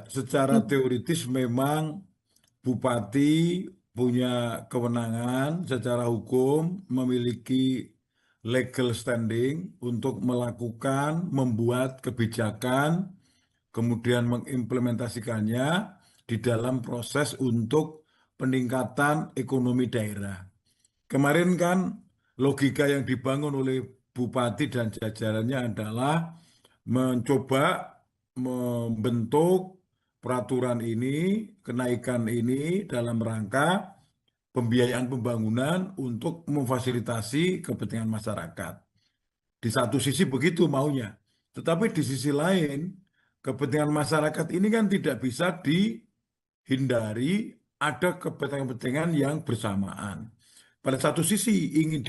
Secara Hmm. teoritis memang bupati punya kewenangan secara hukum, memiliki legal standing untuk melakukan, membuat kebijakan, kemudian mengimplementasikannya di dalam proses untuk peningkatan ekonomi daerah. Kemarin kan logika yang dibangun oleh bupati dan jajarannya adalah mencoba membentuk peraturan ini, kenaikan ini dalam rangka pembiayaan pembangunan untuk memfasilitasi kepentingan masyarakat. Di satu sisi begitu maunya, tetapi di sisi lain kepentingan masyarakat ini kan tidak bisa dihindari, ada kepentingan-kepentingan yang bersamaan. Pada satu sisi ingin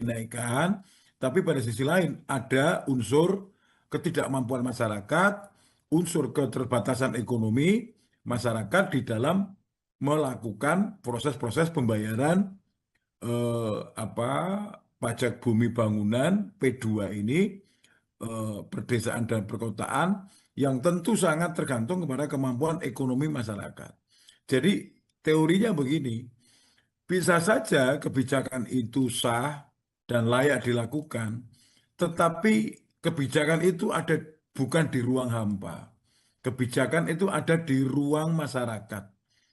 dinaikkan, tapi pada sisi lain ada unsur ketidakmampuan masyarakat, unsur keterbatasan ekonomi masyarakat di dalam melakukan proses-proses pembayaran apa pajak bumi bangunan P2 ini, perdesaan dan perkotaan, yang tentu sangat tergantung kepada kemampuan ekonomi masyarakat. Jadi teorinya begini, bisa saja kebijakan itu sah dan layak dilakukan, tetapi kebijakan itu ada bukan di ruang hampa. Kebijakan itu ada di ruang masyarakat.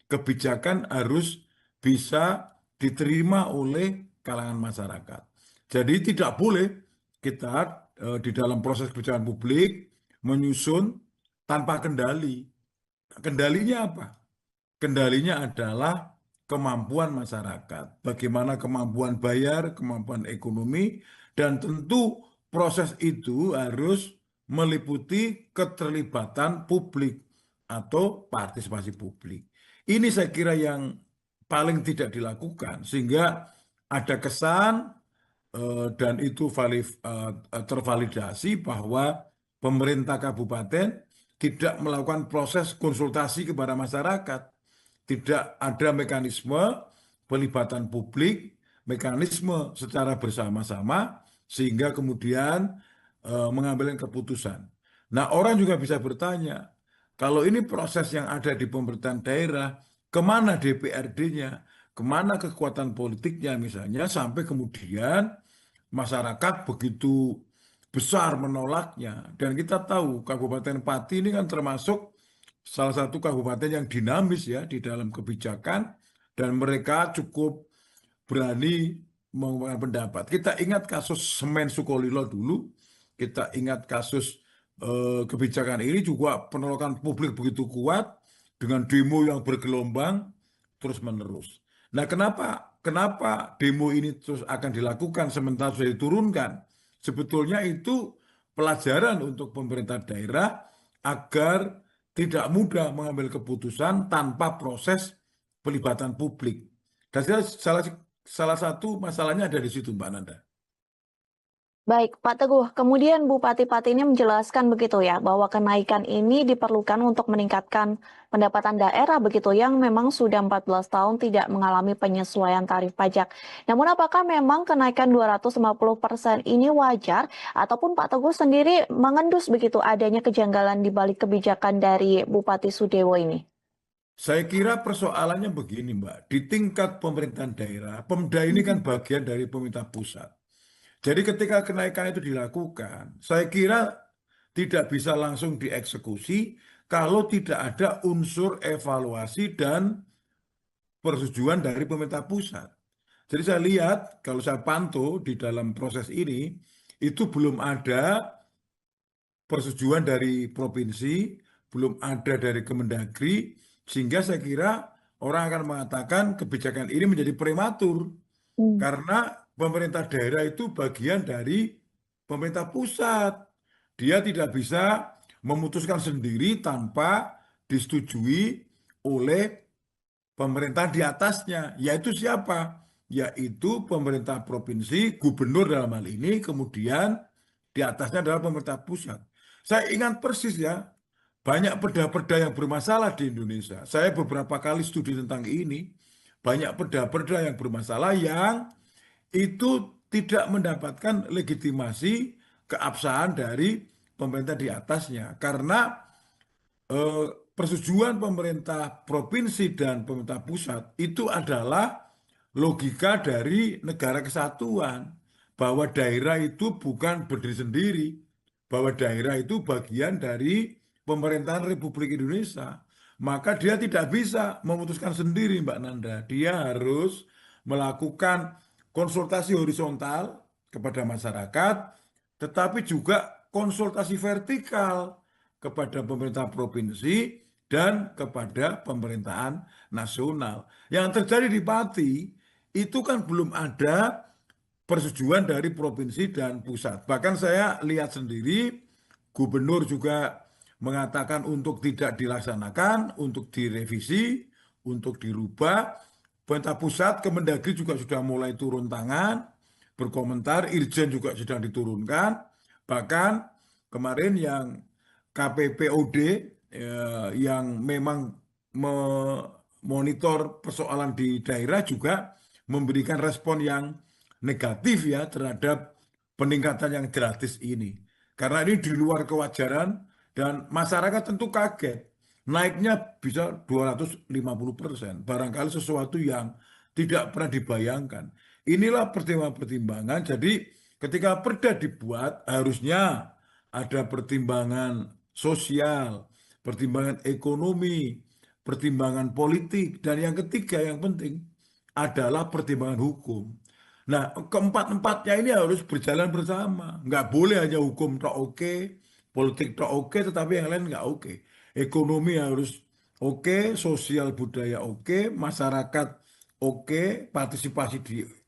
Kebijakan harus bisa diterima oleh kalangan masyarakat. Jadi tidak boleh kita di dalam proses kebijakan publik menyusun tanpa kendali. Kendalinya apa? Kendalinya adalah kemampuan masyarakat, bagaimana kemampuan bayar, kemampuan ekonomi, dan tentu proses itu harus meliputi keterlibatan publik atau partisipasi publik. Ini saya kira yang paling tidak dilakukan, sehingga ada kesan dan itu tervalidasi bahwa pemerintah kabupaten tidak melakukan proses konsultasi kepada masyarakat. Tidak ada mekanisme pelibatan publik, mekanisme secara bersama-sama, sehingga kemudian mengambil keputusan. Nah, orang juga bisa bertanya, kalau ini proses yang ada di pemerintahan daerah, kemana DPRD-nya, kemana kekuatan politiknya misalnya, sampai kemudian masyarakat begitu besar menolaknya. Dan kita tahu Kabupaten Pati ini kan termasuk salah satu kabupaten yang dinamis ya di dalam kebijakan, dan mereka cukup berani mengungkapkan pendapat. Kita ingat kasus Semen Sukolilo dulu, kita ingat kasus kebijakan ini juga penolakan publik begitu kuat dengan demo yang bergelombang terus-menerus. Nah, kenapa demo ini terus akan dilakukan sementara sudah diturunkan? Sebetulnya itu pelajaran untuk pemerintah daerah agar tidak mudah mengambil keputusan tanpa proses pelibatan publik. Dan salah satu masalahnya ada di situ, Mbak Nanda. Baik, Pak Teguh. Kemudian Bupati Pati ini menjelaskan begitu ya, bahwa kenaikan ini diperlukan untuk meningkatkan pendapatan daerah begitu yang memang sudah 14 tahun tidak mengalami penyesuaian tarif pajak. Namun apakah memang kenaikan 250% ini wajar ataupun Pak Teguh sendiri mengendus begitu adanya kejanggalan di balik kebijakan dari Bupati Sudewo ini? Saya kira persoalannya begini, Mbak. Di tingkat pemerintahan daerah, Pemda ini kan bagian dari pemerintah pusat. Jadi ketika kenaikan itu dilakukan, saya kira tidak bisa langsung dieksekusi kalau tidak ada unsur evaluasi dan persetujuan dari pemerintah pusat. Jadi saya lihat, kalau saya pantau di dalam proses ini, itu belum ada persetujuan dari provinsi, belum ada dari Kemendagri, sehingga saya kira orang akan mengatakan kebijakan ini menjadi prematur. Hmm. Karena pemerintah daerah itu bagian dari pemerintah pusat. Dia tidak bisa memutuskan sendiri tanpa disetujui oleh pemerintah di atasnya. Yaitu siapa? Yaitu pemerintah provinsi, gubernur dalam hal ini, kemudian di atasnya adalah pemerintah pusat. Saya ingat persis ya, banyak perda-perda yang bermasalah di Indonesia. Saya beberapa kali studi tentang ini, banyak perda-perda yang bermasalah yang itu tidak mendapatkan legitimasi keabsahan dari pemerintah di atasnya. Karena eh, persetujuan pemerintah provinsi dan pemerintah pusat itu adalah logika dari negara kesatuan, bahwa daerah itu bukan berdiri sendiri, bahwa daerah itu bagian dari pemerintahan Republik Indonesia. Maka dia tidak bisa memutuskan sendiri, Mbak Nanda. Dia harus melakukan konsultasi horizontal kepada masyarakat, tetapi juga konsultasi vertikal kepada pemerintah provinsi dan kepada pemerintahan nasional. Yang terjadi di Pati itu kan belum ada persetujuan dari provinsi dan pusat. Bahkan saya lihat sendiri, gubernur juga mengatakan untuk tidak dilaksanakan, untuk direvisi, untuk dirubah. Pemerintah pusat, Kemendagri juga sudah mulai turun tangan, berkomentar, Irjen juga sedang diturunkan. Bahkan kemarin yang KPPOD yang memang memonitor persoalan di daerah juga memberikan respon yang negatif ya terhadap peningkatan yang gratis ini. Karena ini di luar kewajaran dan masyarakat tentu kaget. Naiknya bisa 250%. Barangkali sesuatu yang tidak pernah dibayangkan. Inilah pertimbangan-pertimbangan. Jadi ketika perda dibuat harusnya ada pertimbangan sosial, pertimbangan ekonomi, pertimbangan politik, dan yang ketiga yang penting adalah pertimbangan hukum. Nah, keempat-empatnya ini harus berjalan bersama. Nggak boleh hanya hukum tok oke, politik tok oke, tetapi yang lain nggak oke. Ekonomi harus oke, sosial budaya oke, masyarakat oke, partisipasi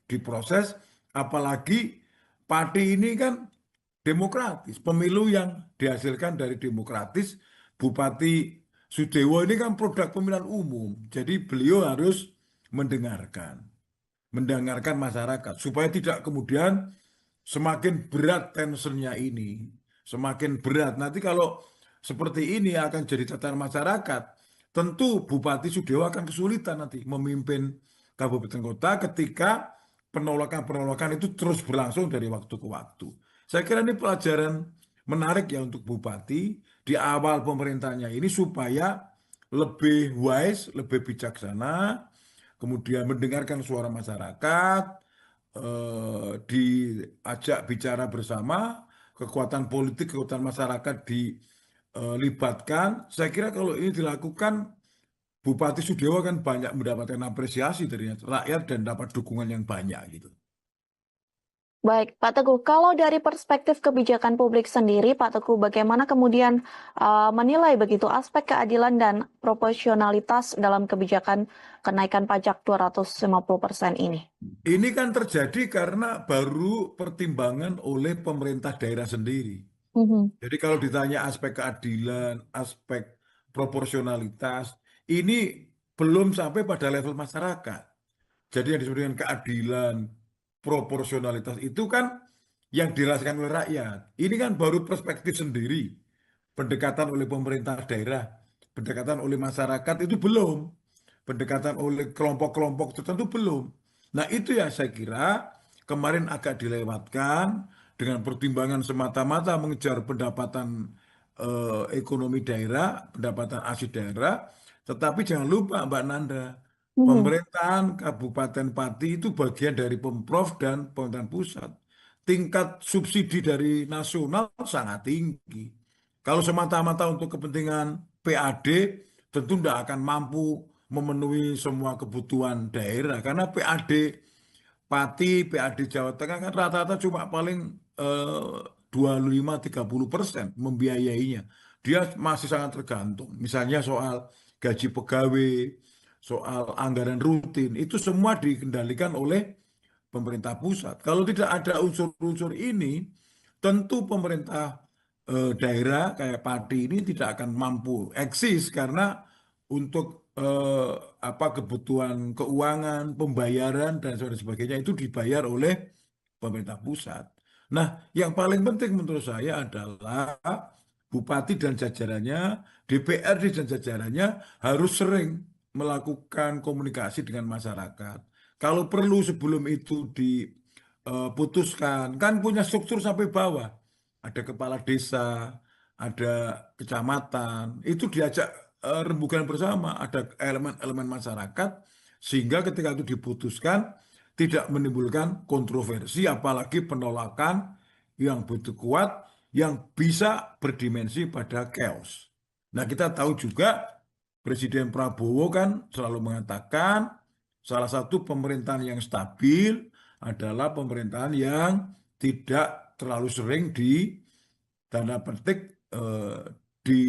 diproses, apalagi parti ini kan demokratis. Pemilu yang dihasilkan dari demokratis, Bupati Sudewo ini kan produk pemilihan umum. Jadi beliau harus mendengarkan masyarakat supaya tidak kemudian semakin berat tensionnya ini, semakin berat. Nanti kalau seperti ini akan jadi catatan masyarakat, tentu Bupati Sudewo akan kesulitan nanti memimpin kabupaten kota ketika penolakan-penolakan itu terus berlangsung dari waktu ke waktu. Saya kira ini pelajaran menarik ya untuk Bupati di awal pemerintahnya ini supaya lebih wise, lebih bijaksana, kemudian mendengarkan suara masyarakat, diajak bicara bersama, kekuatan politik, kekuatan masyarakat dilibatkan. Saya kira kalau ini dilakukan, Bupati Sudewo kan banyak mendapatkan apresiasi dari rakyat dan dapat dukungan yang banyak gitu. Baik, Pak Teguh, kalau dari perspektif kebijakan publik sendiri, Pak Teguh, bagaimana kemudian menilai begitu aspek keadilan dan proporsionalitas dalam kebijakan kenaikan pajak 250% ini? Ini kan terjadi karena baru pertimbangan oleh pemerintah daerah sendiri. Mhm. Jadi kalau ditanya aspek keadilan, aspek proporsionalitas, ini belum sampai pada level masyarakat. Jadi yang disebut dengan keadilan, proporsionalitas itu kan yang dirasakan oleh rakyat. Ini kan baru perspektif sendiri. Pendekatan oleh pemerintah daerah, pendekatan oleh masyarakat itu belum. Pendekatan oleh kelompok-kelompok tertentu belum. Nah itu ya saya kira kemarin agak dilewatkan dengan pertimbangan semata-mata mengejar pendapatan ekonomi daerah, pendapatan asli daerah. Tetapi jangan lupa Mbak Nanda, Mhm. pemerintahan Kabupaten Pati itu bagian dari Pemprov dan pemerintahan pusat. Tingkat subsidi dari nasional sangat tinggi. Kalau semata-mata untuk kepentingan PAD, tentu tidak akan mampu memenuhi semua kebutuhan daerah. Karena PAD Pati, PAD Jawa Tengah kan rata-rata cuma paling 25-30% membiayainya. Dia masih sangat tergantung. Misalnya soal gaji pegawai, soal anggaran rutin, itu semua dikendalikan oleh pemerintah pusat. Kalau tidak ada unsur-unsur ini, tentu pemerintah daerah kayak Pati ini tidak akan mampu eksis karena untuk apa kebutuhan keuangan, pembayaran dan sebagainya itu dibayar oleh pemerintah pusat. Nah, yang paling penting menurut saya adalah bupati dan jajarannya, DPRD dan jajarannya harus sering melakukan komunikasi dengan masyarakat. Kalau perlu sebelum itu diputuskan, kan punya struktur sampai bawah. Ada kepala desa, ada kecamatan, itu diajak rembukan bersama, ada elemen-elemen masyarakat, sehingga ketika itu diputuskan tidak menimbulkan kontroversi, apalagi penolakan yang begitu kuat, yang bisa berdimensi pada chaos. Nah, kita tahu juga Presiden Prabowo kan selalu mengatakan salah satu pemerintahan yang stabil adalah pemerintahan yang tidak terlalu sering di tanda petik di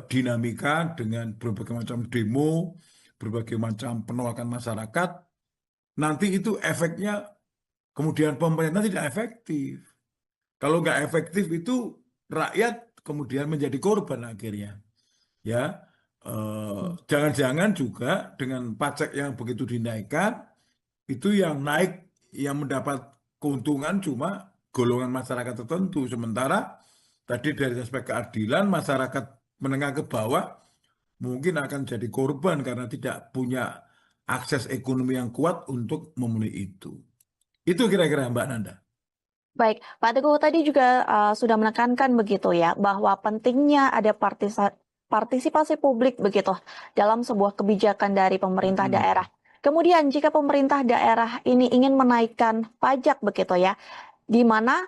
dinamika dengan berbagai macam demo, berbagai macam penolakan masyarakat, nanti itu efeknya kemudian pemerintah tidak efektif. Kalau nggak efektif itu rakyat kemudian menjadi korban akhirnya. Ya, jangan-jangan juga dengan pajak yang begitu dinaikkan, itu yang naik, yang mendapat keuntungan cuma golongan masyarakat tertentu. Sementara tadi dari aspek keadilan, masyarakat menengah ke bawah mungkin akan jadi korban karena tidak punya akses ekonomi yang kuat untuk memenuhi itu. Itu kira-kira Mbak Nanda. Baik, Pak Teguh tadi juga sudah menekankan begitu ya, bahwa pentingnya ada partisipasi publik begitu dalam sebuah kebijakan dari pemerintah daerah. Kemudian jika pemerintah daerah ini ingin menaikkan pajak begitu ya, di mana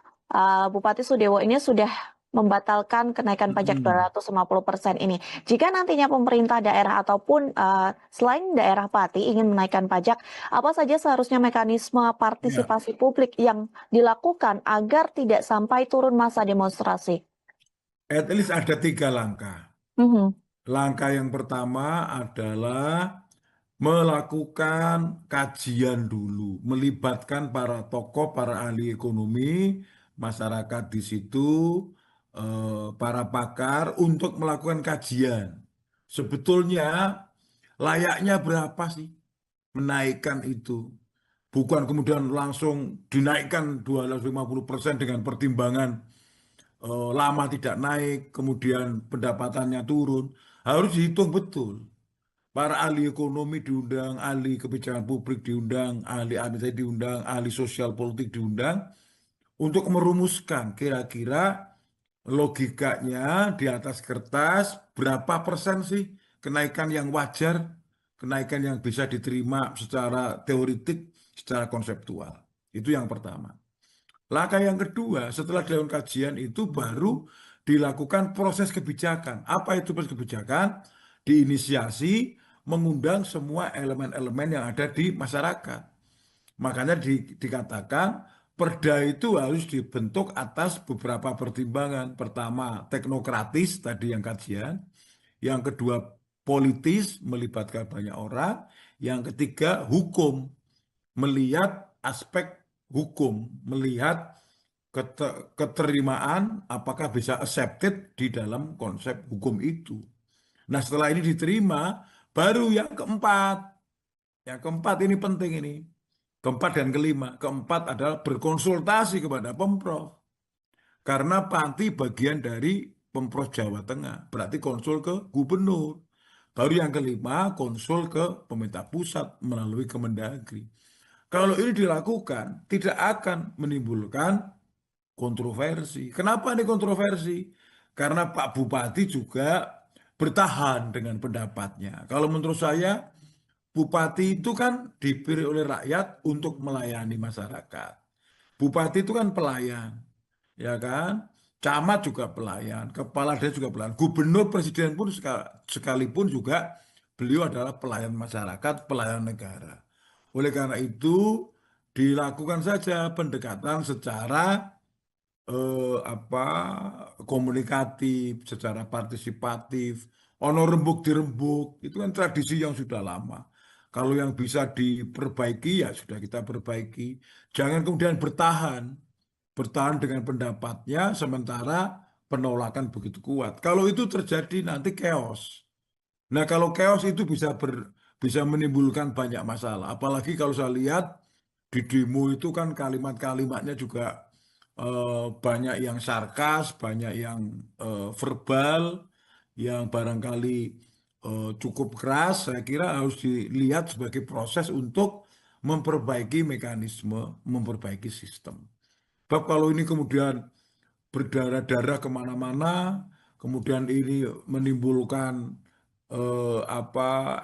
Bupati Sudewo ini sudah membatalkan kenaikan pajak 250% ini. Jika nantinya pemerintah daerah ataupun selain daerah Pati ingin menaikkan pajak, apa saja seharusnya mekanisme Ya, partisipasi publik yang dilakukan agar tidak sampai turun masa demonstrasi? at least ada 3 langkah. Mhm. Langkah yang pertama adalah melakukan kajian dulu, melibatkan para tokoh, para ahli ekonomi, masyarakat di situ, para pakar untuk melakukan kajian. Sebetulnya layaknya berapa sih menaikkan itu? Bukan kemudian langsung dinaikkan 250% dengan pertimbangan lama tidak naik, kemudian pendapatannya turun. Harus dihitung betul. Para ahli ekonomi diundang, ahli kebijakan publik diundang, ahli administrasi diundang, ahli sosial politik diundang untuk merumuskan kira-kira logikanya di atas kertas berapa persen sih kenaikan yang wajar, kenaikan yang bisa diterima secara teoritik, secara konseptual. Itu yang pertama. Langkah yang kedua, setelah dilakukan kajian itu baru dilakukan proses kebijakan. Apa itu proses kebijakan? Diinisiasi mengundang semua elemen-elemen yang ada di masyarakat. Makanya dikatakan perda itu harus dibentuk atas beberapa pertimbangan. Pertama, teknokratis tadi yang kajian. Yang kedua, politis melibatkan banyak orang. Yang ketiga, hukum melihat aspek hukum, melihat keterimaan apakah bisa accepted di dalam konsep hukum itu. Nah, setelah ini diterima, baru yang keempat. Yang keempat ini penting ini. Keempat dan kelima. Keempat adalah berkonsultasi kepada Pemprov. Karena Pati bagian dari Pemprov Jawa Tengah. Berarti konsul ke gubernur. Baru yang kelima, konsul ke pemerintah pusat melalui Kemendagri. Kalau ini dilakukan, tidak akan menimbulkan kontroversi. Kenapa ini kontroversi? Karena Pak Bupati juga bertahan dengan pendapatnya. Kalau menurut saya, Bupati itu kan dipilih oleh rakyat untuk melayani masyarakat. Bupati itu kan pelayan, ya kan? Camat juga pelayan, kepala desa juga pelayan, gubernur, presiden pun sekalipun juga beliau adalah pelayan masyarakat, pelayan negara. Oleh karena itu, dilakukan saja pendekatan secara apa komunikatif, secara partisipatif, ono rembuk dirembuk, itu kan tradisi yang sudah lama. Kalau yang bisa diperbaiki ya sudah kita perbaiki. Jangan kemudian bertahan dengan pendapatnya sementara penolakan begitu kuat. Kalau itu terjadi nanti chaos. Nah, kalau chaos itu bisa menimbulkan banyak masalah. Apalagi kalau saya lihat di demo itu kan kalimat-kalimatnya juga banyak yang sarkas, banyak yang verbal, yang barangkali cukup keras. Saya kira harus dilihat sebagai proses untuk memperbaiki mekanisme, memperbaiki sistem. Sebab kalau ini kemudian berdarah-darah kemana-mana, kemudian ini menimbulkan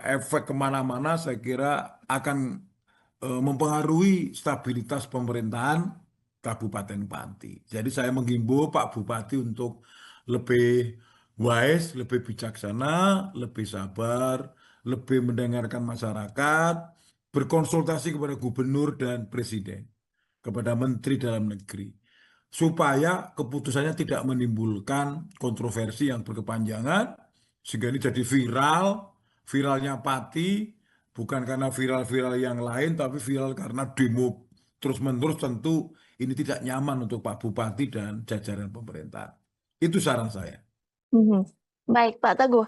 efek kemana-mana, saya kira akan mempengaruhi stabilitas pemerintahan Kabupaten Pati. Jadi saya menghimbau Pak Bupati untuk lebih wise, lebih bijaksana, lebih sabar, lebih mendengarkan masyarakat, berkonsultasi kepada gubernur dan presiden, kepada menteri dalam negeri, supaya keputusannya tidak menimbulkan kontroversi yang berkepanjangan, sehingga ini jadi viral, viralnya Pati, bukan karena viral-viral yang lain, tapi viral karena demo terus-menerus, tentu ini tidak nyaman untuk Pak Bupati dan jajaran pemerintah. Itu saran saya. Mhm. Baik, Pak Teguh.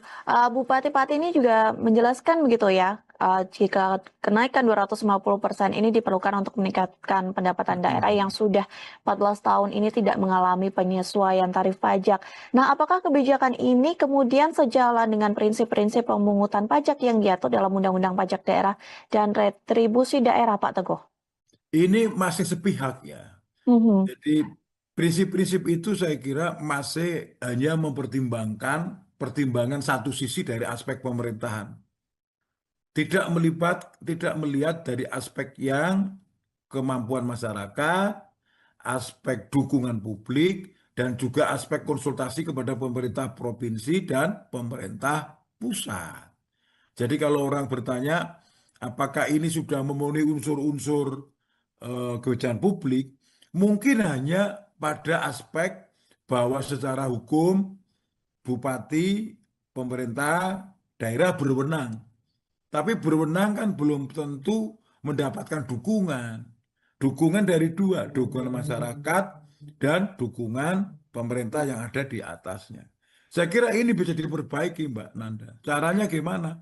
Bupati Pati ini juga menjelaskan begitu ya, jika kenaikan 250% ini diperlukan untuk meningkatkan pendapatan daerah yang sudah 14 tahun ini tidak mengalami penyesuaian tarif pajak. Nah, apakah kebijakan ini kemudian sejalan dengan prinsip-prinsip pemungutan pajak yang diatur dalam Undang-Undang Pajak Daerah dan Retribusi Daerah, Pak Teguh? Ini masih sepihak ya. Mhm. Jadi prinsip-prinsip itu saya kira masih hanya mempertimbangkan pertimbangan satu sisi dari aspek pemerintahan. Tidak melihat dari aspek yang kemampuan masyarakat, aspek dukungan publik, dan juga aspek konsultasi kepada pemerintah provinsi dan pemerintah pusat. Jadi kalau orang bertanya, apakah ini sudah memenuhi unsur-unsur kebijakan publik, mungkin hanya pada aspek bahwa secara hukum bupati, pemerintah, daerah berwenang. Tapi berwenang kan belum tentu mendapatkan dukungan. Dukungan dari dua, dukungan masyarakat dan dukungan pemerintah yang ada di atasnya. Saya kira ini bisa diperbaiki, Mbak Nanda. Caranya gimana?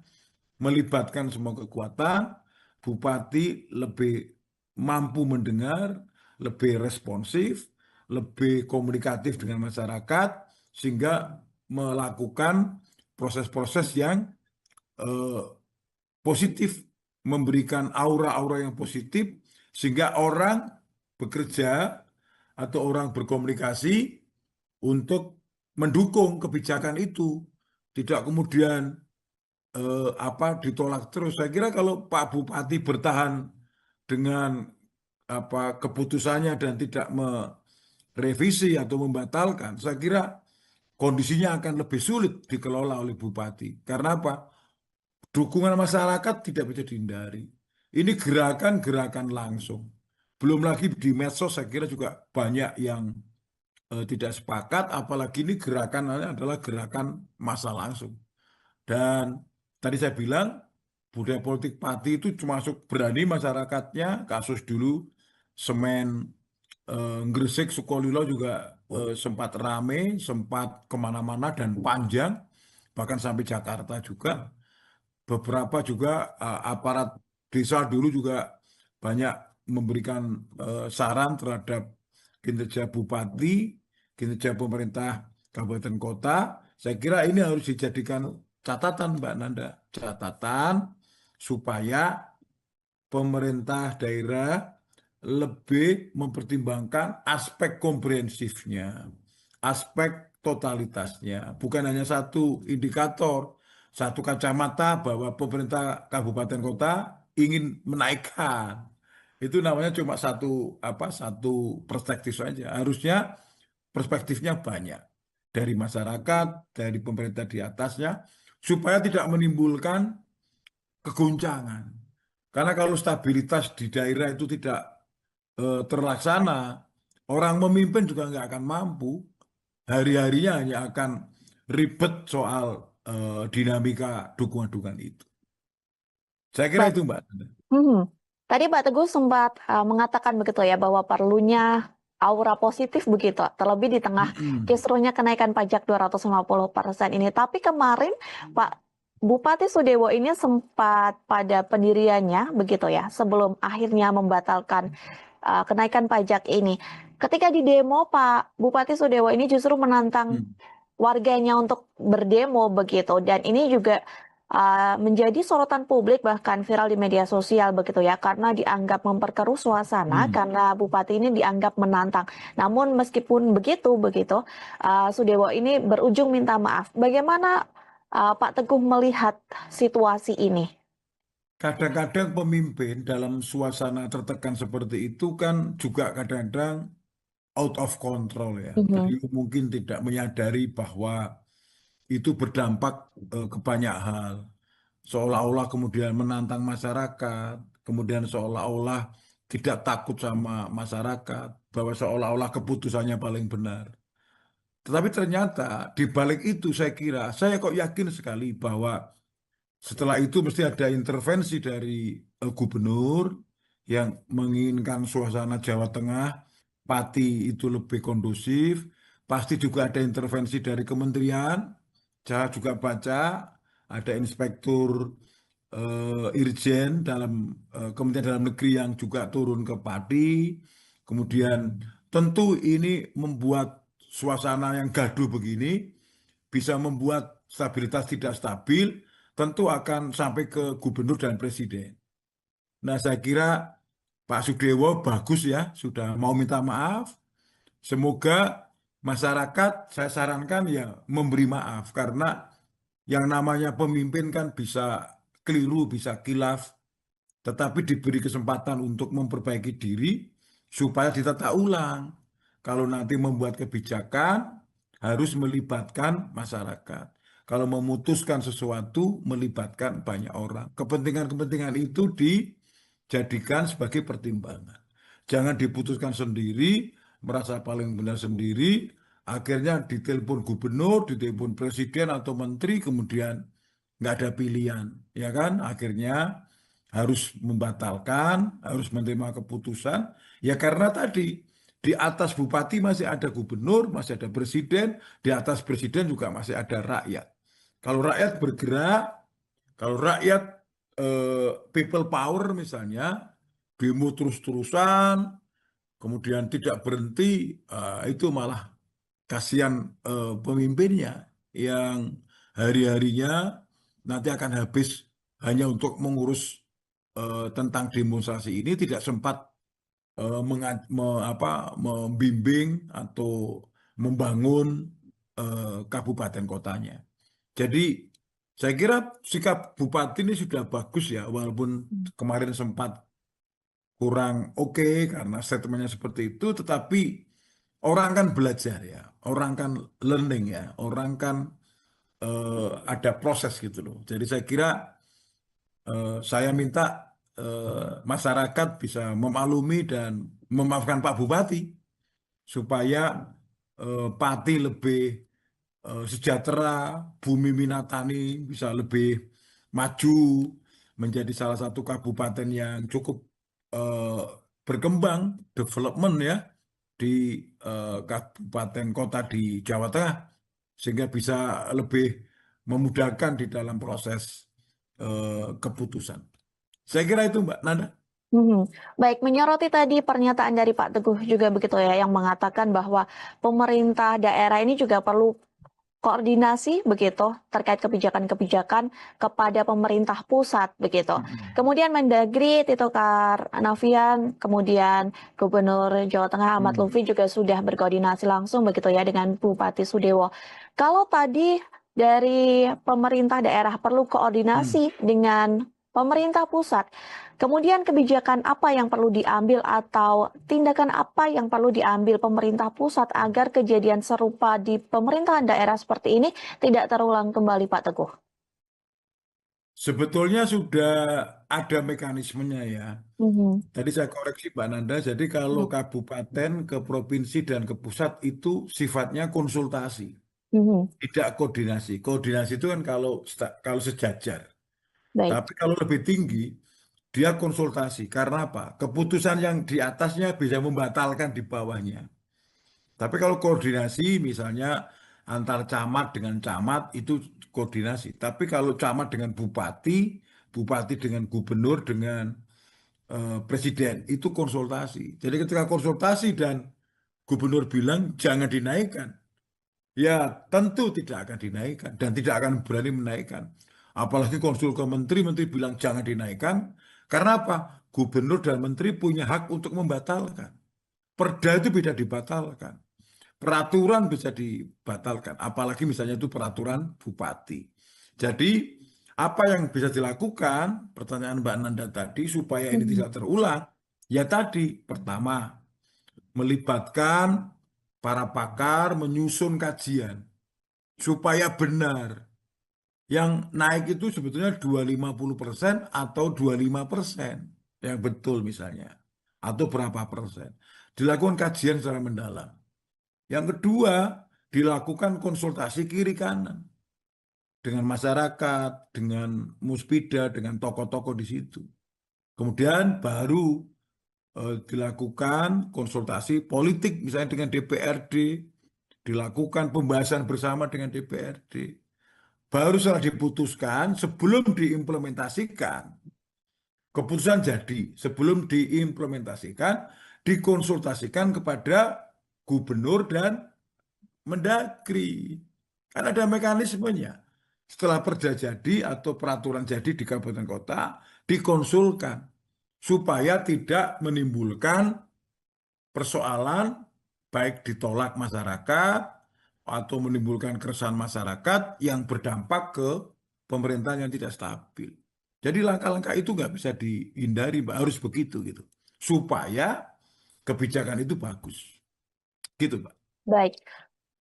Melibatkan semua kekuatan, bupati lebih mampu mendengar, lebih responsif, lebih komunikatif dengan masyarakat, sehingga melakukan proses-proses yang eh, positif, memberikan aura-aura yang positif, sehingga orang bekerja atau orang berkomunikasi untuk mendukung kebijakan itu, tidak kemudian ditolak terus. Saya kira kalau Pak Bupati bertahan dengan keputusannya dan tidak merevisi atau membatalkan, saya kira kondisinya akan lebih sulit dikelola oleh Bupati. Karena apa? Dukungan masyarakat tidak bisa dihindari. Ini gerakan-gerakan langsung. Belum lagi di medsos saya kira juga banyak yang tidak sepakat, apalagi ini gerakannya adalah gerakan massa langsung. Dan tadi saya bilang, budaya politik Pati itu termasuk berani masyarakatnya, kasus dulu semen Gresik, Sukolilo juga sempat rame, sempat kemana-mana dan panjang, bahkan sampai Jakarta juga. Beberapa juga aparat desa dulu juga banyak memberikan saran terhadap kinerja bupati, kinerja pemerintah kabupaten kota. Saya kira ini harus dijadikan catatan, Mbak Nanda, catatan supaya pemerintah daerah lebih mempertimbangkan aspek komprehensifnya, aspek totalitasnya, bukan hanya satu indikator, satu kacamata bahwa pemerintah kabupaten kota ingin menaikkan. Itu namanya cuma satu perspektif saja. Harusnya perspektifnya banyak dari masyarakat, dari pemerintah di atasnya, supaya tidak menimbulkan kegoncangan. Karena kalau stabilitas di daerah itu tidak terlaksana, orang memimpin juga nggak akan mampu. Hari-harinya hanya akan ribet soal dinamika dukungan-dukungan itu. Saya kira Baik. itu, Mbak. Mhm. Tadi Pak Teguh sempat mengatakan begitu ya bahwa perlunya aura positif begitu, terlebih di tengah Mm-mm. kisruhnya kenaikan pajak 250% ini. Tapi kemarin Pak Bupati Sudewo ini sempat pada pendiriannya begitu ya, sebelum akhirnya membatalkan kenaikan pajak ini. Ketika di demo, Pak Bupati Sudewo ini justru menantang Mm. warganya untuk berdemo begitu, dan ini juga menjadi sorotan publik bahkan viral di media sosial begitu ya, karena dianggap memperkeruh suasana karena bupati ini dianggap menantang. Namun meskipun begitu Sudewo ini berujung minta maaf. Bagaimana Pak Teguh melihat situasi ini? Kadang-kadang pemimpin dalam suasana tertekan seperti itu kan juga kadang-kadang out of control ya. Mhm. Beliau mungkin tidak menyadari bahwa itu berdampak ke banyak hal. Seolah-olah kemudian menantang masyarakat, kemudian seolah-olah tidak takut sama masyarakat, bahwa seolah-olah keputusannya paling benar. Tetapi ternyata di balik itu saya kira, saya kok yakin sekali bahwa setelah itu mesti ada intervensi dari gubernur yang menginginkan suasana Jawa Tengah, Pati itu lebih kondusif. Pasti juga ada intervensi dari kementerian. Saya juga baca ada inspektur Irjen dalam Kementerian Dalam Negeri yang juga turun ke Pati. Kemudian tentu ini membuat suasana yang gaduh begini bisa membuat stabilitas tidak stabil, tentu akan sampai ke gubernur dan presiden. Nah, saya kira Pak Sudewo bagus ya, sudah mau minta maaf. Semoga masyarakat, saya sarankan ya memberi maaf, karena yang namanya pemimpin kan bisa keliru, bisa kilaf, tetapi diberi kesempatan untuk memperbaiki diri supaya ditata ulang. Kalau nanti membuat kebijakan, harus melibatkan masyarakat. Kalau memutuskan sesuatu, melibatkan banyak orang. Kepentingan-kepentingan itu dijadikan sebagai pertimbangan. Jangan diputuskan sendiri, merasa paling benar sendiri, akhirnya ditelepon gubernur, ditelepon presiden atau menteri, kemudian nggak ada pilihan, ya kan? Akhirnya harus membatalkan, harus menerima keputusan, ya karena tadi di atas bupati masih ada gubernur, masih ada presiden, di atas presiden juga masih ada rakyat. Kalau rakyat bergerak, kalau rakyat people power misalnya, demo terus-terusan, kemudian tidak berhenti, itu malah kasihan pemimpinnya yang hari-harinya nanti akan habis hanya untuk mengurus tentang demonstrasi ini, tidak sempat membimbing atau membangun kabupaten kotanya. Jadi saya kira sikap bupati ini sudah bagus ya, walaupun kemarin sempat kurang oke karena statementnya seperti itu, tetapi orang kan belajar ya, orang kan learning ya, orang kan ada proses gitu loh. Jadi saya kira saya minta masyarakat bisa memaklumi dan memaafkan Pak Bupati supaya Pati lebih sejahtera, Bumi Minatani bisa lebih maju menjadi salah satu kabupaten yang cukup eh, berkembang, development ya di kabupaten kota di Jawa Tengah, sehingga bisa lebih memudahkan di dalam proses keputusan. Saya kira itu Mbak Nanda. Mhm. Baik, menyoroti tadi pernyataan dari Pak Teguh juga begitu ya, yang mengatakan bahwa pemerintah daerah ini juga perlu koordinasi begitu terkait kebijakan-kebijakan kepada pemerintah pusat begitu. Mm-mm. Kemudian Mendagri Tito Karnavian, kemudian Gubernur Jawa Tengah Ahmad Hmm. Lutfi juga sudah berkoordinasi langsung begitu ya dengan Bupati Sudewo. Kalau tadi dari pemerintah daerah perlu Hmm. koordinasi dengan pemerintah pusat, kemudian kebijakan apa yang perlu diambil atau tindakan apa yang perlu diambil pemerintah pusat agar kejadian serupa di pemerintahan daerah seperti ini tidak terulang kembali, Pak Teguh? Sebetulnya sudah ada mekanismenya ya. Mhm. Tadi saya koreksi Mbak Nanda, jadi kalau Baik. kabupaten ke provinsi dan ke pusat itu sifatnya konsultasi, Mhm. tidak koordinasi. Koordinasi itu kan kalau sejajar. Baik. Tapi kalau lebih tinggi, dia konsultasi. Karena apa? Keputusan yang di atasnya bisa membatalkan di bawahnya. Tapi kalau koordinasi misalnya antar camat dengan camat itu koordinasi. Tapi kalau camat dengan bupati, bupati dengan gubernur, dengan presiden itu konsultasi. Jadi ketika konsultasi dan gubernur bilang jangan dinaikkan, ya tentu tidak akan dinaikkan dan tidak akan berani menaikkan. Apalagi konsul ke menteri, menteri bilang jangan dinaikkan. Karena apa? Gubernur dan menteri punya hak untuk membatalkan. Perda itu bisa dibatalkan. Peraturan bisa dibatalkan. Apalagi misalnya itu peraturan bupati. Jadi apa yang bisa dilakukan, pertanyaan Mbak Nanda tadi, supaya ini Hmm. tidak terulang, ya tadi, pertama, melibatkan para pakar menyusun kajian supaya benar. Yang naik itu sebetulnya 250% atau 25%. Yang betul misalnya. Atau berapa persen. Dilakukan kajian secara mendalam. Yang kedua, dilakukan konsultasi kiri kanan. Dengan masyarakat, dengan muspida, dengan tokoh-tokoh di situ. Kemudian baru dilakukan konsultasi politik misalnya dengan DPRD, dilakukan pembahasan bersama dengan DPRD. Baru setelah diputuskan, sebelum diimplementasikan, keputusan jadi, sebelum diimplementasikan, dikonsultasikan kepada gubernur dan Mendagri. Kan ada mekanismenya. Setelah perda jadi atau peraturan jadi di kabupaten kota, dikonsulkan supaya tidak menimbulkan persoalan baik ditolak masyarakat atau menimbulkan keresahan masyarakat yang berdampak ke pemerintahan yang tidak stabil. Jadi langkah-langkah itu nggak bisa dihindari, Mbak. Harus begitu gitu. Supaya kebijakan itu bagus. Gitu, Mbak. Baik.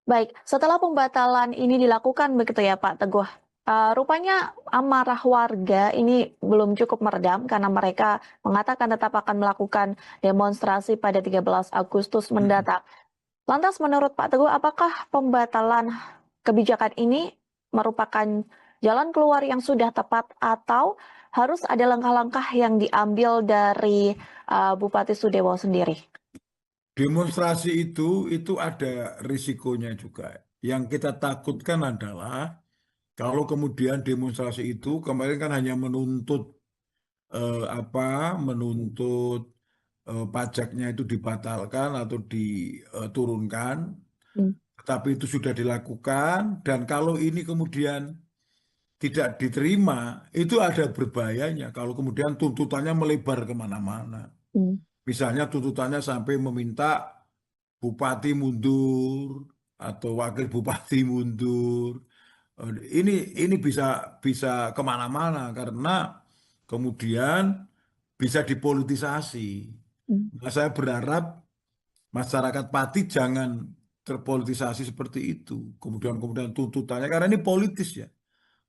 Baik, setelah pembatalan ini dilakukan begitu ya Pak Teguh, rupanya amarah warga ini belum cukup meredam karena mereka mengatakan tetap akan melakukan demonstrasi pada 13 Agustus Mm-mm. mendatang. Lantas menurut Pak Teguh, apakah pembatalan kebijakan ini merupakan jalan keluar yang sudah tepat atau harus ada langkah-langkah yang diambil dari Bupati Sudewo sendiri? Demonstrasi itu ada risikonya juga. Yang kita takutkan adalah kalau kemudian demonstrasi itu kemarin kan hanya menuntut apa menuntut pajaknya itu dibatalkan atau diturunkan, Hmm. tetapi itu sudah dilakukan dan kalau ini kemudian tidak diterima, itu ada berbahayanya kalau kemudian tuntutannya melebar kemana-mana. Hmm. Misalnya tuntutannya sampai meminta bupati mundur atau wakil bupati mundur. Eh, Ini ini bisa bisa kemana-mana karena kemudian bisa dipolitisasi. Hmm. Nah, saya berharap masyarakat Pati jangan terpolitisasi seperti itu. Kemudian tuntutannya karena ini politis ya.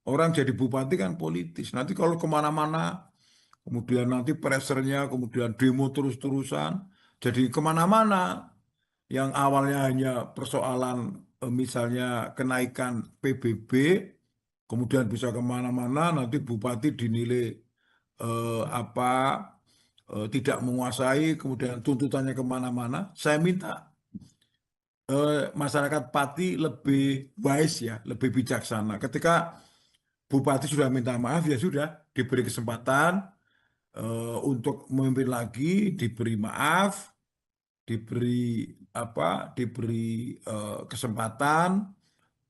Orang jadi bupati kan politis. Nanti kalau kemana-mana, kemudian nanti pressernya, kemudian demo terus-terusan, jadi kemana-mana. Yang awalnya hanya persoalan misalnya kenaikan PBB, kemudian bisa kemana-mana, nanti bupati dinilai apa tidak menguasai, kemudian tuntutannya kemana-mana. Saya minta masyarakat Pati lebih wise ya, lebih bijaksana. Ketika bupati sudah minta maaf ya sudah diberi kesempatan untuk memimpin lagi, diberi maaf, diberi apa, diberi kesempatan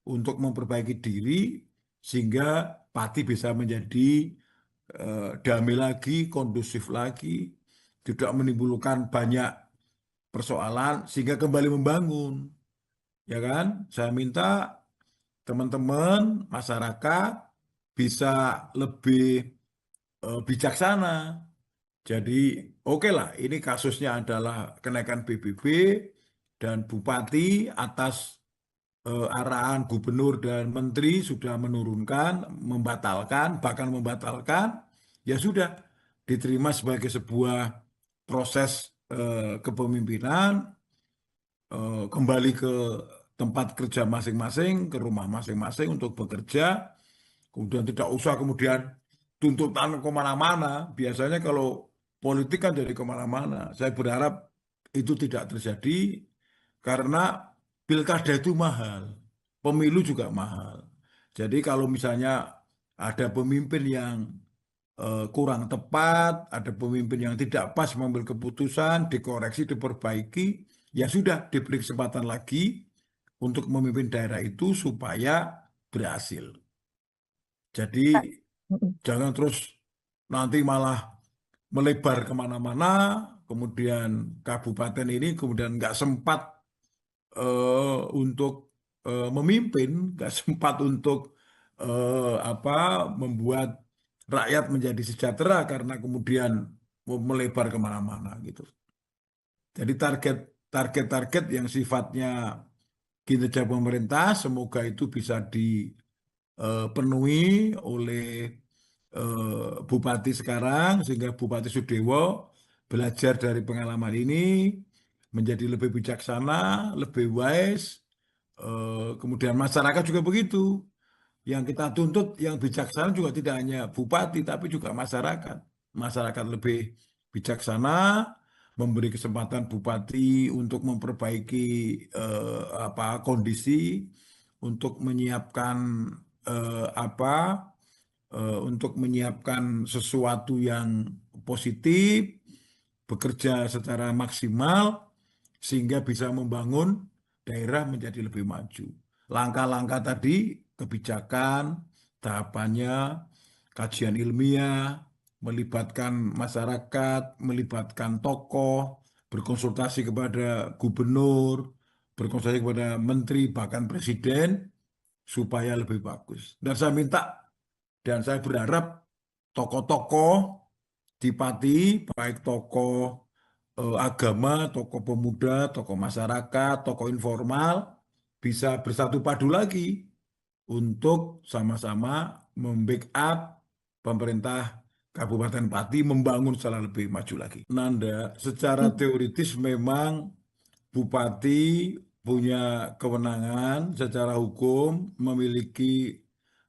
untuk memperbaiki diri sehingga Pati bisa menjadi damai lagi, kondusif lagi, tidak menimbulkan banyak persoalan sehingga kembali membangun, ya kan? Saya minta teman-teman masyarakat bisa lebih bijaksana. Jadi oke lah, ini kasusnya adalah kenaikan PBB dan Bupati atas arahan Gubernur dan Menteri sudah menurunkan, membatalkan, bahkan membatalkan, ya sudah diterima sebagai sebuah proses kepemimpinan, kembali ke tempat kerja masing-masing, ke rumah masing-masing untuk bekerja, kemudian tidak usah kemudian tuntutan kemana-mana. Biasanya kalau politik kan jadi kemana-mana. Saya berharap itu tidak terjadi karena pilkada itu mahal, pemilu juga mahal. Jadi kalau misalnya ada pemimpin yang kurang tepat, ada pemimpin yang tidak pas mengambil keputusan, dikoreksi, diperbaiki, ya sudah diberi kesempatan lagi untuk memimpin daerah itu supaya berhasil. Jadi Mm-mm. Jangan terus nanti malah melebar kemana-mana, kemudian kabupaten ini kemudian nggak sempat untuk memimpin, nggak sempat untuk membuat rakyat menjadi sejahtera karena kemudian melebar kemana-mana gitu. Jadi target-target yang sifatnya kinerja pemerintah semoga itu bisa dipenuhi oleh Bupati sekarang sehingga Bupati Sudewo belajar dari pengalaman ini menjadi lebih bijaksana, lebih wise. Kemudian masyarakat juga begitu. Yang kita tuntut yang bijaksana juga tidak hanya bupati tapi juga masyarakat. Masyarakat lebih bijaksana, memberi kesempatan bupati untuk memperbaiki kondisi, untuk menyiapkan untuk menyiapkan sesuatu yang positif, bekerja secara maksimal sehingga bisa membangun daerah menjadi lebih maju. Langkah-langkah tadi, kebijakan, tahapannya, kajian ilmiah, melibatkan masyarakat, melibatkan tokoh, berkonsultasi kepada gubernur, berkonsultasi kepada menteri, bahkan presiden, supaya lebih bagus. Dan saya berharap tokoh-tokoh di Pati, baik tokoh agama, tokoh pemuda, tokoh masyarakat, tokoh informal, bisa bersatu padu lagi untuk sama-sama membackup pemerintah Kabupaten Pati membangun secara lebih maju lagi. Nanda, secara Mm. teoritis memang Bupati punya kewenangan secara hukum, memiliki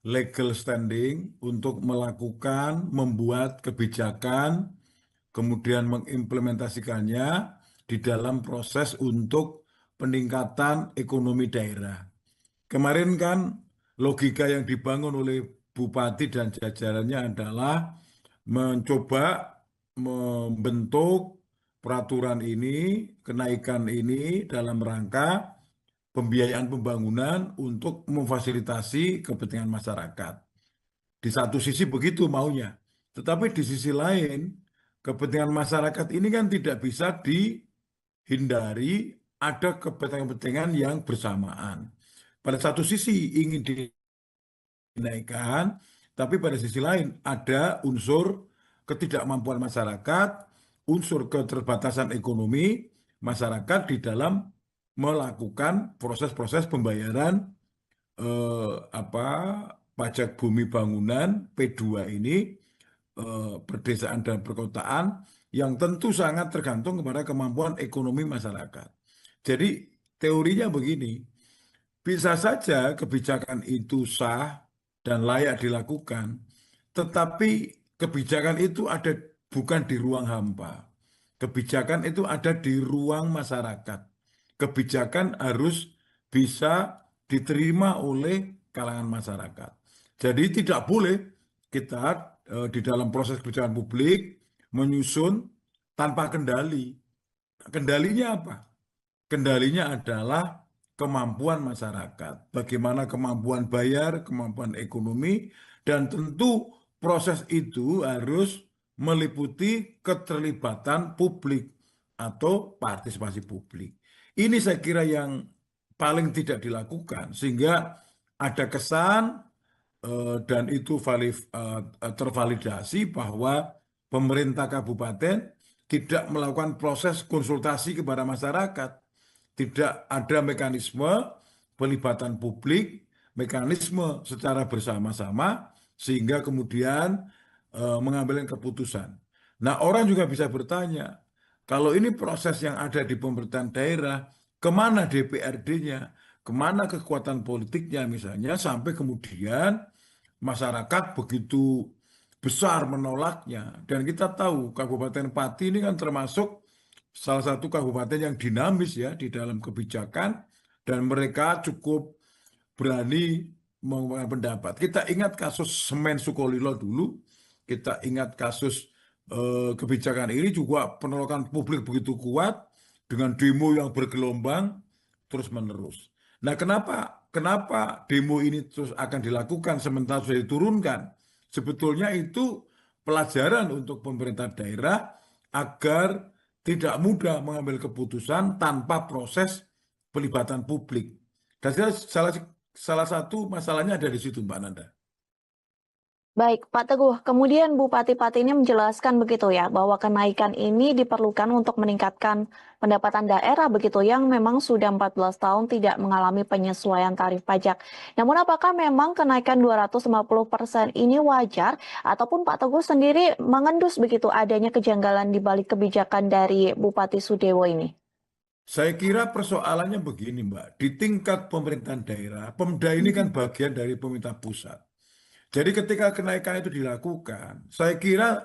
legal standing untuk melakukan, membuat kebijakan, kemudian mengimplementasikannya di dalam proses untuk peningkatan ekonomi daerah. Kemarin kan logika yang dibangun oleh bupati dan jajarannya adalah mencoba membentuk peraturan ini, kenaikan ini dalam rangka pembiayaan pembangunan untuk memfasilitasi kepentingan masyarakat. Di satu sisi begitu maunya, tetapi di sisi lain kepentingan masyarakat ini kan tidak bisa dihindari ada kepentingan-kepentingan yang bersamaan. Pada satu sisi ingin dinaikkan, tapi pada sisi lain ada unsur ketidakmampuan masyarakat, unsur keterbatasan ekonomi masyarakat di dalam melakukan proses-proses pembayaran eh, apa pajak bumi bangunan P2 ini, perdesaan dan perkotaan yang tentu sangat tergantung kepada kemampuan ekonomi masyarakat. Jadi teorinya begini, bisa saja kebijakan itu sah dan layak dilakukan, tetapi kebijakan itu ada bukan di ruang hampa. Kebijakan itu ada di ruang masyarakat. Kebijakan harus bisa diterima oleh kalangan masyarakat. Jadi tidak boleh kita di dalam proses kebijakan publik menyusun tanpa kendali. Kendalinya apa? Kendalinya adalah kemampuan masyarakat. Bagaimana kemampuan bayar, kemampuan ekonomi, dan tentu proses itu harus meliputi keterlibatan publik atau partisipasi publik. Ini saya kira yang paling tidak dilakukan, sehingga ada kesan dan itu tervalidasi bahwa pemerintah kabupaten tidak melakukan proses konsultasi kepada masyarakat. Tidak ada mekanisme pelibatan publik, mekanisme secara bersama-sama, sehingga kemudian mengambil keputusan. Nah, orang juga bisa bertanya, kalau ini proses yang ada di pemerintahan daerah, kemana DPRD-nya, kemana kekuatan politiknya misalnya, sampai kemudian masyarakat begitu besar menolaknya. Dan kita tahu Kabupaten Pati ini kan termasuk salah satu kabupaten yang dinamis ya di dalam kebijakan dan mereka cukup berani mengungkapkan pendapat. Kita ingat kasus Semen Sukolilo dulu, kita ingat kasus kebijakan ini juga penolakan publik begitu kuat dengan demo yang bergelombang terus-menerus. Nah, kenapa demo ini terus akan dilakukan sementara sudah diturunkan Sebetulnya itu pelajaran untuk pemerintah daerah agar tidak mudah mengambil keputusan tanpa proses pelibatan publik. Dan salah satu masalahnya ada di situ, Mbak Nanda. Baik, Pak Teguh. Kemudian Bupati Pati ini menjelaskan begitu ya, bahwa kenaikan ini diperlukan untuk meningkatkan pendapatan daerah begitu yang memang sudah 14 tahun tidak mengalami penyesuaian tarif pajak. Namun apakah memang kenaikan 250% ini wajar ataupun Pak Teguh sendiri mengendus begitu adanya kejanggalan di balik kebijakan dari Bupati Sudewo ini? Saya kira persoalannya begini, Mbak. Di tingkat pemerintahan daerah, Pemda ini kan Mhm. bagian dari pemerintah pusat. Jadi ketika kenaikan itu dilakukan, saya kira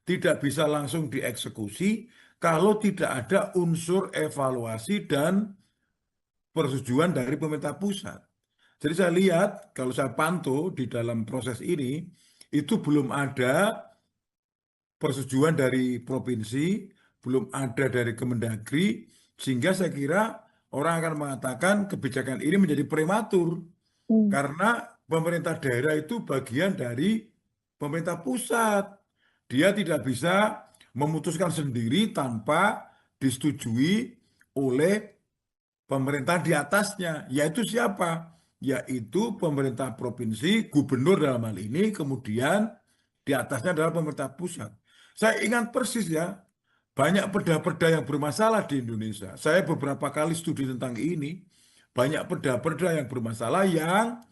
tidak bisa langsung dieksekusi kalau tidak ada unsur evaluasi dan persetujuan dari pemerintah pusat. Jadi saya lihat, kalau saya pantau di dalam proses ini, itu belum ada persetujuan dari provinsi, belum ada dari Kemendagri, sehingga saya kira orang akan mengatakan kebijakan ini menjadi prematur. Hmm. Karena pemerintah daerah itu bagian dari pemerintah pusat. Dia tidak bisa memutuskan sendiri tanpa disetujui oleh pemerintah di atasnya. Yaitu siapa? Yaitu pemerintah provinsi, gubernur dalam hal ini, kemudian di atasnya adalah pemerintah pusat. Saya ingat persis ya, banyak perda-perda yang bermasalah di Indonesia. Saya beberapa kali studi tentang ini. Banyak perda-perda yang bermasalah yang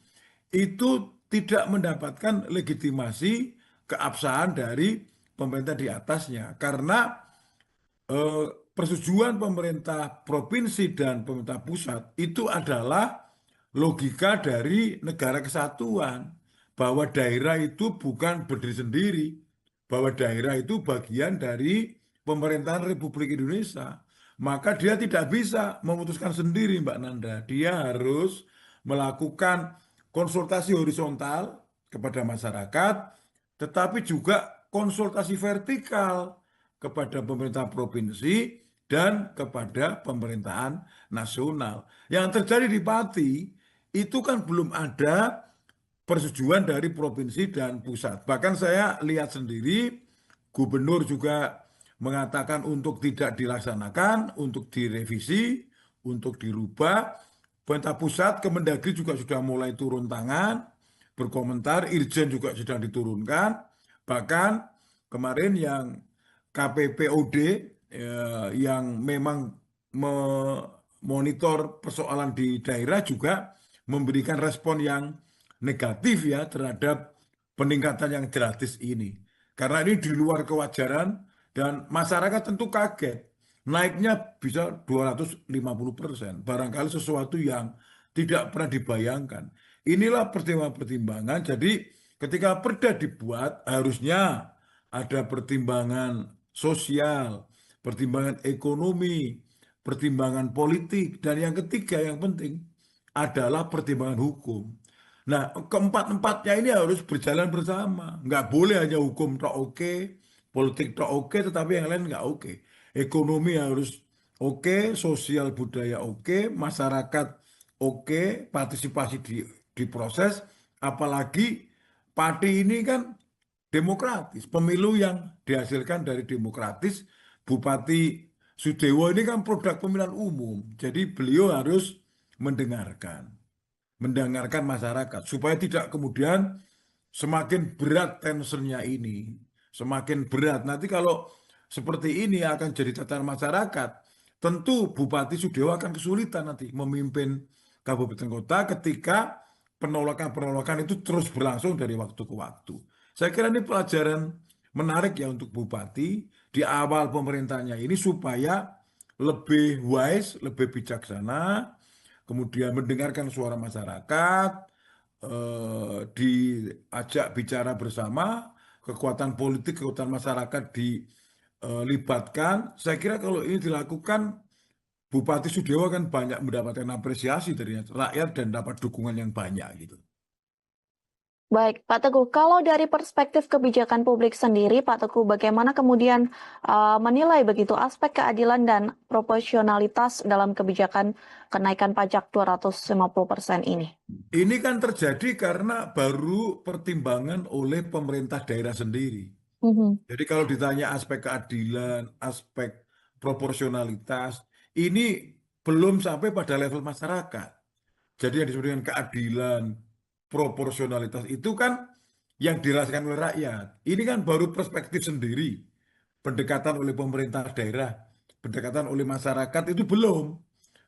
itu tidak mendapatkan legitimasi keabsahan dari pemerintah di atasnya. Karena eh, persetujuan pemerintah provinsi dan pemerintah pusat itu adalah logika dari negara kesatuan, bahwa daerah itu bukan berdiri sendiri, bahwa daerah itu bagian dari pemerintahan Republik Indonesia. Maka dia tidak bisa memutuskan sendiri, Mbak Nanda. Dia harus melakukan konsultasi horizontal kepada masyarakat, tetapi juga konsultasi vertikal kepada pemerintah provinsi dan kepada pemerintahan nasional. Yang terjadi di Pati itu kan belum ada persetujuan dari provinsi dan pusat. Bahkan saya lihat sendiri, gubernur juga mengatakan untuk tidak dilaksanakan, untuk direvisi, untuk dirubah. Pemerintah pusat, Kemendagri juga sudah mulai turun tangan, berkomentar, Irjen juga sedang diturunkan. Bahkan kemarin yang KPPOD yang memang memonitor persoalan di daerah juga memberikan respon yang negatif ya terhadap peningkatan yang gratis ini. Karena ini di luar kewajaran dan masyarakat tentu kaget. Naiknya bisa 250%. Barangkali sesuatu yang tidak pernah dibayangkan. Inilah pertimbangan-pertimbangan. Jadi ketika perda dibuat harusnya ada pertimbangan sosial, pertimbangan ekonomi, pertimbangan politik, dan yang ketiga yang penting adalah pertimbangan hukum. Nah, keempat-empatnya ini harus berjalan bersama. Nggak boleh hanya hukum tok oke, politik tok oke, tetapi yang lain nggak oke. Ekonomi harus oke, sosial budaya oke, masyarakat oke, partisipasi di proses, apalagi parti ini kan demokratis. Pemilu yang dihasilkan dari demokratis, Bupati Sudewo ini kan produk pemilihan umum. Jadi beliau harus mendengarkan masyarakat supaya tidak kemudian semakin berat tensionnya ini, semakin berat. Nanti kalau seperti ini akan jadi tatanan masyarakat, tentu Bupati Sudewo akan kesulitan nanti memimpin kabupaten kota ketika penolakan-penolakan itu terus berlangsung dari waktu ke waktu. Saya kira ini pelajaran menarik ya untuk Bupati di awal pemerintahnya ini supaya lebih wise, lebih bijaksana, kemudian mendengarkan suara masyarakat, diajak bicara bersama, kekuatan politik, kekuatan masyarakat dilibatkan. Saya kira kalau ini dilakukan, Bupati Sudewo kan banyak mendapatkan apresiasi dari rakyat dan dapat dukungan yang banyak gitu. Baik, Pak Teguh, kalau dari perspektif kebijakan publik sendiri, Pak Teguh, bagaimana kemudian menilai begitu aspek keadilan dan proporsionalitas dalam kebijakan kenaikan pajak 250% ini? Ini kan terjadi karena baru pertimbangan oleh pemerintah daerah sendiri. Mhm, Jadi kalau ditanya aspek keadilan, aspek proporsionalitas, ini belum sampai pada level masyarakat. Jadi yang disebut dengan keadilan, proporsionalitas itu kan yang dirasakan oleh rakyat. Ini kan baru perspektif sendiri. Pendekatan oleh pemerintah daerah, pendekatan oleh masyarakat itu belum.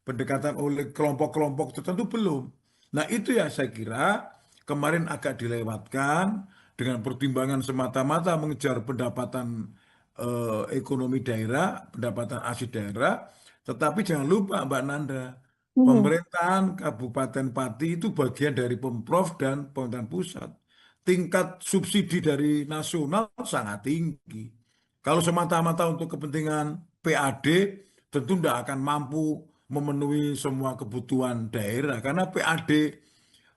Pendekatan oleh kelompok-kelompok tertentu belum. Nah itu ya saya kira kemarin agak dilewatkan dengan pertimbangan semata-mata mengejar pendapatan ekonomi daerah, pendapatan asli daerah. Tetapi jangan lupa Mbak Nanda, mhm, pemerintahan Kabupaten Pati itu bagian dari Pemprov dan pemerintahan pusat. Tingkat subsidi dari nasional sangat tinggi. Kalau semata-mata untuk kepentingan PAD, tentu tidak akan mampu memenuhi semua kebutuhan daerah. Karena PAD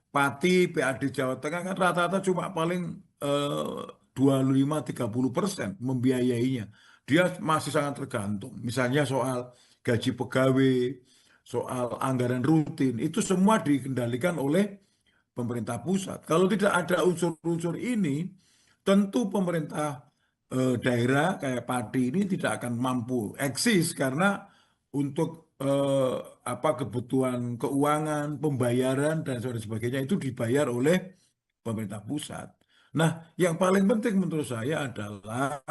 Pati, PAD Jawa Tengah kan rata-rata cuma paling 25-30% membiayainya. Dia masih sangat tergantung. Misalnya soal gaji pegawai, soal anggaran rutin, itu semua dikendalikan oleh pemerintah pusat. Kalau tidak ada unsur-unsur ini, tentu pemerintah daerah kayak Pati ini tidak akan mampu eksis karena untuk apa kebutuhan keuangan, pembayaran dan sebagainya itu dibayar oleh pemerintah pusat. Nah, yang paling penting menurut saya adalah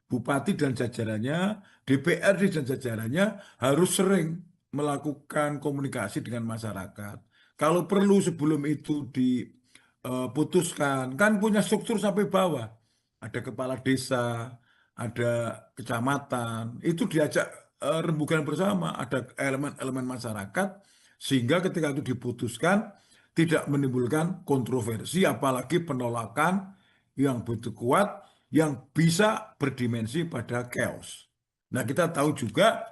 bupati dan jajarannya, DPRD dan jajarannya harus sering melakukan komunikasi dengan masyarakat. Kalau perlu sebelum itu diputuskan, kan punya struktur sampai bawah. Ada kepala desa, ada kecamatan, itu diajak rembukan bersama, ada elemen-elemen masyarakat, sehingga ketika itu diputuskan, tidak menimbulkan kontroversi, apalagi penolakan yang begitu kuat, yang bisa berdimensi pada chaos. Nah, kita tahu juga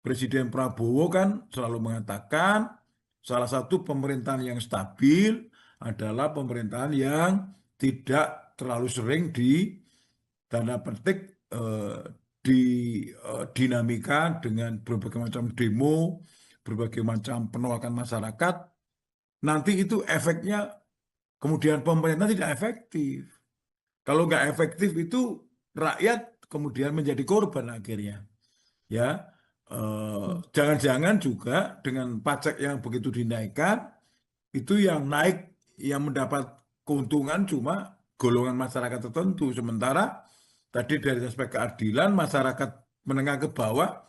Presiden Prabowo kan selalu mengatakan salah satu pemerintahan yang stabil adalah pemerintahan yang tidak terlalu sering di tanda petik di dinamika dengan berbagai macam demo, berbagai macam penolakan masyarakat. Nanti itu efeknya kemudian pemerintah tidak efektif. Kalau nggak efektif itu rakyat kemudian menjadi korban akhirnya. Ya, jangan-jangan juga dengan pajak yang begitu dinaikkan itu yang naik yang mendapat keuntungan cuma golongan masyarakat tertentu. Sementara tadi dari aspek keadilan masyarakat menengah ke bawah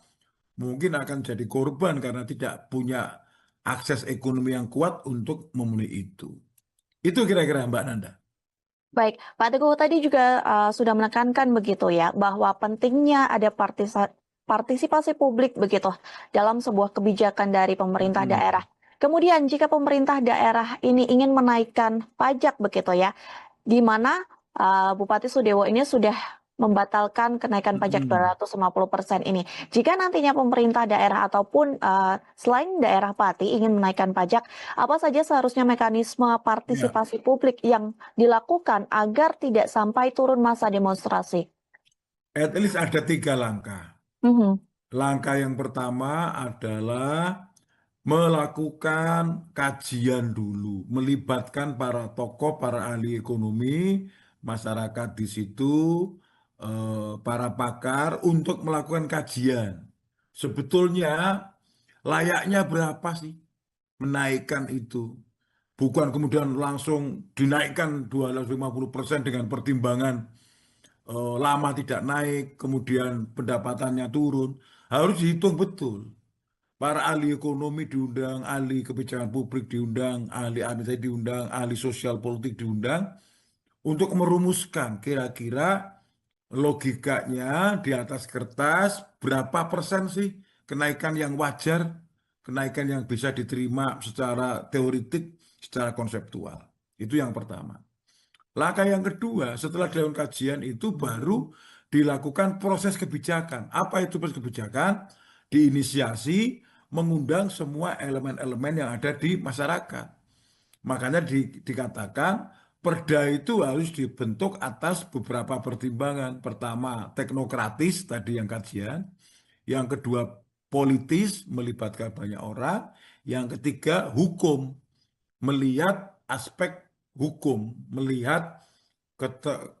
mungkin akan jadi korban karena tidak punya akses ekonomi yang kuat untuk memenuhi itu. Itu kira-kira Mbak Nanda. baik, Pak Teguh tadi juga sudah menekankan begitu ya, bahwa pentingnya ada partisipasi publik begitu dalam sebuah kebijakan dari pemerintah daerah. Mm-mm. Kemudian jika pemerintah daerah ini ingin menaikkan pajak begitu ya, di mana Bupati Sudewo ini sudah membatalkan kenaikan pajak Mm-mm. 250% ini. Jika nantinya pemerintah daerah ataupun selain daerah Pati ingin menaikkan pajak, apa saja seharusnya mekanisme Ya, partisipasi publik yang dilakukan agar tidak sampai turun masa demonstrasi? at least ada 3 langkah. Mhm. Langkah yang pertama adalah melakukan kajian dulu, melibatkan para tokoh, para ahli ekonomi, masyarakat di situ, para pakar untuk melakukan kajian. Sebetulnya layaknya berapa sih menaikkan itu? Bukan kemudian langsung dinaikkan 250% dengan pertimbangan lama tidak naik, kemudian pendapatannya turun. Harus dihitung betul. Para ahli ekonomi diundang, ahli kebijakan publik diundang, ahli administrasi diundang, ahli sosial politik diundang untuk merumuskan kira-kira logikanya di atas kertas berapa persen sih kenaikan yang wajar, kenaikan yang bisa diterima secara teoritik, secara konseptual. Itu yang pertama. Langkah yang kedua, setelah dilakukan kajian itu baru dilakukan proses kebijakan. Apa itu proses kebijakan? Diinisiasi mengundang semua elemen-elemen yang ada di masyarakat. Makanya dikatakan Perda itu harus dibentuk atas beberapa pertimbangan. Pertama, teknokratis tadi yang kajian. Yang kedua, politis melibatkan banyak orang. Yang ketiga, hukum melihat aspek hukum, melihat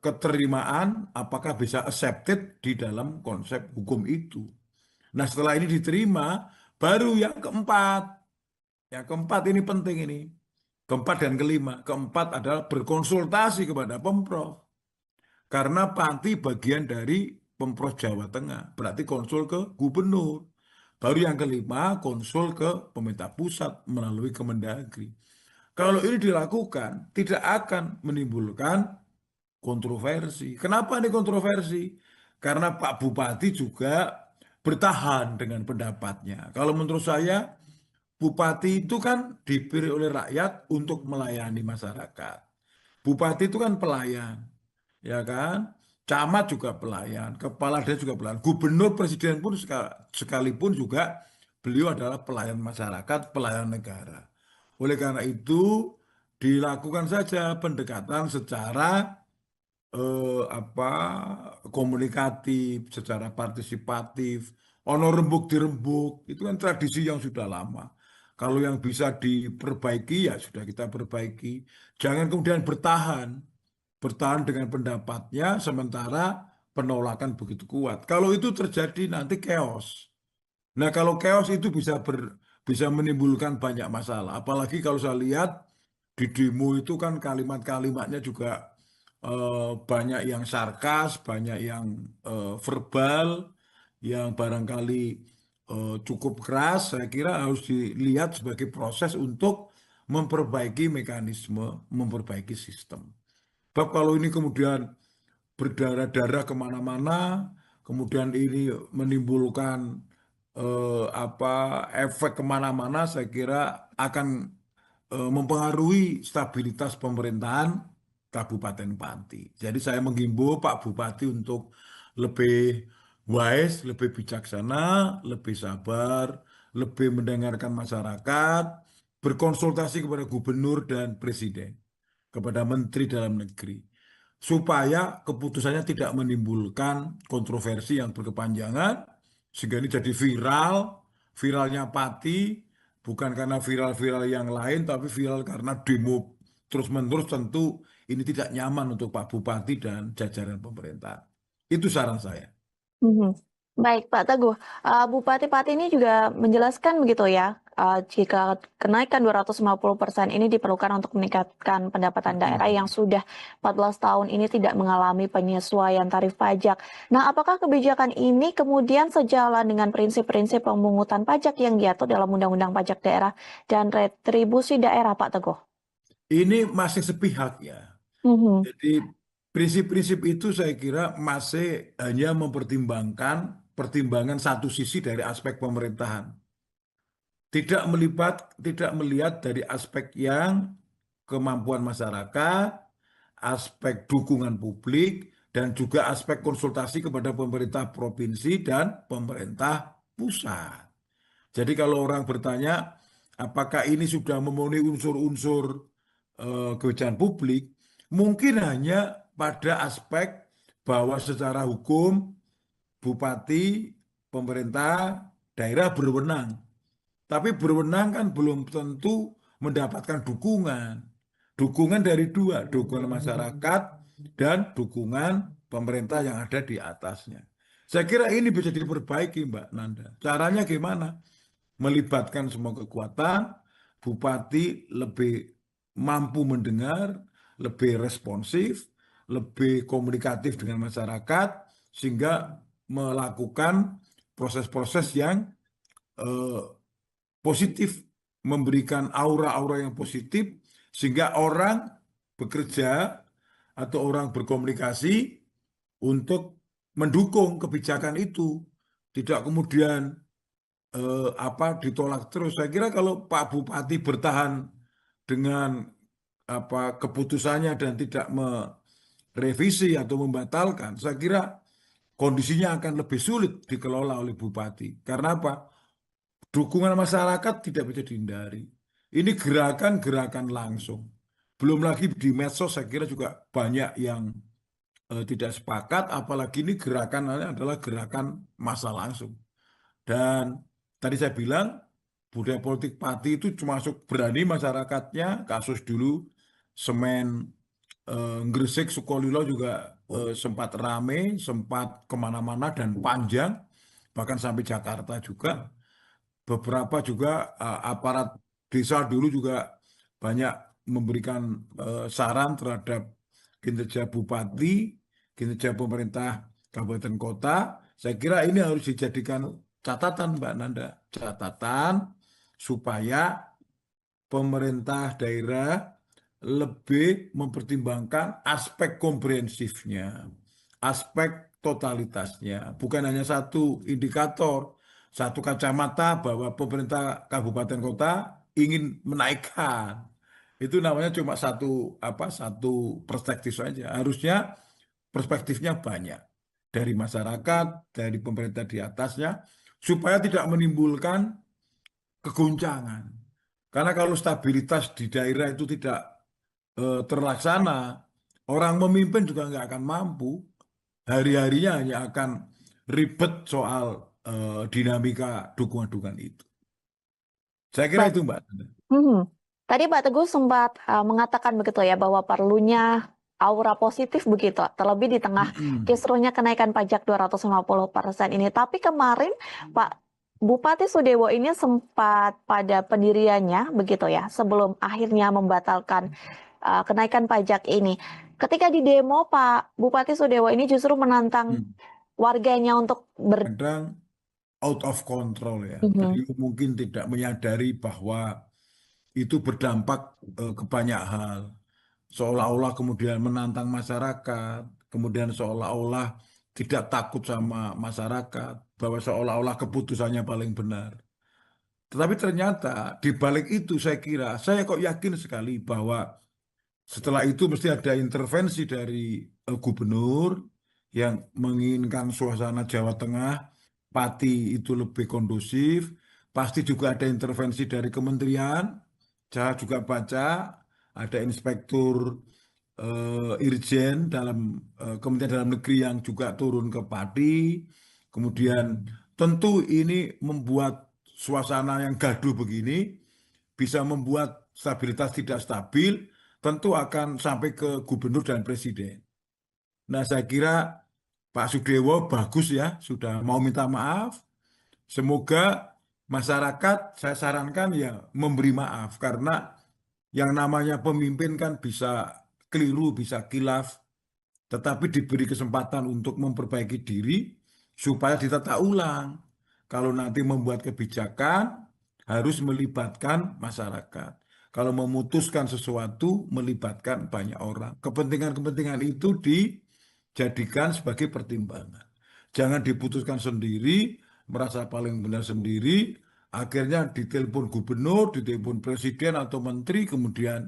keterimaan apakah bisa accepted di dalam konsep hukum itu. Nah, setelah ini diterima, baru yang keempat. Yang keempat ini penting ini. Keempat dan kelima. Keempat adalah berkonsultasi kepada Pemprov. Karena Panti bagian dari Pemprov Jawa Tengah. Berarti konsul ke gubernur. Baru yang kelima, konsul ke pemerintah pusat melalui Kemendagri. Kalau ini dilakukan, tidak akan menimbulkan kontroversi. Kenapa ini kontroversi? Karena Pak Bupati juga bertahan dengan pendapatnya. Kalau menurut saya, Bupati itu kan dipilih oleh rakyat untuk melayani masyarakat. Bupati itu kan pelayan, ya kan? Camat juga pelayan, kepala desa juga pelayan, gubernur, presiden pun sekalipun juga beliau adalah pelayan masyarakat, pelayan negara. Oleh karena itu, dilakukan saja pendekatan secara apa komunikatif, secara partisipatif, ono rembuk dirembuk, itu kan tradisi yang sudah lama. Kalau yang bisa diperbaiki ya sudah kita perbaiki. Jangan kemudian bertahan dengan pendapatnya sementara penolakan begitu kuat. Kalau itu terjadi nanti chaos. Nah, kalau chaos itu bisa menimbulkan banyak masalah. Apalagi kalau saya lihat di demo itu kan kalimat-kalimatnya juga banyak yang sarkas, banyak yang verbal, yang barangkali cukup keras. Saya kira harus dilihat sebagai proses untuk memperbaiki mekanisme, memperbaiki sistem. Sebab kalau ini kemudian berdarah-darah kemana-mana, kemudian ini menimbulkan apa efek kemana-mana, saya kira akan mempengaruhi stabilitas pemerintahan Kabupaten Pati. Jadi saya menghimbau Pak Bupati untuk lebih wise, lebih bijaksana, lebih sabar, lebih mendengarkan masyarakat, berkonsultasi kepada gubernur dan presiden, kepada Menteri Dalam Negeri, supaya keputusannya tidak menimbulkan kontroversi yang berkepanjangan, sehingga ini jadi viral, viralnya Pati, bukan karena viral-viral yang lain, tapi viral karena demo terus-menerus. Tentu ini tidak nyaman untuk Pak Bupati dan jajaran pemerintah. Itu saran saya. Mhm. Baik, Pak Teguh. Bupati Pati ini juga menjelaskan begitu ya, jika kenaikan 250% ini diperlukan untuk meningkatkan pendapatan daerah yang sudah 14 tahun ini tidak mengalami penyesuaian tarif pajak. Nah, apakah kebijakan ini kemudian sejalan dengan prinsip-prinsip pemungutan pajak yang diatur dalam Undang-Undang Pajak Daerah dan Retribusi Daerah, Pak Teguh? Ini masih sepihak ya. Mhm. Jadi prinsip-prinsip itu saya kira masih hanya mempertimbangkan pertimbangan satu sisi dari aspek pemerintahan. Tidak melihat dari aspek yang kemampuan masyarakat, aspek dukungan publik, dan juga aspek konsultasi kepada pemerintah provinsi dan pemerintah pusat. Jadi kalau orang bertanya, apakah ini sudah memenuhi unsur-unsur kebijakan publik, mungkin hanya pada aspek bahwa secara hukum bupati, pemerintah, daerah berwenang. Tapi berwenang kan belum tentu mendapatkan dukungan. Dukungan dari dua, dukungan masyarakat dan dukungan pemerintah yang ada di atasnya. Saya kira ini bisa diperbaiki, Mbak Nanda. Caranya gimana? Melibatkan semua kekuatan, bupati lebih mampu mendengar, lebih responsif, lebih komunikatif dengan masyarakat, sehingga melakukan proses-proses yang eh, positif, memberikan aura-aura yang positif, sehingga orang bekerja atau orang berkomunikasi untuk mendukung kebijakan itu, tidak kemudian ditolak terus. Saya kira kalau Pak Bupati bertahan dengan keputusannya dan tidak merevisi atau membatalkan, saya kira kondisinya akan lebih sulit dikelola oleh Bupati. Karena apa? Dukungan masyarakat tidak bisa dihindari. Ini gerakan-gerakan langsung. Belum lagi di medsos saya kira juga banyak yang tidak sepakat, apalagi ini gerakan adalah gerakan massa langsung. Dan tadi saya bilang budaya politik Pati itu termasuk berani masyarakatnya, kasus dulu semen Gresik, Sukolilo juga sempat rame, sempat kemana-mana dan panjang, bahkan sampai Jakarta juga. Beberapa juga aparat desa dulu juga banyak memberikan saran terhadap kinerja bupati, kinerja pemerintah kabupaten kota. Saya kira ini harus dijadikan catatan, Mbak Nanda, catatan supaya pemerintah daerah lebih mempertimbangkan aspek komprehensifnya, aspek totalitasnya, bukan hanya satu indikator, satu kacamata bahwa pemerintah kabupaten kota ingin menaikkan. Itu namanya cuma satu perspektif saja. Harusnya perspektifnya banyak dari masyarakat, dari pemerintah di atasnya, supaya tidak menimbulkan kegoncangan. Karena kalau stabilitas di daerah itu tidak terlaksana, orang memimpin juga nggak akan mampu. Hari-harinya hanya akan ribet soal dinamika dukungan-dukungan itu. Saya kira Baik. itu, Mbak. Tadi Pak Teguh sempat mengatakan begitu ya bahwa perlunya aura positif begitu, terlebih di tengah Mm-mm. kisruhnya kenaikan pajak 250% ini. Tapi kemarin Pak Bupati Sudewo ini sempat pada pendiriannya begitu ya, sebelum akhirnya membatalkan kenaikan pajak ini. Ketika di demo, Pak Bupati Sudewo ini justru menantang Hmm. warganya untuk Kadang out of control ya. Mhm. Beliau mungkin tidak menyadari bahwa itu berdampak ke banyak hal. Seolah-olah kemudian menantang masyarakat, kemudian seolah-olah tidak takut sama masyarakat, bahwa seolah-olah keputusannya paling benar. Tetapi ternyata di balik itu saya kira, saya kok yakin sekali bahwa setelah itu mesti ada intervensi dari gubernur yang menginginkan suasana Jawa Tengah, Pati itu lebih kondusif. Pasti juga ada intervensi dari kementerian. Saya juga baca ada inspektur Irjen dalam Kementerian Dalam Negeri yang juga turun ke Pati. Kemudian tentu ini membuat suasana yang gaduh begini bisa membuat stabilitas tidak stabil, tentu akan sampai ke gubernur dan presiden. Nah, saya kira Pak Sudewo bagus ya, sudah mau minta maaf. Semoga masyarakat, saya sarankan ya memberi maaf, karena yang namanya pemimpin kan bisa keliru, bisa kilaf, tetapi diberi kesempatan untuk memperbaiki diri supaya ditata ulang. Kalau nanti membuat kebijakan, harus melibatkan masyarakat. Kalau memutuskan sesuatu, melibatkan banyak orang. Kepentingan-kepentingan itu dijadikan sebagai pertimbangan. Jangan diputuskan sendiri, merasa paling benar sendiri, akhirnya ditelepon gubernur, ditelepon presiden atau menteri, kemudian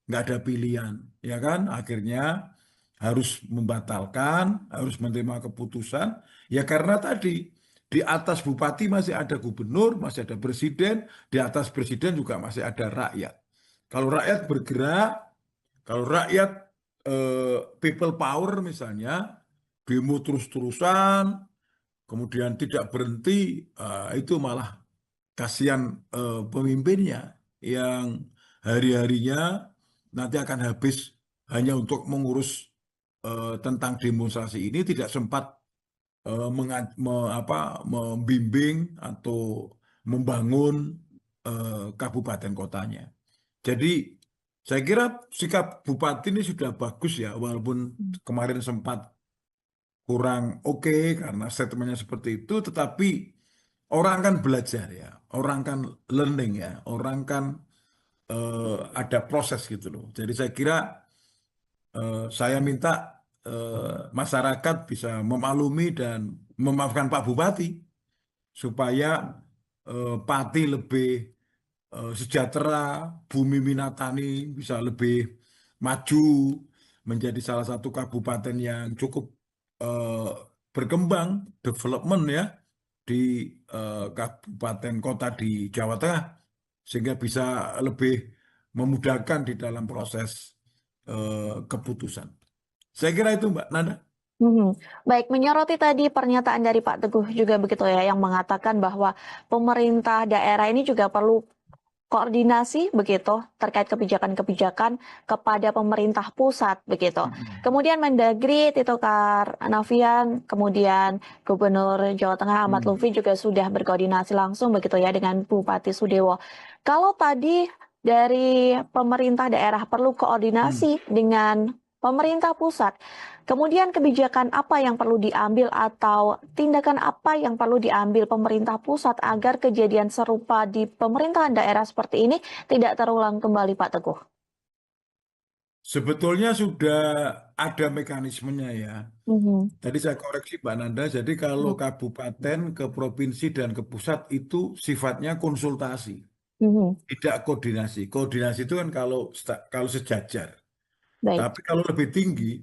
nggak ada pilihan, ya kan? Akhirnya harus membatalkan, harus menerima keputusan, ya karena tadi di atas bupati masih ada gubernur, masih ada presiden, di atas presiden juga masih ada rakyat. Kalau rakyat bergerak, kalau rakyat people power misalnya, demo terus-terusan, kemudian tidak berhenti, itu malah kasihan pemimpinnya yang hari-harinya nanti akan habis hanya untuk mengurus tentang demonstrasi ini, tidak sempat membimbing atau membangun kabupaten kotanya. Jadi saya kira sikap bupati ini sudah bagus ya, walaupun kemarin sempat kurang oke karena statementnya seperti itu, tetapi orang kan belajar ya, orang kan learning ya, orang kan ada proses gitu loh. Jadi saya kira saya minta masyarakat bisa memaklumi dan memaafkan Pak Bupati supaya Pati lebih sejahtera, Bumi Minatani bisa lebih maju menjadi salah satu kabupaten yang cukup eh, berkembang, development ya di kabupaten kota di Jawa Tengah, sehingga bisa lebih memudahkan di dalam proses keputusan. Saya kira itu Mbak Nanda. Baik, menyoroti tadi pernyataan dari Pak Teguh juga begitu ya, yang mengatakan bahwa pemerintah daerah ini juga perlu koordinasi begitu terkait kebijakan-kebijakan kepada pemerintah pusat begitu. Kemudian Mendagri Tito Karnavian, kemudian Gubernur Jawa Tengah Ahmad Lutfi juga sudah berkoordinasi langsung begitu ya dengan Bupati Sudewo. Kalau tadi dari pemerintah daerah perlu koordinasi dengan pemerintah pusat, kemudian kebijakan apa yang perlu diambil atau tindakan apa yang perlu diambil pemerintah pusat agar kejadian serupa di pemerintahan daerah seperti ini tidak terulang kembali, Pak Teguh? Sebetulnya sudah ada mekanismenya ya. Tadi saya koreksi Mbak Nanda, jadi kalau kabupaten ke provinsi dan ke pusat itu sifatnya konsultasi, tidak koordinasi. Koordinasi itu kan kalau sejajar. Baik. Tapi kalau lebih tinggi,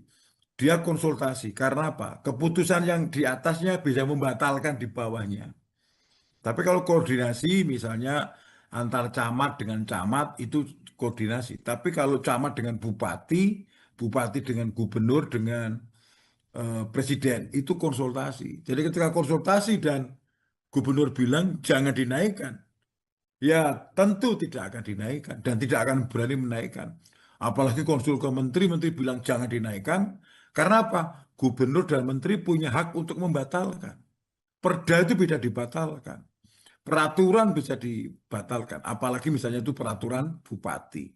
dia konsultasi. Karena apa? Keputusan yang di atasnya bisa membatalkan di bawahnya. Tapi kalau koordinasi misalnya antar camat dengan camat itu koordinasi. Tapi kalau camat dengan bupati, bupati dengan gubernur, dengan presiden itu konsultasi. Jadi ketika konsultasi dan gubernur bilang jangan dinaikkan, ya tentu tidak akan dinaikkan dan tidak akan berani menaikkan. Apalagi konsul ke menteri, menteri bilang jangan dinaikkan. Karena apa? Gubernur dan menteri punya hak untuk membatalkan. Perda itu bisa dibatalkan. Peraturan bisa dibatalkan. Apalagi misalnya itu peraturan bupati.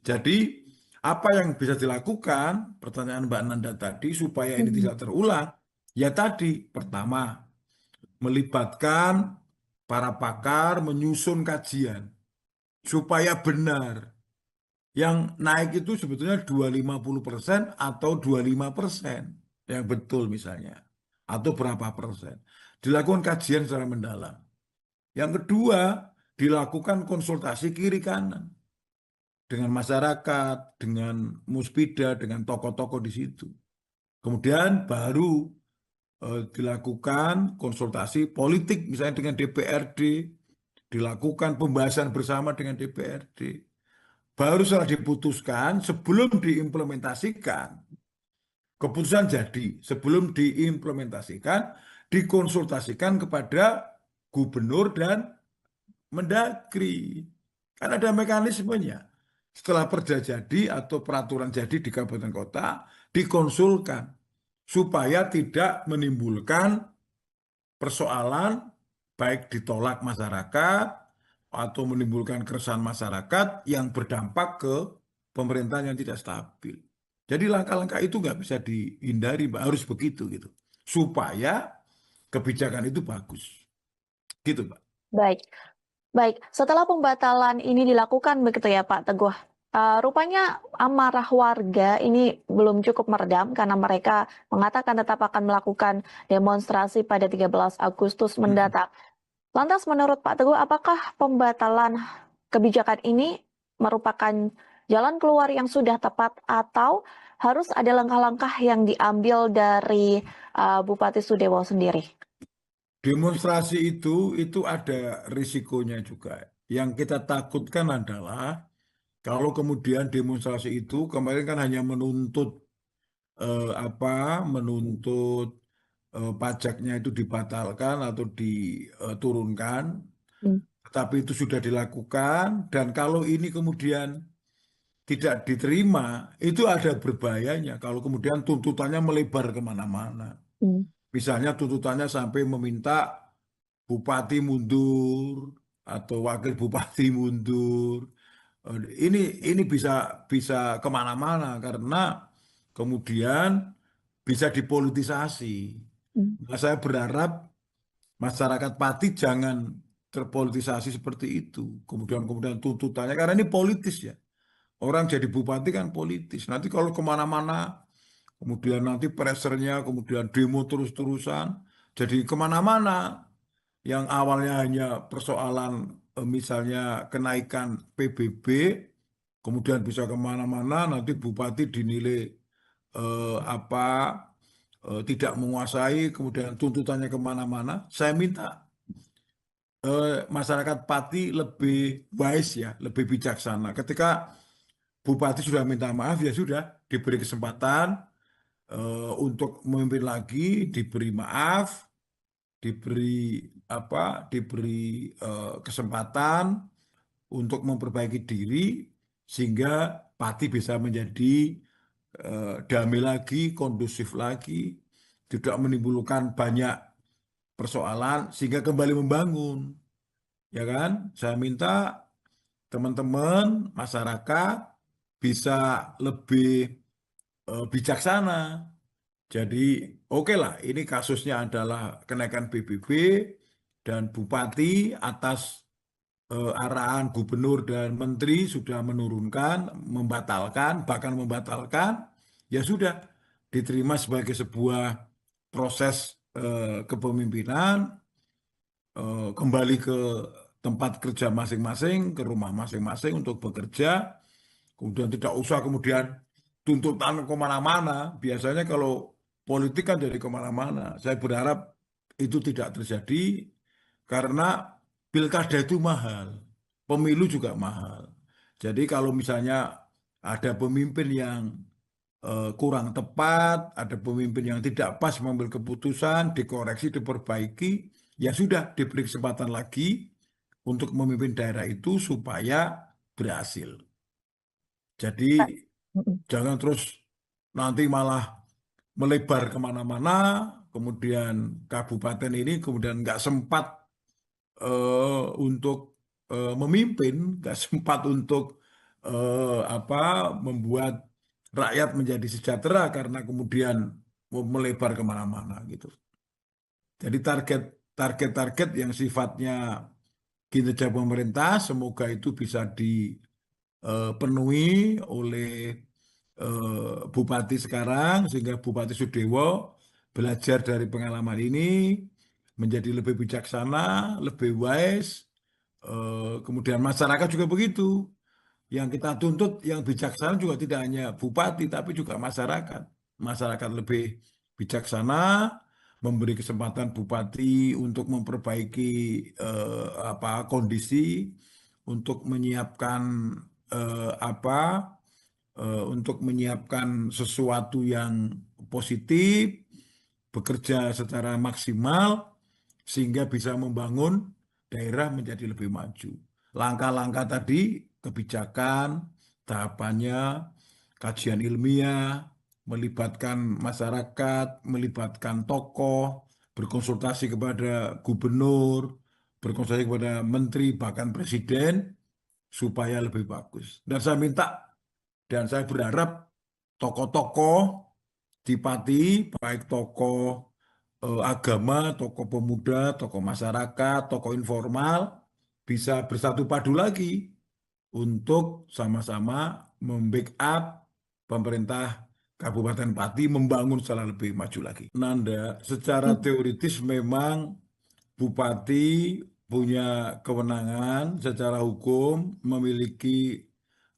Jadi apa yang bisa dilakukan, pertanyaan Mbak Nanda tadi, supaya ini tidak terulang, ya tadi, pertama, melibatkan para pakar menyusun kajian supaya benar. Yang naik itu sebetulnya 250% atau 25%. Yang betul misalnya. Atau berapa persen. Dilakukan kajian secara mendalam. Yang kedua, dilakukan konsultasi kiri kanan. Dengan masyarakat, dengan muspida, dengan tokoh-tokoh di situ. Kemudian baru dilakukan konsultasi politik misalnya dengan DPRD, dilakukan pembahasan bersama dengan DPRD. Baru setelah diputuskan, sebelum diimplementasikan, keputusan jadi, sebelum diimplementasikan, dikonsultasikan kepada gubernur dan Mendagri. Kan ada mekanismenya. Setelah perda jadi atau peraturan jadi di kabupaten kota, dikonsulkan supaya tidak menimbulkan persoalan baik ditolak masyarakat atau menimbulkan keresahan masyarakat yang berdampak ke pemerintahan yang tidak stabil. Jadi langkah-langkah itu nggak bisa dihindari, Mbak. Harus begitu gitu. Supaya kebijakan itu bagus. Gitu, Mbak. Baik. Baik, setelah pembatalan ini dilakukan begitu ya Pak Teguh, rupanya amarah warga ini belum cukup meredam karena mereka mengatakan tetap akan melakukan demonstrasi pada 13 Agustus mendatang. Lantas menurut Pak Teguh, apakah pembatalan kebijakan ini merupakan jalan keluar yang sudah tepat atau harus ada langkah-langkah yang diambil dari Bupati Sudewo sendiri? Demonstrasi itu ada risikonya juga. Yang kita takutkan adalah kalau kemudian demonstrasi itu kemarin kan hanya menuntut menuntut pajaknya itu dibatalkan atau diturunkan, tetapi itu sudah dilakukan dan kalau ini kemudian tidak diterima, itu ada berbahayanya kalau kemudian tuntutannya melebar kemana-mana. Misalnya tuntutannya sampai meminta bupati mundur atau wakil bupati mundur. Ini bisa bisa kemana-mana karena kemudian bisa dipolitisasi. Nah, saya berharap masyarakat Pati jangan terpolitisasi seperti itu. Kemudian tuntutannya karena ini politis ya. Orang jadi bupati kan politis. Nanti kalau kemana-mana, kemudian nanti pressernya, kemudian demo terus-terusan, jadi kemana-mana. Yang awalnya hanya persoalan misalnya kenaikan PBB, kemudian bisa kemana-mana, nanti bupati dinilai apa tidak menguasai, kemudian tuntutannya kemana-mana. Saya minta masyarakat Pati lebih wise ya, lebih bijaksana. Ketika bupati sudah minta maaf, ya sudah diberi kesempatan untuk memimpin lagi, diberi maaf, diberi diberi kesempatan untuk memperbaiki diri sehingga Pati bisa menjadi damai lagi, kondusif lagi, tidak menimbulkan banyak persoalan sehingga kembali membangun. Ya kan? Saya minta teman-teman masyarakat bisa lebih bijaksana. Jadi oke lah, ini kasusnya adalah kenaikan PBB dan Bupati atas arahan gubernur dan menteri sudah menurunkan, membatalkan, bahkan membatalkan, ya sudah diterima sebagai sebuah proses kepemimpinan, kembali ke tempat kerja masing-masing, ke rumah masing-masing untuk bekerja, kemudian tidak usah kemudian tuntutan kemana-mana. Biasanya kalau politik kan jadi kemana-mana. Saya berharap itu tidak terjadi karena pilkada itu mahal, pemilu juga mahal. Jadi kalau misalnya ada pemimpin yang kurang tepat, ada pemimpin yang tidak pas mengambil keputusan, dikoreksi, diperbaiki, ya sudah diberi kesempatan lagi untuk memimpin daerah itu supaya berhasil. Jadi Mm-mm. jangan terus nanti malah melebar kemana-mana, kemudian kabupaten ini kemudian nggak sempat untuk memimpin, nggak sempat untuk membuat rakyat menjadi sejahtera karena kemudian melebar kemana-mana gitu. Jadi target-target yang sifatnya kinerja pemerintah semoga itu bisa dipenuhi oleh Bupati sekarang sehingga Bupati Sudewo belajar dari pengalaman ini menjadi lebih bijaksana, lebih wise. Kemudian masyarakat juga begitu. Yang kita tuntut yang bijaksana juga tidak hanya bupati tapi juga masyarakat. Masyarakat lebih bijaksana, memberi kesempatan bupati untuk memperbaiki kondisi, untuk menyiapkan untuk menyiapkan sesuatu yang positif, bekerja secara maksimal sehingga bisa membangun daerah menjadi lebih maju. Langkah-langkah tadi, kebijakan, tahapannya, kajian ilmiah, melibatkan masyarakat, melibatkan tokoh, berkonsultasi kepada gubernur, berkonsultasi kepada menteri, bahkan presiden, supaya lebih bagus. Dan saya minta dan saya berharap tokoh-tokoh di Pati, baik tokoh agama, tokoh pemuda, tokoh masyarakat, tokoh informal, bisa bersatu padu lagi untuk sama-sama membackup pemerintah Kabupaten Pati membangun secara lebih maju lagi. Nanda, secara Mm. teoritis memang Bupati punya kewenangan secara hukum, memiliki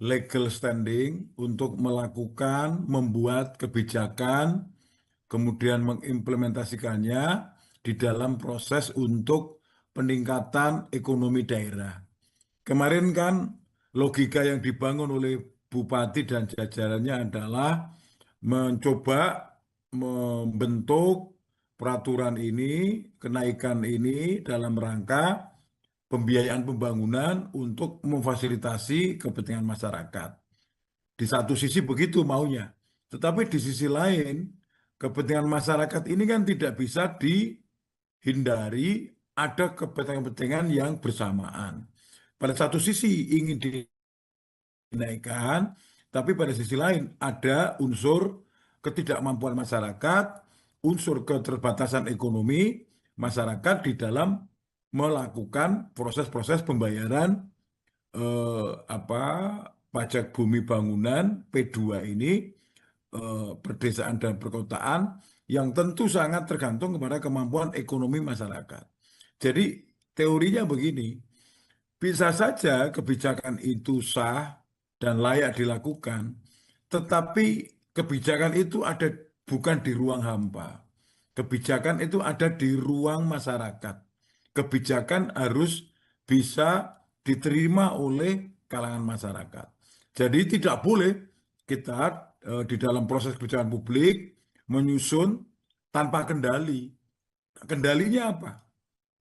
legal standing untuk melakukan, membuat kebijakan, kemudian mengimplementasikannya di dalam proses untuk peningkatan ekonomi daerah. Kemarin kan logika yang dibangun oleh Bupati dan jajarannya adalah mencoba membentuk peraturan ini, kenaikan ini dalam rangka pembiayaan pembangunan untuk memfasilitasi kepentingan masyarakat. Di satu sisi begitu maunya, tetapi di sisi lain kepentingan masyarakat ini kan tidak bisa dihindari ada kepentingan-kepentingan yang bersamaan. Pada satu sisi ingin dinaikkan, tapi pada sisi lain ada unsur ketidakmampuan masyarakat, unsur keterbatasan ekonomi masyarakat di dalam melakukan proses-proses pembayaran eh, apa pajak bumi bangunan P2 ini, perdesaan dan perkotaan yang tentu sangat tergantung kepada kemampuan ekonomi masyarakat. Jadi teorinya begini, bisa saja kebijakan itu sah dan layak dilakukan, tetapi kebijakan itu ada bukan di ruang hampa. Kebijakan itu ada di ruang masyarakat. Kebijakan harus bisa diterima oleh kalangan masyarakat. Jadi tidak boleh kita di dalam proses kebijakan publik menyusun tanpa kendali. Kendalinya apa?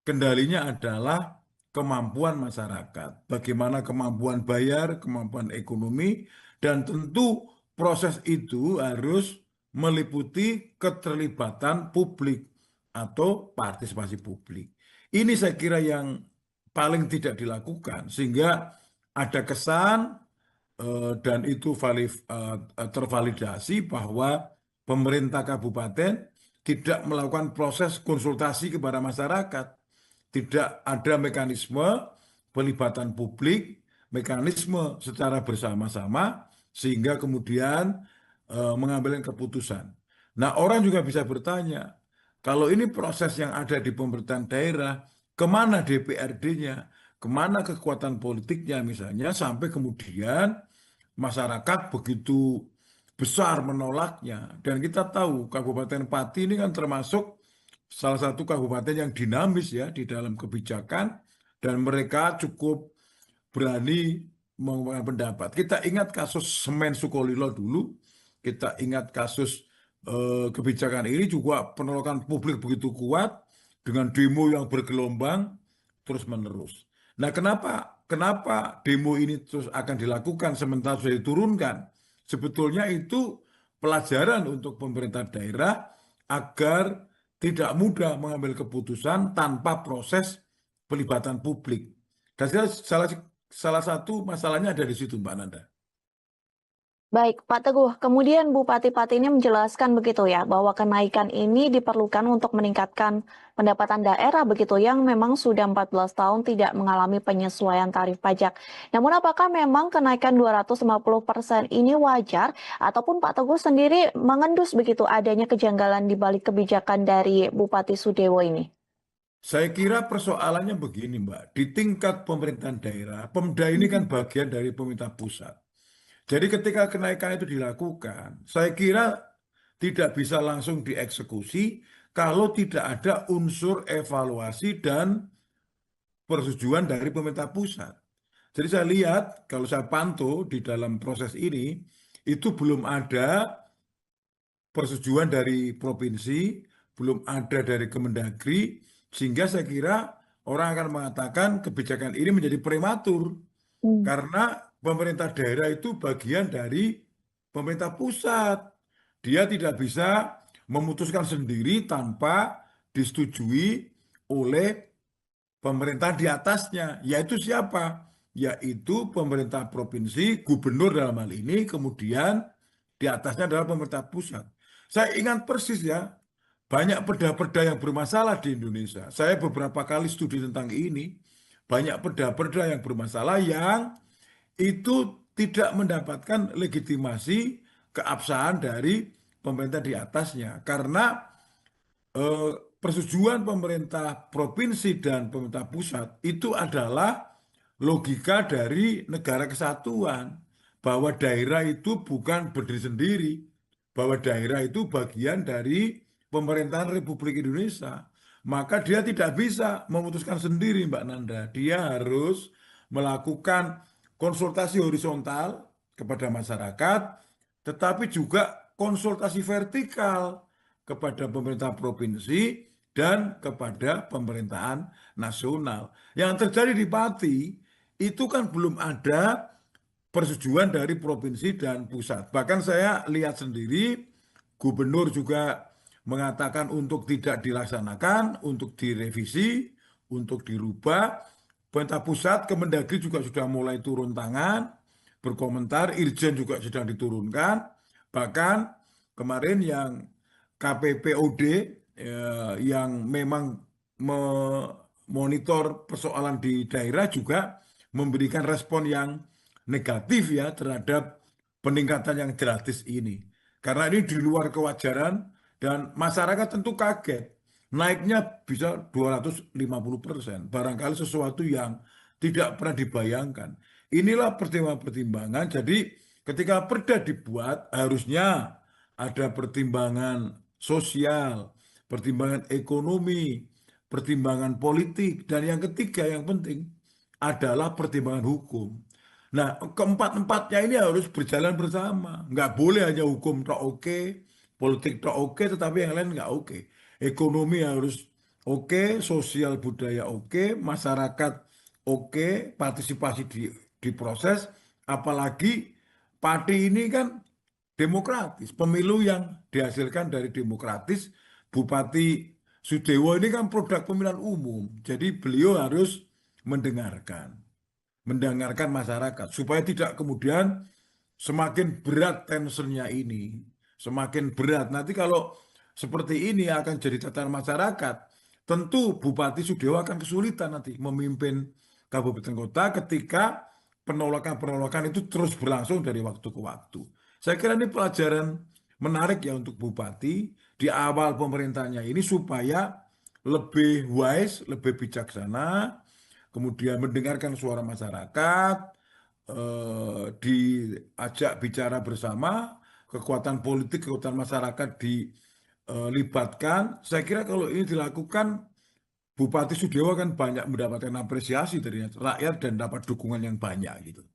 Kendalinya adalah kemampuan masyarakat. Bagaimana kemampuan bayar, kemampuan ekonomi, dan tentu proses itu harus meliputi keterlibatan publik atau partisipasi publik. Ini saya kira yang paling tidak dilakukan, sehingga ada kesan dan itu tervalidasi bahwa pemerintah kabupaten tidak melakukan proses konsultasi kepada masyarakat. Tidak ada mekanisme pelibatan publik, mekanisme secara bersama-sama, sehingga kemudian mengambil keputusan. Nah, orang juga bisa bertanya, kalau ini proses yang ada di pemerintahan daerah, kemana DPRD-nya, kemana kekuatan politiknya misalnya, sampai kemudian masyarakat begitu besar menolaknya. Dan kita tahu Kabupaten Pati ini kan termasuk salah satu kabupaten yang dinamis ya di dalam kebijakan dan mereka cukup berani mengungkapkan pendapat. Kita ingat kasus Semen Sukolilo dulu, kita ingat kasus kebijakan ini juga penolakan publik begitu kuat dengan demo yang bergelombang terus-menerus. Nah, kenapa demo ini terus akan dilakukan sementara sudah diturunkan? Sebetulnya itu pelajaran untuk pemerintah daerah agar tidak mudah mengambil keputusan tanpa proses pelibatan publik. Dan salah satu masalahnya ada di situ, Mbak Nanda. Baik, Pak Teguh. Kemudian Bupati Pati ini menjelaskan begitu ya, bahwa kenaikan ini diperlukan untuk meningkatkan pendapatan daerah begitu yang memang sudah 14 tahun tidak mengalami penyesuaian tarif pajak. Namun apakah memang kenaikan 250% ini wajar ataupun Pak Teguh sendiri mengendus begitu adanya kejanggalan di balik kebijakan dari Bupati Sudewo ini? Saya kira persoalannya begini, Mbak. Di tingkat pemerintahan daerah, Pemda ini kan bagian dari pemerintah pusat. Jadi ketika kenaikan itu dilakukan, saya kira tidak bisa langsung dieksekusi kalau tidak ada unsur evaluasi dan persetujuan dari pemerintah pusat. Jadi saya lihat, kalau saya pantau di dalam proses ini, itu belum ada persetujuan dari provinsi, belum ada dari Kemendagri, sehingga saya kira orang akan mengatakan kebijakan ini menjadi prematur. Hmm. Karena pemerintah daerah itu bagian dari pemerintah pusat. Dia tidak bisa memutuskan sendiri tanpa disetujui oleh pemerintah di atasnya. Yaitu siapa? Yaitu pemerintah provinsi, gubernur dalam hal ini, kemudian di atasnya adalah pemerintah pusat. Saya ingat persis ya, banyak perda-perda yang bermasalah di Indonesia. Saya beberapa kali studi tentang ini. Banyak perda-perda yang bermasalah yang itu tidak mendapatkan legitimasi keabsahan dari pemerintah di atasnya. Karena persetujuan pemerintah provinsi dan pemerintah pusat itu adalah logika dari negara kesatuan. Bahwa daerah itu bukan berdiri sendiri. Bahwa daerah itu bagian dari pemerintahan Republik Indonesia. Maka dia tidak bisa memutuskan sendiri, Mbak Nanda. Dia harus melakukan konsultasi horizontal kepada masyarakat, tetapi juga konsultasi vertikal kepada pemerintah provinsi dan kepada pemerintahan nasional. Yang terjadi di Pati itu kan belum ada persetujuan dari provinsi dan pusat. Bahkan saya lihat sendiri, gubernur juga mengatakan untuk tidak dilaksanakan, untuk direvisi, untuk dirubah. Pemerintah pusat, Kemendagri juga sudah mulai turun tangan, berkomentar, Irjen juga sedang diturunkan. Bahkan kemarin yang KPPOD yang memang memonitor persoalan di daerah juga memberikan respon yang negatif ya terhadap peningkatan yang gratis ini. Karena ini di luar kewajaran dan masyarakat tentu kaget. Naiknya bisa 250%. Barangkali sesuatu yang tidak pernah dibayangkan. Inilah pertimbangan-pertimbangan. Jadi ketika perda dibuat harusnya ada pertimbangan sosial, pertimbangan ekonomi, pertimbangan politik, dan yang ketiga yang penting adalah pertimbangan hukum. Nah, keempat-empatnya ini harus berjalan bersama. Nggak boleh hanya hukum tok oke, politik tok oke, tetapi yang lain nggak oke. Ekonomi harus oke, sosial budaya oke, masyarakat oke, partisipasi diproses, apalagi parti ini kan demokratis. Pemilu yang dihasilkan dari demokratis, Bupati Sudewo ini kan produk pemilihan umum. Jadi beliau harus mendengarkan masyarakat supaya tidak kemudian semakin berat tensionnya ini, semakin berat. Nanti kalau seperti ini akan jadi tatanan masyarakat, tentu Bupati Sudewo akan kesulitan nanti memimpin kabupaten kota ketika penolakan-penolakan itu terus berlangsung dari waktu ke waktu. Saya kira ini pelajaran menarik ya untuk Bupati di awal pemerintahnya ini supaya lebih wise, lebih bijaksana, kemudian mendengarkan suara masyarakat, diajak bicara bersama, kekuatan politik, kekuatan masyarakat dilibatkan. Saya kira kalau ini dilakukan, Bupati Sudewa kan banyak mendapatkan apresiasi dari rakyat dan dapat dukungan yang banyak gitu.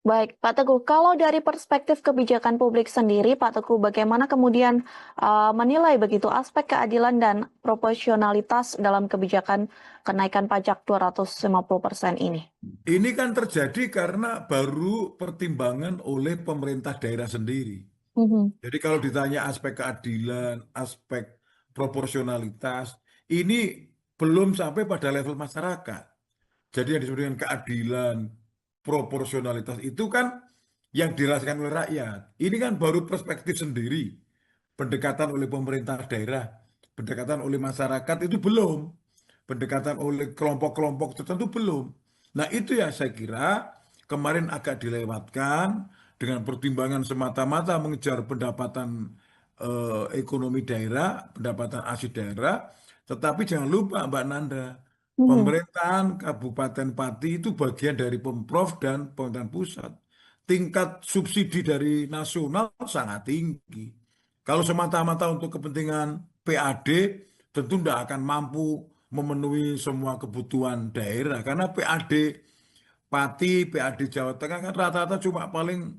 Baik, Pak Teguh, kalau dari perspektif kebijakan publik sendiri, Pak Teguh, bagaimana kemudian menilai begitu aspek keadilan dan proporsionalitas dalam kebijakan kenaikan pajak 250% ini? Ini kan terjadi karena baru pertimbangan oleh pemerintah daerah sendiri. Mhm. Jadi kalau ditanya aspek keadilan, aspek proporsionalitas, ini belum sampai pada level masyarakat. Jadi yang disebut dengan keadilan, proporsionalitas itu kan yang dirasakan oleh rakyat. Ini kan baru perspektif sendiri. Pendekatan oleh pemerintah daerah, pendekatan oleh masyarakat itu belum. Pendekatan oleh kelompok-kelompok tertentu belum. Nah itu ya saya kira kemarin agak dilewatkan dengan pertimbangan semata-mata mengejar pendapatan ekonomi daerah, pendapatan asli daerah. Tetapi jangan lupa Mbak Nanda, Mhm. pemerintahan Kabupaten Pati itu bagian dari Pemprov dan pemerintahan pusat. Tingkat subsidi dari nasional sangat tinggi. Kalau semata-mata untuk kepentingan PAD, tentu tidak akan mampu memenuhi semua kebutuhan daerah. Karena PAD Pati, PAD Jawa Tengah kan rata-rata cuma paling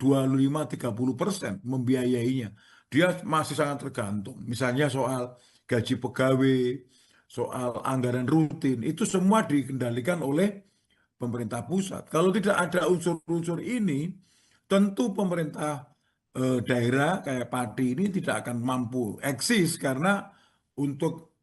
25-30% membiayainya. Dia masih sangat tergantung. Misalnya soal gaji pegawai, soal anggaran rutin, itu semua dikendalikan oleh pemerintah pusat. Kalau tidak ada unsur-unsur ini, tentu pemerintah daerah kayak Pati ini tidak akan mampu eksis karena untuk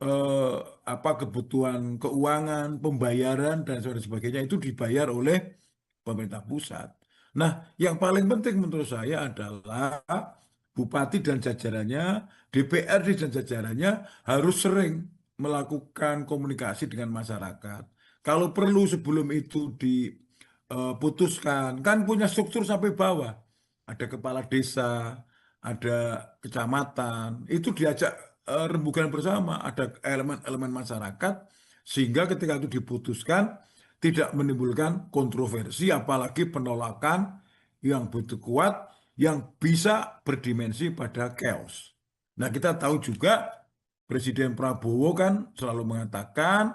apa kebutuhan keuangan, pembayaran dan sebagainya itu dibayar oleh pemerintah pusat. Nah, yang paling penting menurut saya adalah Bupati dan jajarannya, DPRD dan jajarannya harus sering melakukan komunikasi dengan masyarakat. Kalau perlu sebelum itu diputuskan, kan punya struktur sampai bawah. Ada kepala desa, ada kecamatan, itu diajak rembukan bersama, ada elemen-elemen masyarakat, sehingga ketika itu diputuskan, tidak menimbulkan kontroversi, apalagi penolakan yang begitu kuat, yang bisa berdimensi pada chaos. Nah, kita tahu juga Presiden Prabowo kan selalu mengatakan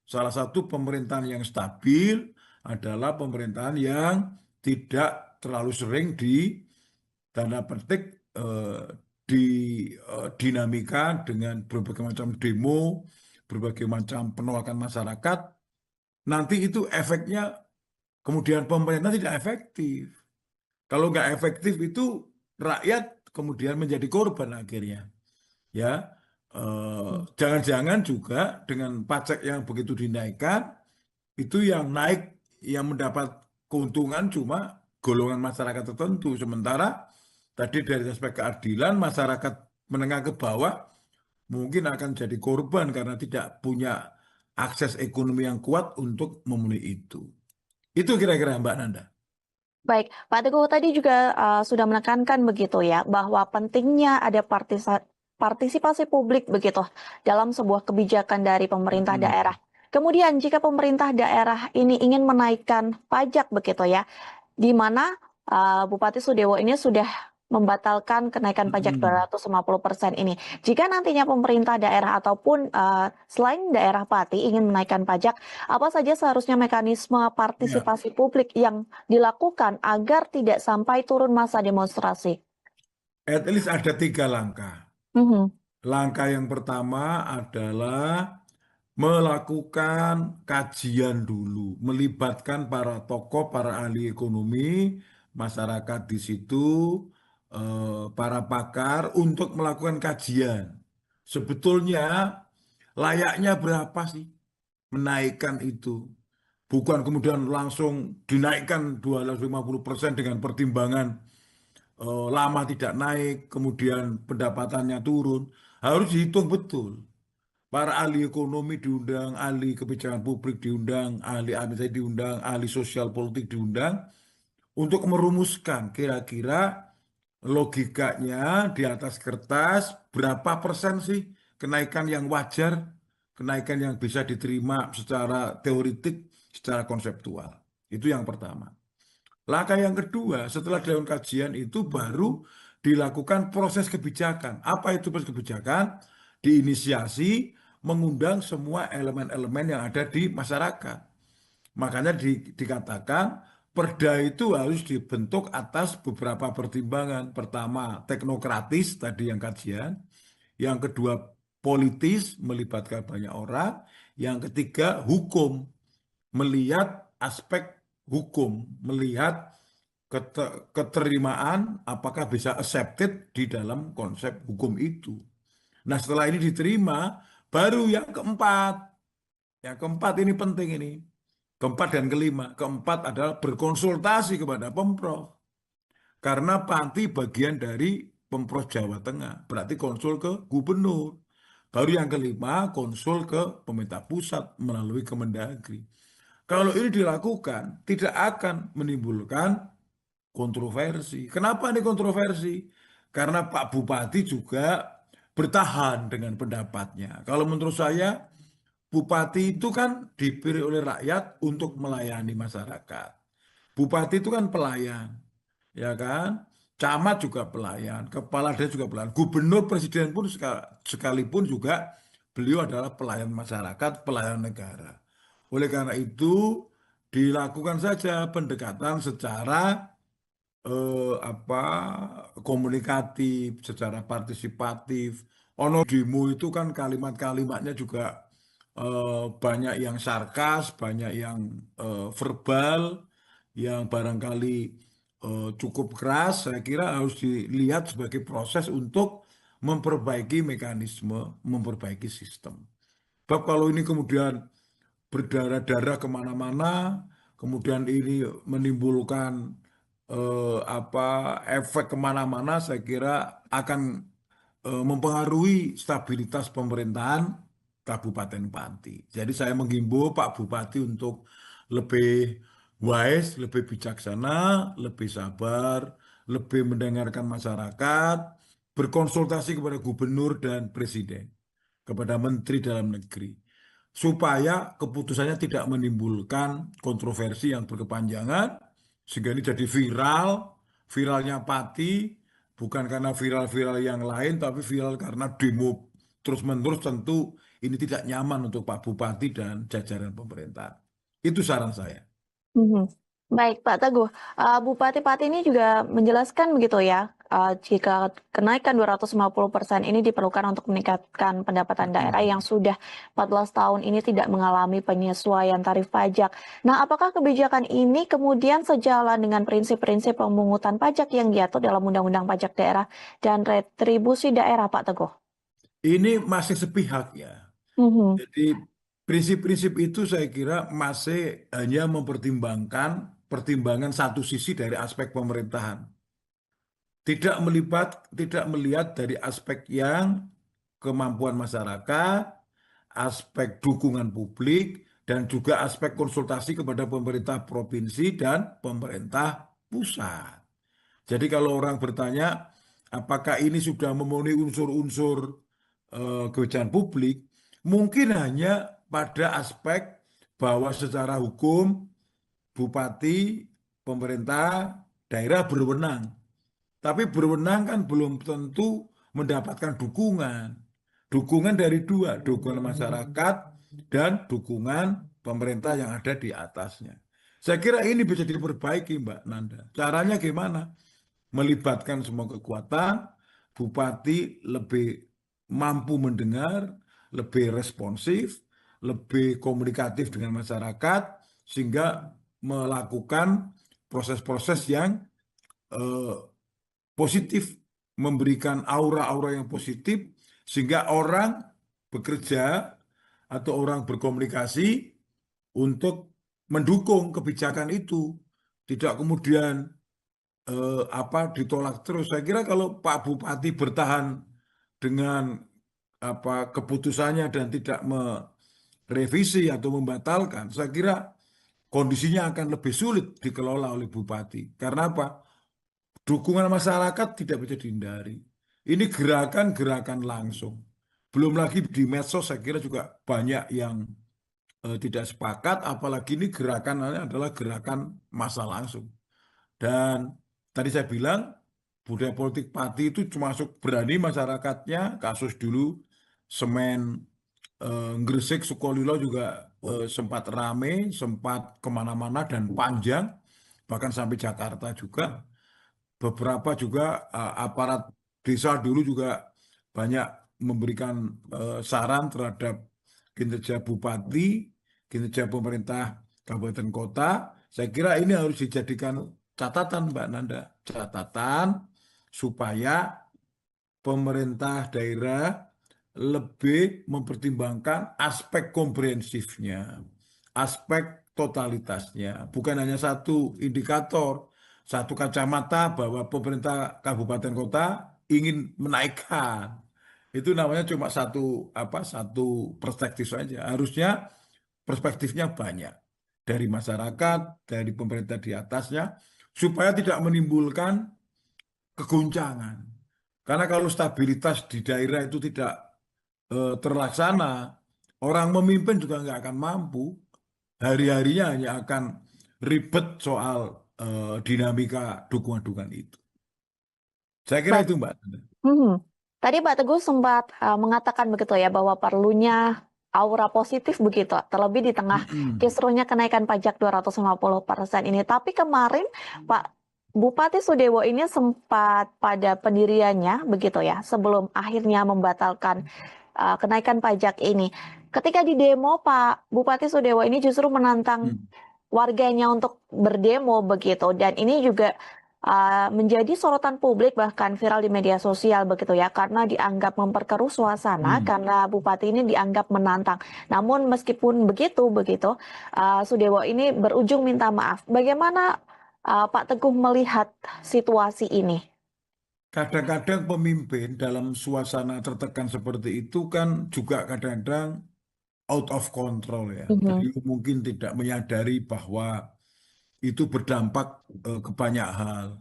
salah satu pemerintahan yang stabil adalah pemerintahan yang tidak terlalu sering di tanda petik di dinamika dengan berbagai macam demo, berbagai macam penolakan masyarakat. Nanti itu efeknya kemudian pemerintah tidak efektif. Kalau nggak efektif itu rakyat kemudian menjadi korban akhirnya. Ya, jangan-jangan juga dengan pajak yang begitu dinaikkan, itu yang naik, yang mendapat keuntungan cuma golongan masyarakat tertentu. Sementara tadi dari aspek keadilan, masyarakat menengah ke bawah mungkin akan jadi korban karena tidak punya akses ekonomi yang kuat untuk memenuhi itu. Itu kira-kira Mbak Nanda. Baik, Pak Teguh tadi juga sudah menekankan begitu ya, bahwa pentingnya ada partisipasi publik begitu dalam sebuah kebijakan dari pemerintah Mm-mm. daerah. Kemudian jika pemerintah daerah ini ingin menaikkan pajak begitu ya, di mana Bupati Sudewo ini sudah membatalkan kenaikan pajak Mm-mm. 250% ini. Jika nantinya pemerintah daerah ataupun selain daerah Pati ingin menaikkan pajak, apa saja seharusnya mekanisme Ya, partisipasi publik yang dilakukan agar tidak sampai turun massa demonstrasi? at least ada 3 langkah. Mhm. Langkah yang pertama adalah melakukan kajian dulu, melibatkan para tokoh, para ahli ekonomi, masyarakat di situ, para pakar untuk melakukan kajian. Sebetulnya layaknya berapa sih menaikkan itu? Bukan kemudian langsung dinaikkan 250% dengan pertimbangan lama tidak naik, kemudian pendapatannya turun. Harus dihitung betul. Para ahli ekonomi diundang, ahli kebijakan publik diundang, ahli administrasi diundang, ahli sosial politik diundang untuk merumuskan kira-kira logikanya di atas kertas berapa persen sih kenaikan yang wajar, kenaikan yang bisa diterima secara teoritik, secara konseptual. Itu yang pertama. Langkah yang kedua, setelah dilakukan kajian itu baru dilakukan proses kebijakan. Apa itu proses kebijakan? Diinisiasi mengundang semua elemen-elemen yang ada di masyarakat. Makanya dikatakan perda itu harus dibentuk atas beberapa pertimbangan. Pertama, teknokratis tadi yang kajian. Yang kedua, politis melibatkan banyak orang. Yang ketiga, hukum melihat aspek hukum, melihat keterimaan apakah bisa accepted di dalam konsep hukum itu. Nah, setelah ini diterima, baru yang keempat. Yang keempat ini penting ini. Keempat dan kelima. Keempat adalah berkonsultasi kepada Pemprov. Karena Panti bagian dari Pemprov Jawa Tengah. Berarti konsul ke gubernur. Baru yang kelima, konsul ke pemerintah pusat melalui Kemendagri. Kalau ini dilakukan, tidak akan menimbulkan kontroversi. Kenapa ini kontroversi? Karena Pak Bupati juga bertahan dengan pendapatnya. Kalau menurut saya, Bupati itu kan dipilih oleh rakyat untuk melayani masyarakat. Bupati itu kan pelayan, ya kan? Camat juga pelayan, kepala desa juga pelayan, gubernur, presiden pun sekalipun juga beliau adalah pelayan masyarakat, pelayan negara. Oleh karena itu, dilakukan saja pendekatan secara apa komunikatif, secara partisipatif. Ono demo itu kan kalimat-kalimatnya juga banyak yang sarkas, banyak yang verbal, yang barangkali cukup keras. Saya kira harus dilihat sebagai proses untuk memperbaiki mekanisme, memperbaiki sistem. Sebab kalau ini kemudian berdarah-darah kemana-mana, kemudian ini menimbulkan apa efek kemana-mana, saya kira akan mempengaruhi stabilitas pemerintahan Kabupaten Pati. Jadi saya menghimbau Pak Bupati untuk lebih wise, lebih bijaksana, lebih sabar, lebih mendengarkan masyarakat, berkonsultasi kepada gubernur dan presiden, kepada menteri dalam negeri supaya keputusannya tidak menimbulkan kontroversi yang berkepanjangan, sehingga ini jadi viral, viralnya Pati, bukan karena viral-viral yang lain, tapi viral karena demo terus-menerus tentu ini tidak nyaman untuk Pak Bupati dan jajaran pemerintah. Itu saran saya. Mhm. Baik, Pak Teguh. Bupati Pati ini juga menjelaskan begitu ya, jika kenaikan 250% ini diperlukan untuk meningkatkan pendapatan daerah yang sudah 14 tahun ini tidak mengalami penyesuaian tarif pajak. Nah, apakah kebijakan ini kemudian sejalan dengan prinsip-prinsip pemungutan pajak yang diatur dalam Undang-Undang Pajak Daerah dan Retribusi Daerah, Pak Teguh? Ini masih sepihak ya. Mhm. Jadi prinsip-prinsip itu saya kira masih hanya mempertimbangkan pertimbangan satu sisi dari aspek pemerintahan. Tidak melihat dari aspek yang kemampuan masyarakat, aspek dukungan publik, dan juga aspek konsultasi kepada pemerintah provinsi dan pemerintah pusat. Jadi kalau orang bertanya, apakah ini sudah memenuhi unsur-unsur kebijakan publik, mungkin hanya pada aspek bahwa secara hukum bupati, pemerintah, daerah berwenang. Tapi berwenang kan belum tentu mendapatkan dukungan. Dukungan dari dua, dukungan masyarakat dan dukungan pemerintah yang ada di atasnya. Saya kira ini bisa diperbaiki, Mbak Nanda. Caranya gimana? Melibatkan semua kekuatan, bupati lebih mampu mendengar, lebih responsif, lebih komunikatif dengan masyarakat, sehingga melakukan proses-proses yang eh, positif, memberikan aura-aura yang positif, sehingga orang bekerja atau orang berkomunikasi untuk mendukung kebijakan itu, tidak kemudian ditolak terus. Saya kira kalau Pak Bupati bertahan dengan keputusannya dan tidak merevisi atau membatalkan, saya kira kondisinya akan lebih sulit dikelola oleh bupati. Karena apa? Dukungan masyarakat tidak bisa dihindari. Ini gerakan-gerakan langsung. Belum lagi di medsos saya kira juga banyak yang tidak sepakat, apalagi ini gerakannya adalah gerakan massa langsung. Dan tadi saya bilang budaya politik Pati itu termasuk berani masyarakatnya, kasus dulu semen Gresik, Sukolilo juga sempat rame, sempat kemana-mana dan panjang, bahkan sampai Jakarta juga. Beberapa juga aparat desa dulu juga banyak memberikan saran terhadap kinerja bupati, kinerja pemerintah kabupaten kota. Saya kira ini harus dijadikan catatan, Mbak Nanda, catatan supaya pemerintah daerah lebih mempertimbangkan aspek komprehensifnya, aspek totalitasnya, bukan hanya satu indikator, satu kacamata bahwa pemerintah kabupaten kota ingin menaikkan. Itu namanya cuma satu perspektif saja. Harusnya perspektifnya banyak dari masyarakat, dari pemerintah di atasnya, supaya tidak menimbulkan keguncangan. Karena kalau stabilitas di daerah itu tidak terlaksana, orang memimpin juga nggak akan mampu. Hari-harinya hanya akan ribet soal dinamika dukungan-dukungan itu. Saya kira Baik. itu, Mbak. Tadi Pak Teguh sempat mengatakan begitu ya bahwa perlunya aura positif begitu, terlebih di tengah Mm-mm. kisruhnya kenaikan pajak 250% ini. Tapi kemarin Pak Bupati Sudewo ini sempat pada pendiriannya begitu ya, sebelum akhirnya membatalkan kenaikan pajak ini. Ketika di demo, Pak Bupati Sudewo ini justru menantang Mm. warganya untuk berdemo begitu, dan ini juga menjadi sorotan publik bahkan viral di media sosial begitu ya, karena dianggap memperkeruh suasana Mm. karena bupati ini dianggap menantang. Namun meskipun begitu Sudewo ini berujung minta maaf. Bagaimana Pak Teguh melihat situasi ini? Kadang-kadang pemimpin dalam suasana tertekan seperti itu kan juga kadang-kadang out of control ya. Mhm. Beliau mungkin tidak menyadari bahwa itu berdampak ke banyak hal.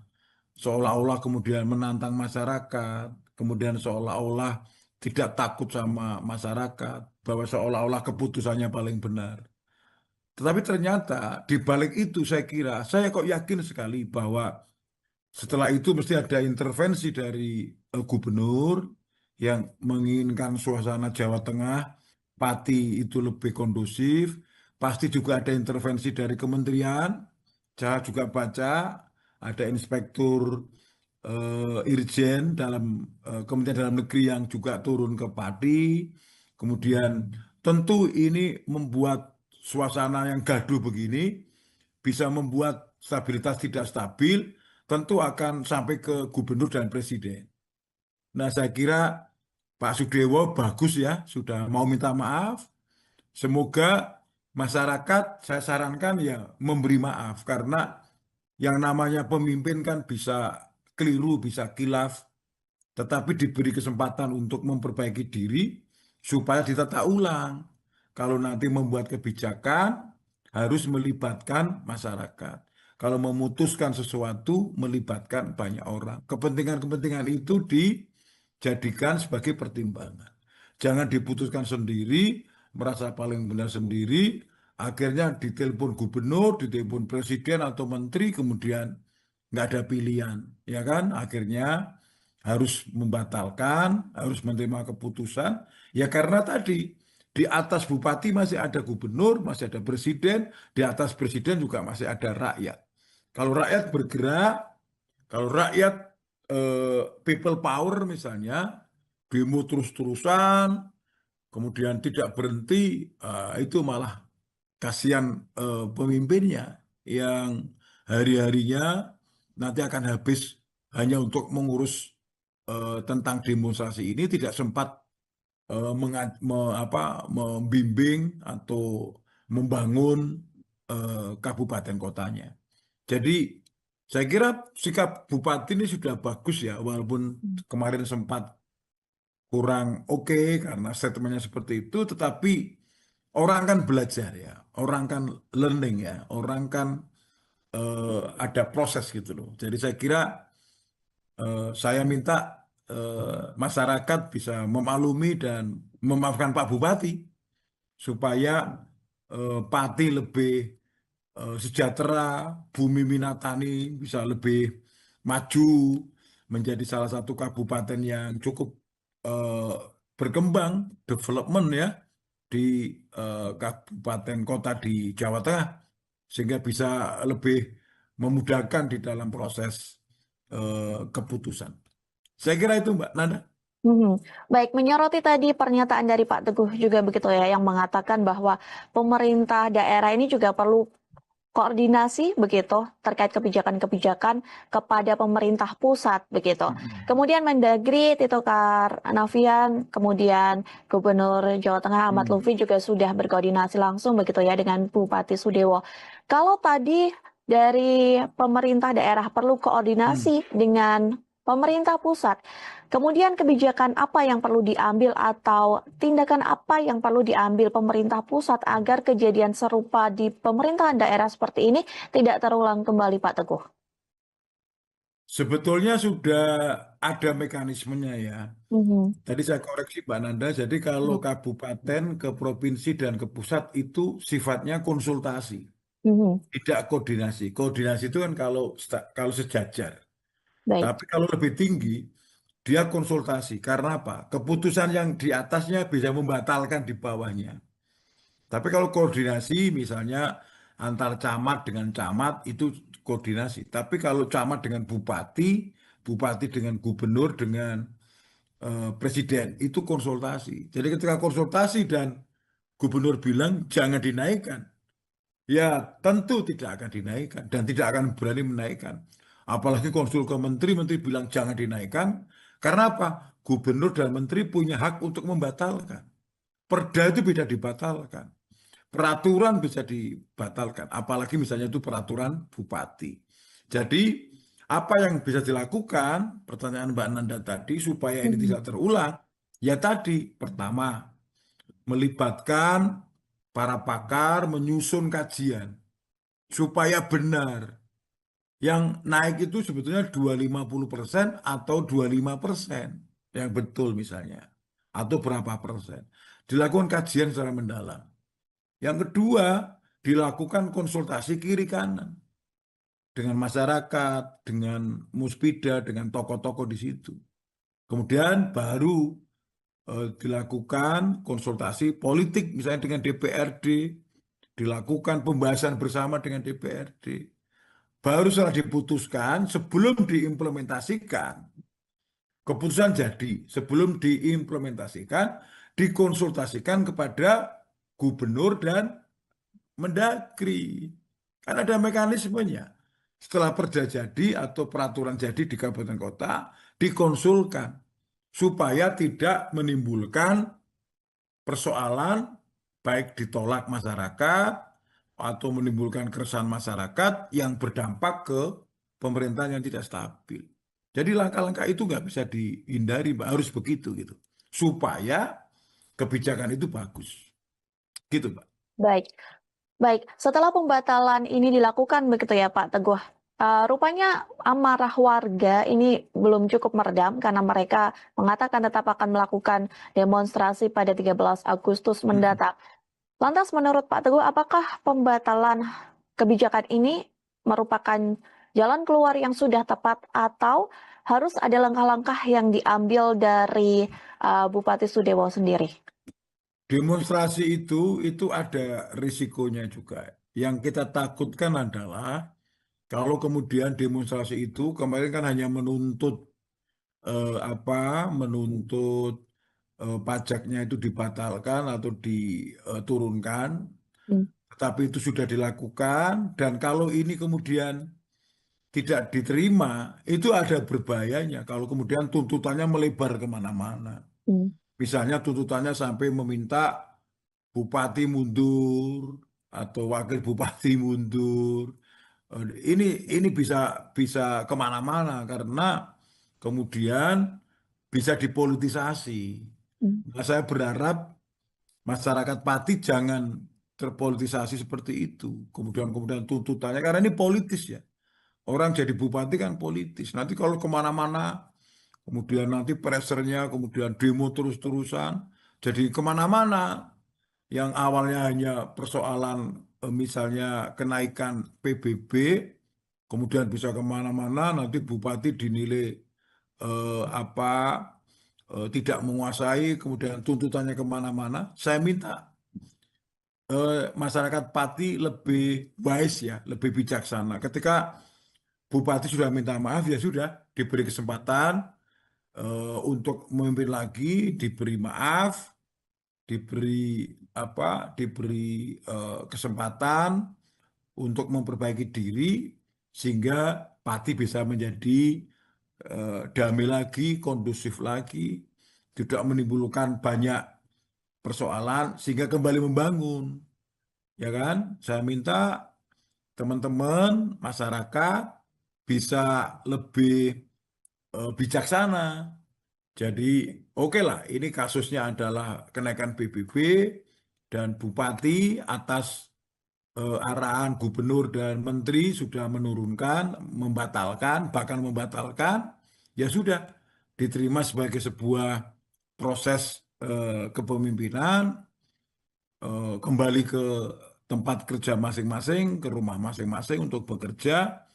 Seolah-olah kemudian menantang masyarakat, kemudian seolah-olah tidak takut sama masyarakat, bahwa seolah-olah keputusannya paling benar. Tetapi ternyata di balik itu saya kira, saya kok yakin sekali bahwa setelah itu mesti ada intervensi dari gubernur yang menginginkan suasana Jawa Tengah, Pati itu lebih kondusif. Pasti juga ada intervensi dari kementerian. Saya juga baca ada inspektur Irjen dalam Kementerian Dalam Negeri yang juga turun ke Pati. Kemudian tentu ini membuat suasana yang gaduh begini bisa membuat stabilitas tidak stabil, tentu akan sampai ke gubernur dan presiden. Nah, saya kira Pak Sudewo bagus ya, sudah mau minta maaf. Semoga masyarakat, saya sarankan ya memberi maaf, karena yang namanya pemimpin kan bisa keliru, bisa kilaf, tetapi diberi kesempatan untuk memperbaiki diri supaya ditata ulang. Kalau nanti membuat kebijakan, harus melibatkan masyarakat. Kalau memutuskan sesuatu, melibatkan banyak orang. Kepentingan-kepentingan itu dijadikan sebagai pertimbangan. Jangan diputuskan sendiri, merasa paling benar sendiri, akhirnya ditelepon gubernur, ditelepon presiden atau menteri, kemudian nggak ada pilihan, ya kan? Akhirnya harus membatalkan, harus menerima keputusan, ya karena tadi di atas bupati masih ada gubernur, masih ada presiden, di atas presiden juga masih ada rakyat. Kalau rakyat bergerak, kalau rakyat people power misalnya, demo terus-terusan, kemudian tidak berhenti, itu malah kasihan pemimpinnya yang hari-harinya nanti akan habis hanya untuk mengurus tentang demonstrasi ini, tidak sempat membimbing atau membangun kabupaten kotanya. Jadi saya kira sikap bupati ini sudah bagus ya, walaupun kemarin sempat kurang oke karena statementnya seperti itu, tetapi orang kan belajar ya, orang kan learning ya, orang kan ada proses gitu loh. Jadi saya kira saya minta masyarakat bisa memaklumi dan memaafkan Pak Bupati supaya Pati lebih sejahtera, bumi Minatani bisa lebih maju menjadi salah satu kabupaten yang cukup eh, berkembang, development ya di kabupaten kota di Jawa Tengah, sehingga bisa lebih memudahkan di dalam proses keputusan. Saya kira itu Mbak Nanda. Mhm. Baik, menyoroti tadi pernyataan dari Pak Teguh juga begitu ya, yang mengatakan bahwa pemerintah daerah ini juga perlu koordinasi begitu terkait kebijakan-kebijakan kepada pemerintah pusat begitu. Mm-mm. Kemudian Mendagri Tito Karnavian, kemudian Gubernur Jawa Tengah Ahmad Hmm. Lutfi juga sudah berkoordinasi langsung begitu ya dengan Bupati Sudewo. Kalau tadi dari pemerintah daerah perlu Hmm. koordinasi dengan pemerintah pusat, kemudian kebijakan apa yang perlu diambil atau tindakan apa yang perlu diambil pemerintah pusat agar kejadian serupa di pemerintahan daerah seperti ini tidak terulang kembali, Pak Teguh? Sebetulnya sudah ada mekanismenya ya. Mhm, Tadi saya koreksi Mbak Nanda, jadi kalau mhm, kabupaten ke provinsi dan ke pusat itu sifatnya konsultasi, mhm. tidak koordinasi. Koordinasi itu kan kalau sejajar. Baik. Tapi kalau lebih tinggi, dia konsultasi. Karena apa? Keputusan yang di atasnya bisa membatalkan di bawahnya. Tapi kalau koordinasi misalnya antar camat dengan camat itu koordinasi. Tapi kalau camat dengan bupati, bupati dengan gubernur, dengan presiden itu konsultasi. Jadi ketika konsultasi dan gubernur bilang jangan dinaikkan, ya tentu tidak akan dinaikkan dan tidak akan berani menaikkan. Apalagi konsul ke menteri, menteri bilang jangan dinaikkan. Karena apa? Gubernur dan menteri punya hak untuk membatalkan. Perda itu bisa dibatalkan. Peraturan bisa dibatalkan. Apalagi misalnya itu peraturan bupati. Jadi apa yang bisa dilakukan, pertanyaan Mbak Nanda tadi, supaya ini Mhm, tidak terulang, ya tadi, pertama, melibatkan para pakar menyusun kajian supaya benar. Yang naik itu sebetulnya 250% atau 25%. Yang betul misalnya. Atau berapa persen. Dilakukan kajian secara mendalam. Yang kedua, dilakukan konsultasi kiri kanan. Dengan masyarakat, dengan muspida, dengan tokoh-tokoh di situ. Kemudian baru dilakukan konsultasi politik misalnya dengan DPRD, dilakukan pembahasan bersama dengan DPRD. Baru setelah diputuskan, sebelum diimplementasikan, keputusan jadi, sebelum diimplementasikan, dikonsultasikan kepada gubernur dan Mendagri. Kan ada mekanismenya. Setelah perda jadi atau peraturan jadi di kabupaten kota, dikonsulkan supaya tidak menimbulkan persoalan baik ditolak masyarakat atau menimbulkan keresahan masyarakat yang berdampak ke pemerintahan yang tidak stabil. Jadi langkah-langkah itu nggak bisa dihindari, Mbak. Harus begitu gitu. Supaya kebijakan itu bagus. Gitu, Mbak. baik. Baik, setelah pembatalan ini dilakukan begitu ya Pak Teguh, rupanya amarah warga ini belum cukup meredam karena mereka mengatakan tetap akan melakukan demonstrasi pada 13 Agustus Mm-mm. mendatang. Lantas menurut Pak Teguh, apakah pembatalan kebijakan ini merupakan jalan keluar yang sudah tepat atau harus ada langkah-langkah yang diambil dari Bupati Sudewo sendiri? Demonstrasi itu ada risikonya juga. Yang kita takutkan adalah kalau kemudian demonstrasi itu kemarin kan hanya menuntut menuntut pajaknya itu dibatalkan atau diturunkan, Hmm. tetapi itu sudah dilakukan dan kalau ini kemudian tidak diterima, itu ada berbahayanya kalau kemudian tuntutannya melebar kemana-mana. Hmm. Misalnya tuntutannya sampai meminta bupati mundur atau wakil bupati mundur. Ini ini bisa bisa kemana-mana karena kemudian bisa dipolitisasi. Hmm. Nah, saya berharap masyarakat Pati jangan terpolitisasi seperti itu. Kemudian tuntutannya karena ini politis ya. Orang jadi bupati kan politis. Nanti kalau kemana-mana, kemudian nanti pressernya, kemudian demo terus-terusan, jadi kemana-mana. Yang awalnya hanya persoalan misalnya kenaikan PBB, kemudian bisa kemana-mana, nanti bupati dinilai apa tidak menguasai, kemudian tuntutannya kemana-mana. Saya minta masyarakat Pati lebih wise ya, lebih bijaksana. Ketika bupati sudah minta maaf ya sudah diberi kesempatan untuk memimpin lagi, diberi maaf, diberi diberi kesempatan untuk memperbaiki diri sehingga Pati bisa menjadi damai lagi, kondusif lagi, tidak menimbulkan banyak persoalan sehingga kembali membangun, ya kan? Saya minta teman-teman masyarakat bisa lebih bijaksana. Jadi oke lah, ini kasusnya adalah kenaikan PBB dan Bupati atas arahan Gubernur dan Menteri sudah menurunkan, membatalkan, bahkan membatalkan, ya sudah diterima sebagai sebuah proses kepemimpinan, kembali ke tempat kerja masing-masing, ke rumah masing-masing untuk bekerja,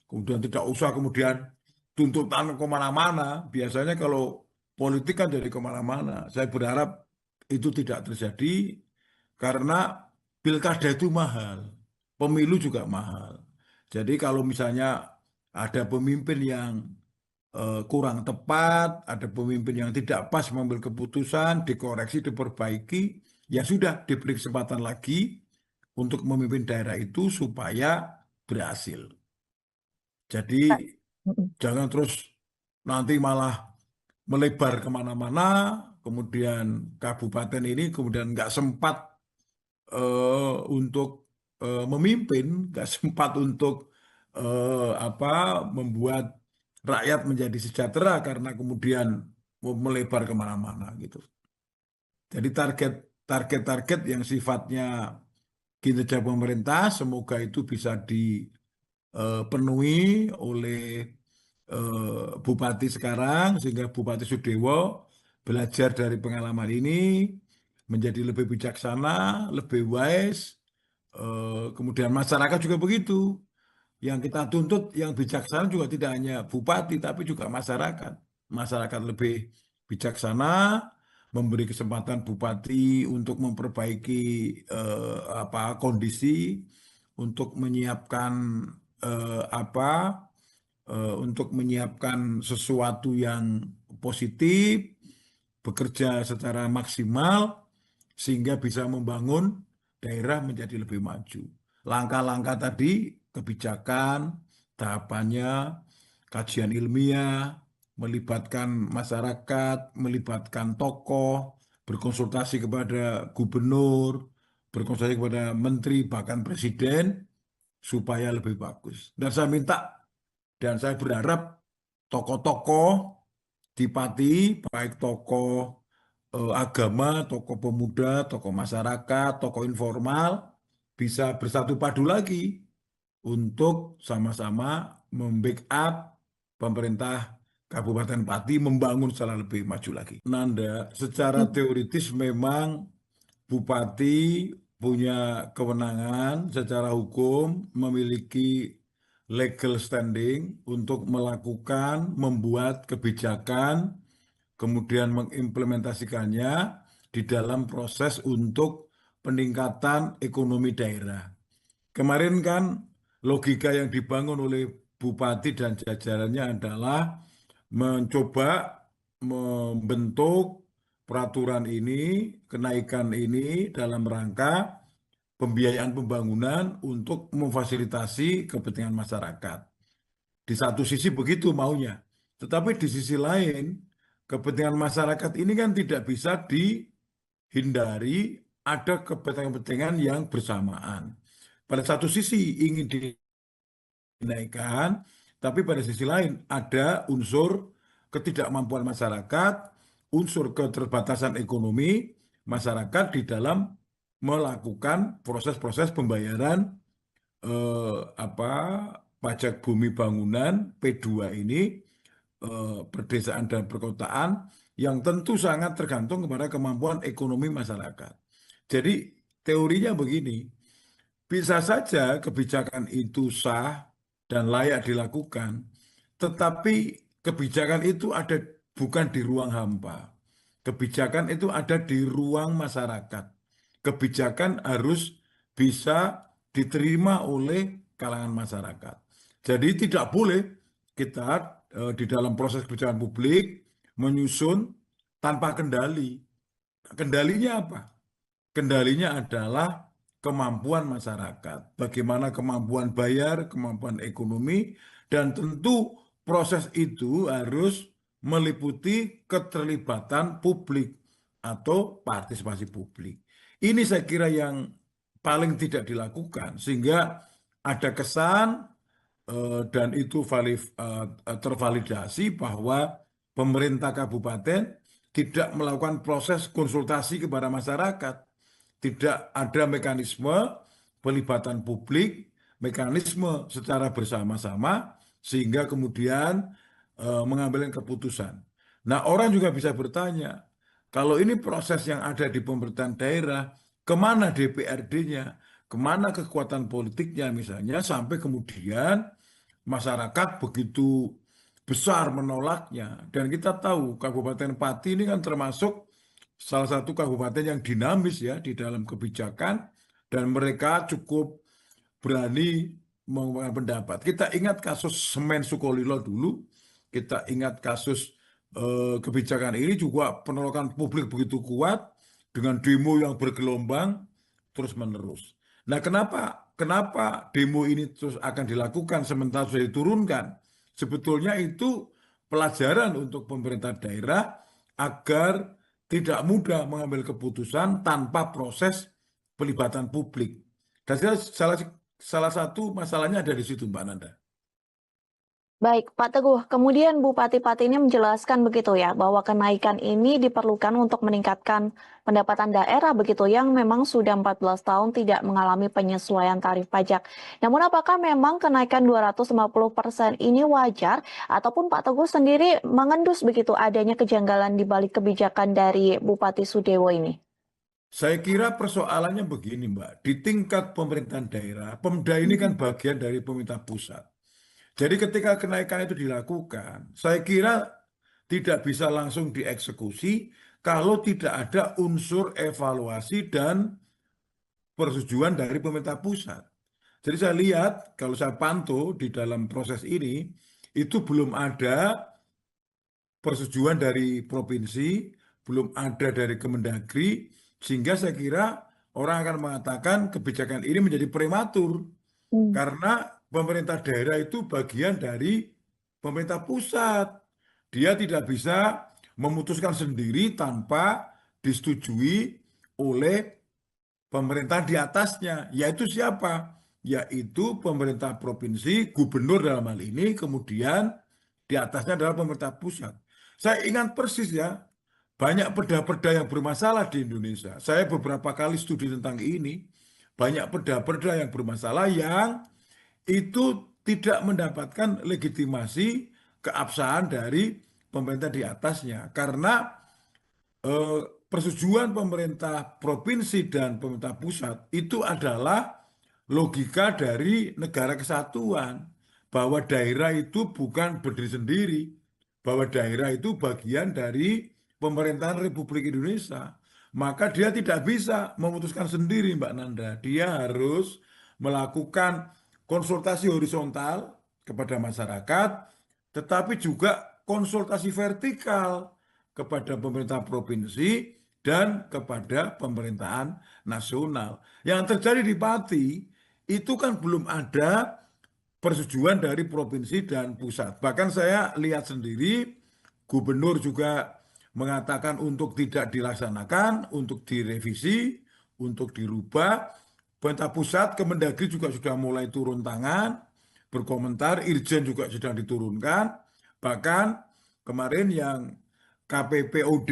kemudian tidak usah kemudian tuntutan kemana-mana. Biasanya kalau politik kan jadi kemana-mana. Saya berharap itu tidak terjadi karena pilkada itu mahal, pemilu juga mahal. Jadi kalau misalnya ada pemimpin yang kurang tepat, ada pemimpin yang tidak pas mengambil keputusan, dikoreksi, diperbaiki, ya sudah diberi kesempatan lagi untuk memimpin daerah itu supaya berhasil. Jadi Mm-mm. jangan terus nanti malah melebar kemana-mana, kemudian kabupaten ini kemudian nggak sempat untuk memimpin, nggak sempat untuk membuat rakyat menjadi sejahtera karena kemudian melebar kemana-mana gitu. Jadi target-target yang sifatnya kinerja pemerintah semoga itu bisa dipenuhi oleh Bupati sekarang sehingga Bupati Sudewo belajar dari pengalaman ini menjadi lebih bijaksana, lebih wise. Kemudian masyarakat juga begitu. Yang kita tuntut yang bijaksana juga tidak hanya bupati tapi juga masyarakat. Masyarakat lebih bijaksana, memberi kesempatan bupati untuk memperbaiki kondisi, untuk menyiapkan untuk menyiapkan sesuatu yang positif, bekerja secara maksimal sehingga bisa membangun daerah menjadi lebih maju. Langkah-langkah tadi, kebijakan, tahapannya, kajian ilmiah, melibatkan masyarakat, melibatkan tokoh, berkonsultasi kepada gubernur, berkonsultasi kepada menteri, bahkan presiden, supaya lebih bagus. Dan saya minta dan saya berharap tokoh-tokoh di Pati, baik tokoh agama, tokoh pemuda, tokoh masyarakat, tokoh informal, bisa bersatu padu lagi untuk sama-sama membackup pemerintah Kabupaten Pati membangun secara lebih maju lagi. Nanda, secara teoritis memang Bupati punya kewenangan secara hukum memiliki legal standing untuk melakukan, membuat kebijakan, kemudian mengimplementasikannya di dalam proses untuk peningkatan ekonomi daerah. Kemarin kan logika yang dibangun oleh bupati dan jajarannya adalah mencoba membentuk peraturan ini, kenaikan ini dalam rangka pembiayaan pembangunan untuk memfasilitasi kepentingan masyarakat. Di satu sisi begitu maunya, tetapi di sisi lain kepentingan masyarakat ini kan tidak bisa dihindari, ada kepentingan-kepentingan yang bersamaan. Pada satu sisi ingin dinaikkan, tapi pada sisi lain ada unsur ketidakmampuan masyarakat, unsur keterbatasan ekonomi masyarakat di dalam melakukan proses-proses pembayaran apa pajak bumi bangunan P2 ini, perdesaan dan perkotaan, yang tentu sangat tergantung kepada kemampuan ekonomi masyarakat. Jadi teorinya begini, bisa saja kebijakan itu sah dan layak dilakukan, tetapi kebijakan itu ada bukan di ruang hampa. Kebijakan itu ada di ruang masyarakat. Kebijakan harus bisa diterima oleh kalangan masyarakat. Jadi tidak boleh kita di dalam proses kebijakan publik menyusun tanpa kendali. Kendalinya apa? Kendalinya adalah kemampuan masyarakat, bagaimana kemampuan bayar, kemampuan ekonomi, dan tentu proses itu harus meliputi keterlibatan publik atau partisipasi publik. Ini saya kira yang paling tidak dilakukan, sehingga ada kesan dan itu tervalidasi bahwa pemerintah kabupaten tidak melakukan proses konsultasi kepada masyarakat. Tidak ada mekanisme pelibatan publik, mekanisme secara bersama-sama, sehingga kemudian mengambil keputusan. Nah, orang juga bisa bertanya, kalau ini proses yang ada di pemerintahan daerah, kemana DPRD-nya, kemana kekuatan politiknya misalnya, sampai kemudian masyarakat begitu besar menolaknya. Dan kita tahu Kabupaten Pati ini kan termasuk salah satu kabupaten yang dinamis ya di dalam kebijakan, dan mereka cukup berani mengungkapkan pendapat. Kita ingat kasus Semen Sukolilo dulu, kita ingat kasus kebijakan ini juga penolakan publik begitu kuat dengan demo yang bergelombang terus-menerus. Nah, kenapa demo ini terus akan dilakukan sementara sudah diturunkan? Sebetulnya itu pelajaran untuk pemerintah daerah agar tidak mudah mengambil keputusan tanpa proses pelibatan publik. Dan salah satu masalahnya ada di situ, Mbak Nanda. Baik, Pak Teguh. Kemudian Bupati Pati ini menjelaskan begitu ya, bahwa kenaikan ini diperlukan untuk meningkatkan pendapatan daerah begitu yang memang sudah 14 tahun tidak mengalami penyesuaian tarif pajak. Namun apakah memang kenaikan 250% ini wajar ataupun Pak Teguh sendiri mengendus begitu adanya kejanggalan di balik kebijakan dari Bupati Sudewo ini? Saya kira persoalannya begini, Mbak. Di tingkat pemerintahan daerah, Pemda ini kan bagian dari pemerintah pusat. Jadi ketika kenaikan itu dilakukan, saya kira tidak bisa langsung dieksekusi kalau tidak ada unsur evaluasi dan persetujuan dari pemerintah pusat. Jadi saya lihat, kalau saya pantau di dalam proses ini, itu belum ada persetujuan dari provinsi, belum ada dari Kemendagri, sehingga saya kira orang akan mengatakan kebijakan ini menjadi prematur. Hmm. Karena pemerintah daerah itu bagian dari pemerintah pusat. Dia tidak bisa memutuskan sendiri tanpa disetujui oleh pemerintah di atasnya. Yaitu siapa? Yaitu pemerintah provinsi, gubernur dalam hal ini, kemudian di atasnya adalah pemerintah pusat. Saya ingat persis ya, banyak perda-perda yang bermasalah di Indonesia. Saya beberapa kali studi tentang ini, banyak perda-perda yang bermasalah yang itu tidak mendapatkan legitimasi keabsahan dari pemerintah di atasnya. Karena persetujuan pemerintah provinsi dan pemerintah pusat itu adalah logika dari negara kesatuan. bahwa daerah itu bukan berdiri sendiri, bahwa daerah itu bagian dari pemerintahan Republik Indonesia. Maka dia tidak bisa memutuskan sendiri, Mbak Nanda. Dia harus melakukan konsultasi horizontal kepada masyarakat, tetapi juga konsultasi vertikal kepada pemerintah provinsi dan kepada pemerintahan nasional. Yang terjadi di Pati itu kan belum ada persetujuan dari provinsi dan pusat. Bahkan saya lihat sendiri, gubernur juga mengatakan untuk tidak dilaksanakan, untuk direvisi, untuk dirubah. Pemerintah pusat, Kemendagri juga sudah mulai turun tangan, berkomentar, Irjen juga sudah diturunkan. Bahkan kemarin yang KPPOD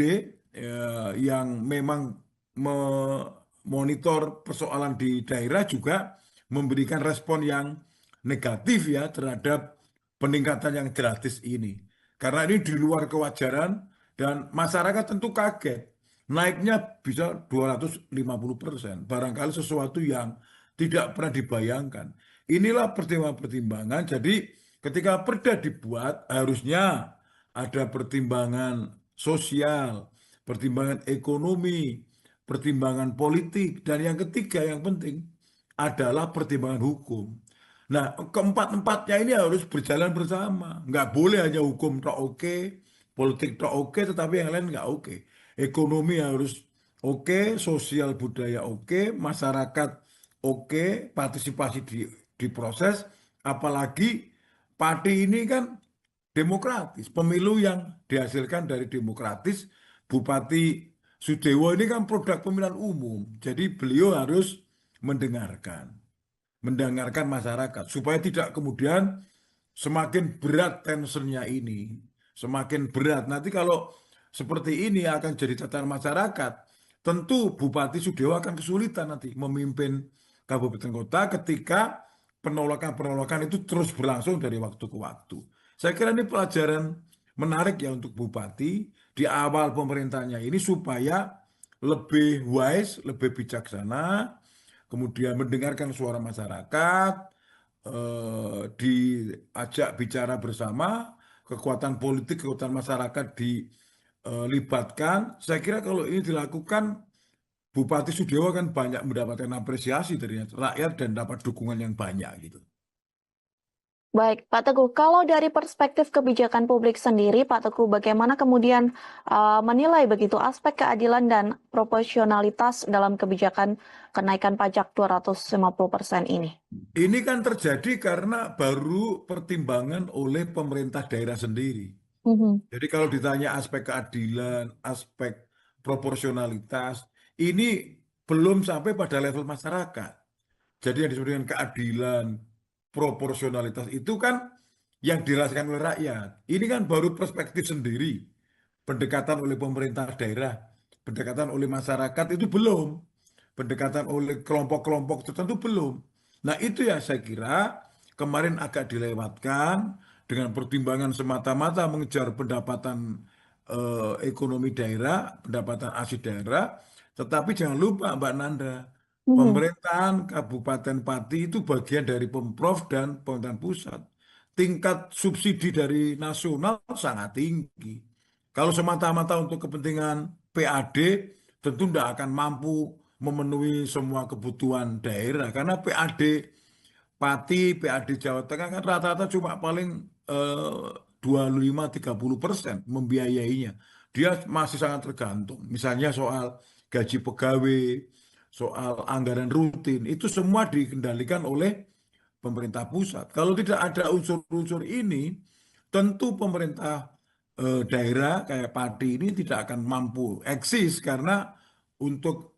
yang memang memonitor persoalan di daerah juga memberikan respon yang negatif ya terhadap peningkatan yang gratis ini. Karena ini di luar kewajaran dan masyarakat tentu kaget. Naiknya bisa 250%. Barangkali sesuatu yang tidak pernah dibayangkan. Inilah pertimbangan-pertimbangan. Jadi ketika perda dibuat harusnya ada pertimbangan sosial, pertimbangan ekonomi, pertimbangan politik, dan yang ketiga yang penting adalah pertimbangan hukum. Nah, keempat-empatnya ini harus berjalan bersama. Nggak boleh hanya hukum tok oke, politik tok oke, tetapi yang lain nggak oke. Ekonomi harus oke, sosial budaya oke, masyarakat oke, partisipasi di proses, apalagi parti ini kan demokratis. Pemilu yang dihasilkan dari demokratis, Bupati Sudewo ini kan produk pemilihan umum. Jadi beliau harus mendengarkan masyarakat supaya tidak kemudian semakin berat tensionnya ini, semakin berat. Nanti kalau seperti ini akan jadi catatan masyarakat, tentu Bupati Sudewo akan kesulitan nanti memimpin kabupaten kota ketika penolakan-penolakan itu terus berlangsung dari waktu ke waktu. Saya kira ini pelajaran menarik ya untuk Bupati di awal pemerintahnya ini supaya lebih wise, lebih bijaksana, kemudian mendengarkan suara masyarakat, diajak bicara bersama, kekuatan politik, kekuatan masyarakat dilibatkan. Saya kira kalau ini dilakukan, Bupati Sudewo kan banyak mendapatkan apresiasi dari rakyat dan dapat dukungan yang banyak gitu. Baik, Pak Teguh, kalau dari perspektif kebijakan publik sendiri, Pak Teguh, bagaimana kemudian menilai begitu aspek keadilan dan proporsionalitas dalam kebijakan kenaikan pajak 250% ini? Ini kan terjadi karena baru pertimbangan oleh pemerintah daerah sendiri. Mhm. Jadi kalau ditanya aspek keadilan, aspek proporsionalitas, ini belum sampai pada level masyarakat. Jadi yang disebut dengan keadilan, proporsionalitas itu kan yang dirasakan oleh rakyat. Ini kan baru perspektif sendiri. Pendekatan oleh pemerintah daerah, pendekatan oleh masyarakat itu belum. Pendekatan oleh kelompok-kelompok tertentu belum. Nah itu ya saya kira kemarin agak dilewatkan dengan pertimbangan semata-mata mengejar pendapatan ekonomi daerah, pendapatan asli daerah. Tetapi jangan lupa Mbak Nanda, Mhm. pemerintahan Kabupaten Pati itu bagian dari Pemprov dan pemerintahan pusat. Tingkat subsidi dari nasional sangat tinggi. Kalau semata-mata untuk kepentingan PAD, tentu tidak akan mampu memenuhi semua kebutuhan daerah. Karena PAD Pati, PAD Jawa Tengah kan rata-rata cuma paling 25-30% membiayainya. Dia masih sangat tergantung. Misalnya soal gaji pegawai, soal anggaran rutin, itu semua dikendalikan oleh pemerintah pusat. Kalau tidak ada unsur-unsur ini, tentu pemerintah daerah kayak Pati ini tidak akan mampu eksis karena untuk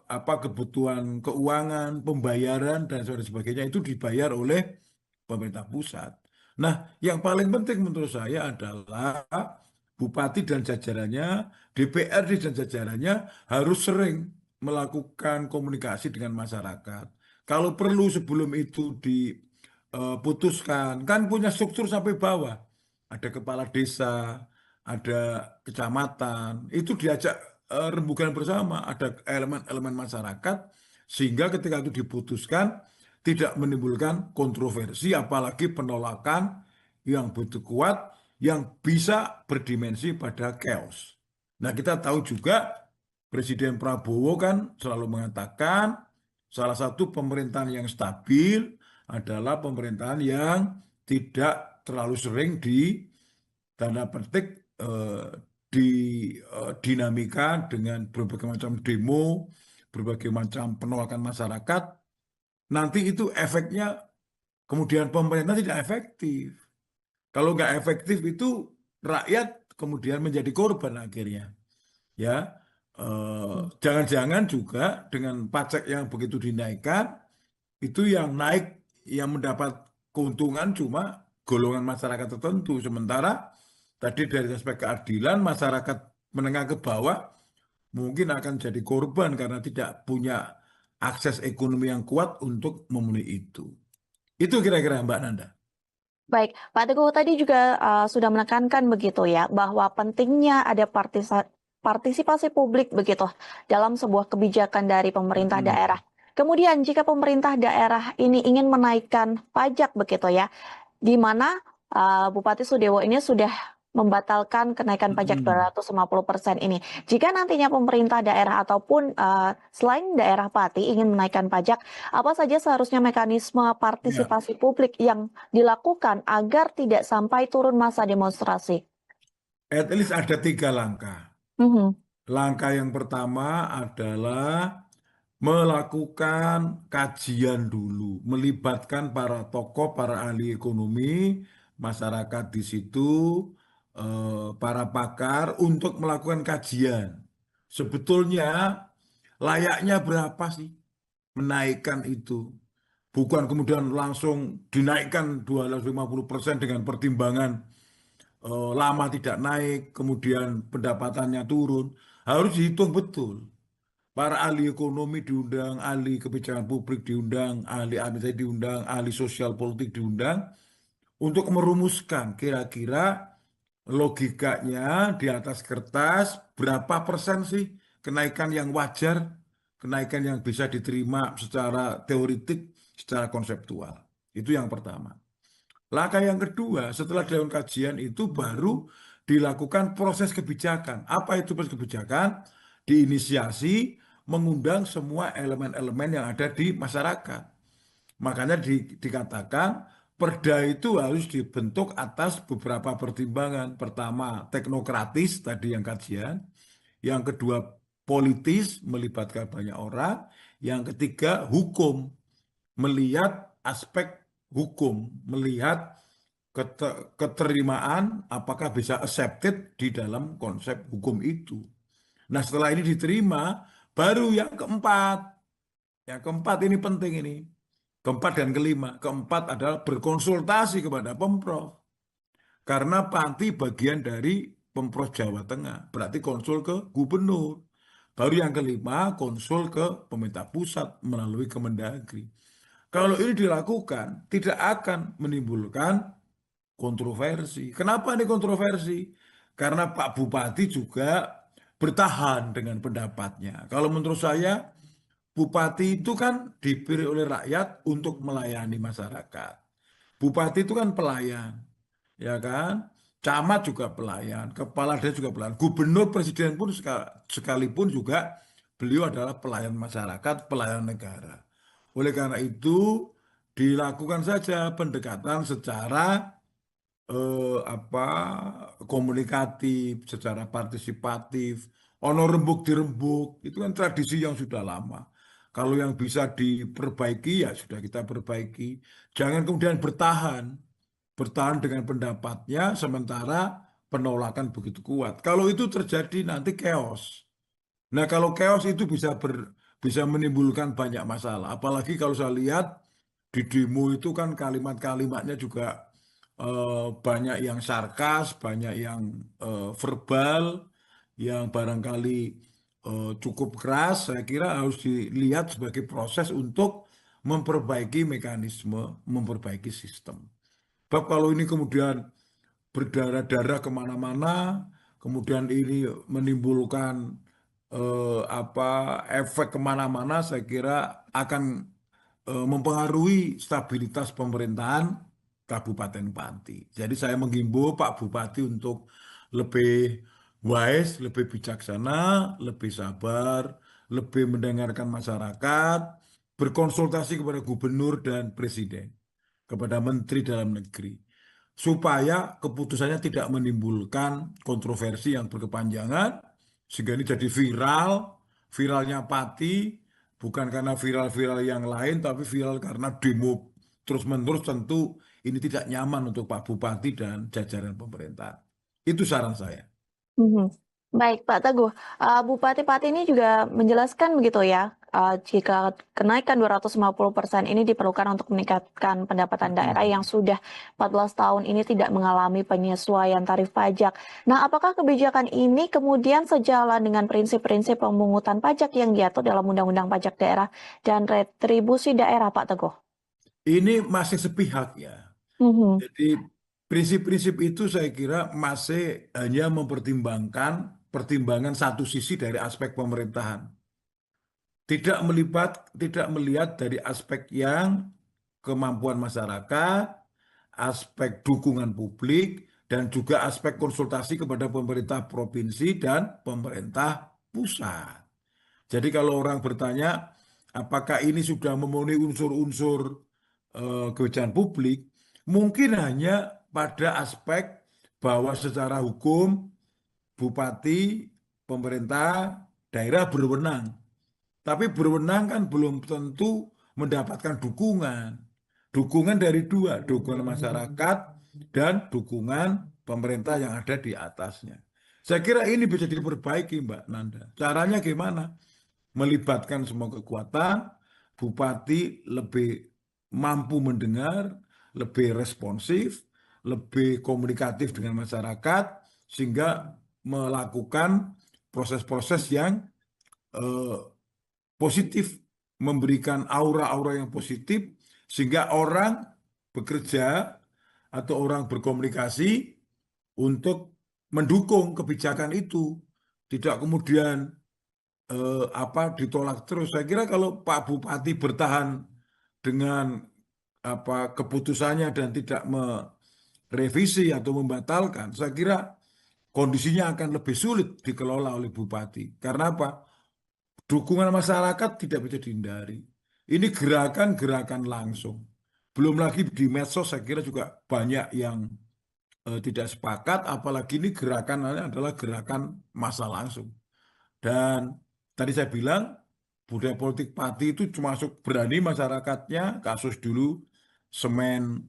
apa kebutuhan keuangan, pembayaran dan sebagainya itu dibayar oleh pemerintah pusat. Nah, yang paling penting menurut saya adalah bupati dan jajarannya, DPRD dan jajarannya harus sering melakukan komunikasi dengan masyarakat. Kalau perlu sebelum itu diputuskan, kan punya struktur sampai bawah. Ada kepala desa, ada kecamatan, itu diajak rembukan bersama, ada elemen-elemen masyarakat, sehingga ketika itu diputuskan, tidak menimbulkan kontroversi, apalagi penolakan yang begitu kuat, yang bisa berdimensi pada chaos. Nah, kita tahu juga Presiden Prabowo kan selalu mengatakan salah satu pemerintahan yang stabil adalah pemerintahan yang tidak terlalu sering di tanda petik di dinamika dengan berbagai macam demo, berbagai macam penolakan masyarakat, nanti itu efeknya kemudian pemerintah tidak efektif. Kalau nggak efektif itu rakyat kemudian menjadi korban akhirnya. Ya, jangan-jangan juga dengan pajak yang begitu dinaikkan, itu yang naik, yang mendapat keuntungan cuma golongan masyarakat tertentu. Sementara tadi dari aspek keadilan, masyarakat menengah ke bawah mungkin akan jadi korban karena tidak punya akses ekonomi yang kuat untuk memenuhi itu. Itu kira-kira Mbak Nanda. Baik, Pak Teguh tadi juga sudah menekankan begitu ya, bahwa pentingnya ada partisipasi publik begitu dalam sebuah kebijakan dari pemerintah Mm-mm. daerah. Kemudian jika pemerintah daerah ini ingin menaikkan pajak begitu ya, di mana Bupati Sudewo ini sudah membatalkan kenaikan pajak Mm-mm. 250% ini. Jika nantinya pemerintah daerah ataupun selain daerah Pati ingin menaikkan pajak, apa saja seharusnya mekanisme Ya, partisipasi publik yang dilakukan agar tidak sampai turun masa demonstrasi? at least ada 3 langkah. Mhm. Langkah yang pertama adalah melakukan kajian dulu, melibatkan para tokoh, para ahli ekonomi, masyarakat di situ, para pakar untuk melakukan kajian. Sebetulnya layaknya berapa sih menaikkan itu? Bukan kemudian langsung dinaikkan 250% dengan pertimbangan lama tidak naik, kemudian pendapatannya turun. Harus dihitung betul. Para ahli ekonomi diundang, ahli kebijakan publik diundang, ahli administrasi diundang, ahli sosial politik diundang untuk merumuskan kira-kira logikanya di atas kertas berapa persen sih kenaikan yang wajar, kenaikan yang bisa diterima secara teoritik, secara konseptual. Itu yang pertama. Langkah yang kedua, setelah dilakukan kajian itu baru dilakukan proses kebijakan. Apa itu proses kebijakan? Diinisiasi mengundang semua elemen-elemen yang ada di masyarakat. Makanya dikatakan perda itu harus dibentuk atas beberapa pertimbangan. Pertama, teknokratis tadi yang kajian. Yang kedua, politis melibatkan banyak orang. Yang ketiga, hukum melihat aspek hukum, melihat keterimaan apakah bisa accepted di dalam konsep hukum itu. Nah, setelah ini diterima, baru yang keempat. Yang keempat ini penting ini. Keempat dan kelima. Keempat adalah berkonsultasi kepada Pemprov. Karena Panti bagian dari Pemprov Jawa Tengah. Berarti konsul ke gubernur. Baru yang kelima, konsul ke pemerintah pusat melalui Kemendagri. Kalau ini dilakukan, tidak akan menimbulkan kontroversi. Kenapa ini kontroversi? Karena Pak Bupati juga bertahan dengan pendapatnya. Kalau menurut saya, Bupati itu kan dipilih oleh rakyat untuk melayani masyarakat. Bupati itu kan pelayan, ya kan? Camat juga pelayan, kepala desa juga pelayan, gubernur, presiden pun sekalipun juga beliau adalah pelayan masyarakat, pelayan negara. Oleh karena itu, dilakukan saja pendekatan secara apa komunikatif, secara partisipatif, ono rembuk dirembuk, itu kan tradisi yang sudah lama. Kalau yang bisa diperbaiki ya sudah kita perbaiki. Jangan kemudian bertahan dengan pendapatnya sementara penolakan begitu kuat. Kalau itu terjadi nanti chaos. Nah, kalau chaos itu bisa menimbulkan banyak masalah. Apalagi kalau saya lihat di demo itu kan kalimat-kalimatnya juga banyak yang sarkas, banyak yang verbal, yang barangkali cukup keras. Saya kira harus dilihat sebagai proses untuk memperbaiki mekanisme, memperbaiki sistem. Sebab kalau ini kemudian berdarah-darah kemana-mana, kemudian ini menimbulkan apa efek kemana-mana, saya kira akan mempengaruhi stabilitas pemerintahan Kabupaten Pati. Jadi saya menghimbau Pak Bupati untuk lebih wise, lebih bijaksana, lebih sabar, lebih mendengarkan masyarakat, berkonsultasi kepada gubernur dan presiden, kepada menteri dalam negeri, supaya keputusannya tidak menimbulkan kontroversi yang berkepanjangan, sehingga ini jadi viral, viralnya Pati, bukan karena viral-viral yang lain, tapi viral karena demo terus-menerus. Tentu ini tidak nyaman untuk Pak Bupati dan jajaran pemerintah. Itu saran saya. Mhm. Baik, Pak Teguh. Bupati Pati ini juga menjelaskan begitu ya, jika kenaikan 250% ini diperlukan untuk meningkatkan pendapatan daerah yang sudah 14 tahun ini tidak mengalami penyesuaian tarif pajak. Nah, apakah kebijakan ini kemudian sejalan dengan prinsip-prinsip pemungutan pajak yang diatur dalam Undang-Undang Pajak Daerah dan Retribusi Daerah, Pak Teguh? Ini masih sepihak ya. Mhm. Jadi prinsip-prinsip itu saya kira masih hanya mempertimbangkan pertimbangan satu sisi dari aspek pemerintahan. Tidak melihat dari aspek yang kemampuan masyarakat, aspek dukungan publik, dan juga aspek konsultasi kepada pemerintah provinsi dan pemerintah pusat. Jadi kalau orang bertanya, apakah ini sudah memenuhi unsur-unsur kebijakan publik, mungkin hanya pada aspek bahwa secara hukum bupati, pemerintah, daerah berwenang. Tapi berwenang kan belum tentu mendapatkan dukungan. Dukungan dari dua, dukungan masyarakat dan dukungan pemerintah yang ada di atasnya. Saya kira ini bisa diperbaiki, Mbak Nanda. Caranya gimana? Melibatkan semua kekuatan, bupati lebih mampu mendengar, lebih responsif, lebih komunikatif dengan masyarakat, sehingga melakukan proses-proses yang eh, positif, memberikan aura-aura yang positif, sehingga orang bekerja atau orang berkomunikasi untuk mendukung kebijakan itu, tidak kemudian ditolak terus. Saya kira kalau Pak Bupati bertahan dengan keputusannya dan tidak merevisi atau membatalkan, saya kira kondisinya akan lebih sulit dikelola oleh Bupati. Karena apa? Dukungan masyarakat tidak bisa dihindari. Ini gerakan-gerakan langsung. Belum lagi di medsos saya kira juga banyak yang tidak sepakat, apalagi ini gerakannya adalah gerakan massa langsung. Dan tadi saya bilang budaya politik Pati itu termasuk berani masyarakatnya. Kasus dulu semen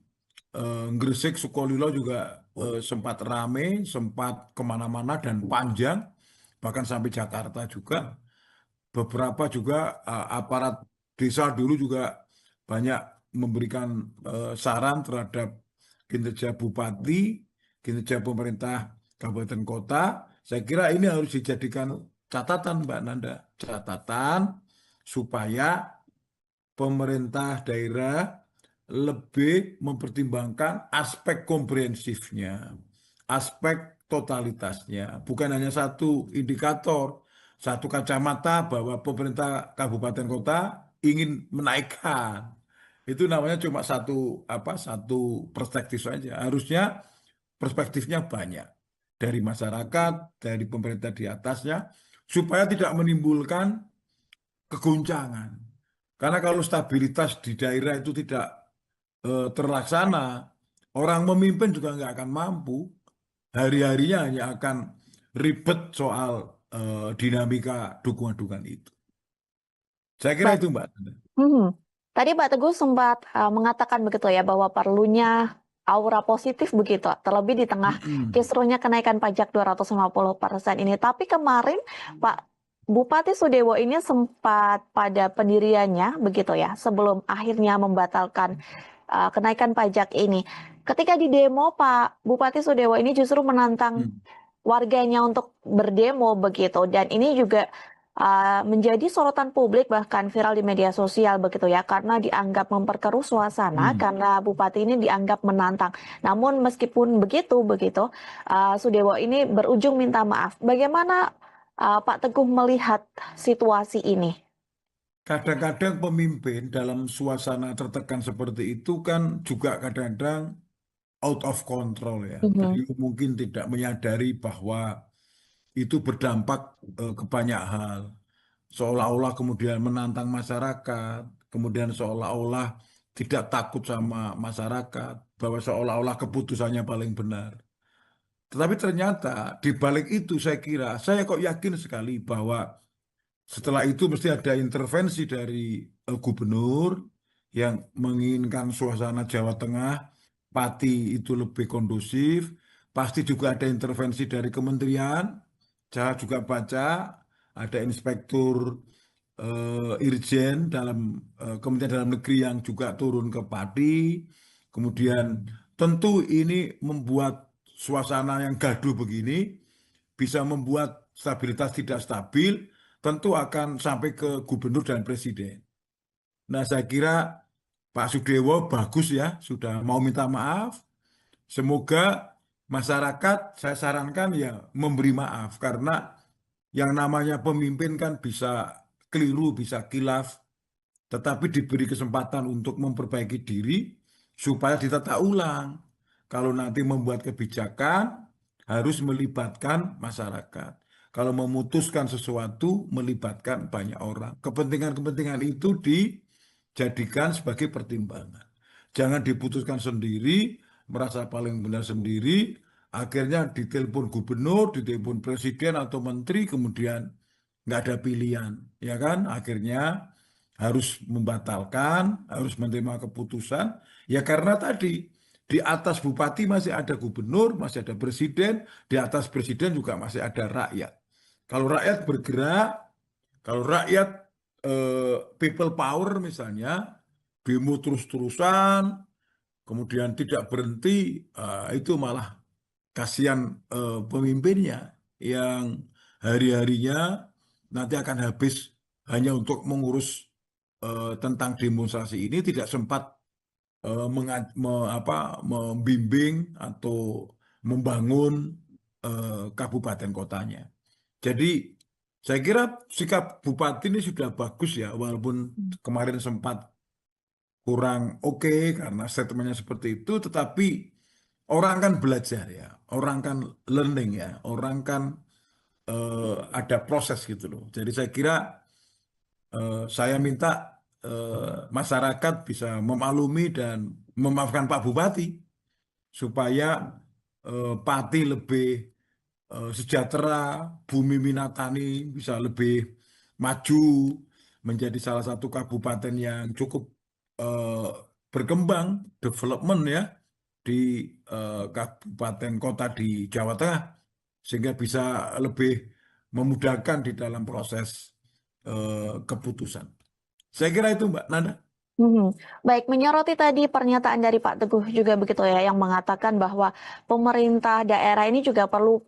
Gresik Sukolilo juga sempat rame, sempat kemana-mana dan panjang, bahkan sampai Jakarta juga. Beberapa juga aparat desa dulu juga banyak memberikan saran terhadap kinerja bupati, kinerja pemerintah kabupaten kota. Saya kira ini harus dijadikan catatan, Mbak Nanda, catatan supaya pemerintah daerah lebih mempertimbangkan aspek komprehensifnya, aspek totalitasnya, bukan hanya satu indikator, satu kacamata bahwa pemerintah kabupaten kota ingin menaikkan. Itu namanya cuma satu perspektif saja. Harusnya perspektifnya banyak dari masyarakat, dari pemerintah di atasnya, supaya tidak menimbulkan kegoncangan. Karena kalau stabilitas di daerah itu tidak terlaksana, orang memimpin juga nggak akan mampu. Hari-harinya hanya akan ribet soal dinamika dukungan-dukungan itu. Saya kira Baik. itu, Mbak. Mhm. Tadi Pak Teguh sempat mengatakan begitu ya bahwa perlunya aura positif begitu, terlebih di tengah Mm-mm. kisruhnya kenaikan pajak 250% ini. Tapi kemarin Pak Bupati Sudewo ini sempat pada pendiriannya begitu ya, sebelum akhirnya membatalkan kenaikan pajak ini. Ketika di demo, Pak Bupati Sudewo ini justru menantang Mm. warganya untuk berdemo begitu, dan ini juga menjadi sorotan publik bahkan viral di media sosial begitu ya, karena dianggap memperkeruh suasana Mm. karena bupati ini dianggap menantang. Namun meskipun begitu Sudewo ini berujung minta maaf. Bagaimana Pak Teguh melihat situasi ini? kadang-kadang pemimpin dalam suasana tertekan seperti itu kan juga kadang-kadang out of control ya. Mhm. Beliau mungkin tidak menyadari bahwa itu berdampak ke banyak hal. Seolah-olah kemudian menantang masyarakat, kemudian seolah-olah tidak takut sama masyarakat, bahwa seolah-olah keputusannya paling benar. Tetapi ternyata di balik itu saya kira, saya kok yakin sekali bahwa setelah itu mesti ada intervensi dari gubernur yang menginginkan suasana Jawa Tengah, Pati itu lebih kondusif. Pasti juga ada intervensi dari kementerian. Saya juga baca ada inspektur Irjen dalam Kementerian Dalam Negeri yang juga turun ke Pati. Kemudian tentu ini membuat suasana yang gaduh begini bisa membuat stabilitas tidak stabil, tentu akan sampai ke gubernur dan presiden. Nah, saya kira Pak Sudewo bagus ya, sudah mau minta maaf. Semoga masyarakat, saya sarankan ya memberi maaf, karena yang namanya pemimpin kan bisa keliru, bisa kilaf, tetapi diberi kesempatan untuk memperbaiki diri supaya ditata ulang. Kalau nanti membuat kebijakan, harus melibatkan masyarakat. Kalau memutuskan sesuatu, melibatkan banyak orang. Kepentingan-kepentingan itu dijadikan sebagai pertimbangan. Jangan diputuskan sendiri, merasa paling benar sendiri, akhirnya ditelepon gubernur, ditelepon presiden atau menteri, kemudian nggak ada pilihan, ya kan? Akhirnya harus membatalkan, harus menerima keputusan, ya karena tadi di atas bupati masih ada gubernur, masih ada presiden, di atas presiden juga masih ada rakyat. Kalau rakyat bergerak, kalau rakyat people power misalnya, demo terus-terusan, kemudian tidak berhenti, itu malah kasihan pemimpinnya yang hari-harinya nanti akan habis hanya untuk mengurus tentang demonstrasi ini, tidak sempat membimbing atau membangun kabupaten kotanya. Jadi saya kira sikap Bupati ini sudah bagus ya, walaupun kemarin sempat kurang oke karena statementnya seperti itu, tetapi orang kan belajar ya, orang kan learning ya, orang kan ada proses gitu loh. Jadi saya kira saya minta masyarakat bisa memaklumi dan memaafkan Pak Bupati supaya Pati lebih sejahtera, bumi Minatani bisa lebih maju menjadi salah satu kabupaten yang cukup eh, berkembang, development ya di kabupaten kota di Jawa Tengah, sehingga bisa lebih memudahkan di dalam proses keputusan. Saya kira itu Mbak Nanda. Mhm. Baik, menyoroti tadi pernyataan dari Pak Teguh juga begitu ya, yang mengatakan bahwa pemerintah daerah ini juga perlu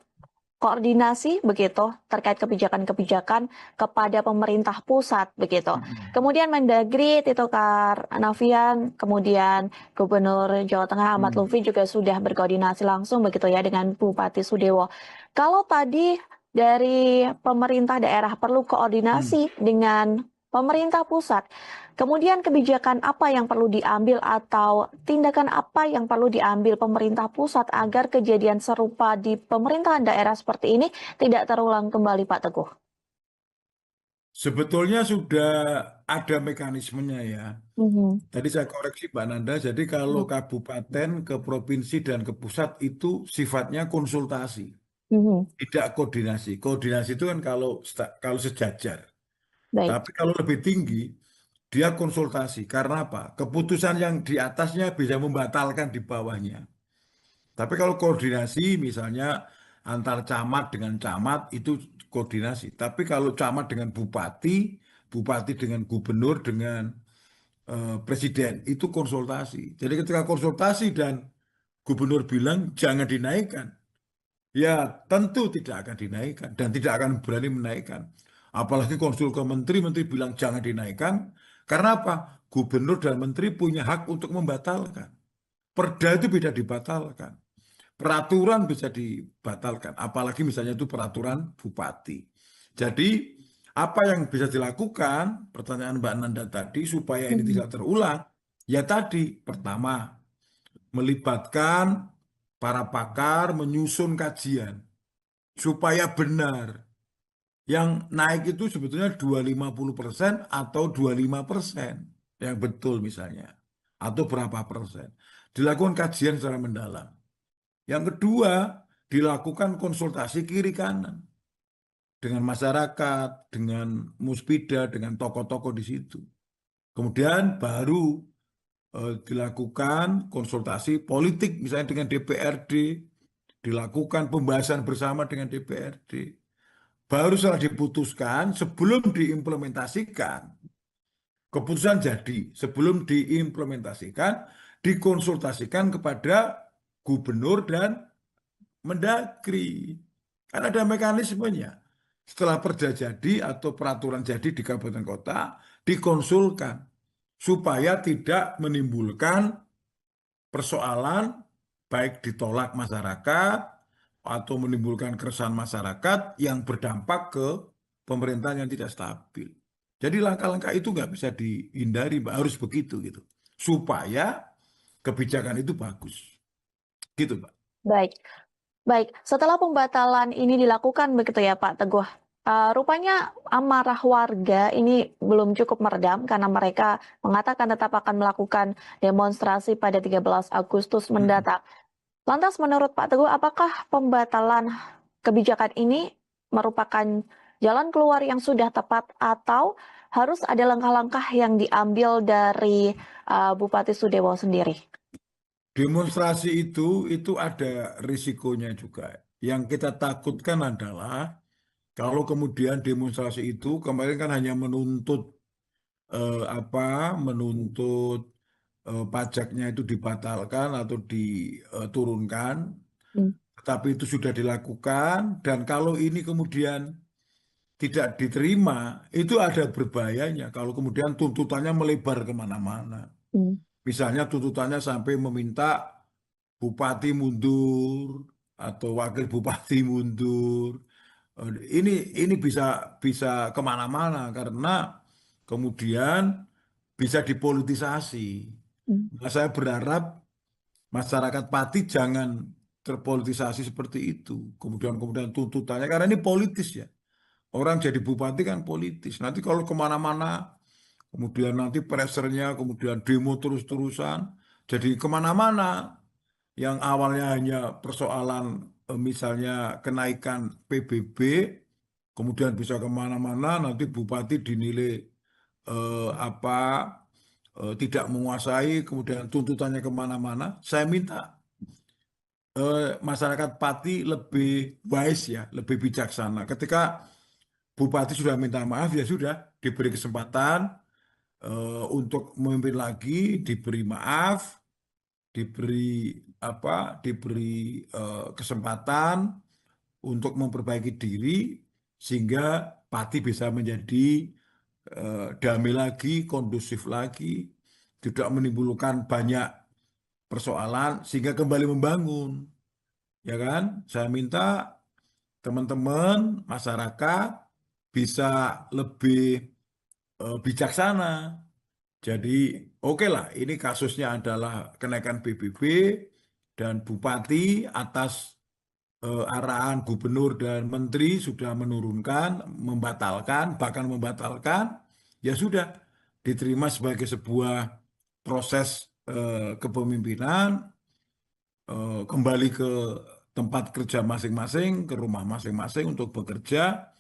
koordinasi begitu terkait kebijakan-kebijakan kepada pemerintah pusat begitu. Mm-mm. Kemudian Mendagri Tito Karnavian, kemudian Gubernur Jawa Tengah Ahmad Hmm. Lutfi juga sudah berkoordinasi langsung begitu ya dengan Bupati Sudewo. Kalau tadi dari pemerintah daerah perlu Hmm. koordinasi dengan pemerintah pusat, kemudian kebijakan apa yang perlu diambil atau tindakan apa yang perlu diambil pemerintah pusat agar kejadian serupa di pemerintahan daerah seperti ini tidak terulang kembali, Pak Teguh? Sebetulnya sudah ada mekanismenya ya. Mhm. Tadi saya koreksi Mbak Nanda, jadi kalau Ya. kabupaten ke provinsi dan ke pusat itu sifatnya konsultasi, Mhm. tidak koordinasi. Koordinasi itu kan kalau kalau sejajar. Baik. Tapi kalau lebih tinggi, dia konsultasi. Karena apa? Keputusan yang di atasnya bisa membatalkan di bawahnya. Tapi kalau koordinasi misalnya antar camat dengan camat itu koordinasi. Tapi kalau camat dengan bupati, bupati dengan gubernur dengan presiden itu konsultasi. Jadi ketika konsultasi dan gubernur bilang jangan dinaikkan, ya tentu tidak akan dinaikkan dan tidak akan berani menaikkan. Apalagi konsul ke menteri, menteri bilang jangan dinaikkan. Karena apa? Gubernur dan menteri punya hak untuk membatalkan. Perda itu bisa dibatalkan. Peraturan bisa dibatalkan. Apalagi misalnya itu peraturan bupati. Jadi Apa yang bisa dilakukan, pertanyaan Mbak Nanda tadi, supaya ini Hmm. tidak terulang? Ya tadi, pertama, melibatkan para pakar menyusun kajian supaya benar. Yang naik itu sebetulnya 250% atau 25%. Yang betul misalnya. Atau berapa persen. Dilakukan kajian secara mendalam. Yang kedua, dilakukan konsultasi kiri kanan dengan masyarakat, dengan muspida, dengan tokoh-tokoh di situ. Kemudian baru dilakukan konsultasi politik, misalnya dengan DPRD, dilakukan pembahasan bersama dengan DPRD. Baru setelah diputuskan, sebelum diimplementasikan, keputusan jadi, sebelum diimplementasikan, dikonsultasikan kepada gubernur dan Mendagri. Kan ada mekanismenya. Setelah perda jadi atau peraturan jadi di kabupaten kota, dikonsulkan supaya tidak menimbulkan persoalan baik ditolak masyarakat atau menimbulkan keresahan masyarakat yang berdampak ke pemerintahan yang tidak stabil. Jadi langkah-langkah itu nggak bisa dihindari, Mbak. Harus begitu gitu. Supaya kebijakan itu bagus. Gitu, Mbak. Baik. Baik, setelah pembatalan ini dilakukan begitu ya Pak Teguh, rupanya amarah warga ini belum cukup meredam karena mereka mengatakan tetap akan melakukan demonstrasi pada 13 Agustus Mm. mendatang. Lantas menurut Pak Teguh, apakah pembatalan kebijakan ini merupakan jalan keluar yang sudah tepat atau harus ada langkah-langkah yang diambil dari Bupati Sudewo sendiri? Demonstrasi itu ada risikonya juga. Yang kita takutkan adalah kalau kemudian demonstrasi itu kemarin kan hanya menuntut menuntut pajaknya itu dibatalkan atau diturunkan, Hmm. tetapi itu sudah dilakukan dan kalau ini kemudian tidak diterima, itu ada berbahayanya kalau kemudian tuntutannya melebar kemana-mana. Hmm. Misalnya tuntutannya sampai meminta bupati mundur atau wakil bupati mundur. Ini bisa bisa kemana-mana karena kemudian bisa dipolitisasi. Hmm. Nah, saya berharap masyarakat Pati jangan terpolitisasi seperti itu. Kemudian tuntutannya karena ini politis ya. Orang jadi bupati kan politis. Nanti kalau kemana-mana, kemudian nanti pressernya, kemudian demo terus-terusan, jadi kemana-mana yang awalnya hanya persoalan misalnya kenaikan PBB, kemudian bisa kemana-mana, nanti bupati dinilai apa tidak menguasai, kemudian tuntutannya kemana-mana. Saya minta masyarakat Pati lebih wise ya, lebih bijaksana. Ketika bupati sudah minta maaf ya sudah diberi kesempatan untuk memimpin lagi, diberi maaf, diberi diberi kesempatan untuk memperbaiki diri sehingga Pati bisa menjadi damai lagi, kondusif lagi, tidak menimbulkan banyak persoalan sehingga kembali membangun, ya kan? Saya minta teman-teman masyarakat bisa lebih bijaksana. Jadi oke lah, ini kasusnya adalah kenaikan PBB dan Bupati atas arahan Gubernur dan Menteri sudah menurunkan, membatalkan, bahkan membatalkan, ya sudah diterima sebagai sebuah proses kepemimpinan, kembali ke tempat kerja masing-masing, ke rumah masing-masing untuk bekerja,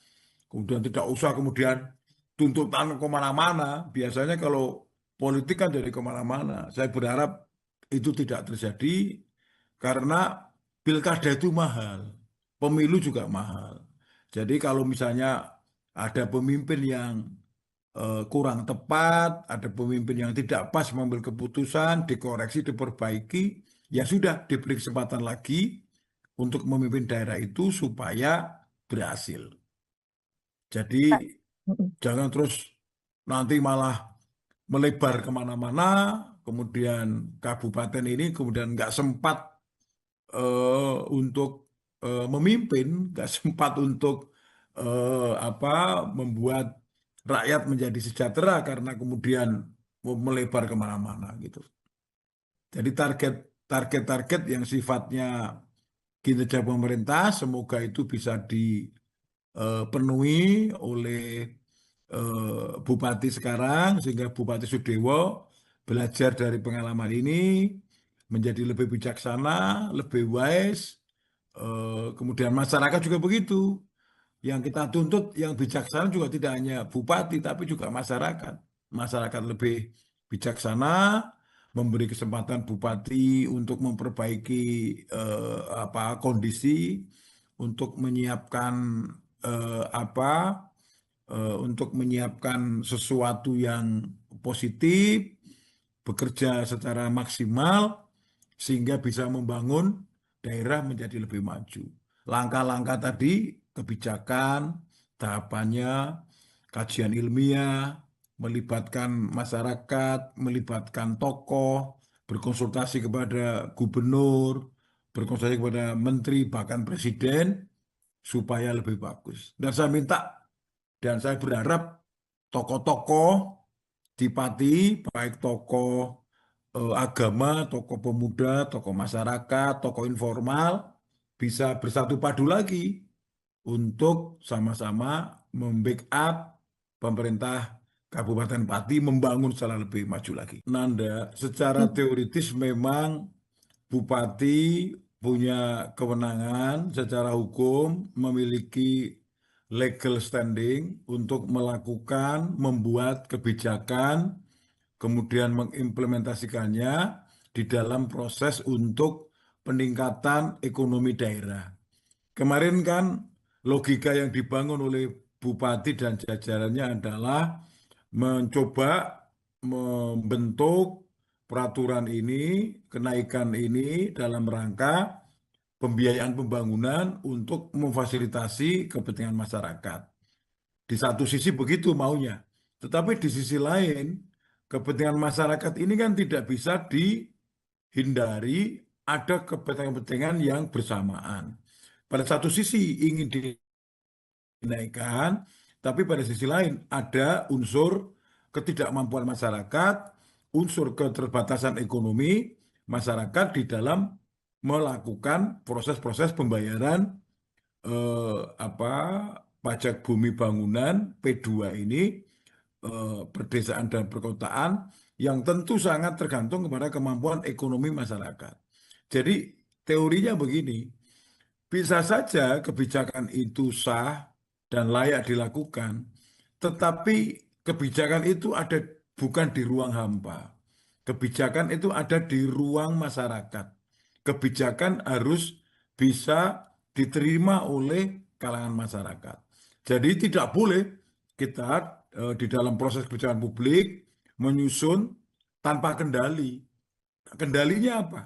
kemudian tidak usah kemudian tuntutan kemana-mana. Biasanya kalau politik kan jadi kemana-mana. Saya berharap itu tidak terjadi karena pilkada itu mahal, pemilu juga mahal. Jadi kalau misalnya ada pemimpin yang kurang tepat, ada pemimpin yang tidak pas mengambil keputusan, dikoreksi, diperbaiki, ya sudah diberi kesempatan lagi untuk memimpin daerah itu supaya berhasil. Jadi Mm-mm. jangan terus nanti malah melebar kemana-mana, kemudian kabupaten ini kemudian nggak sempat untuk memimpin, nggak sempat untuk membuat rakyat menjadi sejahtera karena kemudian melebar kemana-mana gitu. Jadi target-target yang sifatnya kinerja pemerintah semoga itu bisa dipenuhi oleh Bupati sekarang sehingga Bupati Sudewo belajar dari pengalaman ini menjadi lebih bijaksana, lebih wise. Kemudian masyarakat juga begitu. Yang kita tuntut yang bijaksana juga tidak hanya bupati tapi juga masyarakat. Masyarakat lebih bijaksana, memberi kesempatan bupati untuk memperbaiki kondisi, untuk menyiapkan untuk menyiapkan sesuatu yang positif, bekerja secara maksimal sehingga bisa membangun daerah menjadi lebih maju. Langkah-langkah tadi, kebijakan, tahapannya, kajian ilmiah, melibatkan masyarakat, melibatkan tokoh, berkonsultasi kepada gubernur, berkonsultasi kepada menteri, bahkan presiden, supaya lebih bagus. Dan saya berharap tokoh-tokoh di Pati, baik tokoh agama, tokoh pemuda, tokoh masyarakat, tokoh informal, bisa bersatu padu lagi untuk sama-sama membackup pemerintah Kabupaten Pati membangun secara lebih maju lagi. Nanda, secara teoritis memang Bupati punya kewenangan secara hukum, memiliki legal standing untuk melakukan, membuat kebijakan, kemudian mengimplementasikannya di dalam proses untuk peningkatan ekonomi daerah. Kemarin kan logika yang dibangun oleh Bupati dan jajarannya adalah mencoba membentuk peraturan ini, kenaikan ini dalam rangka pembiayaan pembangunan untuk memfasilitasi kepentingan masyarakat. Di satu sisi begitu maunya, tetapi di sisi lain kepentingan masyarakat ini kan tidak bisa dihindari ada kepentingan-kepentingan yang bersamaan. Pada satu sisi ingin dinaikkan, tapi pada sisi lain ada unsur ketidakmampuan masyarakat, unsur keterbatasan ekonomi masyarakat di dalam melakukan proses-proses pembayaran apa pajak bumi bangunan P2 ini perdesaan dan perkotaan yang tentu sangat tergantung kepada kemampuan ekonomi masyarakat. Jadi teorinya begini, bisa saja kebijakan itu sah dan layak dilakukan, tetapi kebijakan itu ada bukan di ruang hampa. Kebijakan itu ada di ruang masyarakat. Kebijakan harus bisa diterima oleh kalangan masyarakat. Jadi tidak boleh kita di dalam proses kebijakan publik menyusun tanpa kendali. Kendalinya apa?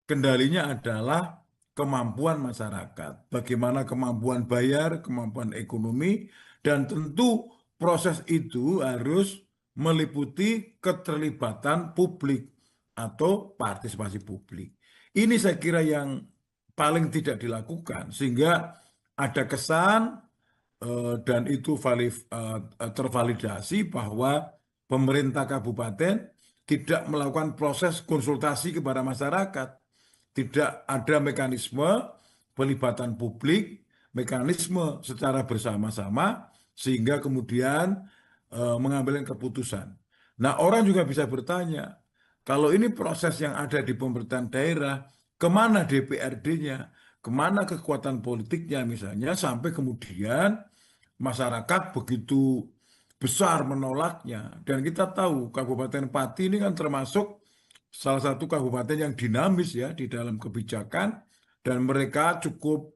Kendalinya adalah kemampuan masyarakat. Bagaimana kemampuan bayar, kemampuan ekonomi, dan tentu proses itu harus meliputi keterlibatan publik atau partisipasi publik. Ini saya kira yang paling tidak dilakukan, sehingga ada kesan dan itu tervalidasi bahwa pemerintah kabupaten tidak melakukan proses konsultasi kepada masyarakat. Tidak ada mekanisme pelibatan publik, mekanisme secara bersama-sama, sehingga kemudian mengambil keputusan. Nah, orang juga bisa bertanya, kalau ini proses yang ada di pemerintahan daerah, kemana DPRD-nya, kemana kekuatan politiknya misalnya, sampai kemudian masyarakat begitu besar menolaknya. Dan kita tahu Kabupaten Pati ini kan termasuk salah satu kabupaten yang dinamis ya di dalam kebijakan dan mereka cukup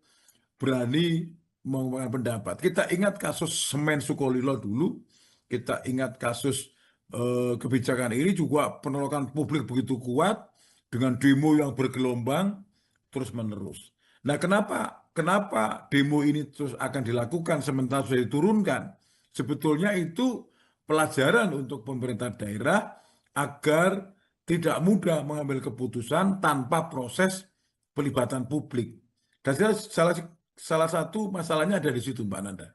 berani mengungkapkan pendapat. Kita ingat kasus Semen Sukolilo dulu, kita ingat kasus kebijakan ini juga penolakan publik begitu kuat dengan demo yang bergelombang terus-menerus. Nah, kenapa demo ini terus akan dilakukan sementara sudah diturunkan? Sebetulnya itu pelajaran untuk pemerintah daerah agar tidak mudah mengambil keputusan tanpa proses pelibatan publik. Dan salah satu masalahnya ada di situ, Mbak Nanda.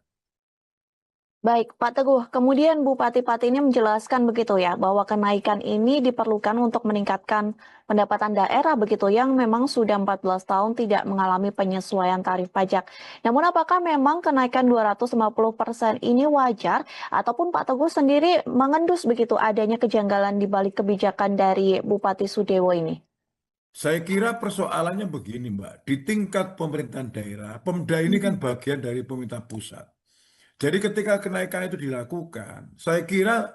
Baik, Pak Teguh. Kemudian Bupati Pati ini menjelaskan begitu ya, bahwa kenaikan ini diperlukan untuk meningkatkan pendapatan daerah begitu yang memang sudah 14 tahun tidak mengalami penyesuaian tarif pajak. Namun apakah memang kenaikan 250% ini wajar ataupun Pak Teguh sendiri mengendus begitu adanya kejanggalan di balik kebijakan dari Bupati Sudewo ini? Saya kira persoalannya begini, Mbak. Di tingkat pemerintahan daerah, Pemda ini kan Mhm. bagian dari pemerintah pusat. Jadi ketika kenaikan itu dilakukan, saya kira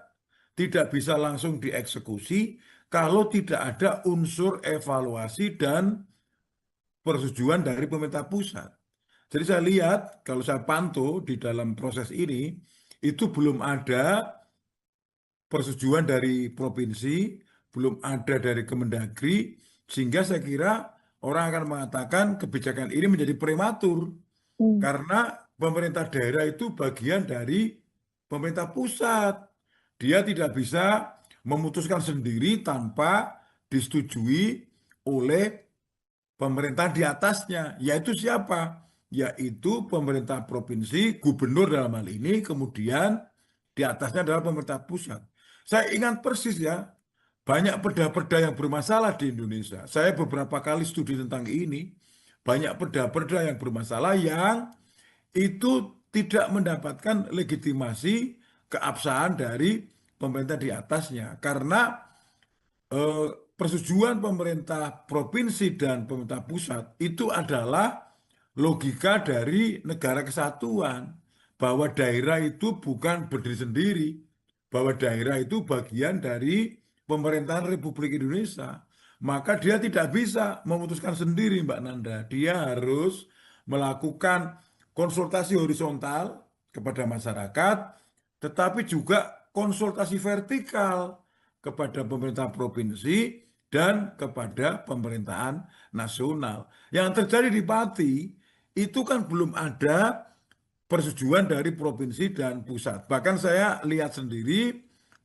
tidak bisa langsung dieksekusi kalau tidak ada unsur evaluasi dan persetujuan dari pemerintah pusat. Jadi saya lihat, kalau saya pantau di dalam proses ini, itu belum ada persetujuan dari provinsi, belum ada dari Kemendagri, sehingga saya kira orang akan mengatakan kebijakan ini menjadi prematur. Hmm. Karena pemerintah daerah itu bagian dari pemerintah pusat. Dia tidak bisa memutuskan sendiri tanpa disetujui oleh pemerintah di atasnya. Yaitu siapa? Yaitu pemerintah provinsi, gubernur dalam hal ini, kemudian di atasnya adalah pemerintah pusat. Saya ingat persis ya, banyak perda-perda yang bermasalah di Indonesia. Saya beberapa kali studi tentang ini. Banyak perda-perda yang bermasalah yang itu tidak mendapatkan legitimasi keabsahan dari pemerintah di atasnya. Karena eh, persetujuan pemerintah provinsi dan pemerintah pusat itu adalah logika dari negara kesatuan, bahwa daerah itu bukan berdiri sendiri, bahwa daerah itu bagian dari pemerintahan Republik Indonesia. Maka dia tidak bisa memutuskan sendiri, Mbak Nanda. Dia harus melakukan konsultasi horizontal kepada masyarakat, tetapi juga konsultasi vertikal kepada pemerintah provinsi dan kepada pemerintahan nasional. Yang terjadi di Pati itu kan belum ada persetujuan dari provinsi dan pusat. Bahkan saya lihat sendiri,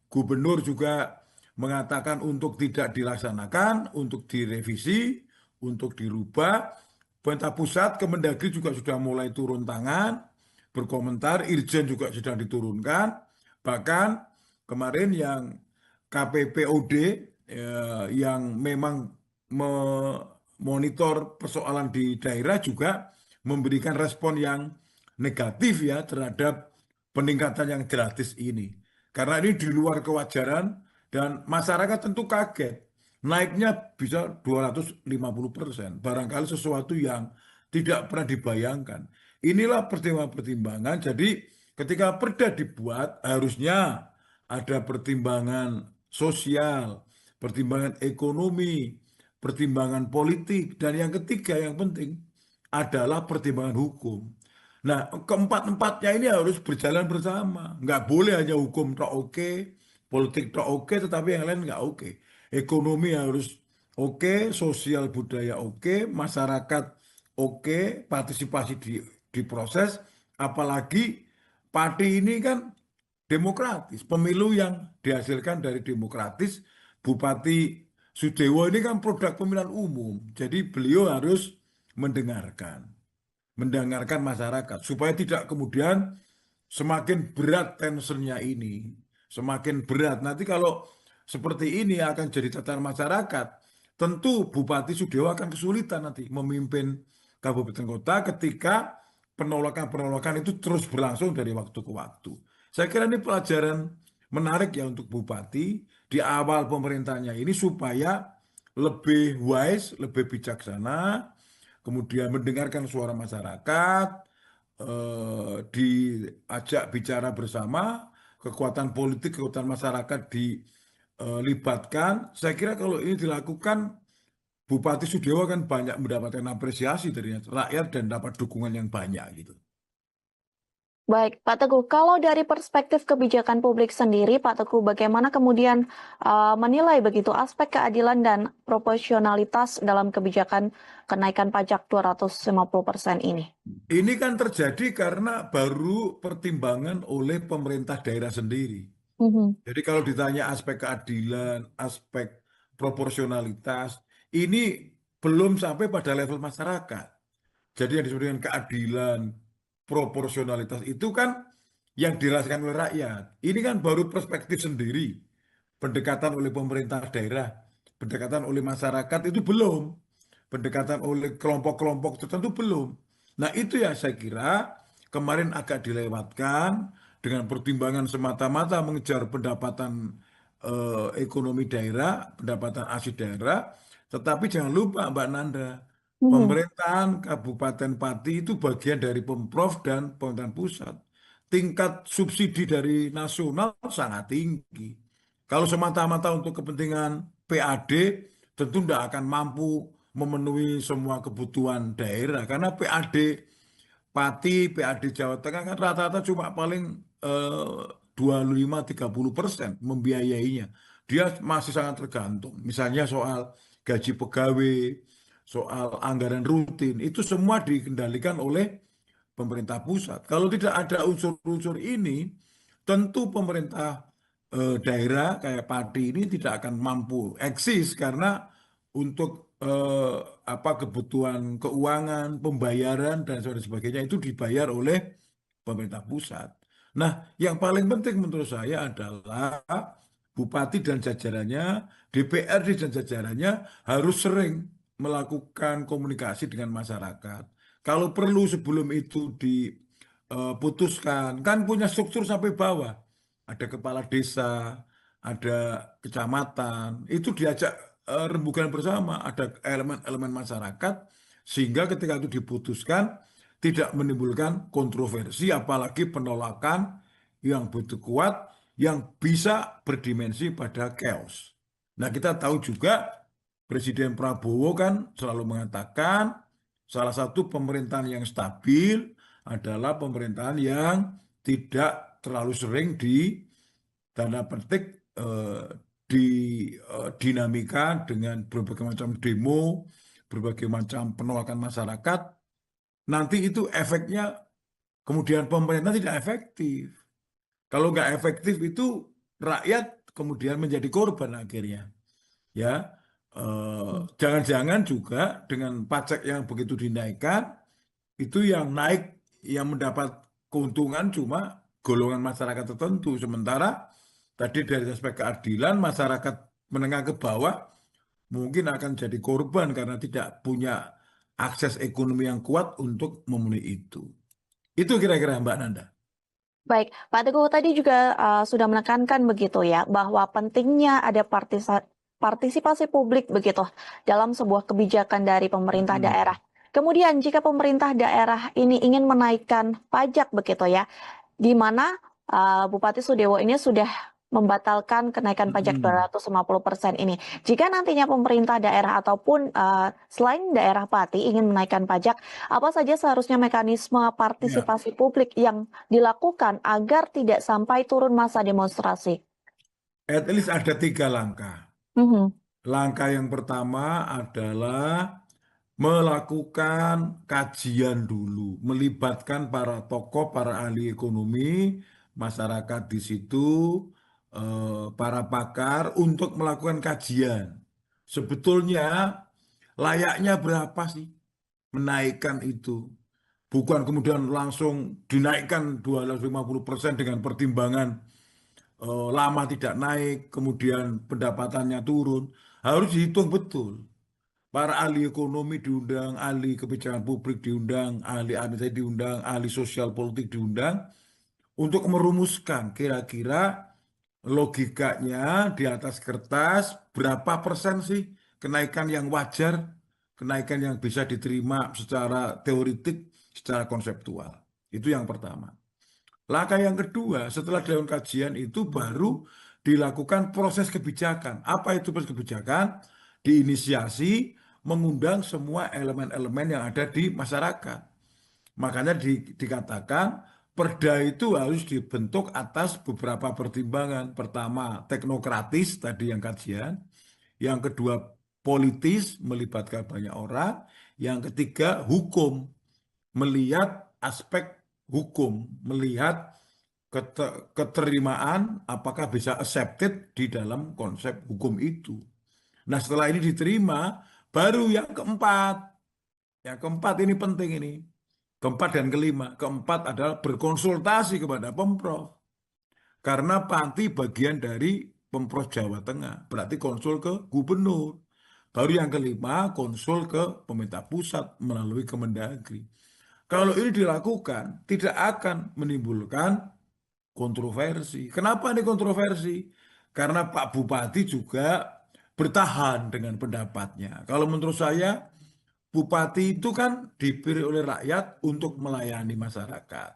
gubernur juga mengatakan untuk tidak dilaksanakan, untuk direvisi, untuk dirubah. Pemerintah pusat, Kemendagri juga sudah mulai turun tangan, berkomentar, Irjen juga sedang diturunkan. Bahkan kemarin yang KPPOD yang memang memonitor persoalan di daerah juga memberikan respon yang negatif ya terhadap peningkatan yang gratis ini. Karena ini di luar kewajaran dan masyarakat tentu kaget. Naiknya bisa 250%. Barangkali sesuatu yang tidak pernah dibayangkan. Inilah pertimbangan-pertimbangan. Jadi ketika perda dibuat harusnya ada pertimbangan sosial, pertimbangan ekonomi, pertimbangan politik, dan yang ketiga yang penting adalah pertimbangan hukum. Nah, keempat-empatnya ini harus berjalan bersama. Nggak boleh hanya hukum tok oke, politik tok oke, tetapi yang lain nggak oke. Ekonomi harus oke, sosial budaya oke, masyarakat oke, partisipasi di proses, apalagi parti ini kan demokratis. Pemilu yang dihasilkan dari demokratis, Bupati Sudewo ini kan produk pemilihan umum. Jadi beliau harus mendengarkan masyarakat supaya tidak kemudian semakin berat tensionnya ini, semakin berat. Nanti kalau seperti ini akan jadi catatan masyarakat, tentu Bupati Sudewo akan kesulitan nanti memimpin kabupaten kota ketika penolakan-penolakan itu terus berlangsung dari waktu ke waktu. Saya kira ini pelajaran menarik ya untuk Bupati di awal pemerintahnya ini supaya lebih wise, lebih bijaksana, kemudian mendengarkan suara masyarakat, diajak bicara bersama, kekuatan politik, kekuatan masyarakat dilibatkan. Saya kira kalau ini dilakukan, Bupati Sudewo kan banyak mendapatkan apresiasi dari rakyat dan dapat dukungan yang banyak gitu. Baik, Pak Teguh, kalau dari perspektif kebijakan publik sendiri, Pak Teguh, bagaimana kemudian menilai begitu aspek keadilan dan proporsionalitas dalam kebijakan kenaikan pajak 250% ini? Ini kan terjadi karena baru pertimbangan oleh pemerintah daerah sendiri. Mhm. Jadi kalau ditanya aspek keadilan, aspek proporsionalitas, ini belum sampai pada level masyarakat. Jadi yang disebut dengan keadilan, proporsionalitas itu kan yang dirasakan oleh rakyat. Ini kan baru perspektif sendiri. Pendekatan oleh pemerintah daerah, pendekatan oleh masyarakat itu belum. Pendekatan oleh kelompok-kelompok tertentu belum. Nah itu ya saya kira kemarin agak dilewatkan dengan pertimbangan semata-mata mengejar pendapatan ekonomi daerah, pendapatan asli daerah. Tetapi jangan lupa Mbak Nanda, Mhm. pemerintahan Kabupaten Pati itu bagian dari Pemprov dan pemerintahan pusat. Tingkat subsidi dari nasional sangat tinggi. Kalau semata-mata untuk kepentingan PAD, tentu tidak akan mampu memenuhi semua kebutuhan daerah. Karena PAD Pati, PAD Jawa Tengah kan rata-rata cuma paling 25-30% membiayainya. Dia masih sangat tergantung. Misalnya soal gaji pegawai, soal anggaran rutin, itu semua dikendalikan oleh pemerintah pusat. Kalau tidak ada unsur-unsur ini, tentu pemerintah daerah kayak Pati ini tidak akan mampu eksis karena untuk apa kebutuhan keuangan, pembayaran dan sebagainya itu dibayar oleh pemerintah pusat. Nah, yang paling penting menurut saya adalah bupati dan jajarannya, DPRD dan jajarannya harus sering melakukan komunikasi dengan masyarakat. Kalau perlu sebelum itu diputuskan, kan punya struktur sampai bawah. Ada kepala desa, ada kecamatan, itu diajak rembukan bersama, ada elemen-elemen masyarakat, sehingga ketika itu diputuskan, tidak menimbulkan kontroversi, apalagi penolakan yang begitu kuat, yang bisa berdimensi pada chaos. Nah, kita tahu juga Presiden Prabowo kan selalu mengatakan salah satu pemerintahan yang stabil adalah pemerintahan yang tidak terlalu sering di tanda petik di dinamika dengan berbagai macam demo, berbagai macam penolakan masyarakat. Nanti itu efeknya kemudian pemerintah tidak efektif. Kalau nggak efektif itu rakyat kemudian menjadi korban akhirnya. Ya, jangan-jangan juga dengan pajak yang begitu dinaikkan itu yang naik yang mendapat keuntungan cuma golongan masyarakat tertentu. Sementara tadi dari aspek keadilan masyarakat menengah ke bawah mungkin akan jadi korban karena tidak punya akses ekonomi yang kuat untuk memenuhi itu. Itu kira-kira Mbak Nanda. Baik, Pak Teguh tadi juga sudah menekankan begitu ya, bahwa pentingnya ada partisipasi publik begitu dalam sebuah kebijakan dari pemerintah daerah. Mm-mm. Kemudian jika pemerintah daerah ini ingin menaikkan pajak begitu ya, di mana Bupati Sudewo ini sudah membatalkan kenaikan pajak Mm-mm. 250% ini. Jika nantinya pemerintah daerah ataupun selain daerah Pati ingin menaikkan pajak, apa saja seharusnya mekanisme Ya, partisipasi publik yang dilakukan agar tidak sampai turun masa demonstrasi? at least ada 3 langkah. Mhm. Langkah yang pertama adalah melakukan kajian dulu, melibatkan para tokoh, para ahli ekonomi, masyarakat di situ, para pakar untuk melakukan kajian. Sebetulnya layaknya berapa sih menaikkan itu? Bukan kemudian langsung dinaikkan 250% dengan pertimbangan lama tidak naik, kemudian pendapatannya turun. Harus dihitung betul. Para ahli ekonomi diundang, ahli kebijakan publik diundang, ahli administrasi diundang, ahli sosial politik diundang untuk merumuskan kira-kira logikanya di atas kertas berapa persen sih kenaikan yang wajar, kenaikan yang bisa diterima secara teoritik, secara konseptual. Itu yang pertama. Langkah yang kedua, setelah dilakukan kajian itu baru dilakukan proses kebijakan. Apa itu proses kebijakan? Diinisiasi mengundang semua elemen-elemen yang ada di masyarakat. Makanya dikatakan perda itu harus dibentuk atas beberapa pertimbangan. Pertama, teknokratis tadi yang kajian. Yang kedua, politis melibatkan banyak orang. Yang ketiga, hukum melihat aspek hukum, melihat keterimaan apakah bisa accepted di dalam konsep hukum itu. Nah, setelah ini diterima, baru yang keempat Yang keempat ini penting ini. Keempat dan kelima. Keempat adalah berkonsultasi kepada Pemprov. Karena Pati bagian dari Pemprov Jawa Tengah. Berarti konsul ke gubernur. Baru yang kelima konsul ke pemerintah pusat melalui Kemendagri. Kalau ini dilakukan, tidak akan menimbulkan kontroversi. Kenapa ini kontroversi? Karena Pak Bupati juga bertahan dengan pendapatnya. Kalau menurut saya, Bupati itu kan dipilih oleh rakyat untuk melayani masyarakat.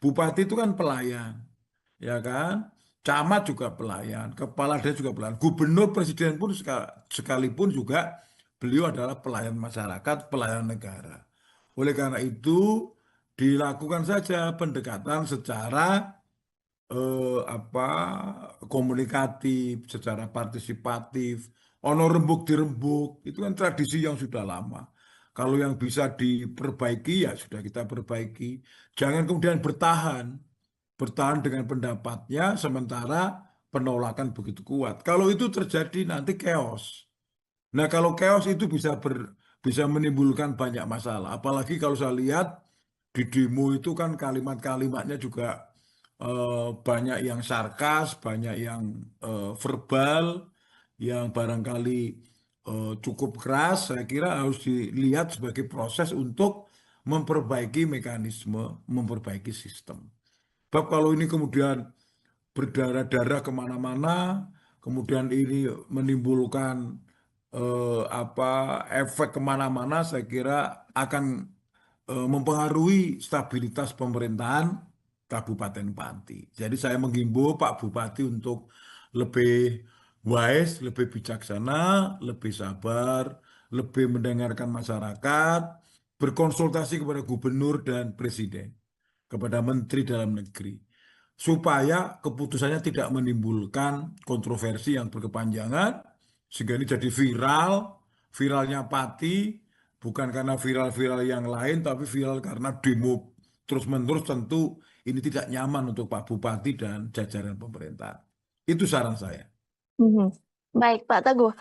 Bupati itu kan pelayan, ya kan? Camat juga pelayan, kepala desa juga pelayan, gubernur, presiden pun sekalipun juga beliau adalah pelayan masyarakat, pelayan negara. Oleh karena itu dilakukan saja pendekatan secara apa komunikatif, secara partisipatif, ono rembuk dirembuk, itu kan tradisi yang sudah lama. Kalau yang bisa diperbaiki ya sudah kita perbaiki. Jangan kemudian bertahan dengan pendapatnya sementara penolakan begitu kuat. Kalau itu terjadi nanti chaos. Nah, kalau chaos itu bisa menimbulkan banyak masalah. Apalagi kalau saya lihat di demo itu kan kalimat-kalimatnya juga banyak yang sarkas, banyak yang verbal, yang barangkali cukup keras. Saya kira harus dilihat sebagai proses untuk memperbaiki mekanisme, memperbaiki sistem. Sebab kalau ini kemudian berdarah-darah kemana-mana, kemudian ini menimbulkan apa efek kemana-mana, saya kira akan mempengaruhi stabilitas pemerintahan Kabupaten Pati. Jadi saya menghimbau Pak Bupati untuk lebih wise, lebih bijaksana, lebih sabar, lebih mendengarkan masyarakat, berkonsultasi kepada gubernur dan presiden, kepada Menteri Dalam Negeri, supaya keputusannya tidak menimbulkan kontroversi yang berkepanjangan, sehingga ini jadi viral, viralnya Pati, bukan karena viral-viral yang lain, tapi viral karena demo terus-menerus. Tentu ini tidak nyaman untuk Pak Bupati dan jajaran pemerintah. Itu saran saya. Mhm. Baik, Pak Teguh.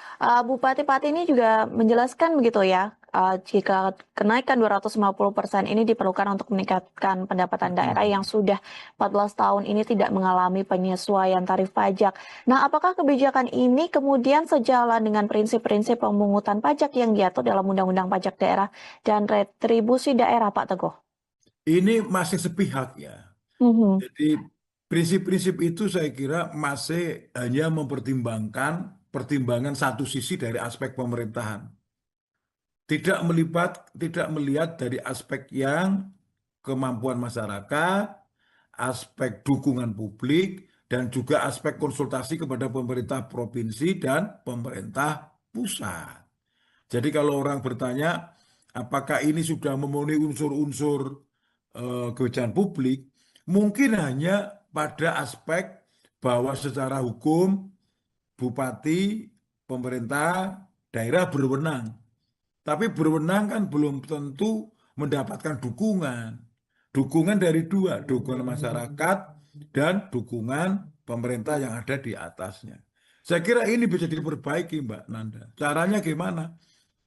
Bupati Pati ini juga menjelaskan begitu ya, jika kenaikan 250% ini diperlukan untuk meningkatkan pendapatan daerah yang sudah 14 tahun ini tidak mengalami penyesuaian tarif pajak. Nah, apakah kebijakan ini kemudian sejalan dengan prinsip-prinsip pemungutan pajak yang diatur dalam Undang-Undang Pajak Daerah dan Retribusi Daerah, Pak Teguh? Ini masih sepihak ya. Mhm. Jadi prinsip-prinsip itu saya kira masih hanya mempertimbangkan pertimbangan satu sisi dari aspek pemerintahan. Tidak melihat dari aspek yang kemampuan masyarakat, aspek dukungan publik, dan juga aspek konsultasi kepada pemerintah provinsi dan pemerintah pusat. Jadi kalau orang bertanya, apakah ini sudah memenuhi unsur-unsur kebijakan publik, mungkin hanya pada aspek bahwa secara hukum bupati, pemerintah, daerah berwenang. Tapi berwenang kan belum tentu mendapatkan dukungan. Dukungan dari dua, dukungan masyarakat dan dukungan pemerintah yang ada di atasnya. Saya kira ini bisa diperbaiki, Mbak Nanda. Caranya gimana?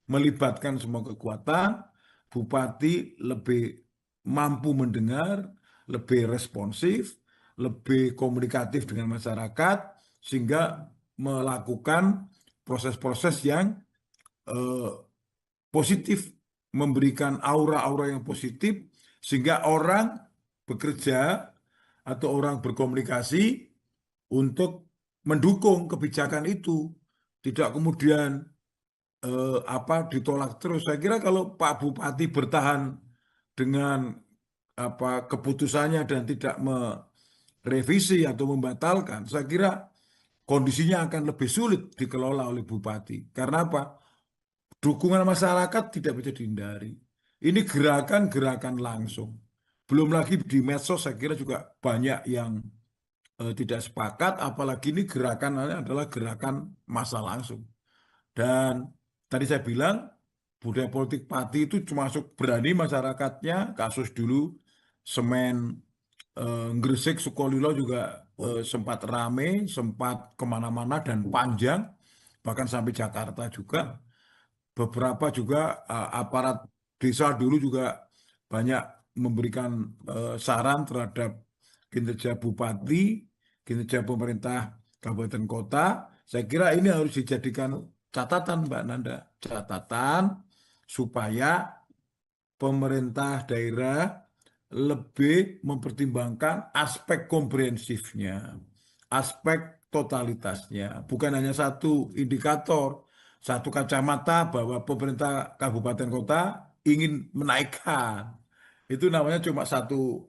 Melibatkan semua kekuatan, bupati lebih mampu mendengar, lebih responsif, lebih komunikatif dengan masyarakat, sehingga melakukan proses-proses yang eh, positif, memberikan aura-aura yang positif, sehingga orang bekerja atau orang berkomunikasi untuk mendukung kebijakan itu, tidak kemudian apa ditolak terus. Saya kira kalau Pak Bupati bertahan dengan apa keputusannya dan tidak merevisi atau membatalkan, saya kira kondisinya akan lebih sulit dikelola oleh Bupati. Karena apa? Dukungan masyarakat tidak bisa dihindari. Ini gerakan-gerakan langsung. Belum lagi di medsos saya kira juga banyak yang tidak sepakat, apalagi ini gerakannya adalah gerakan massa langsung. Dan tadi saya bilang budaya politik Pati itu termasuk berani masyarakatnya. Kasus dulu semen Gresik Sukolilo juga sempat rame, sempat kemana-mana dan panjang, bahkan sampai Jakarta juga. Beberapa juga aparat desa dulu juga banyak memberikan saran terhadap kinerja bupati, kinerja pemerintah kabupaten kota. Saya kira ini harus dijadikan catatan, Mbak Nanda, catatan supaya pemerintah daerah lebih mempertimbangkan aspek komprehensifnya, aspek totalitasnya, bukan hanya satu indikator, satu kacamata bahwa pemerintah kabupaten kota ingin menaikkan. Itu namanya cuma satu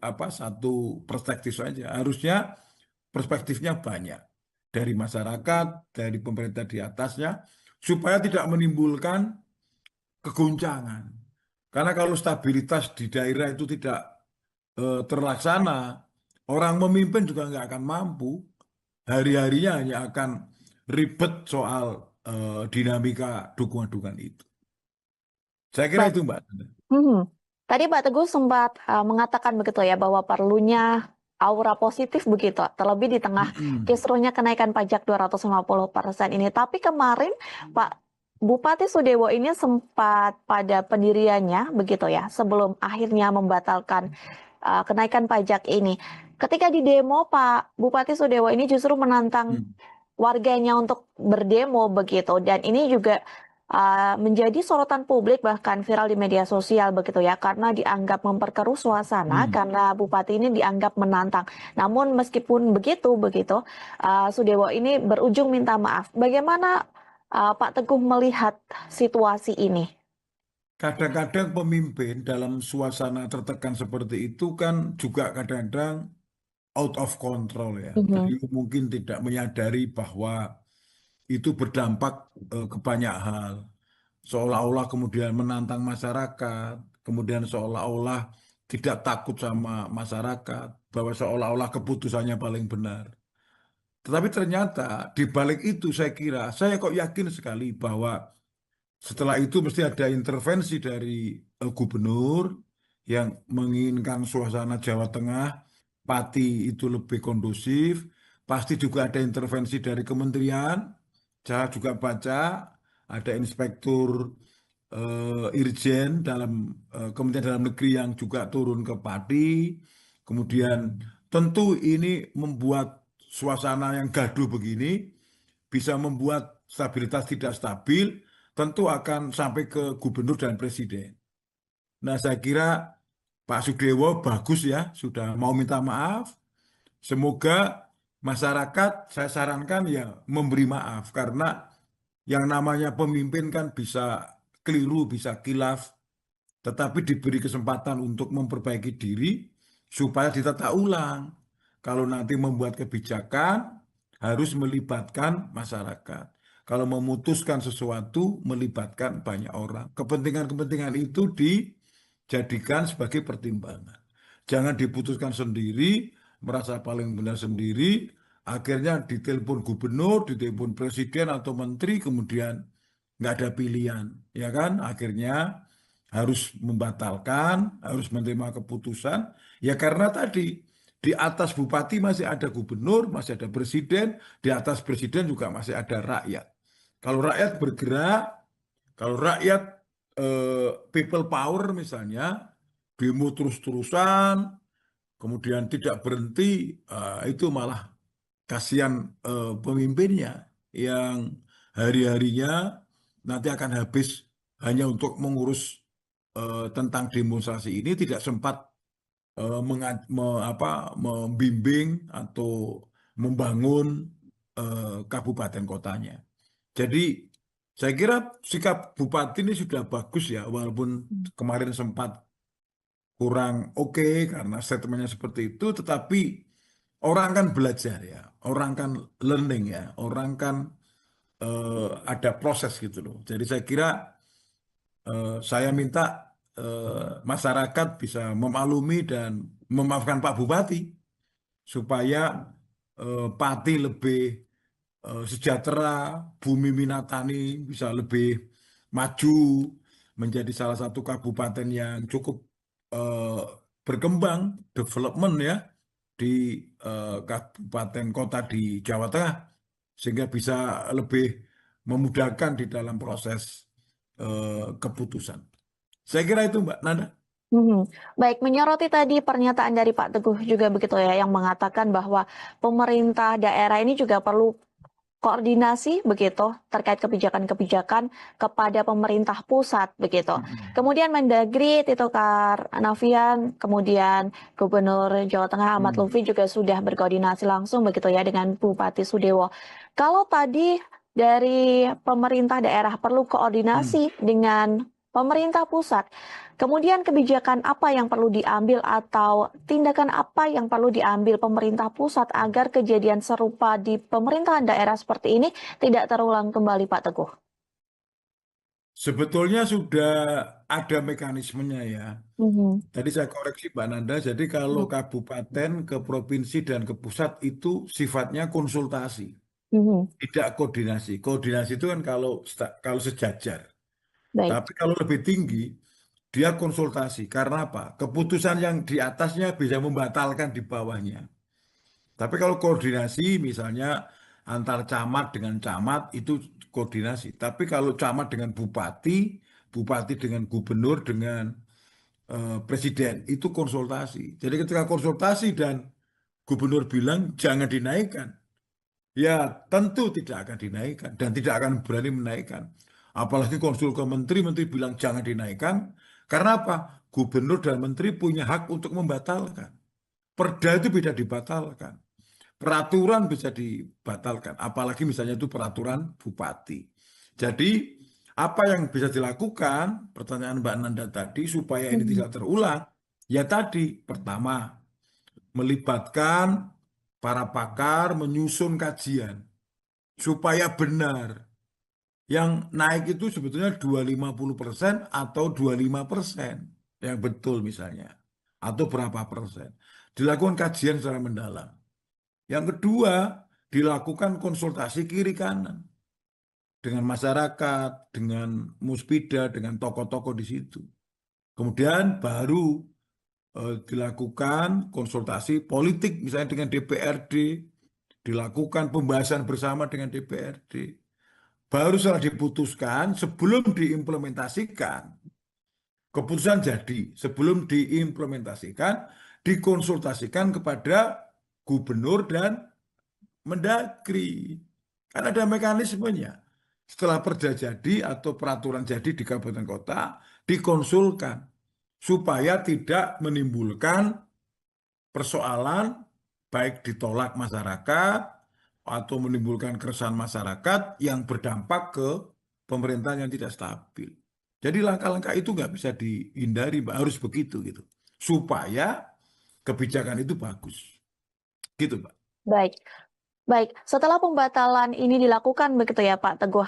perspektif saja. Harusnya perspektifnya banyak dari masyarakat, dari pemerintah di atasnya, supaya tidak menimbulkan kegoncangan. Karena kalau stabilitas di daerah itu tidak terlaksana, orang memimpin juga nggak akan mampu. Hari-harinya hanya akan ribet soal dinamika dukungan-dukungan itu. Saya kira Baik. itu, Mbak. Hmm. Tadi Pak Teguh sempat mengatakan begitu ya bahwa perlunya aura positif begitu, terlebih di tengah Mm-mm. kisruhnya kenaikan pajak 250% ini. Tapi kemarin Pak Bupati Sudewo ini sempat pada pendiriannya begitu ya, sebelum akhirnya membatalkan kenaikan pajak ini. Ketika di demo, Pak Bupati Sudewo ini justru menantang Mm. warganya untuk berdemo begitu, dan ini juga menjadi sorotan publik bahkan viral di media sosial begitu ya, karena dianggap memperkeruh suasana Mm. karena bupati ini dianggap menantang. Namun meskipun begitu Sudewo ini berujung minta maaf. Bagaimana Pak Teguh melihat situasi ini? Kadang-kadang pemimpin dalam suasana tertekan seperti itu kan juga kadang-kadang out of control ya. Mhm. Beliau mungkin tidak menyadari bahwa itu berdampak ke banyak hal. Seolah-olah kemudian menantang masyarakat, kemudian seolah-olah tidak takut sama masyarakat, bahwa seolah-olah keputusannya paling benar. Tetapi ternyata di balik itu saya kok yakin sekali bahwa setelah itu mesti ada intervensi dari gubernur yang menginginkan suasana Jawa Tengah, Pati itu lebih kondusif. Pasti juga ada intervensi dari kementerian. Saya juga baca ada inspektur Irjen dalam Kementerian Dalam Negeri yang juga turun ke Pati. Kemudian tentu ini membuat suasana yang gaduh begini bisa membuat stabilitas tidak stabil, tentu akan sampai ke gubernur dan presiden. Nah, saya kira Pak Sudewo bagus ya, sudah mau minta maaf. Semoga masyarakat, saya sarankan ya memberi maaf, karena yang namanya pemimpin kan bisa keliru, bisa kilaf, tetapi diberi kesempatan untuk memperbaiki diri supaya ditata ulang. Kalau nanti membuat kebijakan, harus melibatkan masyarakat. Kalau memutuskan sesuatu, melibatkan banyak orang. Kepentingan-kepentingan itu dijadikan sebagai pertimbangan. Jangan diputuskan sendiri, merasa paling benar sendiri, akhirnya ditelepon gubernur, ditelepon presiden atau menteri, kemudian nggak ada pilihan, ya kan? Akhirnya harus membatalkan, harus menerima keputusan, ya karena tadi di atas bupati masih ada gubernur, masih ada presiden, di atas presiden juga masih ada rakyat. Kalau rakyat bergerak, kalau rakyat people power misalnya, demo terus-terusan, kemudian tidak berhenti, itu malah kasihan pemimpinnya yang hari-harinya nanti akan habis hanya untuk mengurus tentang demonstrasi ini, tidak sempat membimbing atau membangun kabupaten kotanya. Jadi saya kira sikap bupati ini sudah bagus ya, walaupun kemarin sempat kurang oke karena statementnya seperti itu, tetapi orang kan belajar ya, orang kan learning ya, orang kan ada proses gitu loh. Jadi saya kira saya minta masyarakat bisa memaklumi dan memaafkan Pak Bupati supaya Pati lebih sejahtera, Bumi Minatani bisa lebih maju menjadi salah satu kabupaten yang cukup eh, berkembang, development ya di kabupaten kota di Jawa Tengah, sehingga bisa lebih memudahkan di dalam proses keputusan. Saya kira itu Mbak Nanda. Baik, menyoroti tadi pernyataan dari Pak Teguh juga begitu ya, yang mengatakan bahwa pemerintah daerah ini juga perlu koordinasi begitu terkait kebijakan-kebijakan kepada pemerintah pusat begitu. Mm-mm. Kemudian Mendagri Tito Karnavian, kemudian Gubernur Jawa Tengah Ahmad Hmm. Lutfi juga sudah berkoordinasi langsung begitu ya dengan Bupati Sudewo. Kalau tadi dari pemerintah daerah perlu Hmm. koordinasi dengan pemerintah pusat, kemudian kebijakan apa yang perlu diambil atau tindakan apa yang perlu diambil pemerintah pusat agar kejadian serupa di pemerintahan daerah seperti ini tidak terulang kembali, Pak Teguh? Sebetulnya sudah ada mekanismenya ya. Mhm, Tadi saya koreksi Mbak Nanda, jadi kalau mhm, kabupaten ke provinsi dan ke pusat itu sifatnya konsultasi, mhm. tidak koordinasi. Koordinasi itu kan kalau sejajar. Baik. Tapi kalau lebih tinggi, dia konsultasi. Karena apa? Keputusan yang di atasnya bisa membatalkan di bawahnya. Tapi kalau koordinasi misalnya antar camat dengan camat itu koordinasi. Tapi kalau camat dengan bupati, bupati dengan gubernur dengan presiden itu konsultasi. Jadi ketika konsultasi dan gubernur bilang jangan dinaikkan, ya tentu tidak akan dinaikkan dan tidak akan berani menaikkan. Apalagi konsul ke menteri, menteri bilang jangan dinaikkan. Karena apa? Gubernur dan menteri punya hak untuk membatalkan. Perda itu bisa dibatalkan. Peraturan bisa dibatalkan. Apalagi misalnya itu peraturan bupati. Jadi apa yang bisa dilakukan, pertanyaan Mbak Nanda tadi, supaya ini Mhm, tidak terulang, ya tadi, pertama, melibatkan para pakar menyusun kajian supaya benar. Yang naik itu sebetulnya 250% atau 25% yang betul misalnya. Atau berapa persen. Dilakukan kajian secara mendalam. Yang kedua, dilakukan konsultasi kiri kanan dengan masyarakat, dengan muspida, dengan tokoh-tokoh di situ. Kemudian baru dilakukan konsultasi politik misalnya dengan DPRD, dilakukan pembahasan bersama dengan DPRD. Baru setelah diputuskan, sebelum diimplementasikan, keputusan jadi, sebelum diimplementasikan, dikonsultasikan kepada gubernur dan Mendagri. Kan ada mekanismenya. Setelah perda jadi atau peraturan jadi di kabupaten kota, dikonsulkan supaya tidak menimbulkan persoalan baik ditolak masyarakat atau menimbulkan keresahan masyarakat yang berdampak ke pemerintahan yang tidak stabil. Jadi langkah-langkah itu nggak bisa dihindari, Mbak. Harus begitu gitu. Supaya kebijakan itu bagus. Gitu, Mbak. baik. Baik, setelah pembatalan ini dilakukan begitu ya Pak Teguh,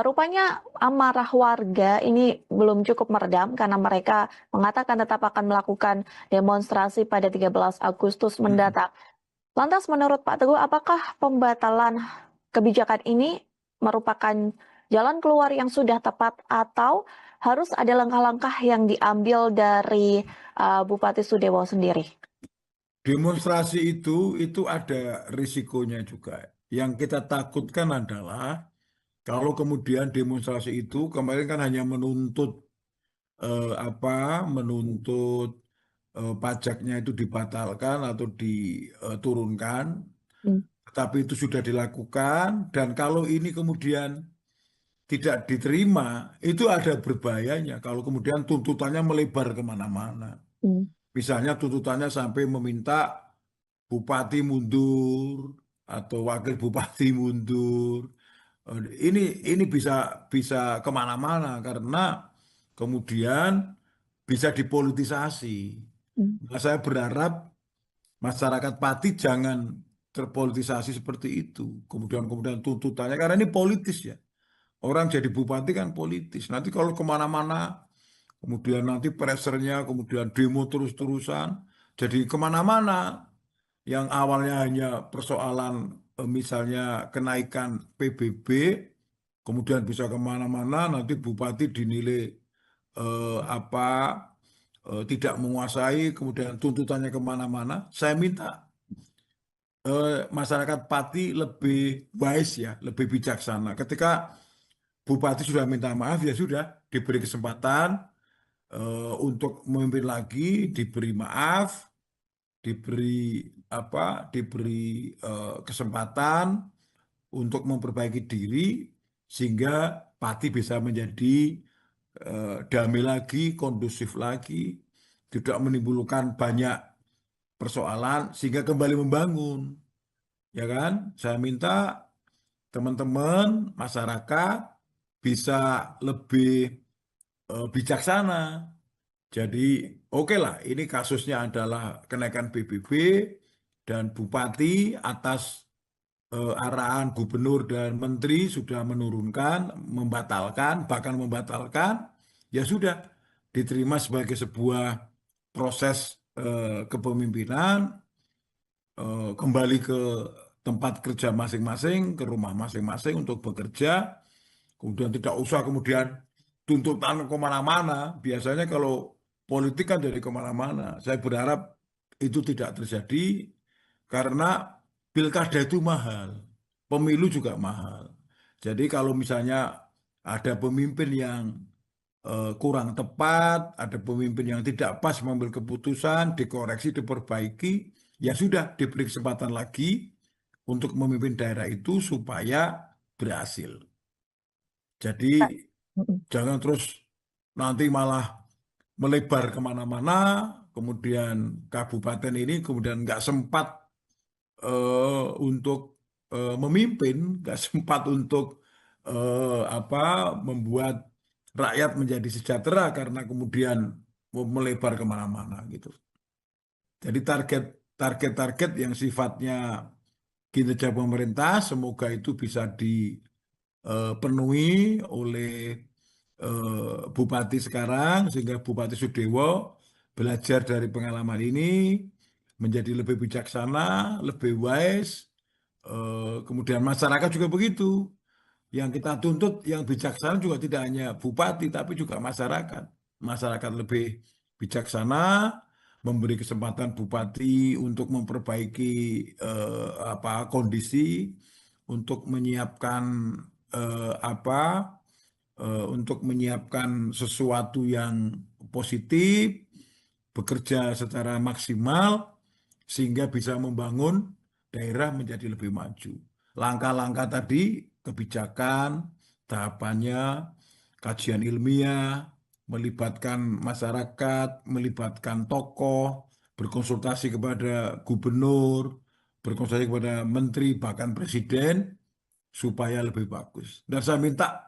rupanya amarah warga ini belum cukup meredam karena mereka mengatakan tetap akan melakukan demonstrasi pada 13 Agustus Mm-mm. mendatang. Lantas menurut Pak Teguh, apakah pembatalan kebijakan ini merupakan jalan keluar yang sudah tepat atau harus ada langkah-langkah yang diambil dari Bupati Sudewo sendiri? Demonstrasi itu ada risikonya juga. Yang kita takutkan adalah kalau kemudian demonstrasi itu kemarin kan hanya menuntut apa menuntut pajaknya itu dibatalkan atau diturunkan, Hmm, tetapi itu sudah dilakukan dan kalau ini kemudian tidak diterima, itu ada berbahayanya kalau kemudian tuntutannya melebar kemana-mana. hmm, Misalnya tuntutannya sampai meminta bupati mundur atau wakil bupati mundur. Eh, Ini ini bisa bisa kemana-mana karena kemudian bisa dipolitisasi. hmm, Nah, saya berharap masyarakat Pati jangan terpolitisasi seperti itu. Kemudian tuntutannya karena ini politis ya. Orang jadi bupati kan politis. Nanti kalau kemana-mana, kemudian nanti pressernya, kemudian demo terus-terusan, jadi kemana-mana. Yang awalnya hanya persoalan misalnya kenaikan PBB, kemudian bisa kemana-mana, nanti bupati dinilai apa tidak menguasai, kemudian tuntutannya kemana-mana. Saya minta masyarakat Pati lebih wise ya, lebih bijaksana. Ketika bupati sudah minta maaf ya sudah diberi kesempatan untuk memimpin lagi, diberi maaf, diberi kesempatan untuk memperbaiki diri sehingga Pati bisa menjadi damai lagi, kondusif lagi, tidak menimbulkan banyak persoalan sehingga kembali membangun. Ya kan? Saya minta teman-teman masyarakat bisa lebih bijaksana. Jadi oke lah, ini kasusnya adalah kenaikan PBB dan Bupati atas arahan gubernur dan menteri sudah menurunkan, membatalkan, bahkan membatalkan, ya sudah diterima sebagai sebuah proses kepemimpinan, kembali ke tempat kerja masing-masing, ke rumah masing-masing untuk bekerja. Kemudian tidak usah kemudian tuntutan kemana-mana. Biasanya kalau politik kan dari kemana-mana. Saya berharap itu tidak terjadi karena pilkada itu mahal, pemilu juga mahal. Jadi kalau misalnya ada pemimpin yang kurang tepat, ada pemimpin yang tidak pas mengambil keputusan, dikoreksi, diperbaiki, ya sudah diberi kesempatan lagi untuk memimpin daerah itu supaya berhasil. Jadi Mm-mm. jangan terus nanti malah melebar kemana-mana, kemudian kabupaten ini kemudian nggak sempat untuk memimpin, nggak sempat untuk membuat rakyat menjadi sejahtera karena kemudian melebar kemana-mana gitu. Jadi target-target yang sifatnya kinerja pemerintah semoga itu bisa dipenuhi oleh Bupati sekarang sehingga Bupati Sudewo belajar dari pengalaman ini menjadi lebih bijaksana, lebih wise. Kemudian masyarakat juga begitu. Yang kita tuntut yang bijaksana juga tidak hanya bupati tapi juga masyarakat. Masyarakat lebih bijaksana, memberi kesempatan bupati untuk memperbaiki kondisi, untuk menyiapkan untuk menyiapkan sesuatu yang positif, bekerja secara maksimal sehingga bisa membangun daerah menjadi lebih maju. Langkah-langkah tadi, kebijakan, tahapannya, kajian ilmiah, melibatkan masyarakat, melibatkan tokoh, berkonsultasi kepada gubernur, berkonsultasi kepada menteri, bahkan presiden, supaya lebih bagus. Dan saya minta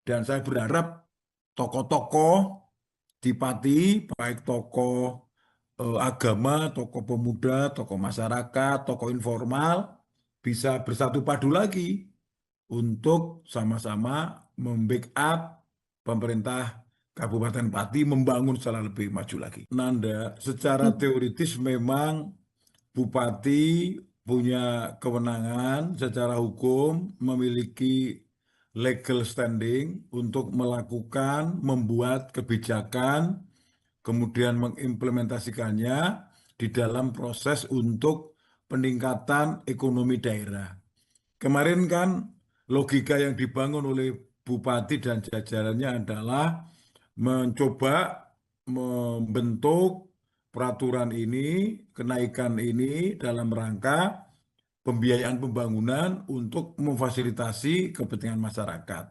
dan saya berharap tokoh-tokoh di Pati, baik tokoh agama, tokoh pemuda, tokoh masyarakat, tokoh informal, bisa bersatu padu lagi untuk sama-sama membackup pemerintah Kabupaten Pati membangun secara lebih maju lagi. Nanda, secara teoritis memang Bupati punya kewenangan secara hukum, memiliki legal standing untuk melakukan, membuat kebijakan, kemudian mengimplementasikannya di dalam proses untuk peningkatan ekonomi daerah. Kemarin kan logika yang dibangun oleh Bupati dan jajarannya adalah mencoba membentuk peraturan ini, kenaikan ini dalam rangka pembiayaan pembangunan untuk memfasilitasi kepentingan masyarakat.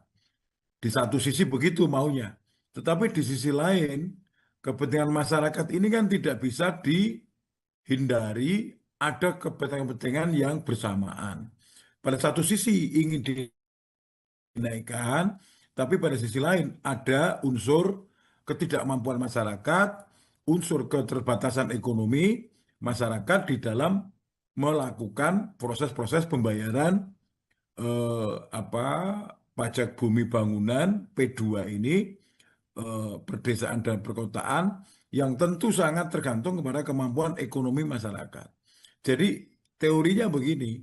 Di satu sisi begitu maunya, tetapi di sisi lain kepentingan masyarakat ini kan tidak bisa dihindari ada kepentingan-kepentingan yang bersamaan. Pada satu sisi ingin dinaikkan, tapi pada sisi lain ada unsur ketidakmampuan masyarakat, unsur keterbatasan ekonomi masyarakat di dalam melakukan proses-proses pembayaran eh, apa pajak bumi bangunan P2 ini, perdesaan dan perkotaan yang tentu sangat tergantung kepada kemampuan ekonomi masyarakat. Jadi teorinya begini,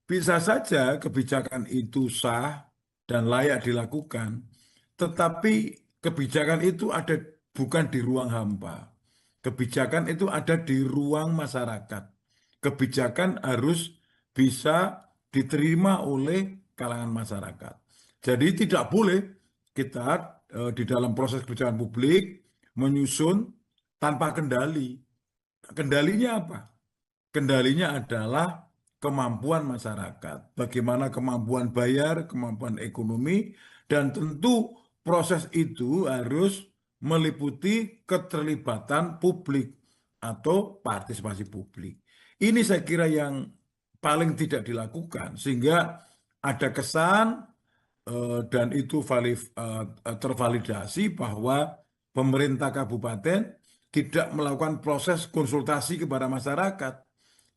bisa saja kebijakan itu sah dan layak dilakukan, tetapi kebijakan itu ada bukan di ruang hampa. Kebijakan itu ada di ruang masyarakat. Kebijakan harus bisa diterima oleh kalangan masyarakat. Jadi tidak boleh kita di dalam proses kebijakan publik menyusun tanpa kendali. Kendalinya apa? Kendalinya adalah kemampuan masyarakat, bagaimana kemampuan bayar, kemampuan ekonomi, dan tentu proses itu harus meliputi keterlibatan publik atau partisipasi publik. Ini saya kira yang paling tidak dilakukan, sehingga ada kesan dan itu tervalidasi bahwa pemerintah kabupaten tidak melakukan proses konsultasi kepada masyarakat.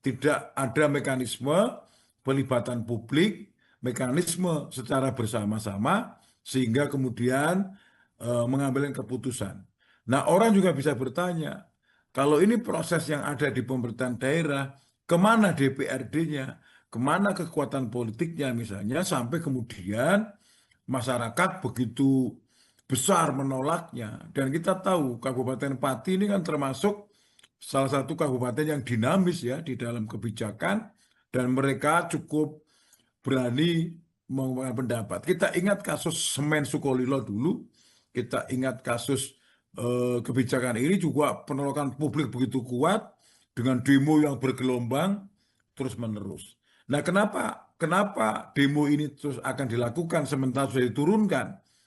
Tidak ada mekanisme pelibatan publik, mekanisme secara bersama-sama, sehingga kemudian mengambil keputusan. Nah, orang juga bisa bertanya, kalau ini proses yang ada di pemerintahan daerah, kemana DPRD-nya, kemana kekuatan politiknya misalnya, sampai kemudian masyarakat begitu besar menolaknya. Dan kita tahu Kabupaten Pati ini kan termasuk salah satu kabupaten yang dinamis ya di dalam kebijakan dan mereka cukup berani mengungkapkan pendapat. Kita ingat kasus Semen Sukolilo dulu, kita ingat kasus kebijakan ini juga penolakan publik begitu kuat dengan demo yang bergelombang terus-menerus. Nah, kenapa demo ini terus akan dilakukan sementara sudah diturunkan?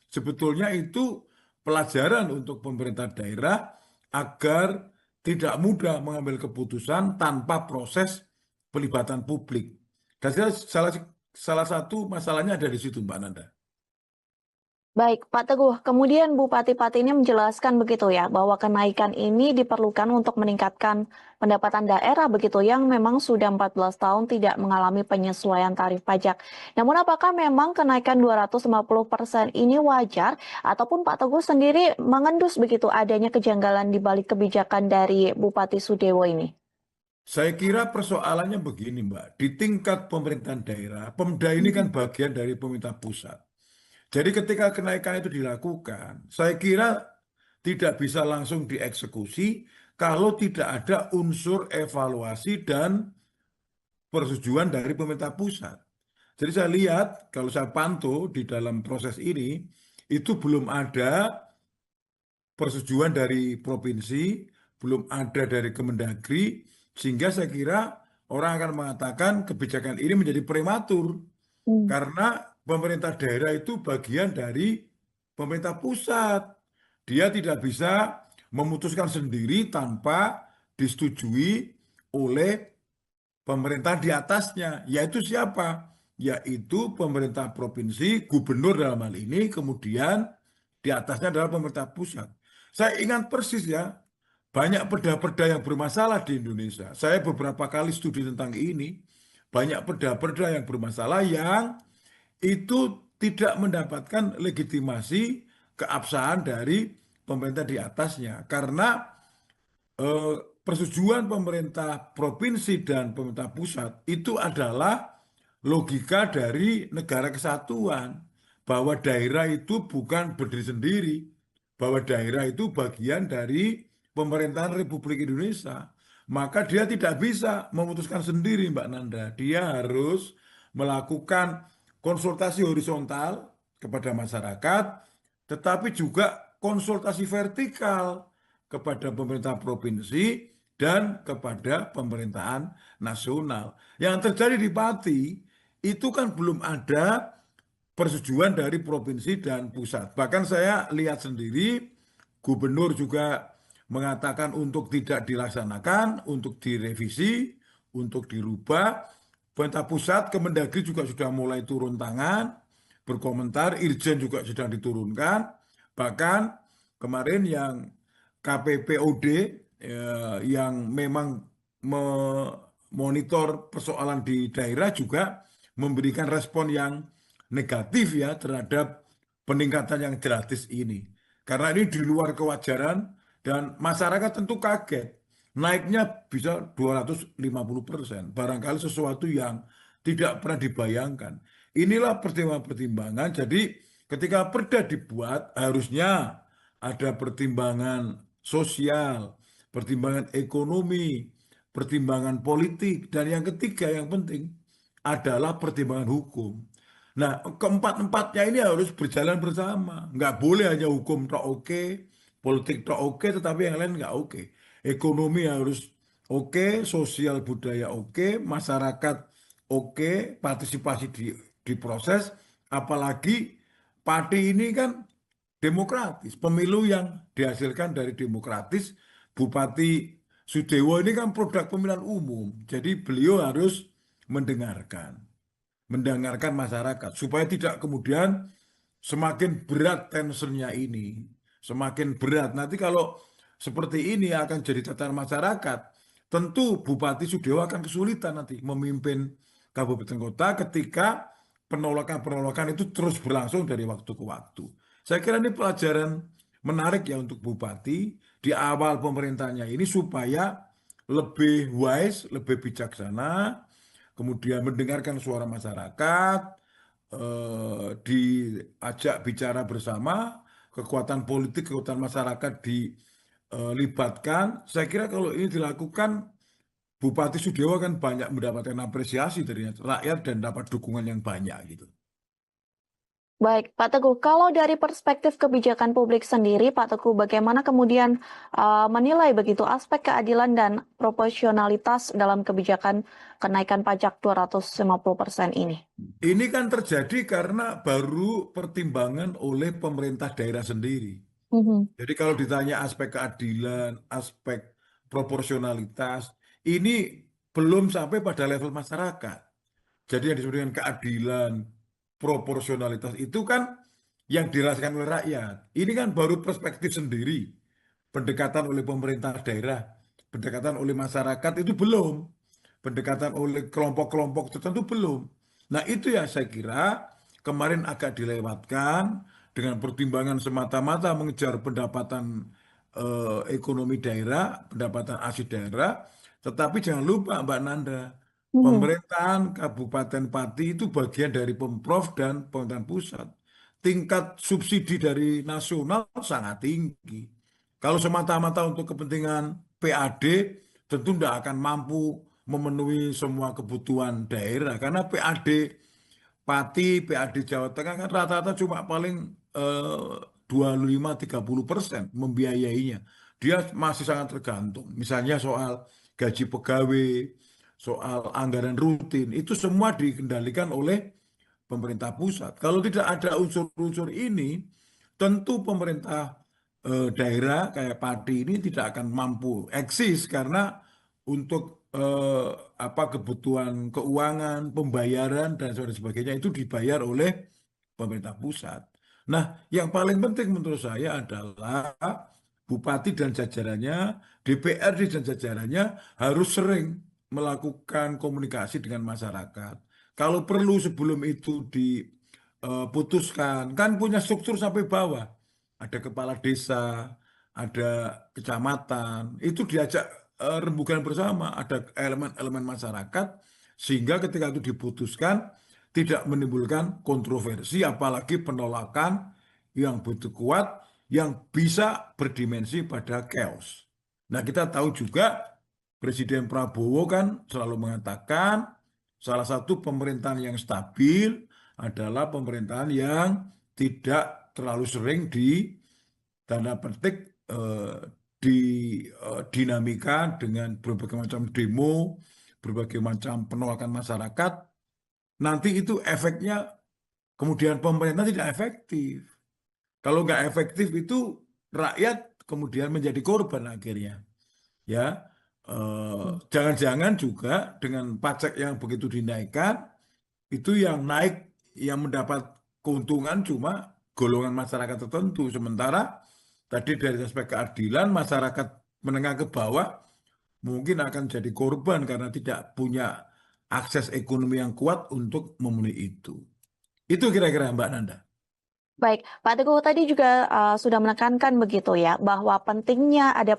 Sebetulnya itu pelajaran untuk pemerintah daerah agar tidak mudah mengambil keputusan tanpa proses pelibatan publik. Dan salah satu masalahnya ada di situ, Mbak Nanda. Baik, Pak Teguh. Kemudian Bupati Pati ini menjelaskan begitu ya, bahwa kenaikan ini diperlukan untuk meningkatkan pendapatan daerah begitu yang memang sudah 14 tahun tidak mengalami penyesuaian tarif pajak. Namun apakah memang kenaikan 250% ini wajar ataupun Pak Teguh sendiri mengendus begitu adanya kejanggalan di balik kebijakan dari Bupati Sudewo ini? Saya kira persoalannya begini, Mbak. Di tingkat pemerintahan daerah, Pemda ini kan bagian dari pemerintah pusat. Jadi ketika kenaikan itu dilakukan, saya kira tidak bisa langsung dieksekusi kalau tidak ada unsur evaluasi dan persetujuan dari pemerintah pusat. Jadi saya lihat, kalau saya pantau di dalam proses ini, itu belum ada persetujuan dari provinsi, belum ada dari Kemendagri, sehingga saya kira orang akan mengatakan kebijakan ini menjadi prematur. Hmm. Karena pemerintah daerah itu bagian dari pemerintah pusat. Dia tidak bisa memutuskan sendiri tanpa disetujui oleh pemerintah di atasnya. Yaitu siapa? Yaitu pemerintah provinsi, gubernur dalam hal ini, kemudian di atasnya adalah pemerintah pusat. Saya ingat persis ya, banyak perda-perda yang bermasalah di Indonesia. Saya beberapa kali studi tentang ini. Banyak perda-perda yang bermasalah yang itu tidak mendapatkan legitimasi keabsahan dari pemerintah di atasnya. Karena persetujuan pemerintah provinsi dan pemerintah pusat itu adalah logika dari negara kesatuan, bahwa daerah itu bukan berdiri sendiri, bahwa daerah itu bagian dari pemerintahan Republik Indonesia. Maka dia tidak bisa memutuskan sendiri, Mbak Nanda. Dia harus melakukan konsultasi horizontal kepada masyarakat, tetapi juga konsultasi vertikal kepada pemerintah provinsi dan kepada pemerintahan nasional. Yang terjadi di Pati itu kan belum ada persetujuan dari provinsi dan pusat. Bahkan saya lihat sendiri, gubernur juga mengatakan untuk tidak dilaksanakan, untuk direvisi, untuk dirubah. Pemerintah pusat, Kemendagri juga sudah mulai turun tangan, berkomentar, Irjen juga sedang diturunkan. Bahkan kemarin yang KPPOD yang memang memonitor persoalan di daerah juga memberikan respon yang negatif ya terhadap peningkatan yang drastis ini. Karena ini di luar kewajaran dan masyarakat tentu kaget. Naiknya bisa 250%. Barangkali sesuatu yang tidak pernah dibayangkan. Inilah pertimbangan-pertimbangan. Jadi ketika perda dibuat harusnya ada pertimbangan sosial, pertimbangan ekonomi, pertimbangan politik, dan yang ketiga yang penting adalah pertimbangan hukum. Nah, keempat-empatnya ini harus berjalan bersama. Nggak boleh hanya hukum tok oke, Politik tok oke, tetapi yang lain nggak oke. Ekonomi harus oke, sosial budaya oke, masyarakat oke, partisipasi diproses, apalagi parti ini kan demokratis. Pemilu yang dihasilkan dari demokratis, Bupati Sudewo ini kan produk pemilihan umum. Jadi beliau harus mendengarkan, mendengarkan masyarakat supaya tidak kemudian semakin berat tensionnya ini, semakin berat. Nanti kalau seperti ini akan jadi tatanan masyarakat, tentu Bupati Sudewa akan kesulitan nanti memimpin kabupaten kota ketika penolakan-penolakan itu terus berlangsung dari waktu ke waktu. Saya kira ini pelajaran menarik ya untuk Bupati di awal pemerintahnya ini supaya lebih wise, lebih bijaksana, kemudian mendengarkan suara masyarakat, diajak bicara bersama, kekuatan politik, kekuatan masyarakat dilibatkan. Saya kira kalau ini dilakukan, Bupati Sudewa kan banyak mendapatkan apresiasi dari rakyat dan dapat dukungan yang banyak gitu. Baik, Pak Teguh, kalau dari perspektif kebijakan publik sendiri, Pak Teguh, bagaimana kemudian menilai begitu aspek keadilan dan proporsionalitas dalam kebijakan kenaikan pajak 250% ini? Ini kan terjadi karena baru pertimbangan oleh pemerintah daerah sendiri. Mhm. Jadi kalau ditanya aspek keadilan, aspek proporsionalitas, ini belum sampai pada level masyarakat. Jadi yang disebut dengan keadilan, proporsionalitas itu kan yang dirasakan oleh rakyat. Ini kan baru perspektif sendiri. Pendekatan oleh pemerintah daerah, pendekatan oleh masyarakat itu belum. Pendekatan oleh kelompok-kelompok tertentu belum. Nah itu ya saya kira kemarin agak dilewatkan dengan pertimbangan semata-mata mengejar pendapatan ekonomi daerah, pendapatan asli daerah. Tetapi jangan lupa Mbak Nanda, Mhm. pemerintahan Kabupaten Pati itu bagian dari Pemprov dan pemerintahan pusat. Tingkat subsidi dari nasional sangat tinggi. Kalau semata-mata untuk kepentingan PAD, tentu tidak akan mampu memenuhi semua kebutuhan daerah. Karena PAD Pati, PAD Jawa Tengah kan rata-rata cuma paling 25-30% membiayainya. Dia masih sangat tergantung. Misalnya soal gaji pegawai, soal anggaran rutin, itu semua dikendalikan oleh pemerintah pusat. Kalau tidak ada unsur-unsur ini, tentu pemerintah daerah kayak Pati ini tidak akan mampu eksis karena untuk apa kebutuhan keuangan, pembayaran dan sebagainya itu dibayar oleh pemerintah pusat. Nah, yang paling penting menurut saya adalah Bupati dan jajarannya, DPRD dan jajarannya harus sering melakukan komunikasi dengan masyarakat. Kalau perlu sebelum itu diputuskan, kan punya struktur sampai bawah. Ada kepala desa, ada kecamatan, itu diajak rembukan bersama, ada elemen-elemen masyarakat, sehingga ketika itu diputuskan, tidak menimbulkan kontroversi, apalagi penolakan yang begitu kuat, yang bisa berdimensi pada chaos. Nah, kita tahu juga Presiden Prabowo kan selalu mengatakan salah satu pemerintahan yang stabil adalah pemerintahan yang tidak terlalu sering di tanda petik dinamika dengan berbagai macam demo, berbagai macam penolakan masyarakat. Nanti itu efeknya kemudian pemerintah tidak efektif. Kalau nggak efektif itu rakyat kemudian menjadi korban akhirnya. Ya, jangan-jangan juga dengan pajak yang begitu dinaikkan itu yang naik, yang mendapat keuntungan cuma golongan masyarakat tertentu. Sementara tadi dari aspek keadilan masyarakat menengah ke bawah mungkin akan jadi korban karena tidak punya akses ekonomi yang kuat untuk memenuhi itu. Itu kira-kira Mbak Nanda. Baik, Pak Teguh tadi juga sudah menekankan begitu ya, bahwa pentingnya ada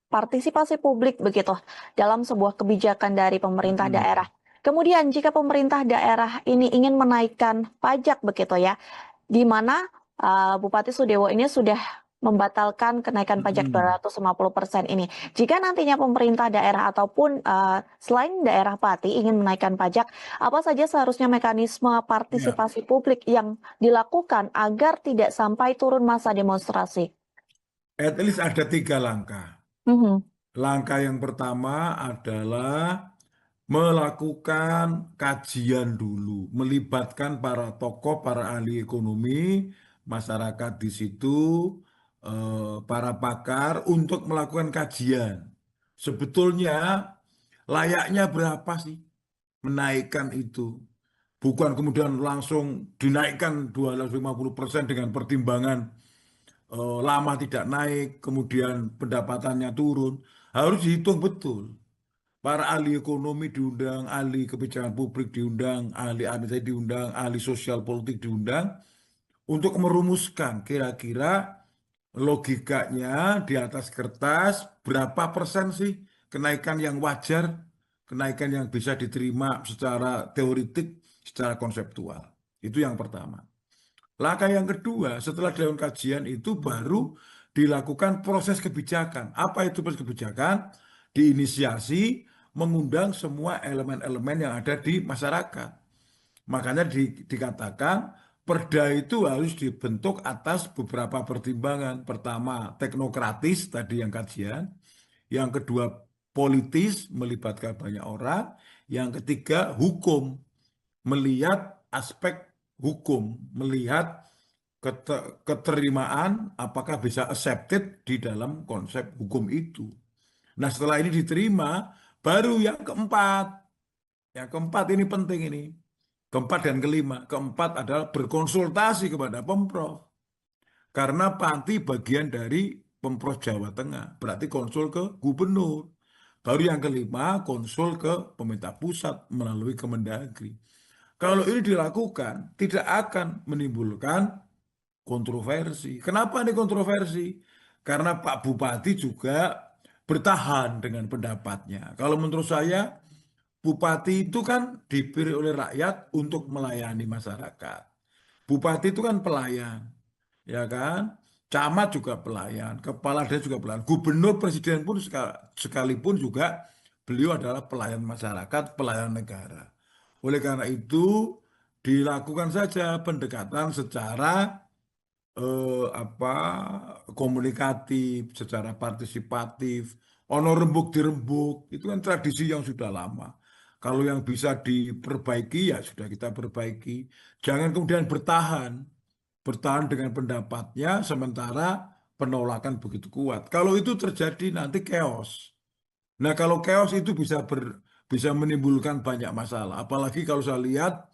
partisipasi publik begitu dalam sebuah kebijakan dari pemerintah Mm-mm. daerah. Kemudian jika pemerintah daerah ini ingin menaikkan pajak begitu ya, di mana Bupati Sudewo ini sudah membatalkan kenaikan pajak Mm-mm. 250% ini. Jika nantinya pemerintah daerah ataupun selain daerah Pati ingin menaikkan pajak, apa saja seharusnya mekanisme Ya. partisipasi publik yang dilakukan agar tidak sampai turun masa demonstrasi? At least ada 3 langkah. Mhm. Langkah yang pertama adalah melakukan kajian dulu, melibatkan para tokoh, para ahli ekonomi, masyarakat di situ, para pakar untuk melakukan kajian. Sebetulnya layaknya berapa sih menaikkan itu? Bukan kemudian langsung dinaikkan 250% dengan pertimbangan lama tidak naik, kemudian pendapatannya turun. Harus dihitung betul. Para ahli ekonomi diundang, ahli kebijakan publik diundang, ahli administrasi diundang, ahli sosial politik diundang untuk merumuskan kira-kira logikanya di atas kertas berapa persen sih kenaikan yang wajar, kenaikan yang bisa diterima secara teoritik, secara konseptual. Itu yang pertama. Langkah yang kedua, setelah dilakukan kajian itu baru dilakukan proses kebijakan. Apa itu proses kebijakan? Diinisiasi mengundang semua elemen-elemen yang ada di masyarakat. Makanya dikatakan perda itu harus dibentuk atas beberapa pertimbangan. Pertama, teknokratis tadi yang kajian. Yang kedua, politis melibatkan banyak orang. Yang ketiga, hukum melihat aspek hukum, melihat keterimaan apakah bisa accepted di dalam konsep hukum itu. Nah, setelah ini diterima, baru yang keempat. Yang keempat ini penting ini. Keempat dan kelima. Keempat adalah berkonsultasi kepada Pemprov. Karena Panti bagian dari Pemprov Jawa Tengah. Berarti konsul ke gubernur. Baru yang kelima, konsul ke pemerintah pusat melalui Kemendagri. Kalau ini dilakukan, tidak akan menimbulkan kontroversi. Kenapa ini kontroversi? Karena Pak Bupati juga bertahan dengan pendapatnya. Kalau menurut saya, Bupati itu kan dipilih oleh rakyat untuk melayani masyarakat. Bupati itu kan pelayan, ya kan? Camat juga pelayan, kepala desa juga pelayan, gubernur, presiden pun sekalipun juga beliau adalah pelayan masyarakat, pelayan negara. Oleh karena itu, dilakukan saja pendekatan secara apa komunikatif, secara partisipatif, ono rembuk dirembuk, itu kan tradisi yang sudah lama. Kalau yang bisa diperbaiki ya sudah kita perbaiki. Jangan kemudian bertahan dengan pendapatnya sementara penolakan begitu kuat. Kalau itu terjadi nanti chaos. Nah, kalau chaos itu bisa menimbulkan banyak masalah. Apalagi kalau saya lihat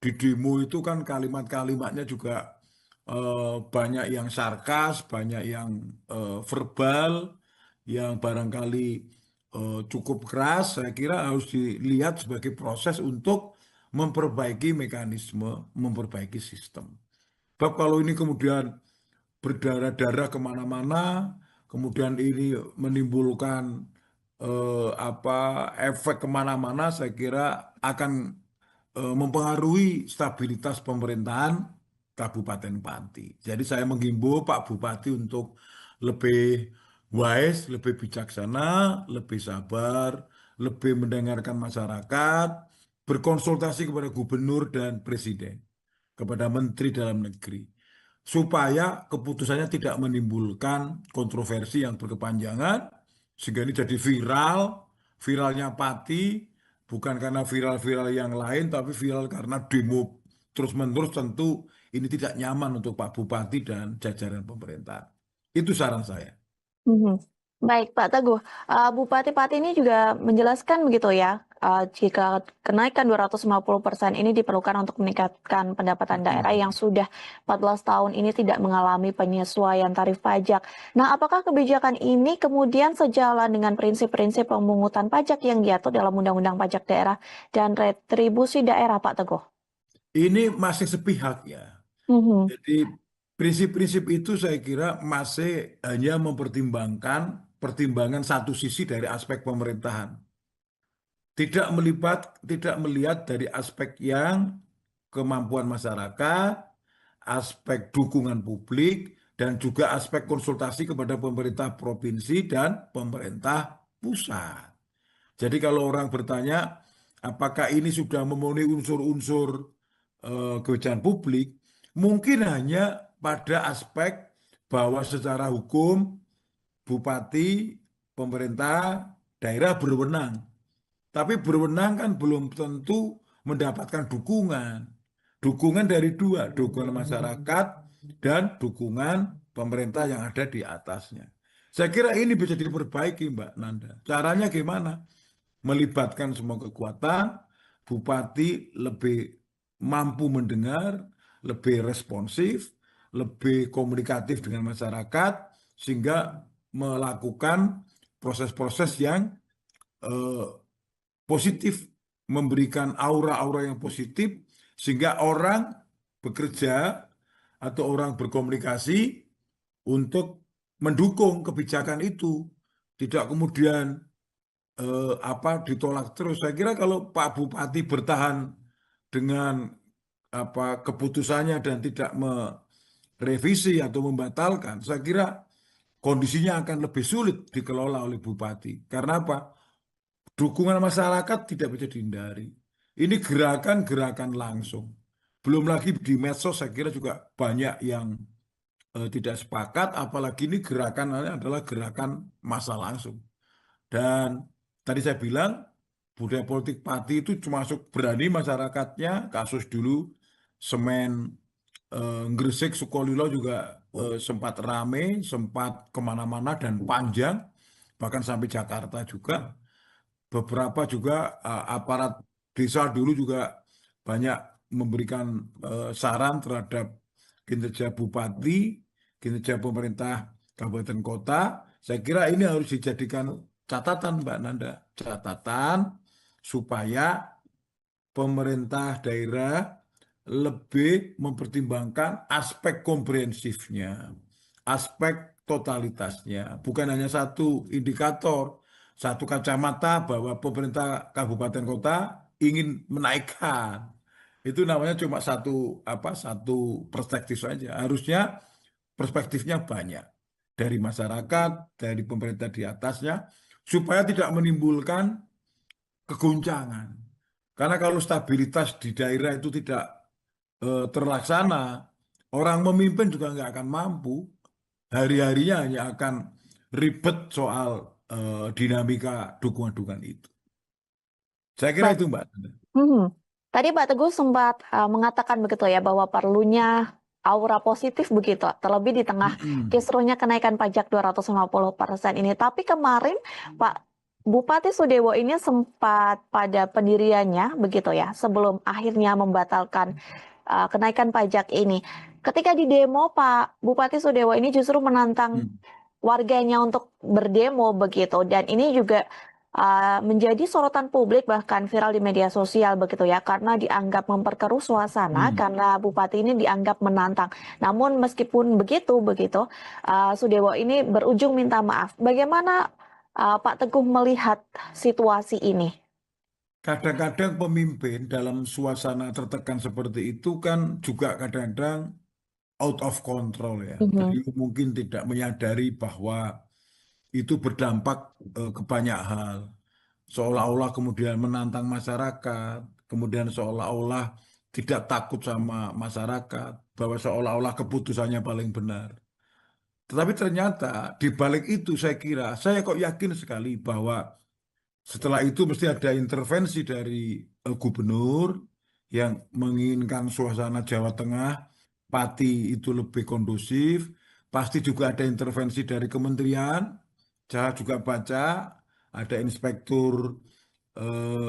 di demo itu kan kalimat-kalimatnya juga banyak yang sarkas, banyak yang verbal, yang barangkali cukup keras. Saya kira harus dilihat sebagai proses untuk memperbaiki mekanisme, memperbaiki sistem. Sebab kalau ini kemudian berdarah-darah kemana-mana, kemudian ini menimbulkan apa efek kemana-mana, saya kira akan mempengaruhi stabilitas pemerintahan Kabupaten Pati. Jadi saya menghimbau Pak Bupati untuk lebih wise, lebih bijaksana, lebih sabar, lebih mendengarkan masyarakat, berkonsultasi kepada gubernur dan presiden, kepada menteri dalam negeri supaya keputusannya tidak menimbulkan kontroversi yang berkepanjangan, sehingga ini jadi viral, viralnya Pati, bukan karena viral-viral yang lain, tapi viral karena demo terus-menerus tentu ini tidak nyaman untuk Pak Bupati dan jajaran pemerintah. Itu saran saya. Mhm. Baik, Pak Teguh. Bupati Pati ini juga menjelaskan begitu ya, jika kenaikan 250% ini diperlukan untuk meningkatkan pendapatan daerah yang sudah 14 tahun ini tidak mengalami penyesuaian tarif pajak. Nah, apakah kebijakan ini kemudian sejalan dengan prinsip-prinsip pemungutan pajak yang diatur dalam Undang-Undang Pajak Daerah dan Retribusi Daerah, Pak Teguh? Ini masih sepihak ya. Mhm. Jadi prinsip-prinsip itu saya kira masih hanya mempertimbangkan pertimbangan satu sisi dari aspek pemerintahan. Tidak melihat dari aspek yang kemampuan masyarakat, aspek dukungan publik, dan juga aspek konsultasi kepada pemerintah provinsi dan pemerintah pusat. Jadi kalau orang bertanya, apakah ini sudah memenuhi unsur-unsur kebijakan publik, mungkin hanya pada aspek bahwa secara hukum bupati, pemerintah daerah berwenang. Tapi berwenang kan belum tentu mendapatkan dukungan. Dukungan dari dua, dukungan masyarakat dan dukungan pemerintah yang ada di atasnya. Saya kira ini bisa diperbaiki, Mbak Nanda. Caranya gimana? Melibatkan semua kekuatan, bupati lebih mampu mendengar, lebih responsif, lebih komunikatif dengan masyarakat, sehingga melakukan proses-proses yang eh, positif, memberikan aura-aura yang positif, sehingga orang bekerja atau orang berkomunikasi untuk mendukung kebijakan itu, tidak kemudian ditolak terus. Saya kira kalau Pak Bupati bertahan dengan keputusannya dan tidak merevisi atau membatalkan, saya kira kondisinya akan lebih sulit dikelola oleh bupati. Karena apa? Dukungan masyarakat tidak bisa dihindari. Ini gerakan-gerakan langsung. Belum lagi di medsos saya kira juga banyak yang tidak sepakat, apalagi ini gerakan adalah gerakan massa langsung. Dan tadi saya bilang budaya politik parti itu termasuk berani masyarakatnya. Kasus dulu semen Gresik Sukolilo juga sempat rame, sempat kemana-mana dan panjang, bahkan sampai Jakarta juga. Beberapa juga aparat desa dulu juga banyak memberikan saran terhadap kinerja bupati, kinerja pemerintah kabupaten kota. Saya kira ini harus dijadikan catatan, Mbak Nanda, catatan supaya pemerintah daerah lebih mempertimbangkan aspek komprehensifnya, aspek totalitasnya, bukan hanya satu indikator, satu kacamata bahwa pemerintah kabupaten kota ingin menaikkan. Itu namanya cuma satu perspektif saja. Harusnya perspektifnya banyak dari masyarakat, dari pemerintah di atasnya, supaya tidak menimbulkan kegoncangan. Karena kalau stabilitas di daerah itu tidak terlaksana, orang memimpin juga nggak akan mampu. Hari-harinya hanya akan ribet soal dinamika dukungan-dukungan itu. Saya kira Baik. itu, Mbak. Tadi Pak Teguh sempat mengatakan begitu ya bahwa perlunya aura positif begitu, terlebih di tengah Mm-mm. kisruhnya kenaikan pajak 250% ini. Tapi kemarin Pak Bupati Sudewo ini sempat pada pendiriannya begitu ya, sebelum akhirnya membatalkan kenaikan pajak ini. Ketika di demo, Pak Bupati Sudewo ini justru menantang Mm. warganya untuk berdemo begitu, dan ini juga menjadi sorotan publik bahkan viral di media sosial begitu ya, karena dianggap memperkeruh suasana Mm. karena bupati ini dianggap menantang. Namun meskipun begitu Sudewo ini berujung minta maaf. Bagaimana Pak Teguh melihat situasi ini? Kadang-kadang pemimpin dalam suasana tertekan seperti itu kan juga kadang-kadang out of control ya. Mhm. Beliau mungkin tidak menyadari bahwa itu berdampak ke banyak hal. Seolah-olah kemudian menantang masyarakat, kemudian seolah-olah tidak takut sama masyarakat, bahwa seolah-olah keputusannya paling benar. Tetapi ternyata di balik itu saya kok yakin sekali bahwa setelah itu mesti ada intervensi dari gubernur yang menginginkan suasana Jawa Tengah, Pati itu lebih kondusif. Pasti juga ada intervensi dari kementerian. Saya juga baca ada inspektur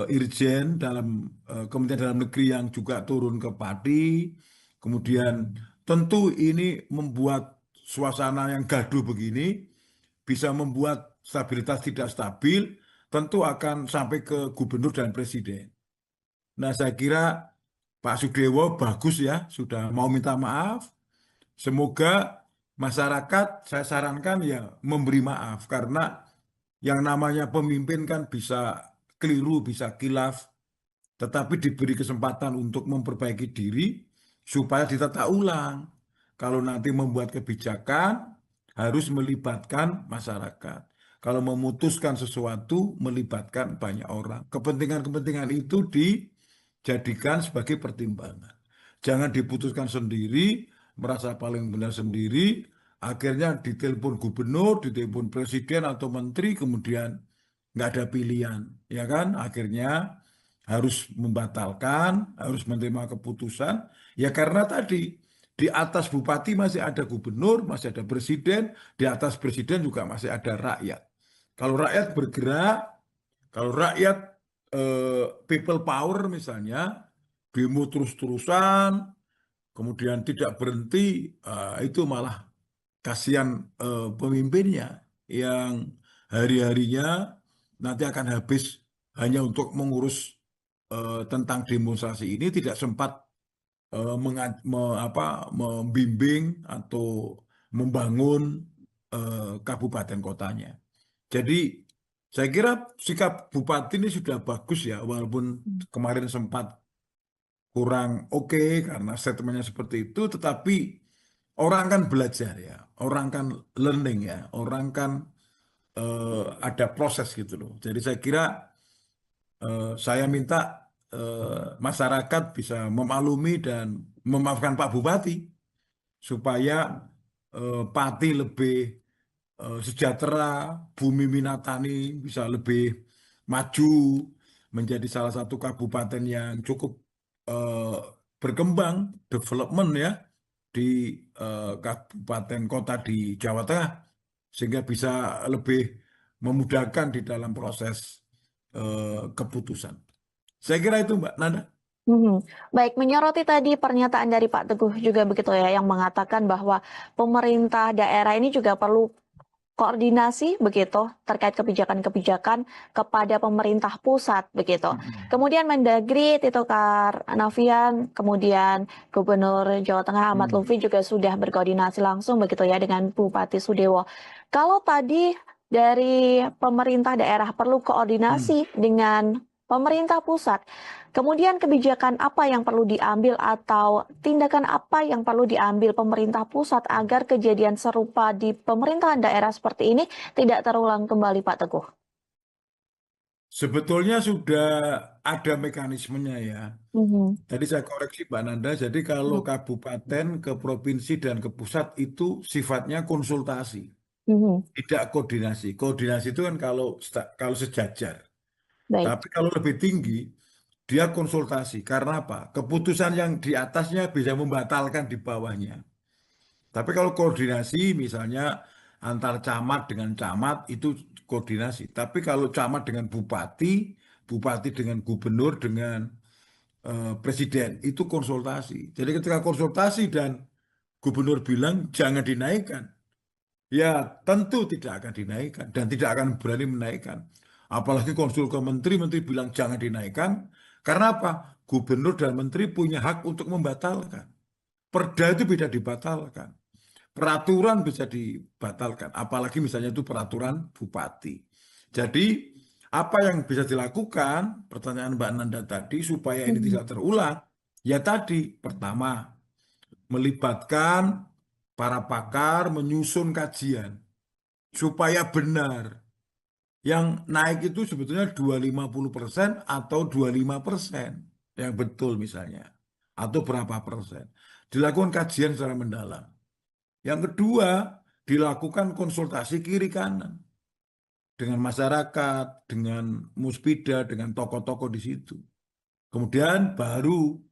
Irjen dalam Kementerian Dalam Negeri yang juga turun ke Pati. Kemudian tentu ini membuat suasana yang gaduh begini bisa membuat stabilitas tidak stabil, tentu akan sampai ke gubernur dan presiden. Nah, saya kira Pak Sudewo bagus ya, sudah mau minta maaf. Semoga masyarakat, saya sarankan ya memberi maaf, karena yang namanya pemimpin kan bisa keliru, bisa kilaf, tetapi diberi kesempatan untuk memperbaiki diri supaya ditata ulang. Kalau nanti membuat kebijakan, harus melibatkan masyarakat. Kalau memutuskan sesuatu, melibatkan banyak orang. Kepentingan-kepentingan itu dijadikan sebagai pertimbangan. Jangan diputuskan sendiri, merasa paling benar sendiri, Akhirnya ditelepon gubernur, ditelepon presiden atau menteri, kemudian nggak ada pilihan, ya kan? Akhirnya harus membatalkan, harus menerima keputusan, ya karena tadi di atas bupati masih ada gubernur, masih ada presiden, di atas presiden juga masih ada rakyat. Kalau rakyat bergerak, kalau rakyat people power misalnya, demo terus-terusan, kemudian tidak berhenti, itu malah kasihan pemimpinnya yang hari-harinya nanti akan habis hanya untuk mengurus tentang demonstrasi ini, tidak sempat membimbing atau membangun kabupaten kotanya. Jadi saya kira sikap bupati ini sudah bagus ya, walaupun kemarin sempat kurang oke karena statementnya seperti itu, tetapi orang kan belajar ya, orang kan learning ya, orang kan ada proses gitu loh. Jadi saya kira saya minta masyarakat bisa memaklumi dan memaafkan Pak Bupati supaya Pati lebih sejahtera, bumi Minatani bisa lebih maju menjadi salah satu kabupaten yang cukup eh, berkembang, development ya di kabupaten kota di Jawa Tengah, sehingga bisa lebih memudahkan di dalam proses keputusan. Saya kira itu Mbak Nanda. Mhm. Baik, menyoroti tadi pernyataan dari Pak Teguh juga begitu ya, yang mengatakan bahwa pemerintah daerah ini juga perlu koordinasi begitu terkait kebijakan-kebijakan kepada pemerintah pusat begitu. Mm-mm. Kemudian Mendagri Tito Karnavian, kemudian Gubernur Jawa Tengah Ahmad Hmm. Lutfi juga sudah berkoordinasi langsung begitu ya dengan Bupati Sudewo. Kalau tadi dari pemerintah daerah perlu Hmm. koordinasi dengan pemerintah pusat, kemudian kebijakan apa yang perlu diambil atau tindakan apa yang perlu diambil pemerintah pusat agar kejadian serupa di pemerintahan daerah seperti ini tidak terulang kembali, Pak Teguh? Sebetulnya sudah ada mekanismenya ya. Mhm, Tadi saya koreksi Mbak Nanda, jadi kalau mhm, kabupaten ke provinsi dan ke pusat itu sifatnya konsultasi, mhm. tidak koordinasi. Koordinasi itu kan kalau sejajar. Baik. Tapi kalau lebih tinggi, dia konsultasi. Karena apa? Keputusan yang di atasnya bisa membatalkan di bawahnya. Tapi kalau koordinasi misalnya antar camat dengan camat itu koordinasi. Tapi kalau camat dengan bupati, bupati dengan gubernur, dengan presiden itu konsultasi. Jadi ketika konsultasi dan gubernur bilang jangan dinaikkan, ya tentu tidak akan dinaikkan dan tidak akan berani menaikkan. Apalagi konsul ke menteri, menteri bilang jangan dinaikkan. Karena apa? Gubernur dan menteri punya hak untuk membatalkan. Perda itu bisa dibatalkan. Peraturan bisa dibatalkan. Apalagi misalnya itu peraturan bupati. Jadi apa yang bisa dilakukan, pertanyaan Mbak Nanda tadi, supaya ini Mhm, tidak terulang, ya tadi, pertama, melibatkan para pakar menyusun kajian supaya benar. Yang naik itu sebetulnya 250% atau 25% yang betul misalnya. Atau berapa persen. Dilakukan kajian secara mendalam. Yang kedua, dilakukan konsultasi kiri kanan dengan masyarakat, dengan muspida, dengan tokoh-tokoh di situ. Kemudian baru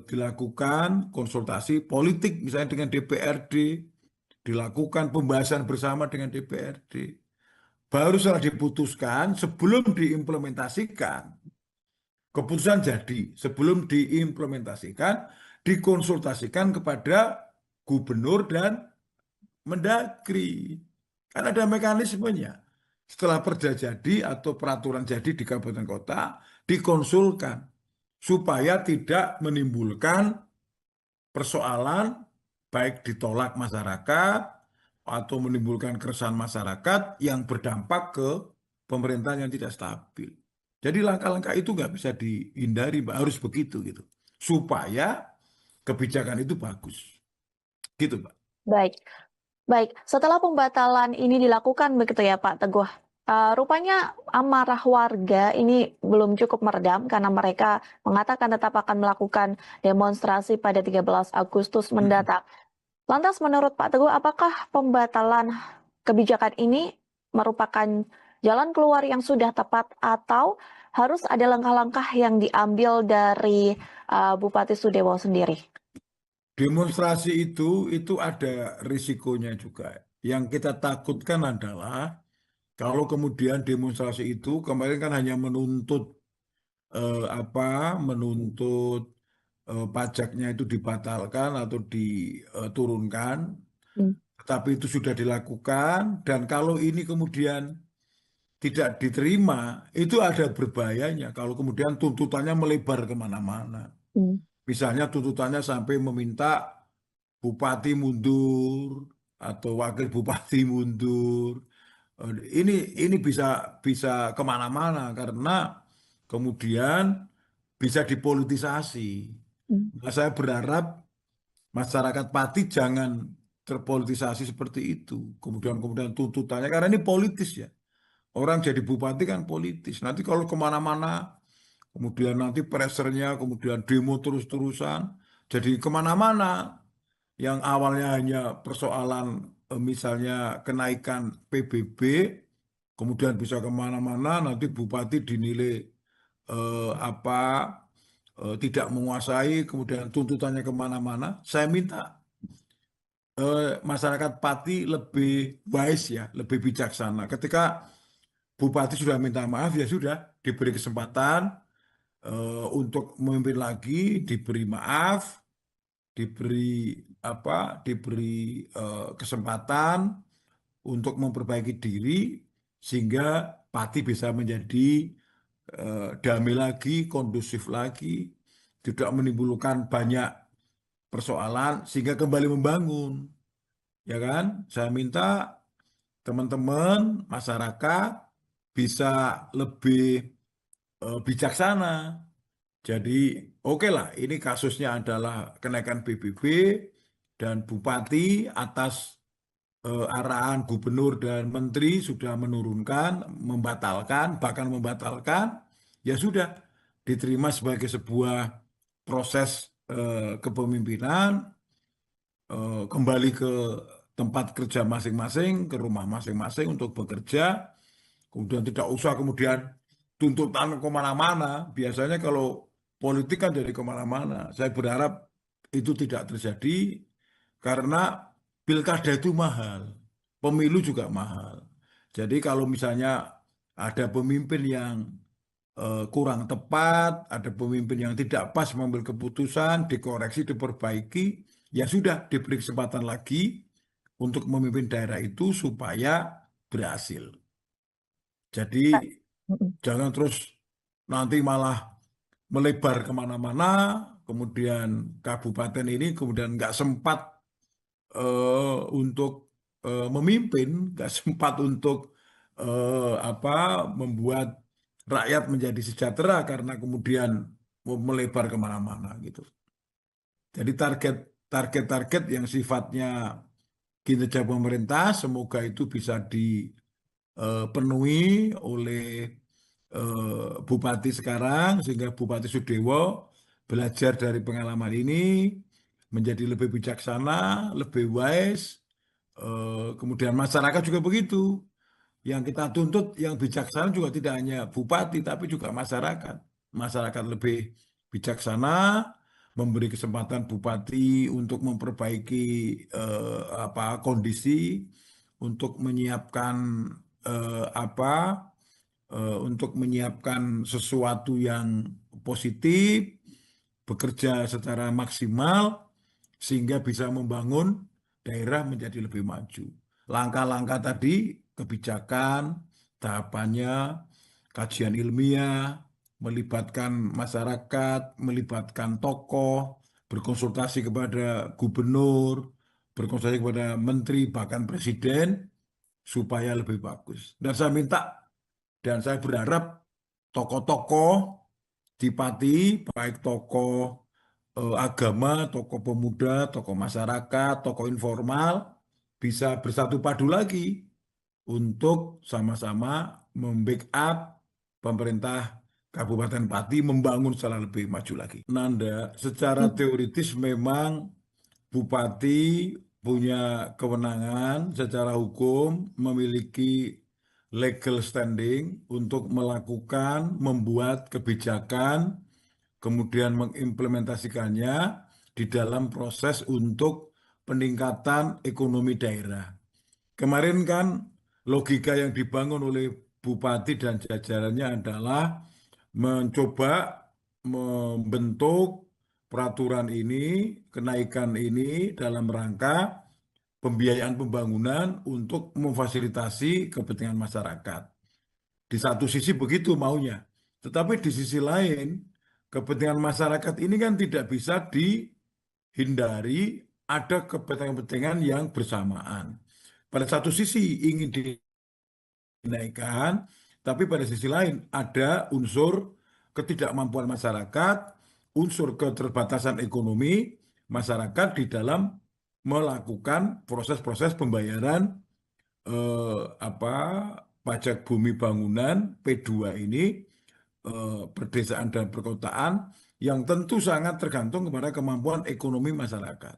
dilakukan konsultasi politik misalnya dengan DPRD, dilakukan pembahasan bersama dengan DPRD. Baru setelah diputuskan, sebelum diimplementasikan, keputusan jadi, sebelum diimplementasikan, dikonsultasikan kepada gubernur dan Mendagri. Kan ada mekanismenya. Setelah perda jadi atau peraturan jadi di kabupaten kota, dikonsulkan supaya tidak menimbulkan persoalan baik ditolak masyarakat atau menimbulkan keresahan masyarakat yang berdampak ke pemerintahan yang tidak stabil. Jadi langkah-langkah itu nggak bisa dihindari, Mbak. Harus begitu gitu. Supaya kebijakan itu bagus. Gitu, Mbak. baik. Baik, setelah pembatalan ini dilakukan begitu ya Pak Teguh, rupanya amarah warga ini belum cukup meredam karena mereka mengatakan tetap akan melakukan demonstrasi pada 13 Agustus Mm-mm. mendatang. Lantas menurut Pak Teguh, apakah pembatalan kebijakan ini merupakan jalan keluar yang sudah tepat atau harus ada langkah-langkah yang diambil dari Bupati Sudewo sendiri? Demonstrasi itu ada risikonya juga. Yang kita takutkan adalah kalau kemudian demonstrasi itu kemarin kan hanya menuntut apa menuntut pajaknya itu dibatalkan atau diturunkan, Hmm, tapi itu sudah dilakukan dan kalau ini kemudian tidak diterima, itu ada berbahayanya kalau kemudian tuntutannya melebar kemana-mana. hmm, Misalnya tuntutannya sampai meminta bupati mundur atau wakil bupati mundur. Ini ini bisa bisa kemana-mana karena kemudian bisa dipolitisasi. hmm, Nah, saya berharap masyarakat Pati jangan terpolitisasi seperti itu. Kemudian tuntutannya karena ini politis ya. Orang jadi bupati kan politis. Nanti kalau kemana-mana, kemudian nanti pressernya, kemudian demo terus-terusan, jadi kemana-mana. Yang awalnya hanya persoalan misalnya kenaikan PBB, kemudian bisa kemana-mana, nanti bupati dinilai apa tidak menguasai, kemudian tuntutannya kemana-mana. Saya minta masyarakat Pati lebih wise ya, lebih bijaksana. Ketika bupati sudah minta maaf ya sudah diberi kesempatan untuk memimpin lagi, diberi maaf, diberi apa, diberi kesempatan untuk memperbaiki diri sehingga Pati bisa menjadi damai lagi, kondusif lagi, tidak menimbulkan banyak persoalan sehingga kembali membangun, ya kan? Saya minta teman-teman masyarakat bisa lebih bijaksana. Jadi oke lah, ini kasusnya adalah kenaikan PBB dan Bupati atas arahan Gubernur dan Menteri sudah menurunkan, membatalkan, bahkan membatalkan, ya sudah diterima sebagai sebuah proses kepemimpinan, kembali ke tempat kerja masing-masing, ke rumah masing-masing untuk bekerja. Kemudian tidak usah kemudian tuntutan kemana-mana. Biasanya kalau politik kan jadi kemana-mana. Saya berharap itu tidak terjadi karena pilkada itu mahal, pemilu juga mahal. Jadi kalau misalnya ada pemimpin yang kurang tepat, ada pemimpin yang tidak pas mengambil keputusan, dikoreksi, diperbaiki, ya sudah diberi kesempatan lagi untuk memimpin daerah itu supaya berhasil. Jadi hmm. jangan terus nanti malah melebar kemana-mana, kemudian kabupaten ini kemudian nggak sempat untuk memimpin, nggak sempat untuk apa membuat rakyat menjadi sejahtera karena kemudian melebar kemana-mana gitu. Jadi target-target yang sifatnya kinerja pemerintah semoga itu bisa dipenuhi oleh Bupati sekarang sehingga Bupati Sudewo belajar dari pengalaman ini menjadi lebih bijaksana, lebih wise. Kemudian masyarakat juga begitu. Yang kita tuntut yang bijaksana juga tidak hanya bupati tapi juga masyarakat. Masyarakat lebih bijaksana, memberi kesempatan bupati untuk memperbaiki apa kondisi, untuk menyiapkan apa untuk menyiapkan sesuatu yang positif, bekerja secara maksimal sehingga bisa membangun daerah menjadi lebih maju. Langkah-langkah tadi, kebijakan, tahapannya, kajian ilmiah, melibatkan masyarakat, melibatkan tokoh, berkonsultasi kepada gubernur, berkonsultasi kepada menteri, bahkan presiden, supaya lebih bagus. Dan saya minta dan saya berharap tokoh-tokoh di Pati, baik tokoh agama, tokoh pemuda, tokoh masyarakat, tokoh informal, bisa bersatu padu lagi untuk sama-sama membackup pemerintah Kabupaten Pati membangun secara lebih maju lagi. Nanda, secara Hmm. teoritis memang Bupati punya kewenangan secara hukum, memiliki legal standing untuk melakukan, membuat kebijakan, kemudian mengimplementasikannya di dalam proses untuk peningkatan ekonomi daerah. Kemarin kan logika yang dibangun oleh bupati dan jajarannya adalah mencoba membentuk peraturan ini, kenaikan ini dalam rangka pembiayaan pembangunan untuk memfasilitasi kepentingan masyarakat. Di satu sisi begitu maunya, tetapi di sisi lain kepentingan masyarakat ini kan tidak bisa dihindari, ada kepentingan-kepentingan yang bersamaan. Pada satu sisi ingin dinaikkan, tapi pada sisi lain ada unsur ketidakmampuan masyarakat, unsur keterbatasan ekonomi masyarakat di dalam melakukan proses-proses pembayaran apa pajak bumi bangunan P2 ini, perdesaan dan perkotaan, yang tentu sangat tergantung kepada kemampuan ekonomi masyarakat.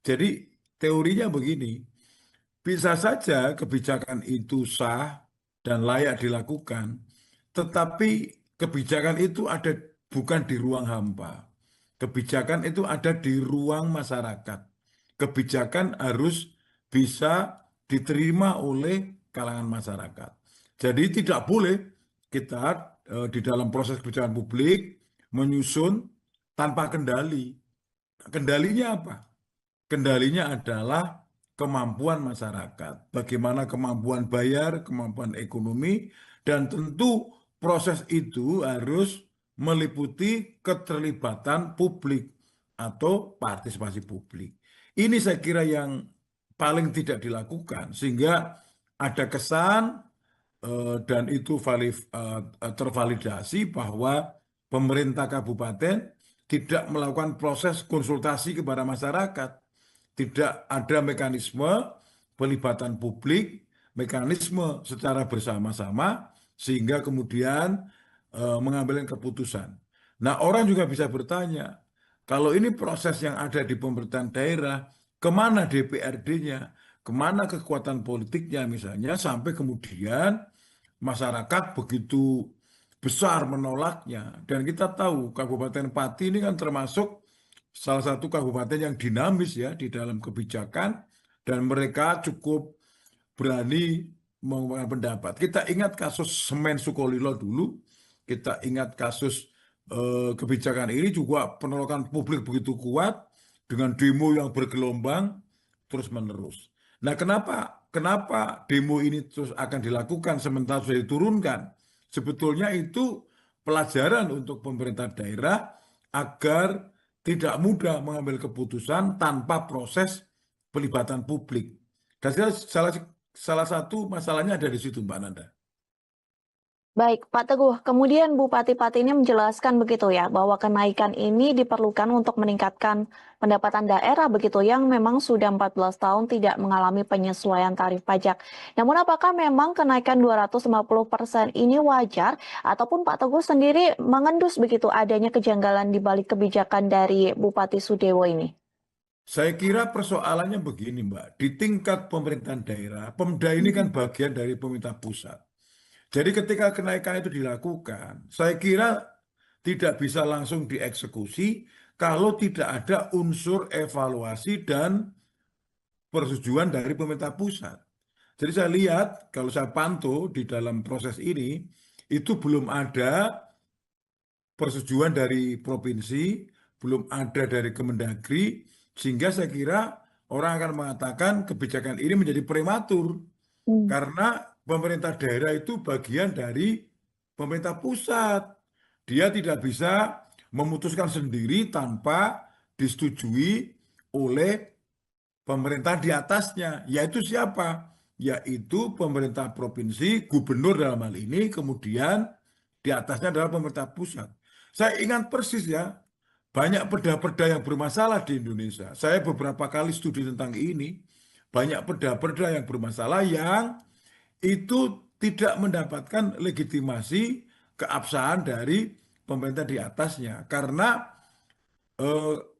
Jadi teorinya begini, bisa saja kebijakan itu sah dan layak dilakukan, tetapi kebijakan itu ada bukan di ruang hampa. Kebijakan itu ada di ruang masyarakat. Kebijakan harus bisa diterima oleh kalangan masyarakat. Jadi tidak boleh kita di dalam proses kebijakan publik menyusun tanpa kendali. Kendalinya apa? Kendalinya adalah kemampuan masyarakat, bagaimana kemampuan bayar, kemampuan ekonomi, dan tentu proses itu harus meliputi keterlibatan publik atau partisipasi publik. Ini saya kira yang paling tidak dilakukan, sehingga ada kesan dan itu tervalidasi bahwa pemerintah kabupaten tidak melakukan proses konsultasi kepada masyarakat. Tidak ada mekanisme pelibatan publik, mekanisme secara bersama-sama, sehingga kemudian mengambil keputusan. Nah, orang juga bisa bertanya, kalau ini proses yang ada di pemerintahan daerah, kemana DPRD-nya, kemana kekuatan politiknya misalnya, sampai kemudian masyarakat begitu besar menolaknya. Dan kita tahu Kabupaten Pati ini kan termasuk salah satu kabupaten yang dinamis ya di dalam kebijakan, dan mereka cukup berani mengungkapkan pendapat. Kita ingat kasus Semen Sukolilo dulu, kita ingat kasus kebijakan ini juga penolakan publik begitu kuat dengan demo yang bergelombang terus-menerus. Nah, kenapa demo ini terus akan dilakukan sementara sudah diturunkan? Sebetulnya itu pelajaran untuk pemerintah daerah agar tidak mudah mengambil keputusan tanpa proses pelibatan publik. Dan salah satu masalahnya ada di situ, Mbak Nanda. Baik, Pak Teguh. Kemudian Bupati Pati ini menjelaskan begitu ya, bahwa kenaikan ini diperlukan untuk meningkatkan pendapatan daerah begitu yang memang sudah 14 tahun tidak mengalami penyesuaian tarif pajak. Namun apakah memang kenaikan 250% ini wajar ataupun Pak Teguh sendiri mengendus begitu adanya kejanggalan di balik kebijakan dari Bupati Sudewo ini? Saya kira persoalannya begini, Mbak. Di tingkat pemerintahan daerah, Pemda ini kan bagian dari pemerintah pusat. Jadi ketika kenaikan itu dilakukan, saya kira tidak bisa langsung dieksekusi kalau tidak ada unsur evaluasi dan persetujuan dari pemerintah pusat. Jadi saya lihat, kalau saya pantau di dalam proses ini, itu belum ada persetujuan dari provinsi, belum ada dari Kemendagri, sehingga saya kira orang akan mengatakan kebijakan ini menjadi prematur. Hmm. Karena pemerintah daerah itu bagian dari pemerintah pusat. Dia tidak bisa memutuskan sendiri tanpa disetujui oleh pemerintah di atasnya. Yaitu siapa? Yaitu pemerintah provinsi, gubernur dalam hal ini, kemudian di atasnya adalah pemerintah pusat. Saya ingat persis ya, banyak perda-perda yang bermasalah di Indonesia. Saya beberapa kali studi tentang ini, banyak perda-perda yang bermasalah yang itu tidak mendapatkan legitimasi keabsahan dari pemerintah di atasnya. Karena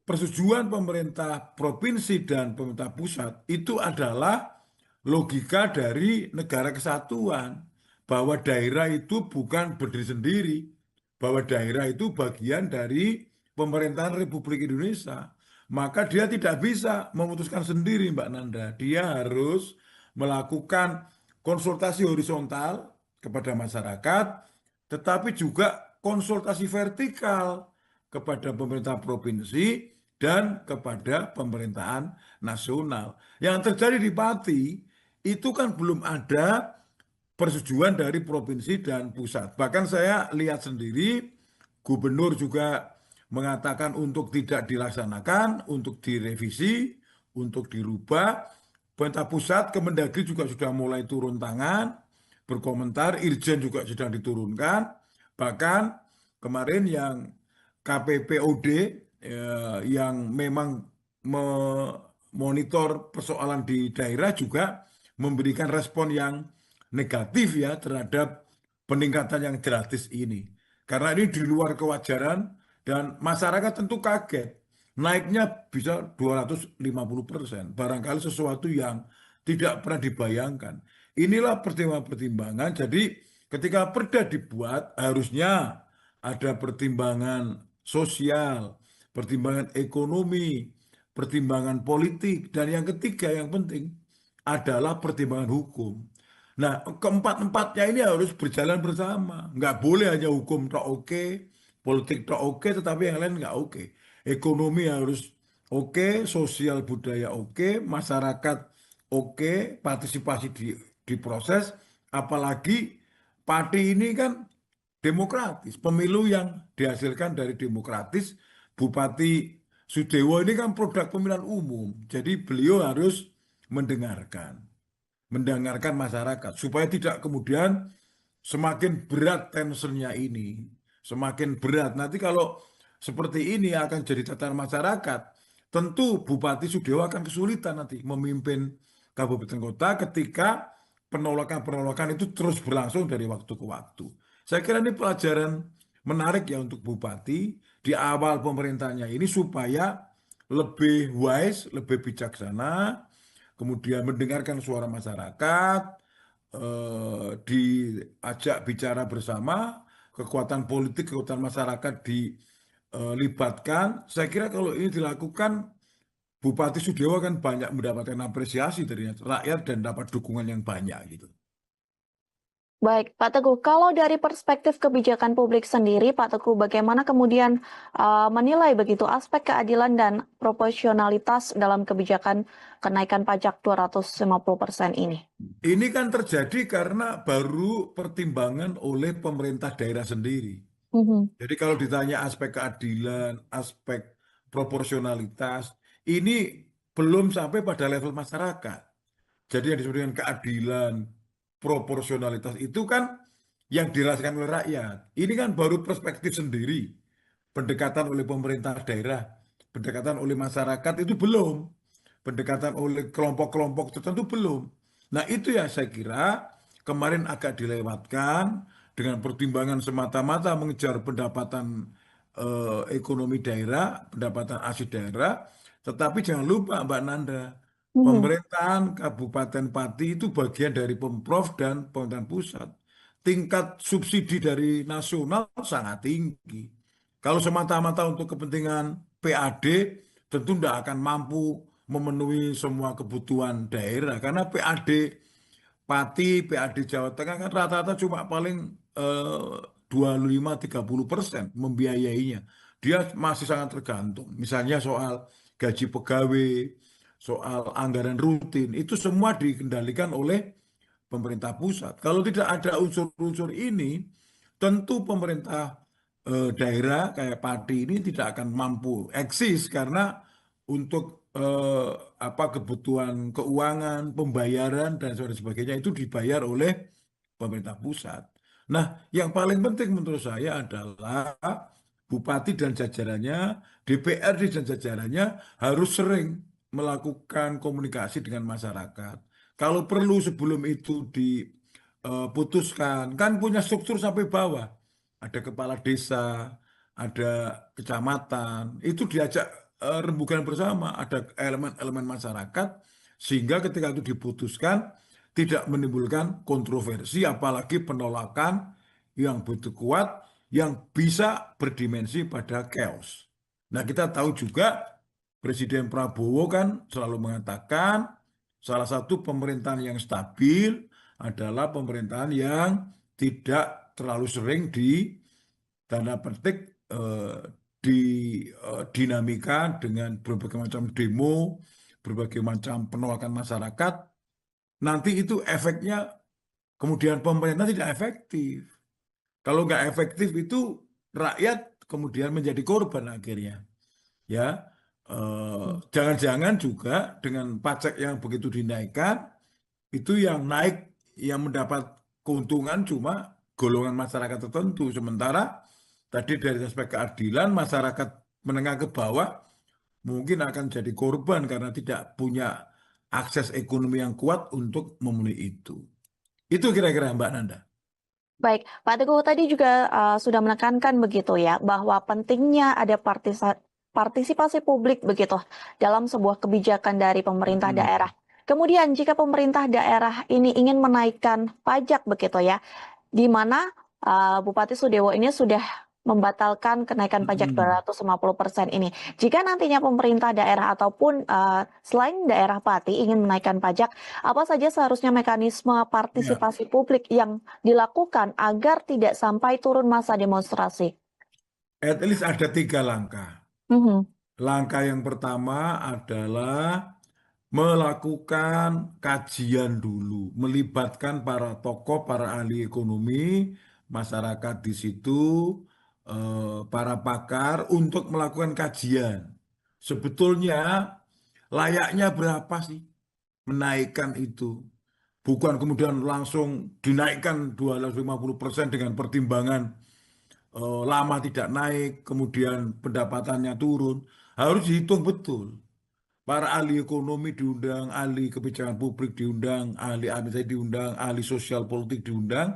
persetujuan pemerintah provinsi dan pemerintah pusat itu adalah logika dari negara kesatuan, bahwa daerah itu bukan berdiri sendiri, bahwa daerah itu bagian dari pemerintahan Republik Indonesia. Maka dia tidak bisa memutuskan sendiri, Mbak Nanda. Dia harus melakukan konsultasi horizontal kepada masyarakat, tetapi juga konsultasi vertikal kepada pemerintah provinsi dan kepada pemerintahan nasional. Yang terjadi di Pati itu kan belum ada persetujuan dari provinsi dan pusat. Bahkan saya lihat sendiri, gubernur juga mengatakan untuk tidak dilaksanakan, untuk direvisi, untuk dirubah. Pemerintah pusat, Kemendagri juga sudah mulai turun tangan, berkomentar, Irjen juga sudah diturunkan. Bahkan kemarin yang KPPOD yang memang memonitor persoalan di daerah juga memberikan respon yang negatif ya terhadap peningkatan yang gratis ini. Karena ini di luar kewajaran dan masyarakat tentu kaget. Naiknya bisa 250%. Barangkali sesuatu yang tidak pernah dibayangkan. Inilah pertimbangan-pertimbangan. Jadi ketika perda dibuat harusnya ada pertimbangan sosial, pertimbangan ekonomi, pertimbangan politik, dan yang ketiga yang penting adalah pertimbangan hukum. Nah, keempat-empatnya ini harus berjalan bersama. Nggak boleh hanya hukum tak oke, politik tak oke, tetapi yang lain nggak oke. Ekonomi harus oke, sosial budaya oke, masyarakat oke, partisipasi di proses, apalagi parti ini kan demokratis. Pemilu yang dihasilkan dari demokratis, Bupati Sudewo ini kan produk pemilihan umum. Jadi beliau harus mendengarkan masyarakat supaya tidak kemudian semakin berat tensionnya ini, semakin berat. Nanti kalau seperti ini akan jadi tatanan masyarakat, tentu Bupati Sudewo akan kesulitan nanti memimpin kabupaten kota ketika penolakan-penolakan itu terus berlangsung dari waktu ke waktu. Saya kira ini pelajaran menarik ya untuk Bupati di awal pemerintahnya ini supaya lebih wise, lebih bijaksana, kemudian mendengarkan suara masyarakat, diajak bicara bersama, kekuatan politik, kekuatan masyarakat dilibatkan. Saya kira kalau ini dilakukan, Bupati Sudewo kan banyak mendapatkan apresiasi dari rakyat dan dapat dukungan yang banyak gitu. Baik, Pak Teguh, kalau dari perspektif kebijakan publik sendiri, Pak Teguh, bagaimana kemudian menilai begitu aspek keadilan dan proporsionalitas dalam kebijakan kenaikan pajak 250% ini? Ini kan terjadi karena baru pertimbangan oleh pemerintah daerah sendiri. Mhm. Jadi kalau ditanya aspek keadilan, aspek proporsionalitas, ini belum sampai pada level masyarakat. Jadi yang disebut dengan keadilan, proporsionalitas itu kan yang dirasakan oleh rakyat. Ini kan baru perspektif sendiri. Pendekatan oleh pemerintah daerah, pendekatan oleh masyarakat itu belum. Pendekatan oleh kelompok-kelompok tertentu belum. Nah itu ya saya kira kemarin agak dilewatkan dengan pertimbangan semata-mata mengejar pendapatan ekonomi daerah, pendapatan asli daerah. Tetapi jangan lupa Mbak Nanda, Mhm. pemerintahan Kabupaten Pati itu bagian dari Pemprov dan pemerintahan pusat. Tingkat subsidi dari nasional sangat tinggi. Kalau semata-mata untuk kepentingan PAD, tentu tidak akan mampu memenuhi semua kebutuhan daerah. Karena PAD Pati, PAD Jawa Tengah kan rata-rata cuma paling 25-30% membiayainya. Dia masih sangat tergantung. Misalnya soal gaji pegawai, soal anggaran rutin, itu semua dikendalikan oleh pemerintah pusat. Kalau tidak ada unsur-unsur ini, tentu pemerintah daerah kayak Pati ini tidak akan mampu eksis karena untuk apa kebutuhan keuangan, pembayaran dan sebagainya itu dibayar oleh pemerintah pusat. Nah, yang paling penting menurut saya adalah bupati dan jajarannya, DPRD dan jajarannya harus sering melakukan komunikasi dengan masyarakat. Kalau perlu sebelum itu diputuskan, kan punya struktur sampai bawah. Ada kepala desa, ada kecamatan, itu diajak rembukan bersama, ada elemen-elemen masyarakat, sehingga ketika itu diputuskan tidak menimbulkan kontroversi, apalagi penolakan yang begitu kuat, yang bisa berdimensi pada chaos. Nah, kita tahu juga Presiden Prabowo kan selalu mengatakan salah satu pemerintahan yang stabil adalah pemerintahan yang tidak terlalu sering di tanda petik di dinamika dengan berbagai macam demo, berbagai macam penolakan masyarakat, nanti itu efeknya kemudian pemerintah tidak efektif. Kalau nggak efektif itu rakyat kemudian menjadi korban akhirnya. Ya, jangan-jangan juga dengan pajak yang begitu dinaikkan, itu yang naik, yang mendapat keuntungan cuma golongan masyarakat tertentu. Sementara tadi dari aspek keadilan, masyarakat menengah ke bawah mungkin akan jadi korban karena tidak punya akses ekonomi yang kuat untuk memenuhi itu. Itu kira-kira Mbak Nanda. Baik, Pak Teguh tadi juga sudah menekankan begitu ya, bahwa pentingnya ada partisipasi publik begitu dalam sebuah kebijakan dari pemerintah Mm-mm. daerah. Kemudian jika pemerintah daerah ini ingin menaikkan pajak begitu ya, di mana Bupati Sudewo ini sudah membatalkan kenaikan pajak Mm-mm. 250% ini. Jika nantinya pemerintah daerah ataupun selain daerah Pati ingin menaikkan pajak, apa saja seharusnya mekanisme Ya, partisipasi publik yang dilakukan agar tidak sampai turun masa demonstrasi? at least ada 3 langkah. Mhm. Langkah yang pertama adalah melakukan kajian dulu, melibatkan para tokoh, para ahli ekonomi, masyarakat di situ, para pakar untuk melakukan kajian. Sebetulnya layaknya berapa sih menaikkan itu? Bukan kemudian langsung dinaikkan 250% dengan pertimbangan lama tidak naik, kemudian pendapatannya turun. Harus dihitung betul. Para ahli ekonomi diundang, ahli kebijakan publik diundang, ahli administrasi diundang, ahli sosial politik diundang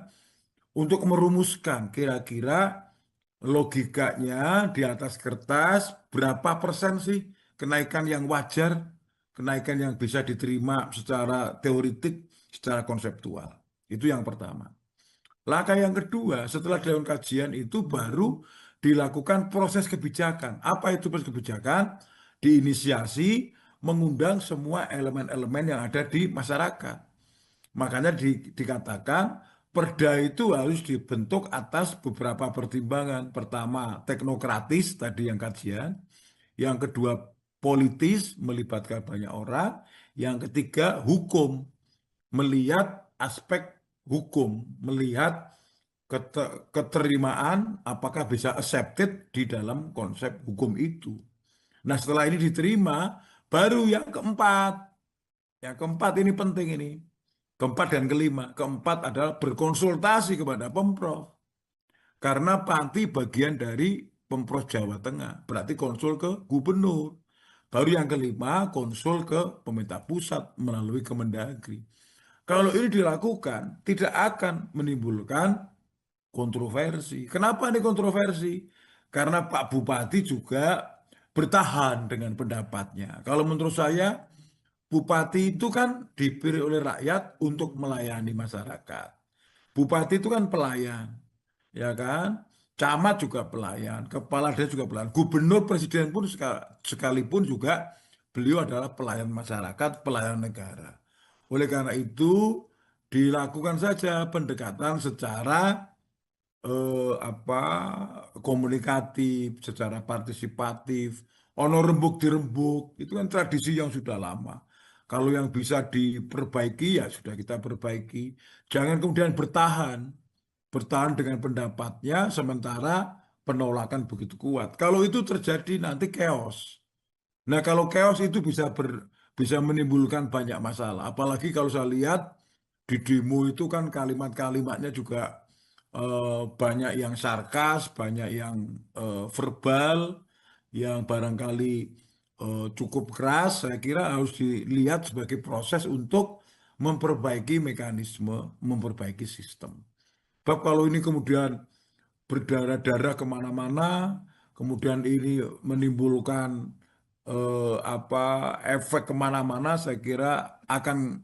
untuk merumuskan kira-kira logikanya di atas kertas berapa persen sih kenaikan yang wajar, kenaikan yang bisa diterima secara teoritik, secara konseptual. Itu yang pertama. Langkah yang kedua, setelah dilakukan kajian itu baru dilakukan proses kebijakan. Apa itu proses kebijakan? Diinisiasi mengundang semua elemen-elemen yang ada di masyarakat. Makanya dikatakan perda itu harus dibentuk atas beberapa pertimbangan. Pertama, teknokratis tadi yang kajian. Yang kedua, politis melibatkan banyak orang. Yang ketiga, hukum melihat aspek hukum, melihat keterimaan apakah bisa accepted di dalam konsep hukum itu. Nah, setelah ini diterima, baru yang keempat. Yang keempat ini penting ini. Keempat dan kelima. Keempat adalah berkonsultasi kepada Pemprov. Karena Panti bagian dari Pemprov Jawa Tengah. Berarti konsul ke gubernur. Baru yang kelima, konsul ke pemerintah pusat melalui Kemendagri. Kalau ini dilakukan, tidak akan menimbulkan kontroversi. Kenapa ini kontroversi? Karena Pak Bupati juga bertahan dengan pendapatnya. Kalau menurut saya, Bupati itu kan dipilih oleh rakyat untuk melayani masyarakat. Bupati itu kan pelayan, ya kan? Camat juga pelayan, kepala desa juga pelayan, gubernur, presiden pun sekalipun juga beliau adalah pelayan masyarakat, pelayan negara. Oleh karena itu, dilakukan saja pendekatan secara apa komunikatif, secara partisipatif, ono rembuk dirembuk, itu kan tradisi yang sudah lama. Kalau yang bisa diperbaiki ya sudah kita perbaiki. Jangan kemudian bertahan dengan pendapatnya sementara penolakan begitu kuat. Kalau itu terjadi nanti chaos. Nah, kalau chaos itu bisa menimbulkan banyak masalah. Apalagi kalau saya lihat di demo itu kan kalimat-kalimatnya juga banyak yang sarkas, banyak yang verbal, yang barangkali cukup keras. Saya kira harus dilihat sebagai proses untuk memperbaiki mekanisme, memperbaiki sistem. Sebab kalau ini kemudian berdarah-darah kemana-mana, kemudian ini menimbulkan efek kemana-mana saya kira akan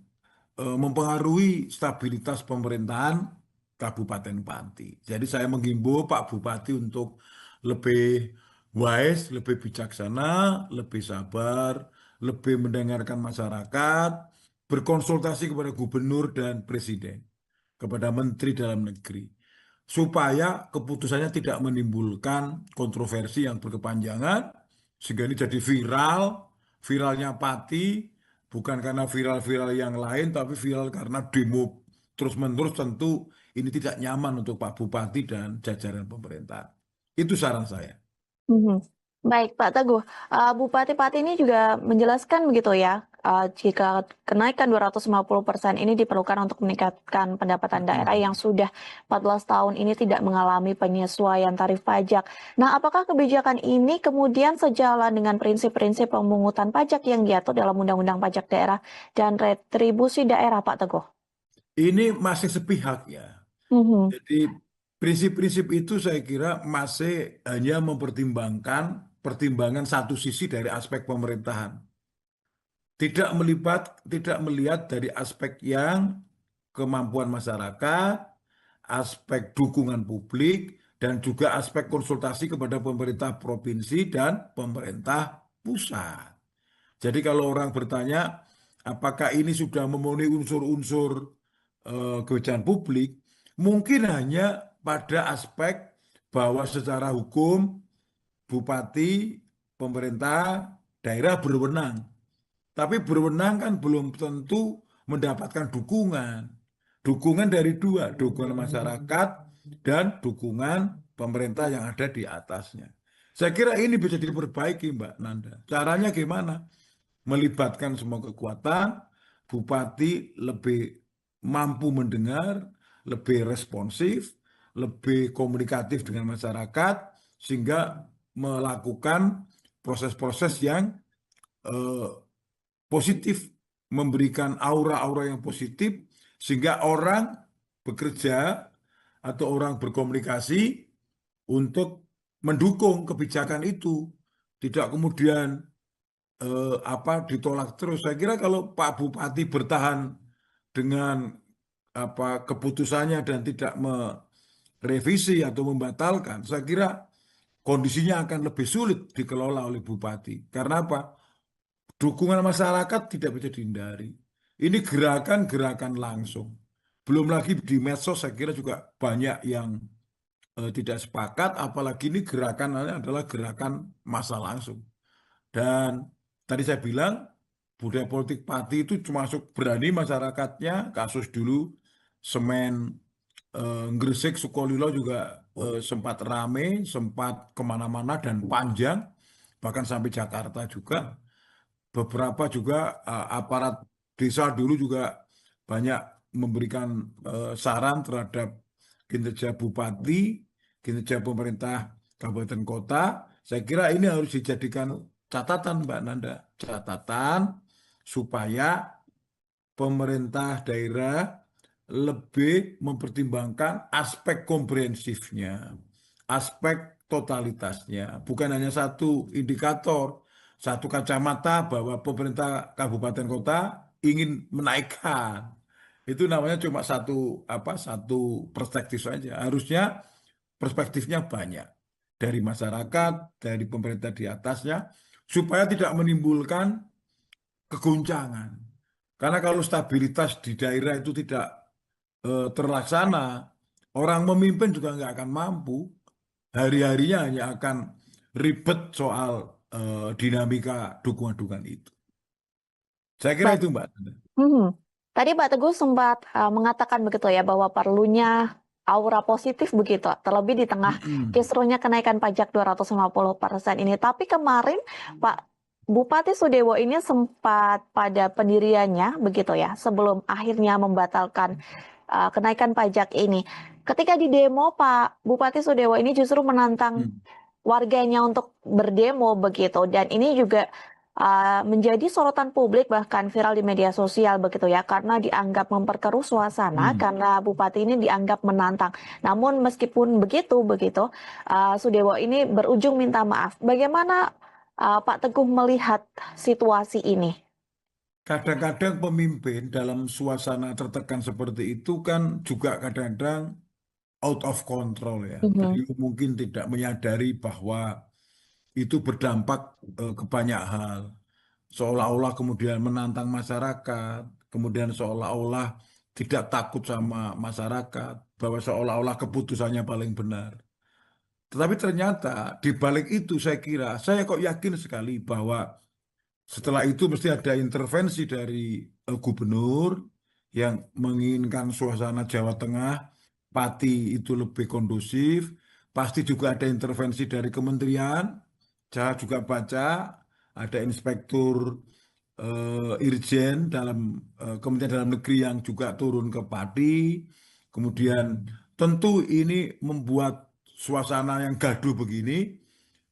mempengaruhi stabilitas pemerintahan Kabupaten Pati. Jadi saya menghimbau Pak Bupati untuk lebih wise, lebih bijaksana, lebih sabar, lebih mendengarkan masyarakat, berkonsultasi kepada gubernur dan presiden, kepada menteri dalam negeri, supaya keputusannya tidak menimbulkan kontroversi yang berkepanjangan, sehingga ini jadi viral, viralnya Pati, bukan karena viral-viral yang lain, tapi viral karena demo terus-menerus. Tentu ini tidak nyaman untuk Pak Bupati dan jajaran pemerintah. Itu saran saya. Mhm. Baik, Pak Teguh. Bupati Pati ini juga menjelaskan begitu ya, jika kenaikan 250% ini diperlukan untuk meningkatkan pendapatan daerah yang sudah 14 tahun ini tidak mengalami penyesuaian tarif pajak. Nah, apakah kebijakan ini kemudian sejalan dengan prinsip-prinsip pemungutan pajak yang diatur dalam Undang-Undang Pajak Daerah dan Retribusi Daerah, Pak Teguh? Ini masih sepihak ya. Mhm. Jadi prinsip-prinsip itu saya kira masih hanya mempertimbangkan pertimbangan satu sisi dari aspek pemerintahan. Tidak melihat dari aspek yang kemampuan masyarakat, aspek dukungan publik, dan juga aspek konsultasi kepada pemerintah provinsi dan pemerintah pusat. Jadi kalau orang bertanya, apakah ini sudah memenuhi unsur-unsur kebijakan publik, mungkin hanya pada aspek bahwa secara hukum bupati, pemerintah, daerah berwenang. Tapi berwenang kan belum tentu mendapatkan dukungan. Dukungan dari dua, dukungan masyarakat dan dukungan pemerintah yang ada di atasnya. Saya kira ini bisa diperbaiki, Mbak Nanda. Caranya gimana? Melibatkan semua kekuatan, bupati lebih mampu mendengar, lebih responsif, lebih komunikatif dengan masyarakat, sehingga melakukan proses-proses yang eh, positif, memberikan aura-aura yang positif, sehingga orang bekerja atau orang berkomunikasi untuk mendukung kebijakan itu, tidak kemudian ditolak terus. Saya kira kalau Pak Bupati bertahan dengan keputusannya dan tidak merevisi atau membatalkan, saya kira kondisinya akan lebih sulit dikelola oleh Bupati. Karena apa? Dukungan masyarakat tidak bisa dihindari. Ini gerakan-gerakan langsung. Belum lagi di medsos saya kira juga banyak yang tidak sepakat, apalagi ini gerakannya adalah gerakan massa langsung. Dan tadi saya bilang budaya politik Pati itu termasuk berani masyarakatnya. Kasus dulu semen Gresik, Sukolilo juga sempat rame, sempat kemana-mana dan panjang, bahkan sampai Jakarta juga. Beberapa juga aparat desa dulu juga banyak memberikan saran terhadap kinerja bupati, kinerja pemerintah kabupaten kota. Saya kira ini harus dijadikan catatan, Mbak Nanda, catatan supaya pemerintah daerah lebih mempertimbangkan aspek komprehensifnya, aspek totalitasnya, bukan hanya satu indikator, satu kacamata bahwa pemerintah kabupaten kota ingin menaikkan. Itu namanya cuma satu perspektif saja. Harusnya perspektifnya banyak dari masyarakat, dari pemerintah di atasnya, supaya tidak menimbulkan kegoncangan. Karena kalau stabilitas di daerah itu tidak terlaksana, orang memimpin juga nggak akan mampu. Hari-harinya hanya akan ribet soal dinamika dukungan-dukungan itu. Saya kira Baik. itu, Mbak. Mhm. Tadi Pak Teguh sempat mengatakan begitu ya bahwa perlunya aura positif begitu, terlebih di tengah Mm-mm. kisruhnya kenaikan pajak 250% ini. Tapi kemarin Pak Bupati Sudewo ini sempat pada pendiriannya begitu ya, sebelum akhirnya membatalkan kenaikan pajak ini. Ketika di demo, Pak Bupati Sudewo ini justru menantang Mm. warganya untuk berdemo begitu, dan ini juga menjadi sorotan publik bahkan viral di media sosial begitu ya, karena dianggap memperkeruh suasana Mm. karena bupati ini dianggap menantang. Namun meskipun begitu Sudewo ini berujung minta maaf. Bagaimana Pak Teguh melihat situasi ini? Kadang-kadang pemimpin dalam suasana tertekan seperti itu kan juga kadang-kadang out of control ya. Mhm. Beliau mungkin tidak menyadari bahwa itu berdampak ke banyak hal. Seolah-olah kemudian menantang masyarakat, kemudian seolah-olah tidak takut sama masyarakat, bahwa seolah-olah keputusannya paling benar. Tetapi ternyata di balik itu saya kira, saya kok yakin sekali bahwa setelah itu mesti ada intervensi dari gubernur yang menginginkan suasana Jawa Tengah, Pati itu lebih kondusif. Pasti juga ada intervensi dari kementerian. Saya juga baca ada inspektur Irjen dalam Kementerian Dalam Negeri yang juga turun ke Pati. Kemudian tentu ini membuat suasana yang gaduh begini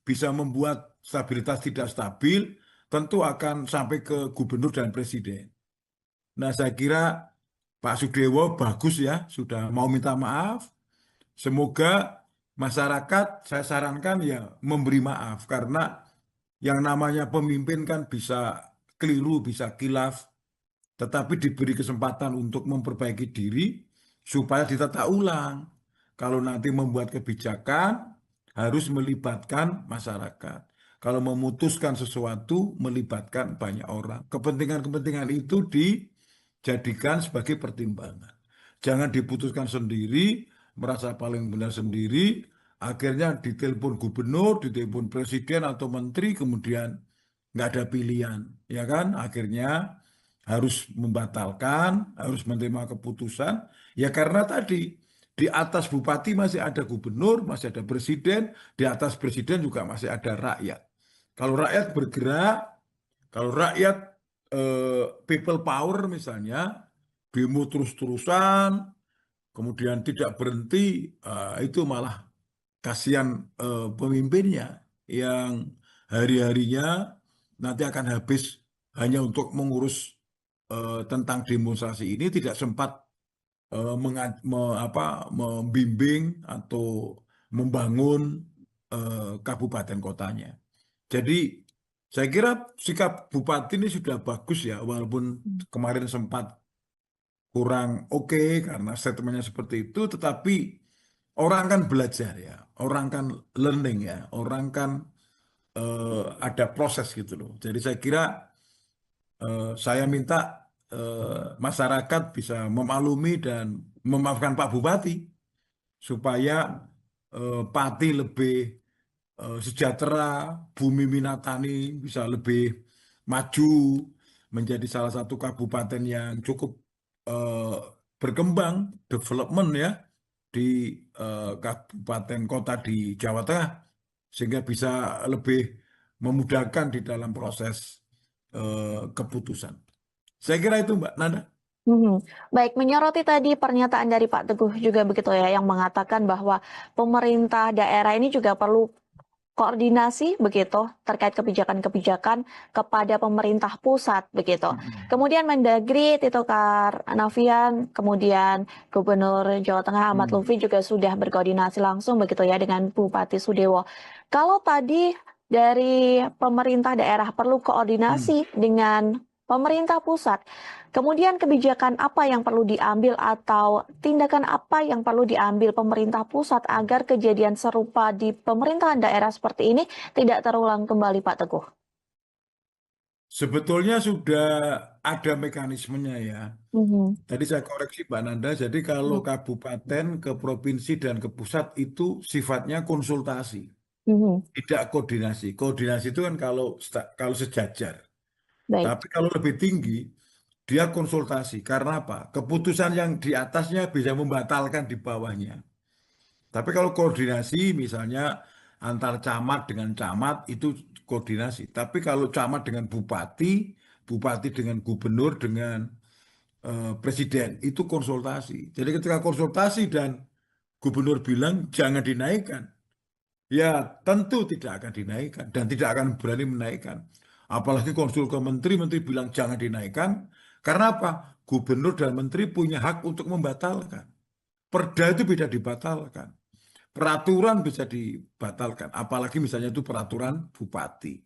bisa membuat stabilitas tidak stabil, tentu akan sampai ke gubernur dan presiden. Nah, saya kira Pak Sudewo bagus ya, sudah mau minta maaf. Semoga masyarakat, saya sarankan ya memberi maaf, karena yang namanya pemimpin kan bisa keliru, bisa kilaf, tetapi diberi kesempatan untuk memperbaiki diri supaya ditata ulang. Kalau nanti membuat kebijakan, harus melibatkan masyarakat. Kalau memutuskan sesuatu, melibatkan banyak orang. Kepentingan-kepentingan itu dijadikan sebagai pertimbangan. Jangan diputuskan sendiri, merasa paling benar sendiri, akhirnya ditelepon gubernur, ditelepon presiden atau menteri, kemudian nggak ada pilihan, ya kan? Akhirnya harus membatalkan, harus menerima keputusan, ya karena tadi di atas bupati masih ada gubernur, masih ada presiden, di atas presiden juga masih ada rakyat. Kalau rakyat bergerak, kalau rakyat people power misalnya, demo terus-terusan, kemudian tidak berhenti, itu malah kasihan pemimpinnya yang hari-harinya nanti akan habis hanya untuk mengurus tentang demonstrasi ini, tidak sempat membimbing atau membangun kabupaten kotanya. Jadi saya kira sikap Bupati ini sudah bagus ya, walaupun kemarin sempat kurang oke karena statementnya seperti itu, tetapi orang kan belajar ya, orang kan learning ya, orang kan ada proses gitu loh. Jadi saya kira saya minta masyarakat bisa memaklumi dan memaafkan Pak Bupati supaya Pati lebih sejahtera, bumi Minatani bisa lebih maju menjadi salah satu kabupaten yang cukup eh, berkembang, development ya di kabupaten kota di Jawa Tengah, sehingga bisa lebih memudahkan di dalam proses keputusan. Saya kira itu Mbak Nanda. Mhm. Baik, menyoroti tadi pernyataan dari Pak Teguh juga begitu ya, yang mengatakan bahwa pemerintah daerah ini juga perlu koordinasi begitu terkait kebijakan-kebijakan kepada pemerintah pusat begitu. Mm-mm. Kemudian Mendagri Tito Karnavian, kemudian Gubernur Jawa Tengah Ahmad Hmm. Lutfi juga sudah berkoordinasi langsung begitu ya dengan Bupati Sudewo. Kalau tadi dari pemerintah daerah perlu Hmm. koordinasi dengan pemerintah pusat, kemudian kebijakan apa yang perlu diambil atau tindakan apa yang perlu diambil pemerintah pusat agar kejadian serupa di pemerintahan daerah seperti ini tidak terulang kembali, Pak Teguh? Sebetulnya sudah ada mekanismenya ya. Mhm. Tadi saya koreksi Mbak Nanda, jadi kalau Ya. kabupaten ke provinsi dan ke pusat itu sifatnya konsultasi, Mhm. tidak koordinasi. Koordinasi itu kan kalau sejajar. Baik. Tapi kalau lebih tinggi, dia konsultasi. Karena apa? Keputusan yang di atasnya bisa membatalkan di bawahnya. Tapi kalau koordinasi misalnya antar camat dengan camat itu koordinasi. Tapi kalau camat dengan bupati, bupati dengan gubernur dengan presiden itu konsultasi. Jadi ketika konsultasi dan gubernur bilang jangan dinaikkan, ya tentu tidak akan dinaikkan dan tidak akan berani menaikkan. Apalagi konsul ke menteri, menteri bilang jangan dinaikkan. Karena apa? Gubernur dan menteri punya hak untuk membatalkan. Perda itu bisa dibatalkan. Peraturan bisa dibatalkan. Apalagi misalnya itu peraturan bupati.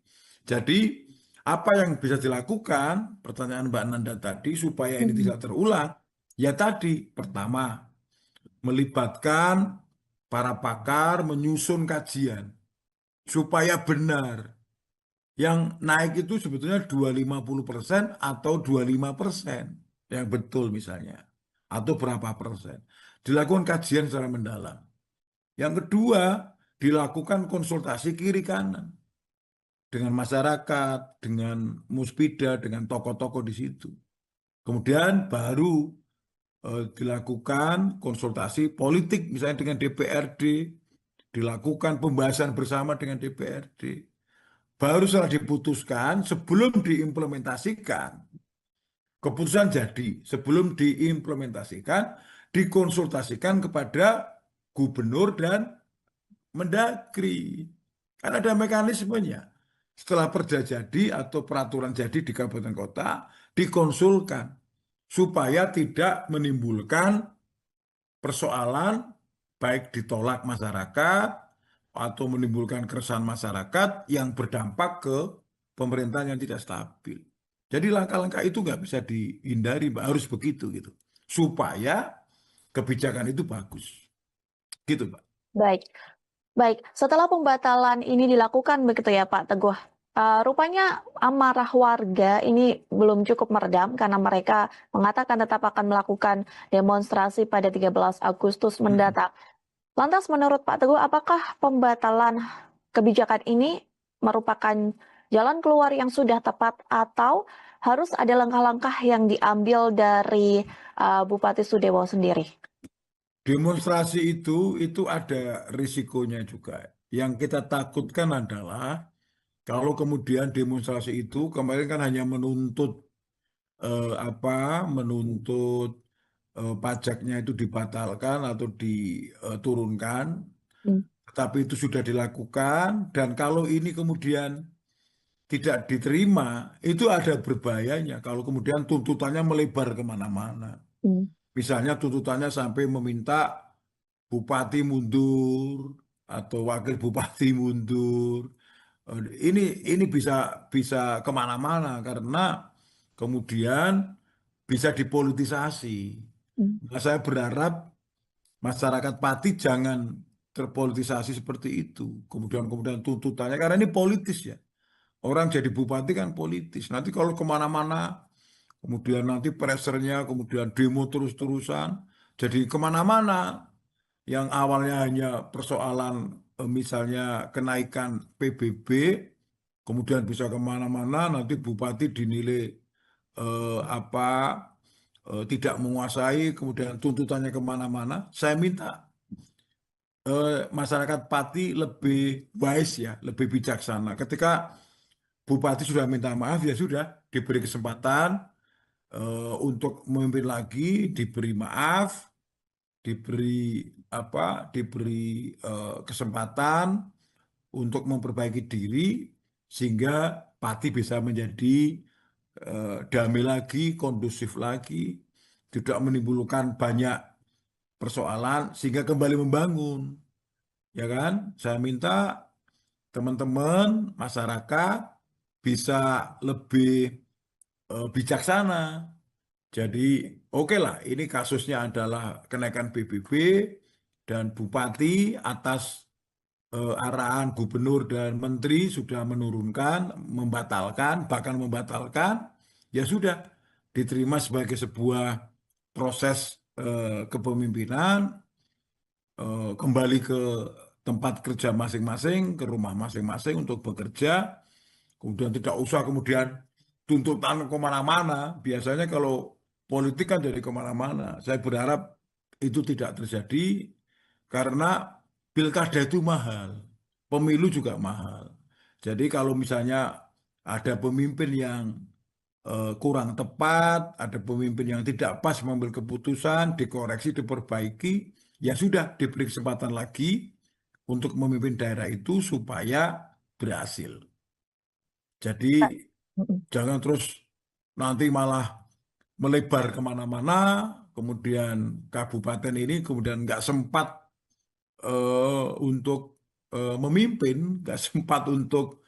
Jadi apa yang bisa dilakukan, pertanyaan Mbak Nanda tadi, supaya ini Hmm. tidak terulang, ya tadi, pertama, melibatkan para pakar menyusun kajian, supaya benar. Yang naik itu sebetulnya 250% atau 25%, yang betul misalnya. Atau berapa persen. Dilakukan kajian secara mendalam. Yang kedua, dilakukan konsultasi kiri kanan dengan masyarakat, dengan muspida, dengan tokoh-tokoh di situ. Kemudian baru dilakukan konsultasi politik, misalnya dengan DPRD, dilakukan pembahasan bersama dengan DPRD. Baru setelah diputuskan, sebelum diimplementasikan, keputusan jadi, sebelum diimplementasikan, dikonsultasikan kepada gubernur dan Mendagri. Kan ada mekanismenya. Setelah perda jadi atau peraturan jadi di kabupaten kota, dikonsulkan supaya tidak menimbulkan persoalan baik ditolak masyarakat atau menimbulkan keresahan masyarakat yang berdampak ke pemerintahan yang tidak stabil. Jadi langkah-langkah itu nggak bisa dihindari, Mbak. Harus begitu gitu. Supaya kebijakan itu bagus. Gitu, Mbak. Baik. Baik, setelah pembatalan ini dilakukan begitu ya Pak Teguh, rupanya amarah warga ini belum cukup meredam karena mereka mengatakan tetap akan melakukan demonstrasi pada 13 Agustus Mm. mendatang. Lantas menurut Pak Teguh, apakah pembatalan kebijakan ini merupakan jalan keluar yang sudah tepat atau harus ada langkah-langkah yang diambil dari Bupati Sudewo sendiri? Demonstrasi itu ada risikonya juga. Yang kita takutkan adalah kalau kemudian demonstrasi itu kemarin kan hanya menuntut menuntut pajaknya itu dibatalkan atau diturunkan, Hmm. tetapi itu sudah dilakukan dan kalau ini kemudian tidak diterima, itu ada berbahayanya kalau kemudian tuntutannya melebar kemana-mana. Hmm. Misalnya tuntutannya sampai meminta bupati mundur atau wakil bupati mundur. Ini bisa bisa kemana-mana karena kemudian bisa dipolitisasi. Hmm. Nah, saya berharap masyarakat Pati jangan terpolitisasi seperti itu. Kemudian tuntutannya karena ini politis ya. Orang jadi bupati kan politis. Nanti kalau kemana-mana, kemudian nanti pressernya, kemudian demo terus-terusan, jadi kemana-mana. Yang awalnya hanya persoalan misalnya kenaikan PBB, kemudian bisa kemana-mana, nanti bupati dinilai apa tidak menguasai, kemudian tuntutannya kemana-mana. Saya minta masyarakat Pati lebih wise ya, lebih bijaksana. Ketika bupati sudah minta maaf ya sudah diberi kesempatan untuk memimpin lagi, diberi maaf, diberi diberi kesempatan untuk memperbaiki diri sehingga Pati bisa menjadi damai lagi, kondusif lagi, tidak menimbulkan banyak persoalan sehingga kembali membangun, ya kan? Saya minta teman-teman masyarakat bisa lebih bijaksana. Jadi oke lah, ini kasusnya adalah kenaikan PBB dan Bupati atas arahan Gubernur dan Menteri sudah menurunkan, membatalkan, bahkan membatalkan, ya sudah diterima sebagai sebuah proses kepemimpinan, kembali ke tempat kerja masing-masing, ke rumah masing-masing untuk bekerja, kemudian tidak usah kemudian tuntutan kemana-mana. Biasanya kalau politik kan jadi kemana-mana. Saya berharap itu tidak terjadi karena pilkada itu mahal, pemilu juga mahal. Jadi kalau misalnya ada pemimpin yang kurang tepat, ada pemimpin yang tidak pas mengambil keputusan, dikoreksi, diperbaiki, ya sudah diberi kesempatan lagi untuk memimpin daerah itu supaya berhasil. Jadi Mm-mm. jangan terus nanti malah melebar kemana-mana, kemudian kabupaten ini kemudian nggak sempat untuk memimpin, nggak sempat untuk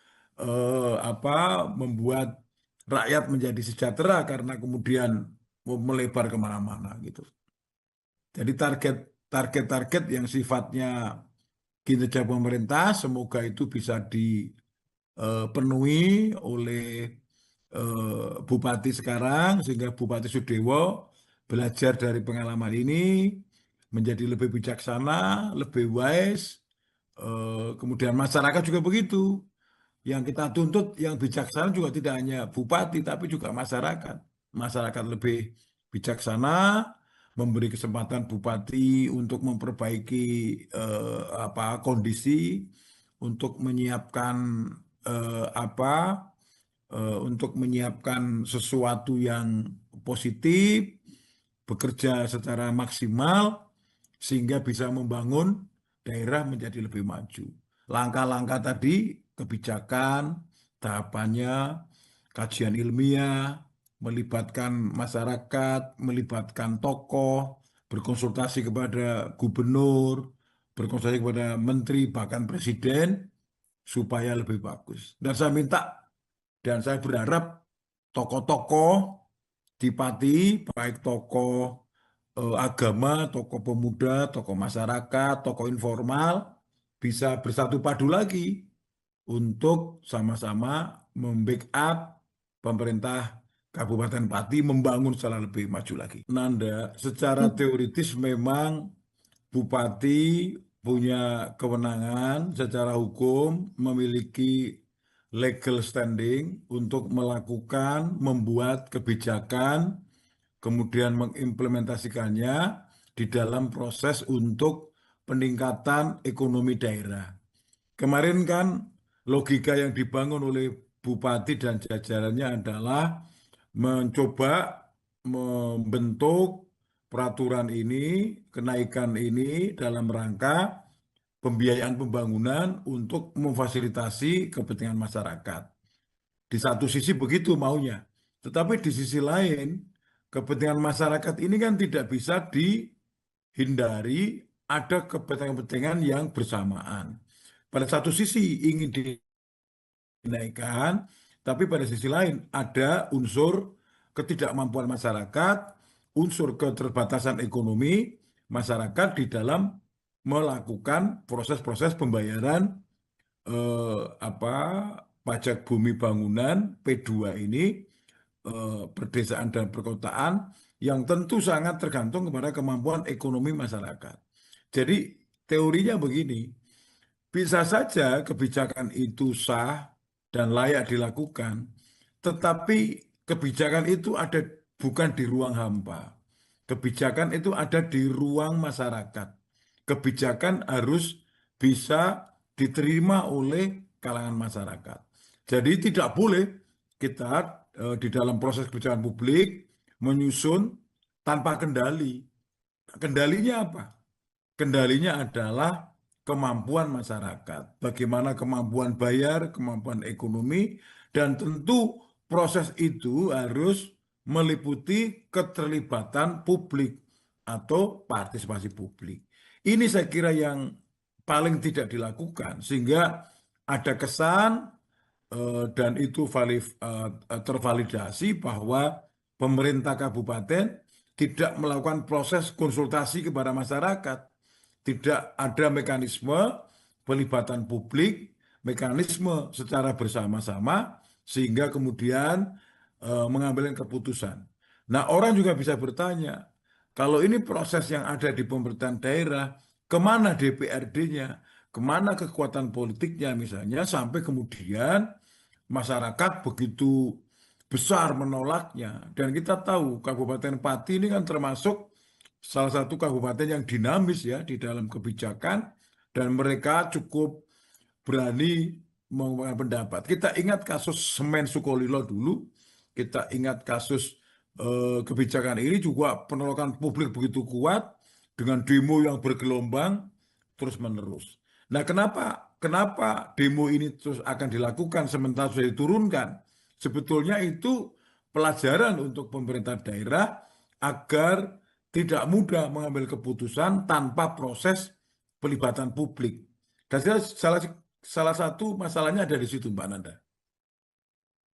membuat rakyat menjadi sejahtera karena kemudian melebar kemana-mana gitu. Jadi target-target yang sifatnya kinerja pemerintah semoga itu bisa dipenuhi oleh Bupati sekarang sehingga Bupati Sudewo belajar dari pengalaman ini menjadi lebih bijaksana, lebih wise. Kemudian masyarakat juga begitu. Yang kita tuntut yang bijaksana juga tidak hanya bupati tapi juga masyarakat. Masyarakat lebih bijaksana, memberi kesempatan bupati untuk memperbaiki kondisi, untuk menyiapkan untuk menyiapkan sesuatu yang positif, bekerja secara maksimal sehingga bisa membangun daerah menjadi lebih maju. Langkah-langkah tadi, kebijakan, tahapannya, kajian ilmiah, melibatkan masyarakat, melibatkan tokoh, berkonsultasi kepada gubernur, berkonsultasi kepada menteri, bahkan presiden, supaya lebih bagus. Dan saya berharap tokoh-tokoh di Pati, baik tokoh agama, tokoh pemuda, tokoh masyarakat, tokoh informal, bisa bersatu padu lagi untuk sama-sama membackup pemerintah Kabupaten Pati membangun secara lebih maju lagi. Nanda, secara teoritis memang Bupati punya kewenangan secara hukum, memiliki legal standing untuk melakukan, membuat kebijakan, kemudian mengimplementasikannya di dalam proses untuk peningkatan ekonomi daerah. Kemarin kan logika yang dibangun oleh Bupati dan jajarannya adalah mencoba membentuk peraturan ini, kenaikan ini dalam rangka pembiayaan pembangunan untuk memfasilitasi kepentingan masyarakat. Di satu sisi begitu maunya, tetapi di sisi lain kepentingan masyarakat ini kan tidak bisa dihindari ada kepentingan-kepentingan yang bersamaan. Pada satu sisi ingin dinaikkan, tapi pada sisi lain ada unsur ketidakmampuan masyarakat, unsur keterbatasan ekonomi masyarakat di dalam melakukan proses-proses pembayaran apa pajak bumi bangunan P2 ini perdesaan dan perkotaan yang tentu sangat tergantung kepada kemampuan ekonomi masyarakat. Jadi teorinya begini, bisa saja kebijakan itu sah dan layak dilakukan, tetapi kebijakan itu ada bukan di ruang hampa. Kebijakan itu ada di ruang masyarakat. Kebijakan harus bisa diterima oleh kalangan masyarakat. Jadi tidak boleh kita di dalam proses kebijakan publik menyusun tanpa kendali. Kendalinya apa? Kendalinya adalah kemampuan masyarakat. Bagaimana kemampuan bayar, kemampuan ekonomi, dan tentu proses itu harus meliputi keterlibatan publik atau partisipasi publik. Ini saya kira yang paling tidak dilakukan, sehingga ada kesan dan itu tervalidasi bahwa pemerintah kabupaten tidak melakukan proses konsultasi kepada masyarakat. Tidak ada mekanisme pelibatan publik, mekanisme secara bersama-sama, sehingga kemudian mengambil keputusan. Nah, orang juga bisa bertanya, kalau ini proses yang ada di pemerintahan daerah, kemana DPRD-nya, kemana kekuatan politiknya misalnya, sampai kemudian masyarakat begitu besar menolaknya. Dan kita tahu Kabupaten Pati ini kan termasuk salah satu kabupaten yang dinamis ya di dalam kebijakan dan mereka cukup berani mengungkapkan pendapat. Kita ingat kasus Semen Sukolilo dulu, kita ingat kasus kebijakan ini juga penolakan publik begitu kuat dengan demo yang bergelombang terus-menerus. Nah, kenapa demo ini terus akan dilakukan sementara sudah diturunkan? Sebetulnya itu pelajaran untuk pemerintah daerah agar tidak mudah mengambil keputusan tanpa proses pelibatan publik. Dan salah satu masalahnya ada di situ, Mbak Nanda.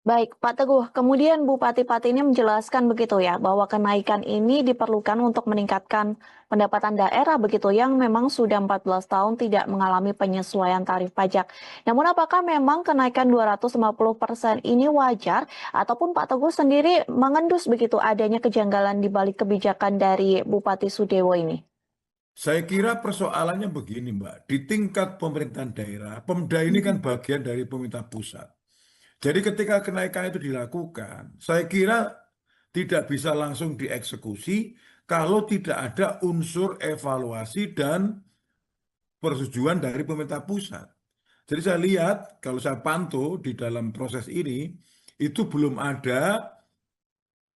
Baik, Pak Teguh. Kemudian Bupati Pati ini menjelaskan begitu ya, bahwa kenaikan ini diperlukan untuk meningkatkan pendapatan daerah begitu yang memang sudah 14 tahun tidak mengalami penyesuaian tarif pajak. Namun apakah memang kenaikan 250% ini wajar ataupun Pak Teguh sendiri mengendus begitu adanya kejanggalan di balik kebijakan dari Bupati Sudewo ini? Saya kira persoalannya begini, Mbak. Di tingkat pemerintahan daerah, Pemda ini kan Mhm. bagian dari pemerintah pusat. Jadi ketika kenaikan itu dilakukan, saya kira tidak bisa langsung dieksekusi kalau tidak ada unsur evaluasi dan persetujuan dari pemerintah pusat. Jadi saya lihat, kalau saya pantau di dalam proses ini, itu belum ada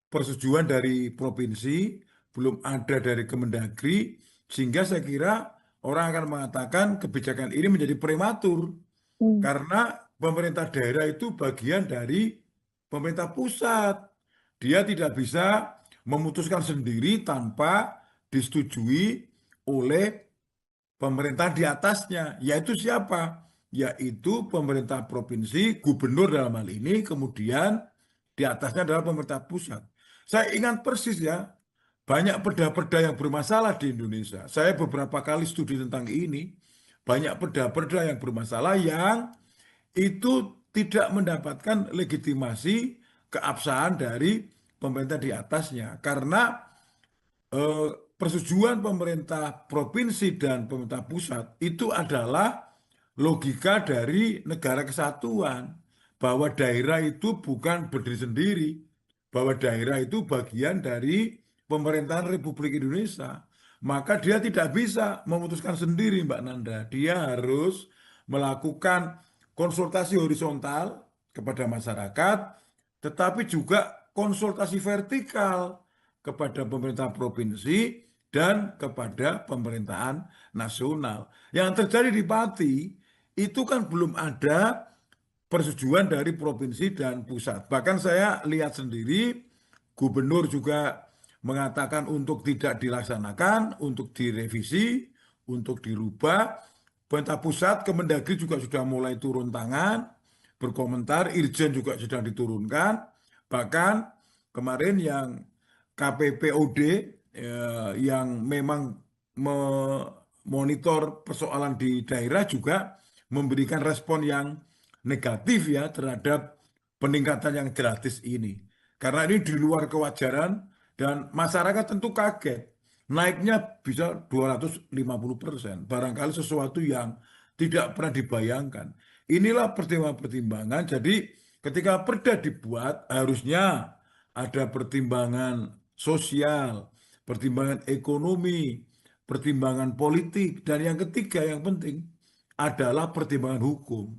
persetujuan dari provinsi, belum ada dari Kemendagri, sehingga saya kira orang akan mengatakan kebijakan ini menjadi prematur. Hmm. Karena pemerintah daerah itu bagian dari pemerintah pusat. Dia tidak bisa memutuskan sendiri tanpa disetujui oleh pemerintah di atasnya. Yaitu siapa? Yaitu pemerintah provinsi, gubernur dalam hal ini, kemudian di atasnya adalah pemerintah pusat. Saya ingat persis ya, banyak perda-perda yang bermasalah di Indonesia. Saya beberapa kali studi tentang ini. Banyak perda-perda yang bermasalah yang itu tidak mendapatkan legitimasi keabsahan dari pemerintah di atasnya. Karena eh, persetujuan pemerintah provinsi dan pemerintah pusat itu adalah logika dari negara kesatuan, bahwa daerah itu bukan berdiri sendiri, bahwa daerah itu bagian dari pemerintahan Republik Indonesia. Maka dia tidak bisa memutuskan sendiri, Mbak Nanda. Dia harus melakukan konsultasi horizontal kepada masyarakat, tetapi juga konsultasi vertikal kepada pemerintah provinsi dan kepada pemerintahan nasional. Yang terjadi di Pati itu kan belum ada persetujuan dari provinsi dan pusat. Bahkan saya lihat sendiri, gubernur juga mengatakan untuk tidak dilaksanakan, untuk direvisi, untuk dirubah. Pemerintah pusat, Kemendagri juga sudah mulai turun tangan, berkomentar, Irjen juga sedang diturunkan. Bahkan kemarin yang KPPOD yang memang memonitor persoalan di daerah juga memberikan respon yang negatif ya terhadap peningkatan yang gratis ini. Karena ini di luar kewajaran dan masyarakat tentu kaget. Naiknya bisa 250%. Barangkali sesuatu yang tidak pernah dibayangkan. Inilah pertimbangan-pertimbangan. Jadi ketika perda dibuat harusnya ada pertimbangan sosial, pertimbangan ekonomi, pertimbangan politik, dan yang ketiga yang penting adalah pertimbangan hukum.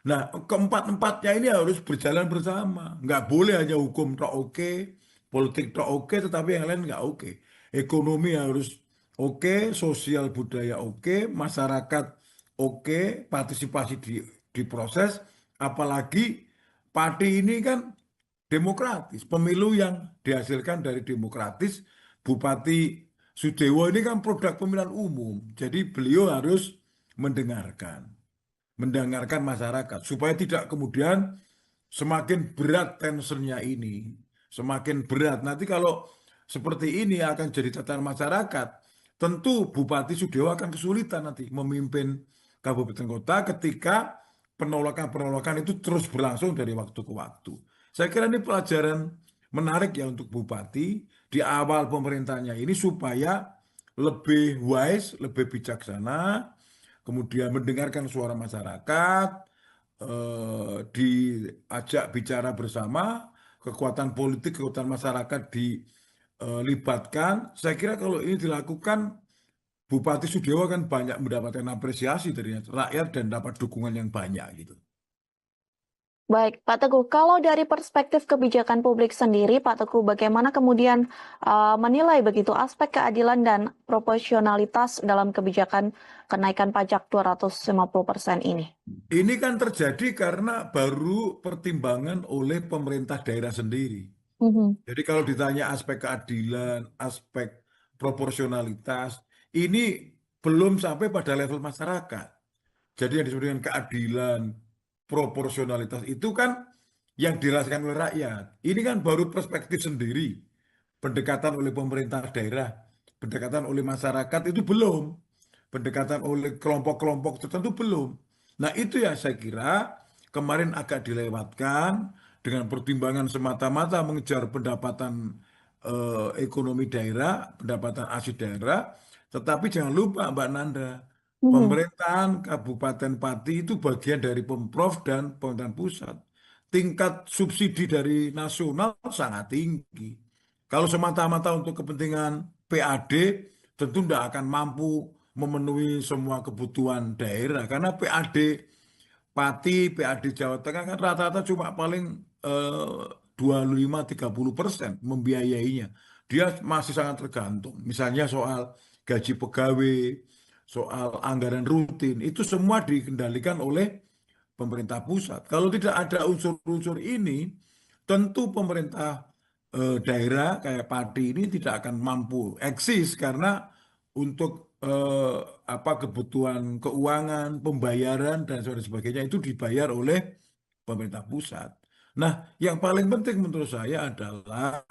Nah, keempat-empatnya ini harus berjalan bersama. Nggak boleh hanya hukum tok oke, politik tok oke, tetapi yang lain nggak oke. Ekonomi harus oke, sosial budaya oke, masyarakat oke, partisipasi di proses, apalagi parti ini kan demokratis. Pemilu yang dihasilkan dari demokratis, Bupati Sudewo ini kan produk pemilihan umum. Jadi beliau harus mendengarkan masyarakat supaya tidak kemudian semakin berat tensionnya ini, semakin berat. Nanti kalau seperti ini akan jadi catatan masyarakat, tentu Bupati Sudewo akan kesulitan nanti memimpin kabupaten kota ketika penolakan-penolakan itu terus berlangsung dari waktu ke waktu. Saya kira ini pelajaran menarik ya untuk Bupati di awal pemerintahnya ini supaya lebih wise, lebih bijaksana, kemudian mendengarkan suara masyarakat, diajak bicara bersama, kekuatan politik, kekuatan masyarakat dilibatkan. Saya kira kalau ini dilakukan, Bupati Sudewo kan banyak mendapatkan apresiasi dari rakyat dan dapat dukungan yang banyak gitu. Baik, Pak Teguh, kalau dari perspektif kebijakan publik sendiri, Pak Teguh, bagaimana kemudian menilai begitu aspek keadilan dan proporsionalitas dalam kebijakan kenaikan pajak 250% ini? Ini kan terjadi karena baru pertimbangan oleh pemerintah daerah sendiri. Mhm. Jadi kalau ditanya aspek keadilan, aspek proporsionalitas, ini belum sampai pada level masyarakat. Jadi yang disebut dengan keadilan, proporsionalitas itu kan yang dirasakan oleh rakyat. Ini kan baru perspektif sendiri. Pendekatan oleh pemerintah daerah, pendekatan oleh masyarakat itu belum. Pendekatan oleh kelompok-kelompok tertentu belum. Nah itu ya saya kira kemarin agak dilewatkan dengan pertimbangan semata-mata mengejar pendapatan ekonomi daerah, pendapatan asli daerah. Tetapi jangan lupa Mbak Nanda, Mhm. pemerintahan Kabupaten Pati itu bagian dari Pemprov dan pemerintahan pusat. Tingkat subsidi dari nasional sangat tinggi. Kalau semata-mata untuk kepentingan PAD, tentu tidak akan mampu memenuhi semua kebutuhan daerah. Karena PAD Pati, PAD Jawa Tengah kan rata-rata cuma paling 25-30% membiayainya. Dia masih sangat tergantung. Misalnya soal gaji pegawai, soal anggaran rutin, itu semua dikendalikan oleh pemerintah pusat. Kalau tidak ada unsur-unsur ini, tentu pemerintah daerah kayak Pati ini tidak akan mampu eksis karena untuk apa kebutuhan keuangan, pembayaran dan sebagainya itu dibayar oleh pemerintah pusat. Nah, yang paling penting menurut saya adalah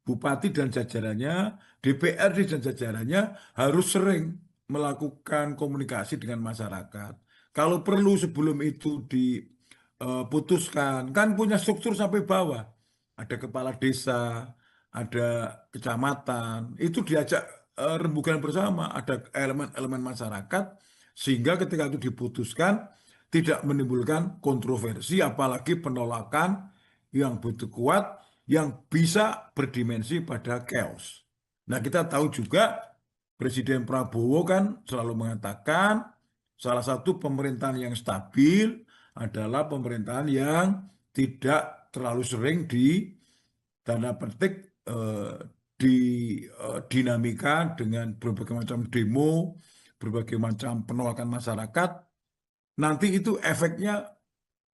bupati dan jajarannya, DPRD dan jajarannya harus sering melakukan komunikasi dengan masyarakat. Kalau perlu sebelum itu diputuskan, kan punya struktur sampai bawah. Ada kepala desa, ada kecamatan, itu diajak rembukan bersama, ada elemen-elemen masyarakat, sehingga ketika itu diputuskan, tidak menimbulkan kontroversi, apalagi penolakan yang begitu kuat, yang bisa berdimensi pada chaos. Nah, kita tahu juga Presiden Prabowo kan selalu mengatakan salah satu pemerintahan yang stabil adalah pemerintahan yang tidak terlalu sering di tanda petik di dinamika dengan berbagai macam demo, berbagai macam penolakan masyarakat. Nanti itu efeknya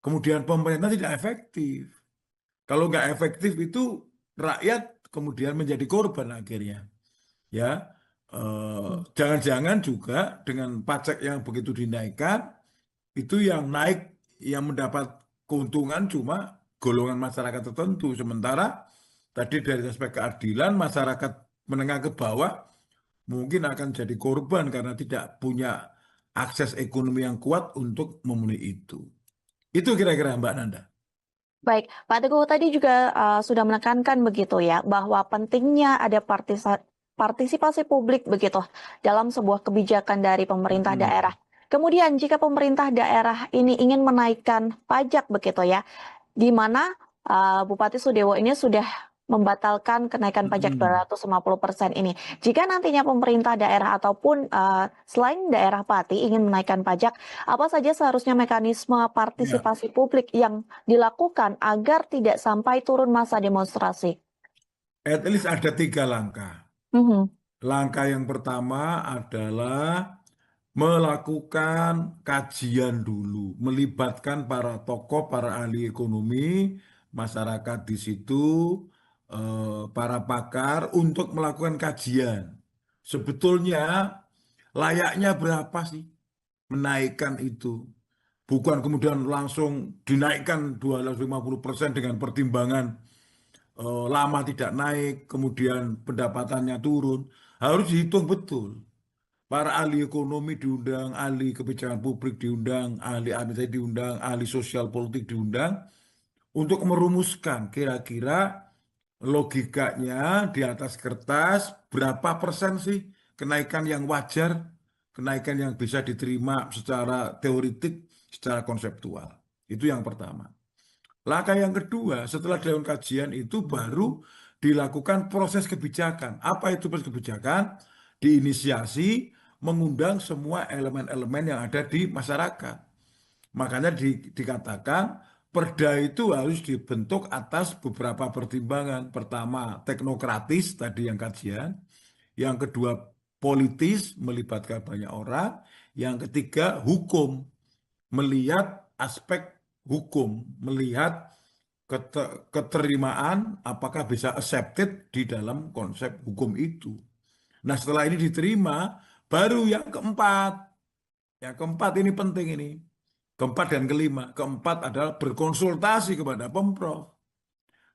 kemudian pemerintah tidak efektif. Kalau nggak efektif itu rakyat kemudian menjadi korban akhirnya. Ya, jangan-jangan juga dengan pajak yang begitu dinaikkan itu yang naik yang mendapat keuntungan cuma golongan masyarakat tertentu. Sementara tadi dari aspek keadilan masyarakat menengah ke bawah mungkin akan jadi korban karena tidak punya akses ekonomi yang kuat untuk memenuhi itu. Itu kira-kira Mbak Nanda. Baik, Pak Teguh tadi juga sudah menekankan begitu ya, bahwa pentingnya ada partisipasi publik begitu dalam sebuah kebijakan dari pemerintah daerah. Mm-mm. Kemudian jika pemerintah daerah ini ingin menaikkan pajak begitu ya, di mana Bupati Sudewo ini sudah membatalkan kenaikan pajak Mm-mm. 250% ini. Jika nantinya pemerintah daerah ataupun selain daerah Pati ingin menaikkan pajak, apa saja seharusnya mekanisme Ya, partisipasi publik yang dilakukan agar tidak sampai turun masa demonstrasi? at least ada 3 langkah. Mhm. Langkah yang pertama adalah melakukan kajian dulu, melibatkan para tokoh, para ahli ekonomi, masyarakat di situ, para pakar untuk melakukan kajian. Sebetulnya layaknya berapa sih menaikkan itu? Bukan kemudian langsung dinaikkan 250% dengan pertimbangan lama tidak naik, kemudian pendapatannya turun. Harus dihitung betul. Para ahli ekonomi diundang, ahli kebijakan publik diundang, ahli administrasi diundang, ahli sosial politik diundang untuk merumuskan kira-kira logikanya di atas kertas berapa persen sih kenaikan yang wajar, kenaikan yang bisa diterima secara teoritik, secara konseptual. Itu yang pertama. Langkah yang kedua, setelah dilakukan kajian itu baru dilakukan proses kebijakan. Apa itu proses kebijakan? Diinisiasi mengundang semua elemen-elemen yang ada di masyarakat. Makanya dikatakan perda itu harus dibentuk atas beberapa pertimbangan. Pertama, teknokratis tadi yang kajian. Yang kedua, politis melibatkan banyak orang. Yang ketiga, hukum melihat aspek hukum, melihat keterimaan apakah bisa accepted di dalam konsep hukum itu. Nah, setelah ini diterima, baru yang keempat. Yang keempat ini penting ini. Keempat dan kelima. Keempat adalah berkonsultasi kepada Pemprov.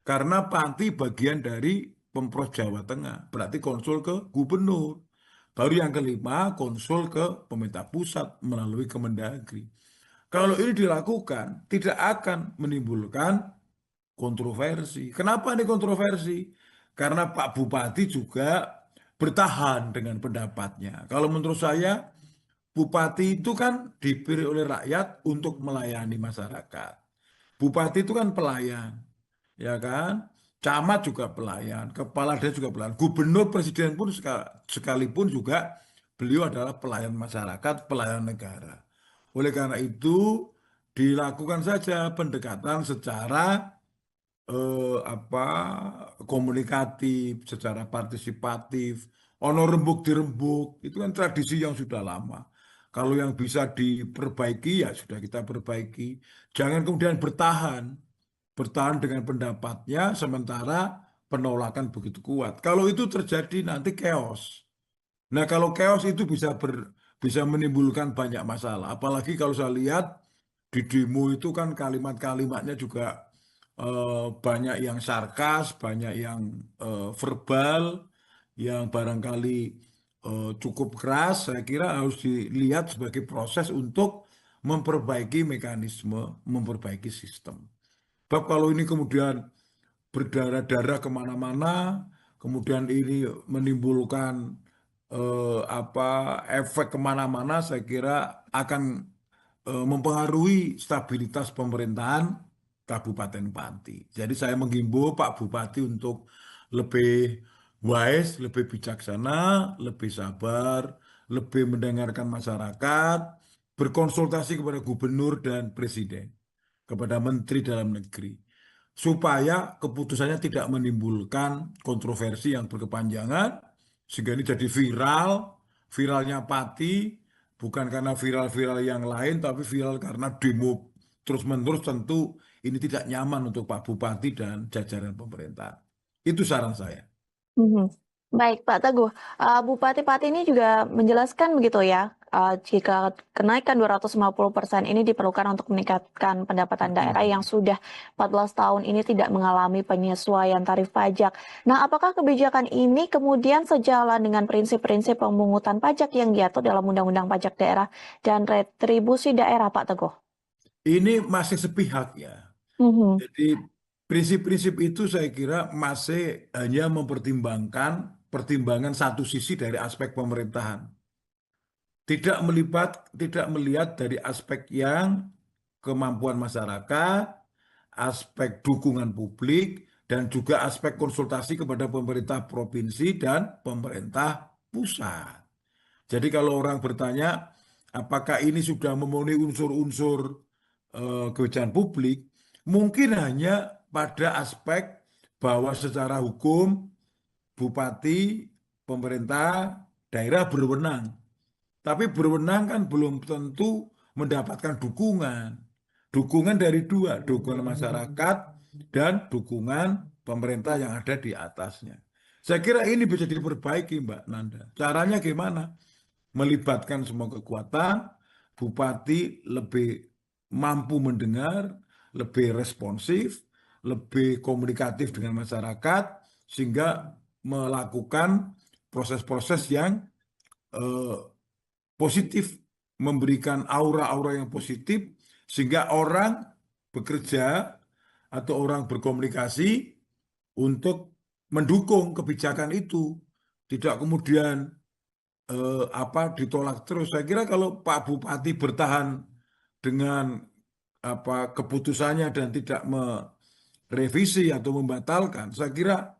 Karena Pati bagian dari Pemprov Jawa Tengah. Berarti konsul ke gubernur. Baru yang kelima, konsul ke pemerintah pusat melalui Kemendagri. Kalau ini dilakukan, tidak akan menimbulkan kontroversi. Kenapa ini kontroversi? Karena Pak Bupati juga bertahan dengan pendapatnya. Kalau menurut saya, Bupati itu kan dipilih oleh rakyat untuk melayani masyarakat. Bupati itu kan pelayan, ya kan? Camat juga pelayan, kepala desa juga pelayan, gubernur, presiden pun sekalipun juga beliau adalah pelayan masyarakat, pelayan negara. Oleh karena itu dilakukan saja pendekatan secara apa komunikatif, secara partisipatif, ono rembuk dirembuk, itu kan tradisi yang sudah lama. Kalau yang bisa diperbaiki ya sudah kita perbaiki. Jangan kemudian bertahan dengan pendapatnya sementara penolakan begitu kuat. Kalau itu terjadi nanti chaos. Nah, kalau chaos itu bisa menimbulkan banyak masalah. Apalagi kalau saya lihat di demo itu kan kalimat-kalimatnya juga banyak yang sarkas, banyak yang verbal, yang barangkali cukup keras. Saya kira harus dilihat sebagai proses untuk memperbaiki mekanisme, memperbaiki sistem. Sebab kalau ini kemudian berdarah-darah kemana-mana, kemudian ini menimbulkan apa efek kemana-mana, saya kira akan mempengaruhi stabilitas pemerintahan Kabupaten Pati. Jadi saya menghimbau Pak Bupati untuk lebih wise, lebih bijaksana, lebih sabar, lebih mendengarkan masyarakat, berkonsultasi kepada gubernur dan presiden, kepada Menteri Dalam Negeri supaya keputusannya tidak menimbulkan kontroversi yang berkepanjangan, sehingga ini jadi viral, viralnya Pati, bukan karena viral-viral yang lain, tapi viral karena demo terus-menerus tentu ini tidak nyaman untuk Pak Bupati dan jajaran pemerintah. Itu saran saya. Mhm. Baik, Pak Teguh. Bupati Pati ini juga menjelaskan begitu ya, jika kenaikan 250% ini diperlukan untuk meningkatkan pendapatan daerah yang sudah 14 tahun ini tidak mengalami penyesuaian tarif pajak. Nah, apakah kebijakan ini kemudian sejalan dengan prinsip-prinsip pemungutan pajak yang diatur dalam Undang-Undang Pajak Daerah dan Retribusi Daerah, Pak Teguh? Ini masih sepihak ya. Mhm. Jadi prinsip-prinsip itu saya kira masih hanya mempertimbangkan pertimbangan satu sisi dari aspek pemerintahan. Tidak melihat dari aspek yang kemampuan masyarakat, aspek dukungan publik, dan juga aspek konsultasi kepada pemerintah provinsi dan pemerintah pusat. Jadi kalau orang bertanya, apakah ini sudah memenuhi unsur-unsur kebijakan publik, mungkin hanya pada aspek bahwa secara hukum bupati, pemerintah, daerah berwenang. Tapi berwenang kan belum tentu mendapatkan dukungan. Dukungan dari dua, dukungan masyarakat dan dukungan pemerintah yang ada di atasnya. Saya kira ini bisa diperbaiki, Mbak Nanda. Caranya gimana? Melibatkan semua kekuatan, bupati lebih mampu mendengar, lebih responsif, lebih komunikatif dengan masyarakat, sehingga melakukan proses-proses yang eh, positif, memberikan aura-aura yang positif, sehingga orang bekerja atau orang berkomunikasi untuk mendukung kebijakan itu, tidak kemudian apa ditolak terus. Saya kira kalau Pak Bupati bertahan dengan apa keputusannya dan tidak merevisi atau membatalkan, saya kira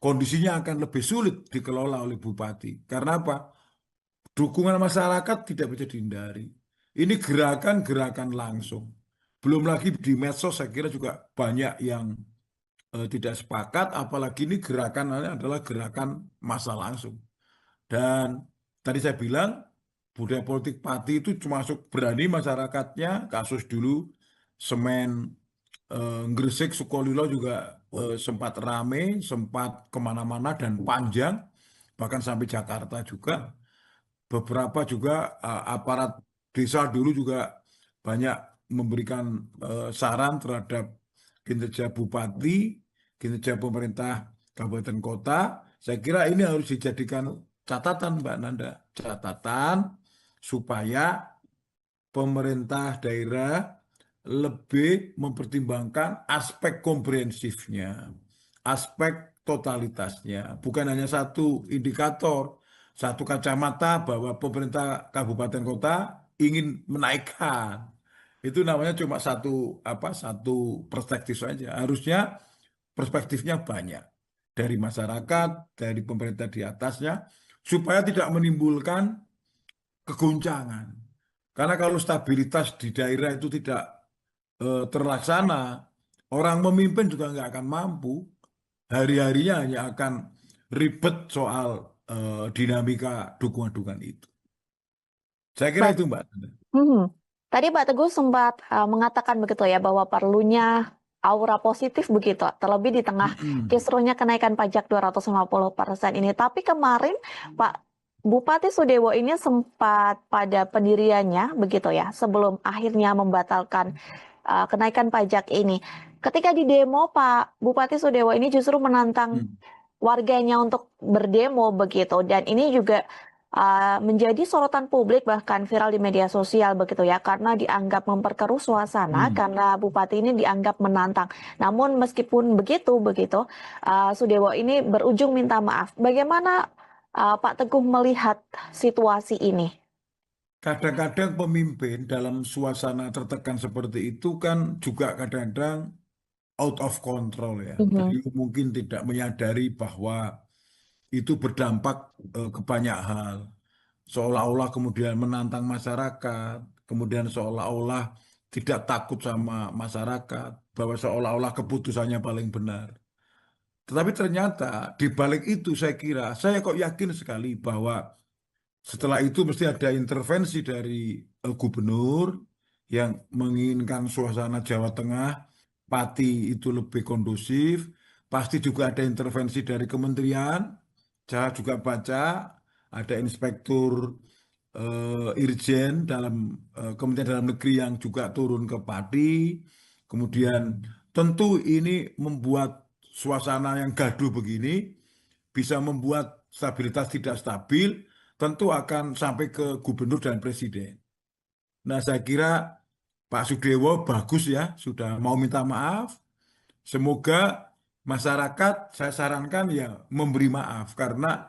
kondisinya akan lebih sulit dikelola oleh Bupati. Karena apa? Dukungan masyarakat tidak bisa dihindari. Ini gerakan-gerakan langsung. Belum lagi di medsos saya kira juga banyak yang tidak sepakat, apalagi ini gerakannya adalah gerakan massa langsung. Dan tadi saya bilang budaya politik Pati itu termasuk berani masyarakatnya. Kasus dulu semen Gresik Sukolilo juga sempat rame, sempat kemana-mana dan panjang, bahkan sampai Jakarta juga. Beberapa juga aparat desa dulu juga banyak memberikan saran terhadap kinerja bupati, kinerja pemerintah kabupaten kota. Saya kira ini harus dijadikan catatan, Mbak Nanda, catatan supaya pemerintah daerah lebih mempertimbangkan aspek komprehensifnya, aspek totalitasnya, bukan hanya satu indikator, satu kacamata bahwa pemerintah kabupaten kota ingin menaikkan. Itu namanya cuma satu perspektif saja. Harusnya perspektifnya banyak dari masyarakat, dari pemerintah di atasnya, supaya tidak menimbulkan kegoncangan. Karena kalau stabilitas di daerah itu tidak terlaksana, orang memimpin juga nggak akan mampu. Hari-harinya hanya akan ribet soal dinamika dukungan-dukungan itu. Saya kira Baik. itu, Mbak. Tadi Pak Teguh sempat mengatakan begitu ya bahwa perlunya aura positif begitu, terlebih di tengah Mm-mm. kisruhnya kenaikan pajak 250% ini. Tapi kemarin Pak Bupati Sudewo ini sempat pada pendiriannya begitu ya, sebelum akhirnya membatalkan kenaikan pajak ini. Ketika di demo, Pak Bupati Sudewo ini justru menantang Mm. warganya untuk berdemo begitu, dan ini juga menjadi sorotan publik bahkan viral di media sosial begitu ya, karena dianggap memperkeruh suasana Mm. karena bupati ini dianggap menantang. Namun meskipun begitu Sudewo ini berujung minta maaf. Bagaimana Pak Teguh melihat situasi ini? Kadang-kadang pemimpin dalam suasana tertekan seperti itu kan juga kadang-kadang out of control ya. Mhm. Beliau mungkin tidak menyadari bahwa itu berdampak ke banyak hal. Seolah-olah kemudian menantang masyarakat, kemudian seolah-olah tidak takut sama masyarakat, bahwa seolah-olah keputusannya paling benar. Tetapi ternyata di balik itu saya kok yakin sekali bahwa setelah itu mesti ada intervensi dari gubernur yang menginginkan suasana Jawa Tengah, Pati itu lebih kondusif. Pasti juga ada intervensi dari kementerian. Saya juga baca ada inspektur Irjen dalam Kementerian Dalam Negeri yang juga turun ke Pati. Kemudian tentu ini membuat suasana yang gaduh begini bisa membuat stabilitas tidak stabil, tentu akan sampai ke gubernur dan presiden. Nah, saya kira Pak Sudewo bagus ya, sudah mau minta maaf. Semoga masyarakat, saya sarankan ya memberi maaf, karena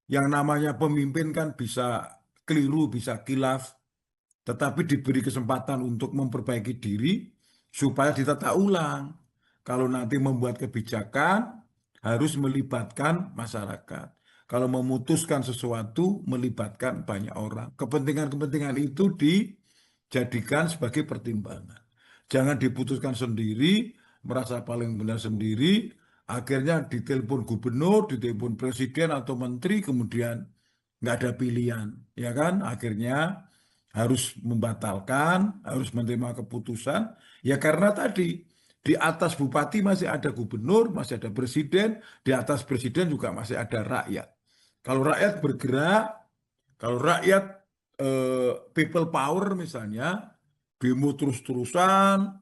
yang namanya pemimpin kan bisa keliru, bisa kilaf, tetapi diberi kesempatan untuk memperbaiki diri supaya ditata ulang. Kalau nanti membuat kebijakan, harus melibatkan masyarakat. Kalau memutuskan sesuatu, melibatkan banyak orang. Kepentingan-kepentingan itu dijadikan sebagai pertimbangan. Jangan diputuskan sendiri, merasa paling benar sendiri, akhirnya ditelepon gubernur, ditelepon presiden atau menteri, kemudian nggak ada pilihan, ya kan? Akhirnya harus membatalkan, harus menerima keputusan, ya karena tadi di atas bupati masih ada gubernur, masih ada presiden, di atas presiden juga masih ada rakyat. Kalau rakyat bergerak, kalau rakyat people power misalnya, demo terus-terusan,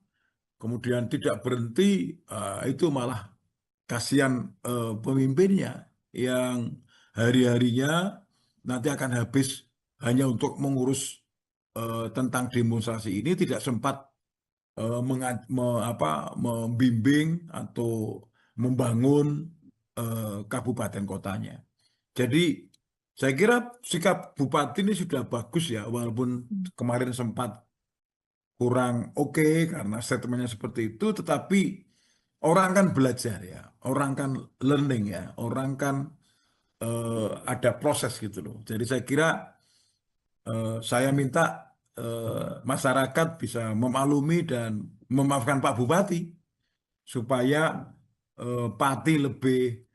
kemudian tidak berhenti, itu malah kasihan pemimpinnya yang hari-harinya nanti akan habis hanya untuk mengurus tentang demonstrasi ini, tidak sempat membimbing atau membangun kabupaten kotanya. Jadi saya kira sikap bupati ini sudah bagus ya, walaupun kemarin sempat kurang oke karena statementnya seperti itu, tetapi orang kan belajar ya, orang kan learning ya, orang kan ada proses gitu loh. Jadi saya kira saya minta masyarakat bisa memaklumi dan memaafkan Pak Bupati supaya Pati lebih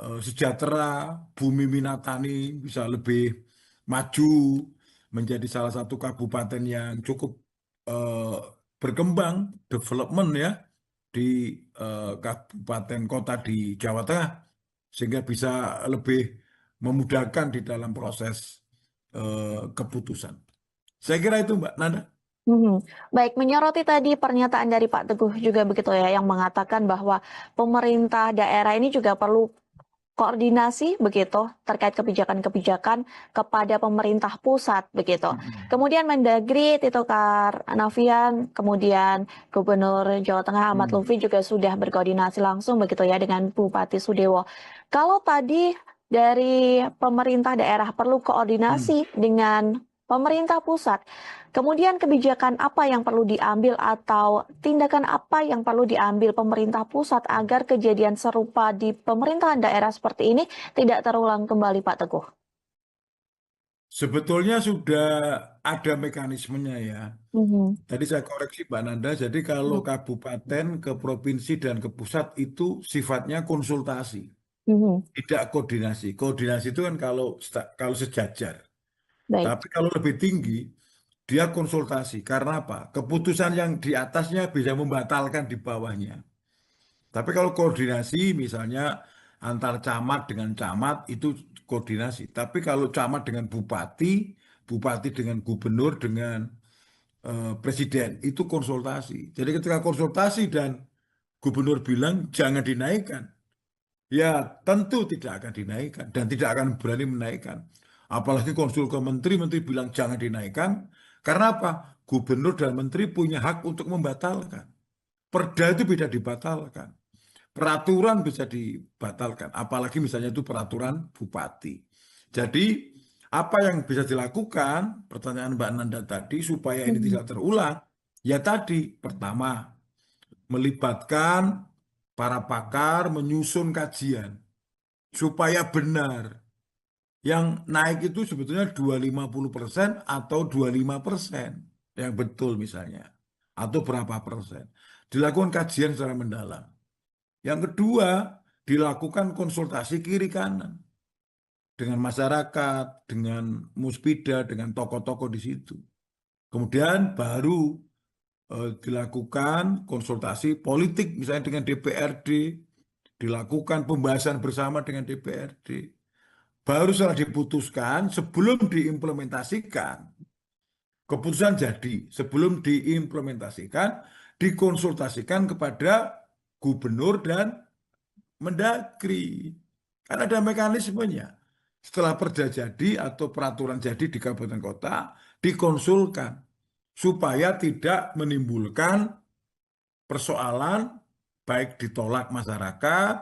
sejahtera, Bumi Minatani bisa lebih maju menjadi salah satu kabupaten yang cukup eh, berkembang, development ya di kabupaten kota di Jawa Tengah, sehingga bisa lebih memudahkan di dalam proses keputusan. Saya kira itu Mbak Nanda. Mhm. Baik, menyoroti tadi pernyataan dari Pak Teguh juga begitu ya, yang mengatakan bahwa pemerintah daerah ini juga perlu koordinasi begitu terkait kebijakan-kebijakan kepada pemerintah pusat begitu. Mm-mm. Kemudian Mendagri Tito Karnavian, kemudian Gubernur Jawa Tengah Ahmad Hmm. Lutfi juga sudah berkoordinasi langsung begitu ya dengan Bupati Sudewo. Kalau tadi dari pemerintah daerah perlu Hmm. koordinasi dengan pemerintah pusat, kemudian kebijakan apa yang perlu diambil atau tindakan apa yang perlu diambil pemerintah pusat agar kejadian serupa di pemerintahan daerah seperti ini tidak terulang kembali, Pak Teguh? Sebetulnya sudah ada mekanismenya ya. Mhm, Tadi saya koreksi Mbak Nanda, jadi kalau mhm, kabupaten ke provinsi dan ke pusat itu sifatnya konsultasi, mhm. tidak koordinasi. Koordinasi itu kan kalau sejajar. Baik. Tapi kalau lebih tinggi, dia konsultasi. Karena apa? Keputusan yang di atasnya bisa membatalkan di bawahnya. Tapi kalau koordinasi misalnya antar camat dengan camat itu koordinasi. Tapi kalau camat dengan bupati, bupati dengan gubernur dengan presiden itu konsultasi. Jadi ketika konsultasi dan gubernur bilang jangan dinaikkan, ya tentu tidak akan dinaikkan dan tidak akan berani menaikkan. Apalagi konsul ke menteri, menteri bilang jangan dinaikkan. Karena apa? Gubernur dan menteri punya hak untuk membatalkan. Perda itu bisa dibatalkan. Peraturan bisa dibatalkan. Apalagi misalnya itu peraturan bupati. Jadi apa yang bisa dilakukan, pertanyaan Mbak Nanda tadi, supaya ini Mhm, tidak terulang, ya tadi, pertama, melibatkan para pakar menyusun kajian supaya benar. Yang naik itu sebetulnya 250% atau 25% yang betul misalnya. Atau berapa persen. Dilakukan kajian secara mendalam. Yang kedua, dilakukan konsultasi kiri kanan dengan masyarakat, dengan muspida, dengan tokoh-tokoh di situ. Kemudian baru dilakukan konsultasi politik misalnya dengan DPRD, dilakukan pembahasan bersama dengan DPRD. Baru setelah diputuskan, sebelum diimplementasikan, keputusan jadi, sebelum diimplementasikan, dikonsultasikan kepada gubernur dan Mendagri. Kan ada mekanismenya. Setelah perda jadi atau peraturan jadi di kabupaten kota, dikonsulkan supaya tidak menimbulkan persoalan baik ditolak masyarakat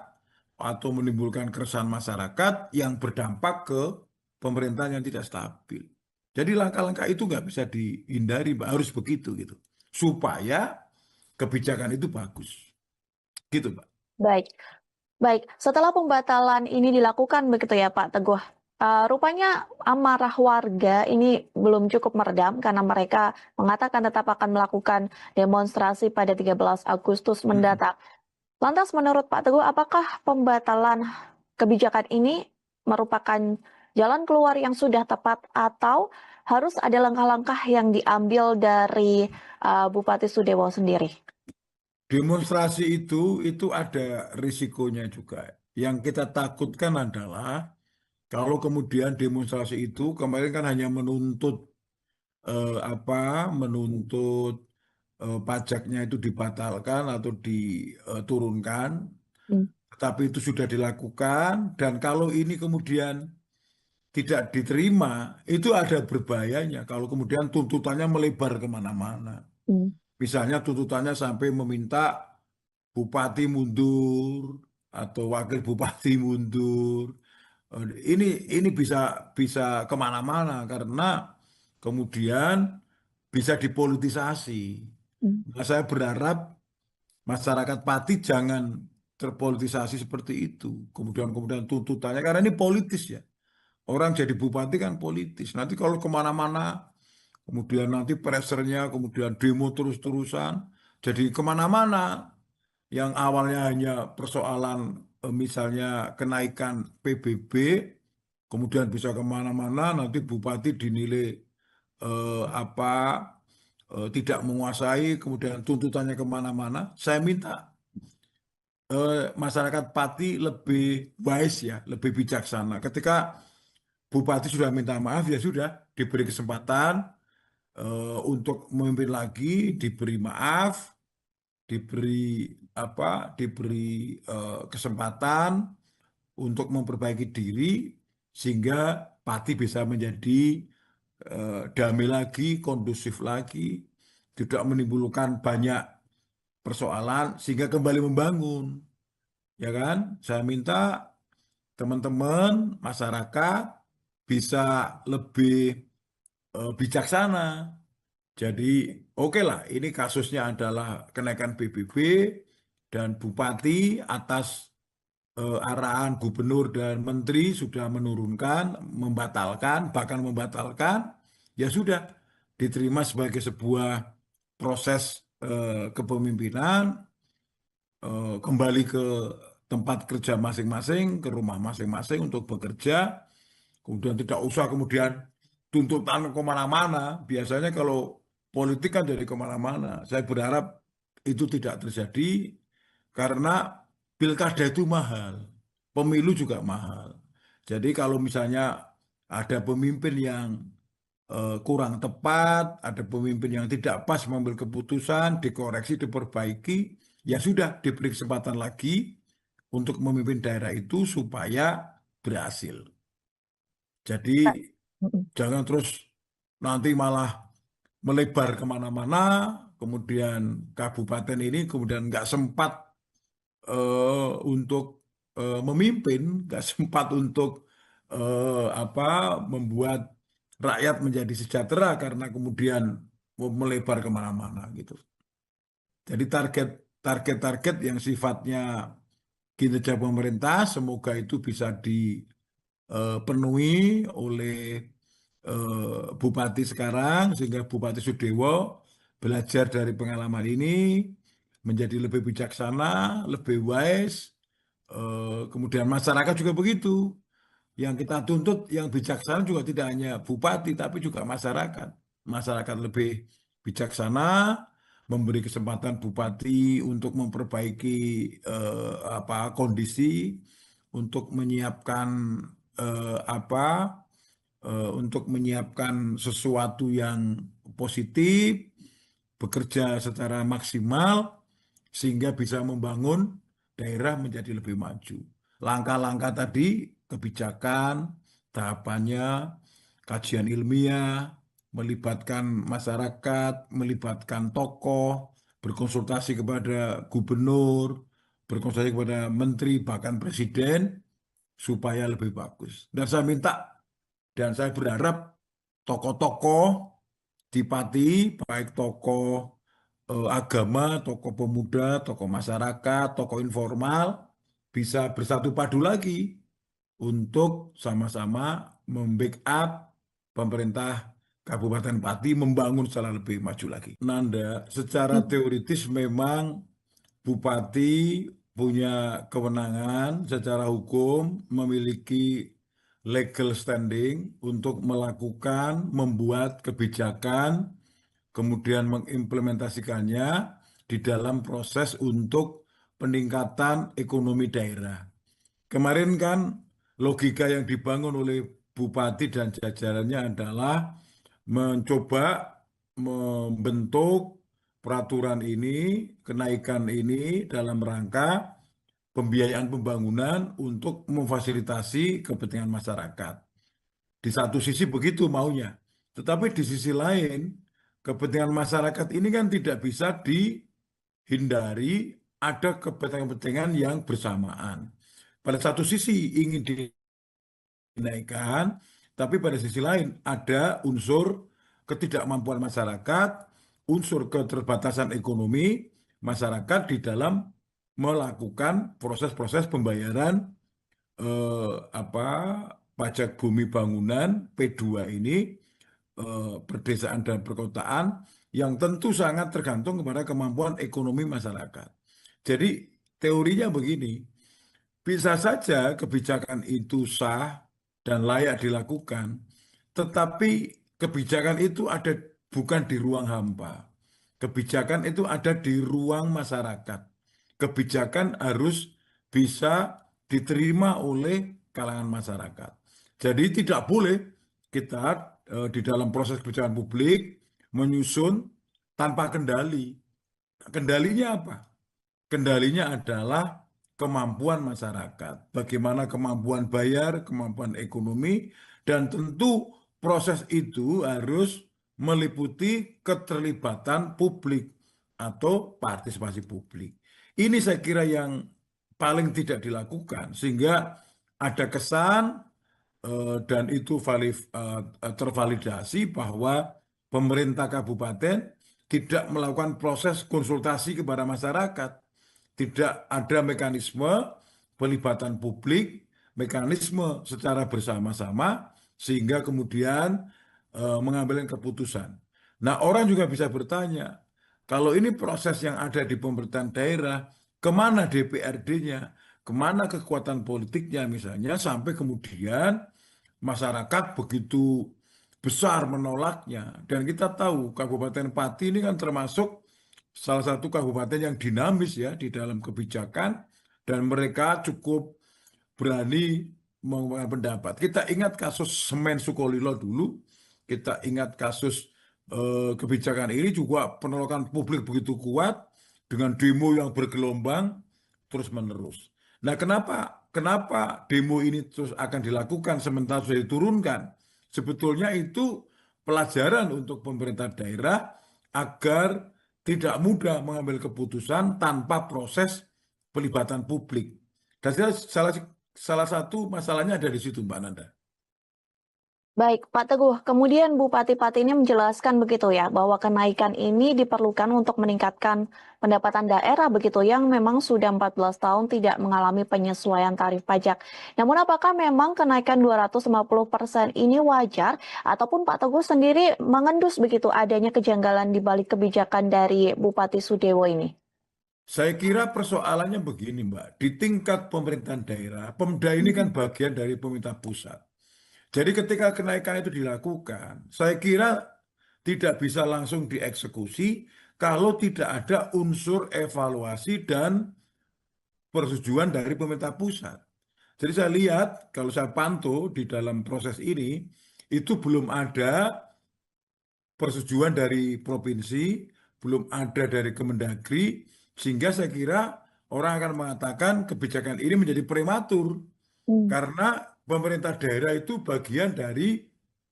atau menimbulkan keresahan masyarakat yang berdampak ke pemerintahan yang tidak stabil. Jadi langkah-langkah itu nggak bisa dihindari, Mbak. Harus begitu gitu. Supaya kebijakan itu bagus. Gitu, Mbak. baik. Baik, setelah pembatalan ini dilakukan begitu ya Pak Teguh, rupanya amarah warga ini belum cukup meredam karena mereka mengatakan tetap akan melakukan demonstrasi pada 13 Agustus Mm-mm. mendatang. Lantas menurut Pak Teguh, apakah pembatalan kebijakan ini merupakan jalan keluar yang sudah tepat atau harus ada langkah-langkah yang diambil dari Bupati Sudewo sendiri? Demonstrasi itu ada risikonya juga. Yang kita takutkan adalah kalau kemudian demonstrasi itu kemarin kan hanya menuntut apa menuntut pajaknya itu dibatalkan atau diturunkan, Hmm, tetapi itu sudah dilakukan dan kalau ini kemudian tidak diterima, itu ada berbahayanya kalau kemudian tuntutannya melebar kemana-mana. hmm, Misalnya tuntutannya sampai meminta bupati mundur atau wakil bupati mundur. Eh, Ini ini bisa bisa kemana-mana karena kemudian bisa dipolitisasi. hmm, Nah, saya berharap masyarakat Pati jangan terpolitisasi seperti itu. Kemudian tuntutannya karena ini politis ya. Orang jadi bupati kan politis. Nanti kalau kemana-mana, kemudian nanti pressernya, kemudian demo terus-terusan, jadi kemana-mana. Yang awalnya hanya persoalan misalnya kenaikan PBB, kemudian bisa kemana-mana, nanti bupati dinilai apa tidak menguasai, kemudian tuntutannya kemana-mana. Saya minta masyarakat Pati lebih wise ya, lebih bijaksana. Ketika bupati sudah minta maaf ya sudah diberi kesempatan, untuk memimpin lagi, diberi maaf, diberi kesempatan untuk memperbaiki diri sehingga Pati bisa menjadi damai lagi, kondusif lagi, tidak menimbulkan banyak persoalan sehingga kembali membangun, ya kan? Saya minta teman-teman masyarakat bisa lebih bijaksana. Jadi oke lah, ini kasusnya adalah kenaikan PBB dan Bupati atas arahan gubernur dan menteri sudah menurunkan, membatalkan, bahkan membatalkan, ya sudah diterima sebagai sebuah proses kepemimpinan, kembali ke tempat kerja masing-masing, ke rumah masing-masing untuk bekerja. Kemudian tidak usah kemudian tuntutan kemana-mana. Biasanya kalau politik kan jadi kemana-mana. Saya berharap itu tidak terjadi karena pilkada itu mahal, pemilu juga mahal. Jadi kalau misalnya ada pemimpin yang kurang tepat, ada pemimpin yang tidak pas mengambil keputusan, dikoreksi, diperbaiki, ya sudah diberi kesempatan lagi untuk memimpin daerah itu supaya berhasil. Jadi Mm-mm. jangan terus nanti malah melebar kemana-mana, kemudian kabupaten ini kemudian nggak sempat untuk memimpin, nggak sempat untuk membuat rakyat menjadi sejahtera karena kemudian melebar kemana-mana gitu. Jadi target-target yang sifatnya kinerja pemerintah semoga itu bisa dipenuhi oleh Bupati sekarang sehingga Bupati Sudewo belajar dari pengalaman ini menjadi lebih bijaksana, lebih wise. Kemudian masyarakat juga begitu. Yang kita tuntut yang bijaksana juga tidak hanya bupati tapi juga masyarakat. Masyarakat lebih bijaksana, memberi kesempatan bupati untuk memperbaiki kondisi, untuk menyiapkan untuk menyiapkan sesuatu yang positif, bekerja secara maksimal sehingga bisa membangun daerah menjadi lebih maju. Langkah-langkah tadi, kebijakan, tahapannya, kajian ilmiah, melibatkan masyarakat, melibatkan tokoh, berkonsultasi kepada gubernur, berkonsultasi kepada menteri, bahkan presiden, supaya lebih bagus. Dan saya minta dan saya berharap tokoh-tokoh di Pati, baik tokoh agama, tokoh pemuda, tokoh masyarakat, tokoh informal, bisa bersatu padu lagi untuk sama-sama membackup pemerintah Kabupaten Pati membangun secara lebih maju lagi. Nanda, secara teoritis memang Bupati punya kewenangan secara hukum, memiliki legal standing untuk melakukan, membuat kebijakan, kemudian mengimplementasikannya di dalam proses untuk peningkatan ekonomi daerah. Kemarin kan logika yang dibangun oleh Bupati dan jajarannya adalah mencoba membentuk peraturan ini, kenaikan ini dalam rangka pembiayaan pembangunan untuk memfasilitasi kepentingan masyarakat. Di satu sisi begitu maunya, tetapi di sisi lain kepentingan masyarakat ini kan tidak bisa dihindari ada kepentingan-kepentingan yang bersamaan. Pada satu sisi ingin dinaikkan, tapi pada sisi lain ada unsur ketidakmampuan masyarakat, unsur keterbatasan ekonomi masyarakat di dalam melakukan proses-proses pembayaran eh, apa pajak bumi bangunan P2 ini, perdesaan dan perkotaan yang tentu sangat tergantung kepada kemampuan ekonomi masyarakat. Jadi teorinya begini, bisa saja kebijakan itu sah dan layak dilakukan, tetapi kebijakan itu ada bukan di ruang hampa. Kebijakan itu ada di ruang masyarakat. Kebijakan harus bisa diterima oleh kalangan masyarakat. Jadi tidak boleh kita di dalam proses kebijakan publik menyusun tanpa kendali. Kendalinya apa? Kendalinya adalah kemampuan masyarakat, bagaimana kemampuan bayar, kemampuan ekonomi, dan tentu proses itu harus meliputi keterlibatan publik atau partisipasi publik. Ini saya kira yang paling tidak dilakukan, sehingga ada kesan dan itu tervalidasi bahwa pemerintah kabupaten tidak melakukan proses konsultasi kepada masyarakat, tidak ada mekanisme pelibatan publik, mekanisme secara bersama-sama sehingga kemudian mengambil keputusan. Nah, orang juga bisa bertanya, kalau ini proses yang ada di pemerintahan daerah, kemana DPRD-nya, kemana kekuatan politiknya misalnya, sampai kemudian masyarakat begitu besar menolaknya. Dan kita tahu Kabupaten Pati ini kan termasuk salah satu kabupaten yang dinamis ya di dalam kebijakan dan mereka cukup berani mengungkapkan pendapat. Kita ingat kasus Semen Sukolilo dulu, kita ingat kasus kebijakan ini juga penolakan publik begitu kuat dengan demo yang bergelombang terus-menerus. Nah, kenapa demo ini terus akan dilakukan sementara sudah diturunkan? Sebetulnya itu pelajaran untuk pemerintah daerah agar tidak mudah mengambil keputusan tanpa proses pelibatan publik. Dan salah satu masalahnya ada di situ, Mbak Nanda. Baik, Pak Teguh. Kemudian Bupati Pati ini menjelaskan begitu ya, bahwa kenaikan ini diperlukan untuk meningkatkan pendapatan daerah begitu yang memang sudah 14 tahun tidak mengalami penyesuaian tarif pajak. Namun apakah memang kenaikan 250% ini wajar ataupun Pak Teguh sendiri mengendus begitu adanya kejanggalan di balik kebijakan dari Bupati Sudewo ini? Saya kira persoalannya begini, Mbak. Di tingkat pemerintahan daerah, Pemda ini kan bagian dari pemerintah pusat. Jadi ketika kenaikan itu dilakukan, saya kira tidak bisa langsung dieksekusi kalau tidak ada unsur evaluasi dan persetujuan dari pemerintah pusat. Jadi saya lihat, kalau saya pantau di dalam proses ini, itu belum ada persetujuan dari provinsi, belum ada dari Kemendagri, sehingga saya kira orang akan mengatakan kebijakan ini menjadi prematur. Hmm. Karena pemerintah daerah itu bagian dari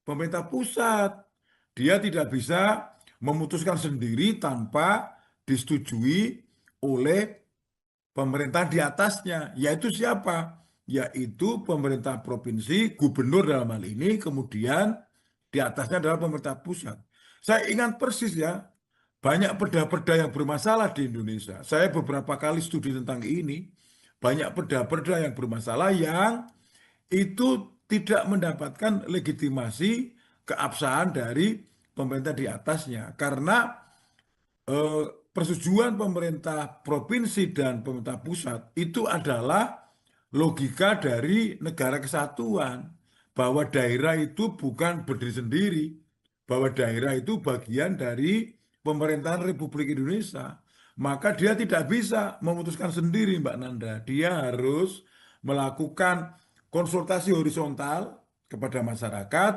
pemerintah pusat. Dia tidak bisa memutuskan sendiri tanpa disetujui oleh pemerintah di atasnya. Yaitu siapa? Yaitu pemerintah provinsi, gubernur dalam hal ini, kemudian di atasnya adalah pemerintah pusat. Saya ingat persis ya, banyak perda-perda yang bermasalah di Indonesia. Saya beberapa kali studi tentang ini. Banyak perda-perda yang bermasalah yang itu tidak mendapatkan legitimasi keabsahan dari pemerintah di atasnya. Karena persetujuan pemerintah provinsi dan pemerintah pusat itu adalah logika dari negara kesatuan, bahwa daerah itu bukan berdiri sendiri, bahwa daerah itu bagian dari pemerintahan Republik Indonesia. Maka dia tidak bisa memutuskan sendiri, Mbak Nanda. Dia harus melakukan konsultasi horizontal kepada masyarakat,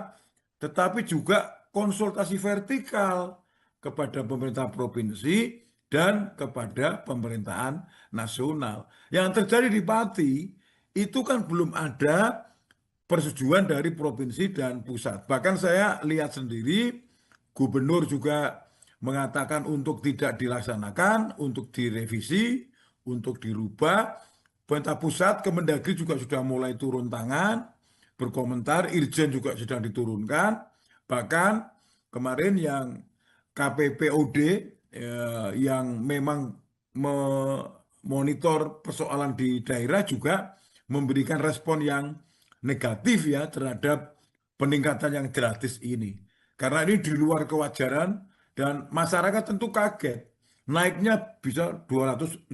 tetapi juga konsultasi vertikal kepada pemerintah provinsi dan kepada pemerintahan nasional. Yang terjadi di Pati itu kan belum ada persetujuan dari provinsi dan pusat. Bahkan saya lihat sendiri, gubernur juga mengatakan untuk tidak dilaksanakan, untuk direvisi, untuk dirubah. Pemerintah pusat, Kemendagri juga sudah mulai turun tangan, berkomentar, Irjen juga sedang diturunkan. Bahkan kemarin yang KPPOD yang memang memonitor persoalan di daerah juga memberikan respon yang negatif ya terhadap peningkatan yang gratis ini. Karena ini di luar kewajaran dan masyarakat tentu kaget. Naiknya bisa 250%.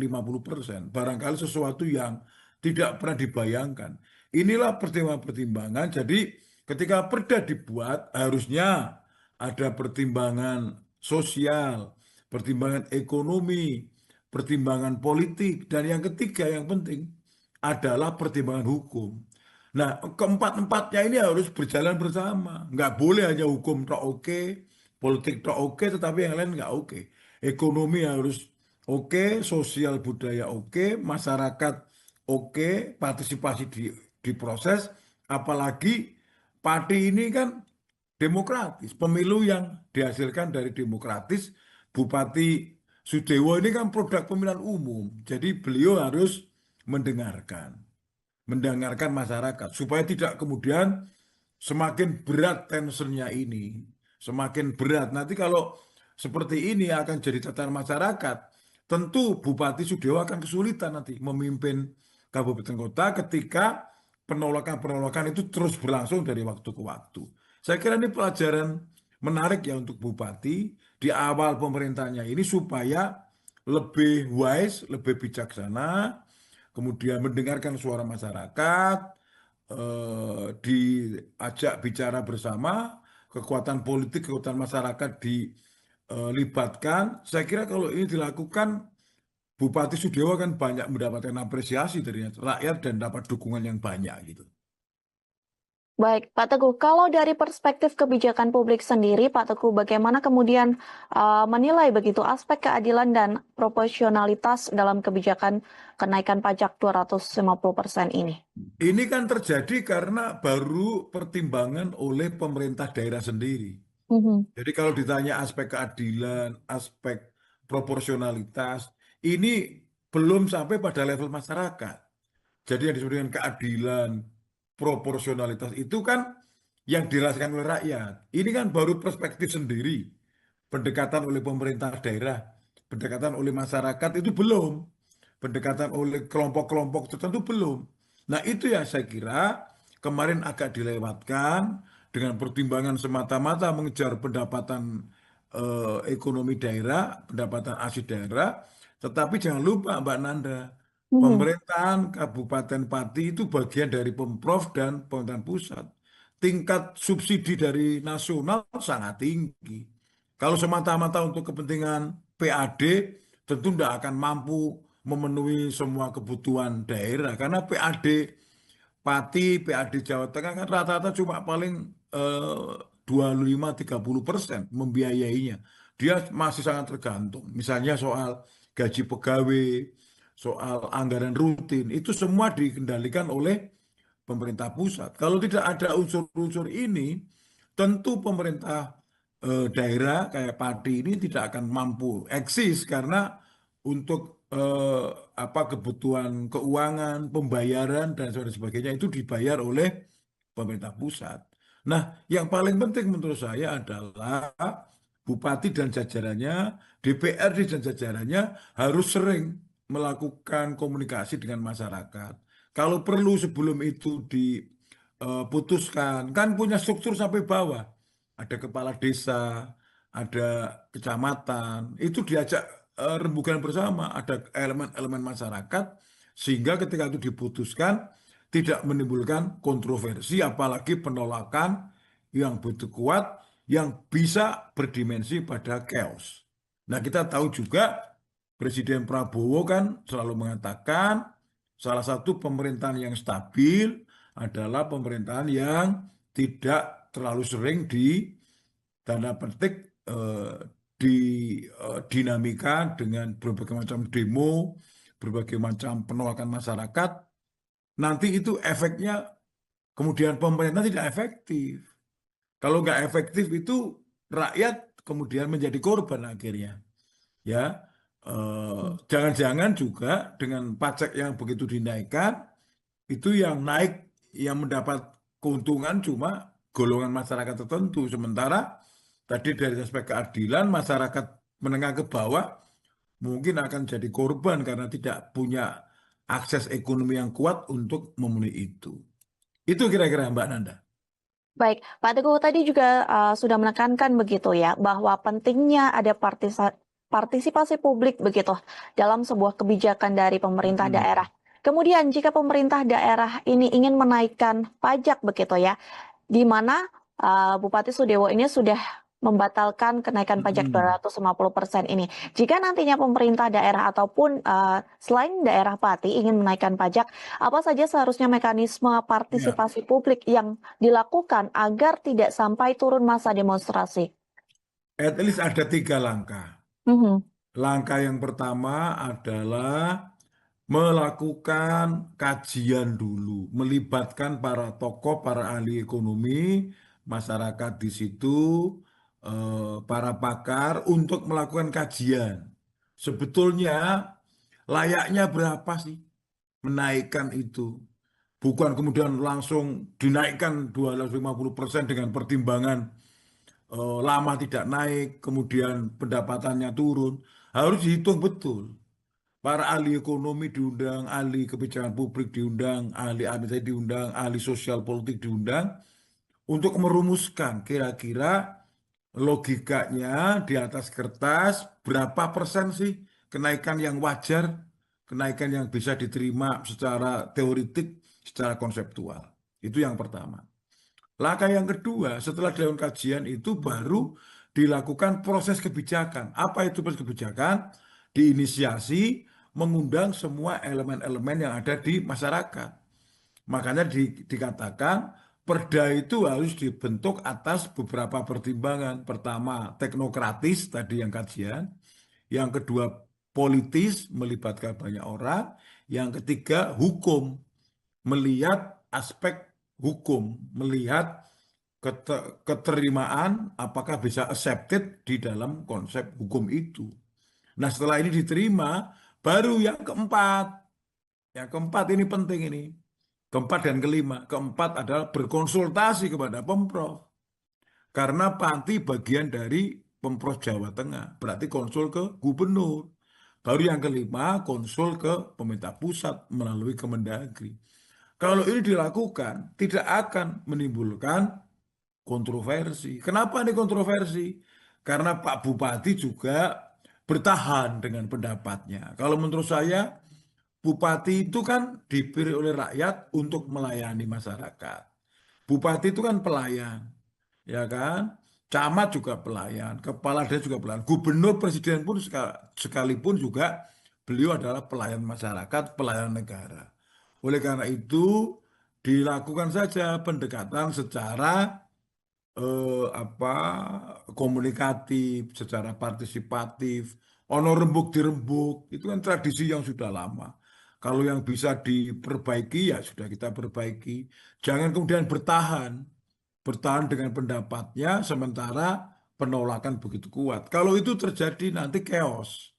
Barangkali sesuatu yang tidak pernah dibayangkan. Inilah pertimbangan-pertimbangan. Jadi ketika perda dibuat harusnya ada pertimbangan sosial, pertimbangan ekonomi, pertimbangan politik, dan yang ketiga yang penting adalah pertimbangan hukum. Nah, keempat-empatnya ini harus berjalan bersama. Nggak boleh hanya hukum tok oke, Politik tok oke, tetapi yang lain nggak oke. Ekonomi harus oke, sosial budaya oke, masyarakat oke, partisipasi diproses, apalagi parti ini kan demokratis. Pemilu yang dihasilkan dari demokratis, Bupati Sudewo ini kan produk pemilihan umum. Jadi beliau harus mendengarkan, mendengarkan masyarakat supaya tidak kemudian semakin berat tensionnya ini, semakin berat. Nanti kalau seperti ini akan jadi tatanan masyarakat, tentu Bupati Sudewo akan kesulitan nanti memimpin kabupaten kota ketika penolakan-penolakan itu terus berlangsung dari waktu ke waktu. Saya kira ini pelajaran menarik ya untuk Bupati di awal pemerintahnya ini supaya lebih wise, lebih bijaksana, kemudian mendengarkan suara masyarakat, diajak bicara bersama, kekuatan politik, kekuatan masyarakat dilibatkan. Saya kira kalau ini dilakukan, Bupati Sudewo kan banyak mendapatkan apresiasi dari rakyat dan dapat dukungan yang banyak gitu. Baik, Pak Teguh, kalau dari perspektif kebijakan publik sendiri, Pak Teguh, bagaimana kemudian menilai begitu aspek keadilan dan proporsionalitas dalam kebijakan kenaikan pajak 250% ini? Ini kan terjadi karena baru pertimbangan oleh pemerintah daerah sendiri. Mhm. Jadi kalau ditanya aspek keadilan, aspek proporsionalitas, ini belum sampai pada level masyarakat. Jadi yang disebut dengan keadilan, proporsionalitas itu kan yang dirasakan oleh rakyat. Ini kan baru perspektif sendiri. Pendekatan oleh pemerintah daerah, pendekatan oleh masyarakat itu belum. Pendekatan oleh kelompok-kelompok tertentu belum. Nah itu ya saya kira kemarin agak dilewatkan dengan pertimbangan semata-mata mengejar pendapatan ekonomi daerah, pendapatan asli daerah. Tetapi jangan lupa Mbak Nanda, Mhm. pemerintahan Kabupaten Pati itu bagian dari Pemprov dan pemerintahan pusat. Tingkat subsidi dari nasional sangat tinggi. Kalau semata-mata untuk kepentingan PAD, tentu tidak akan mampu memenuhi semua kebutuhan daerah. Karena PAD Pati, PAD Jawa Tengah kan rata-rata cuma paling 25-30% membiayainya. Dia masih sangat tergantung. Misalnya soal gaji pegawai, soal anggaran rutin, itu semua dikendalikan oleh pemerintah pusat. Kalau tidak ada unsur-unsur ini, tentu pemerintah daerah kayak Pati ini tidak akan mampu eksis karena untuk apa kebutuhan keuangan, pembayaran dan sebagainya itu dibayar oleh pemerintah pusat. Nah, yang paling penting menurut saya adalah Bupati dan jajarannya, DPRD dan jajarannya harus sering melakukan komunikasi dengan masyarakat. Kalau perlu sebelum itu diputuskan, kan punya struktur sampai bawah. Ada kepala desa, ada kecamatan, itu diajak rembukan bersama, ada elemen-elemen masyarakat, sehingga ketika itu diputuskan, tidak menimbulkan kontroversi, apalagi penolakan yang begitu kuat, yang bisa berdimensi pada chaos. Nah, kita tahu juga Presiden Prabowo kan selalu mengatakan salah satu pemerintahan yang stabil adalah pemerintahan yang tidak terlalu sering di tanda petik dinamika dengan berbagai macam demo, berbagai macam penolakan masyarakat. Nanti itu efeknya kemudian pemerintah tidak efektif. Kalau nggak efektif itu rakyat kemudian menjadi korban akhirnya. Ya, jangan-jangan juga dengan pajak yang begitu dinaikkan itu yang naik, yang mendapat keuntungan cuma golongan masyarakat tertentu. Sementara tadi dari aspek keadilan masyarakat menengah ke bawah mungkin akan jadi korban karena tidak punya akses ekonomi yang kuat untuk memenuhi itu. Itu kira-kira Mbak Nanda. Baik, Pak Teguh tadi juga sudah menekankan begitu ya, bahwa pentingnya ada partisipasi publik begitu dalam sebuah kebijakan dari pemerintah Mm-mm. daerah. Kemudian jika pemerintah daerah ini ingin menaikkan pajak begitu ya, di mana Bupati Sudewo ini sudah membatalkan kenaikan pajak Mm-mm. 250% ini. Jika nantinya pemerintah daerah ataupun selain daerah Pati ingin menaikkan pajak, apa saja seharusnya mekanisme Ya. partisipasi publik yang dilakukan agar tidak sampai turun masa demonstrasi? At least ada 3 langkah. Mhm. Langkah yang pertama adalah melakukan kajian dulu, melibatkan para tokoh, para ahli ekonomi, masyarakat di situ, para pakar untuk melakukan kajian. Sebetulnya layaknya berapa sih menaikkan itu? Bukan kemudian langsung dinaikkan 250% dengan pertimbangan lama tidak naik, kemudian pendapatannya turun. Harus dihitung betul. Para ahli ekonomi diundang, ahli kebijakan publik diundang, ahli administrasi diundang, ahli sosial politik diundang untuk merumuskan kira-kira logikanya di atas kertas berapa persen sih kenaikan yang wajar, kenaikan yang bisa diterima secara teoritik, secara konseptual. Itu yang pertama. Langkah yang kedua, setelah dilakukan kajian itu baru dilakukan proses kebijakan. Apa itu proses kebijakan? Diinisiasi mengundang semua elemen-elemen yang ada di masyarakat. Makanya dikatakan perda itu harus dibentuk atas beberapa pertimbangan. Pertama, teknokratis tadi yang kajian. Yang kedua, politis melibatkan banyak orang. Yang ketiga, hukum melihat aspek hukum, melihat keterimaan apakah bisa accepted di dalam konsep hukum itu. Nah, setelah ini diterima, baru yang keempat. Yang keempat ini penting ini. Keempat dan kelima. Keempat adalah berkonsultasi kepada Pemprov. Karena Panti bagian dari Pemprov Jawa Tengah. Berarti konsul ke gubernur. Baru yang kelima, konsul ke pemerintah pusat melalui Kemendagri. Kalau ini dilakukan, tidak akan menimbulkan kontroversi. Kenapa ini kontroversi? Karena Pak Bupati juga bertahan dengan pendapatnya. Kalau menurut saya, Bupati itu kan dipilih oleh rakyat untuk melayani masyarakat. Bupati itu kan pelayan, ya kan? Camat juga pelayan, kepala desa juga pelayan, gubernur, presiden pun sekalipun juga beliau adalah pelayan masyarakat, pelayan negara. Oleh karena itu, dilakukan saja pendekatan secara apa komunikatif, secara partisipatif, ono rembuk dirembuk, itu kan tradisi yang sudah lama. Kalau yang bisa diperbaiki ya sudah kita perbaiki. Jangan kemudian bertahan dengan pendapatnya sementara penolakan begitu kuat. Kalau itu terjadi nanti chaos.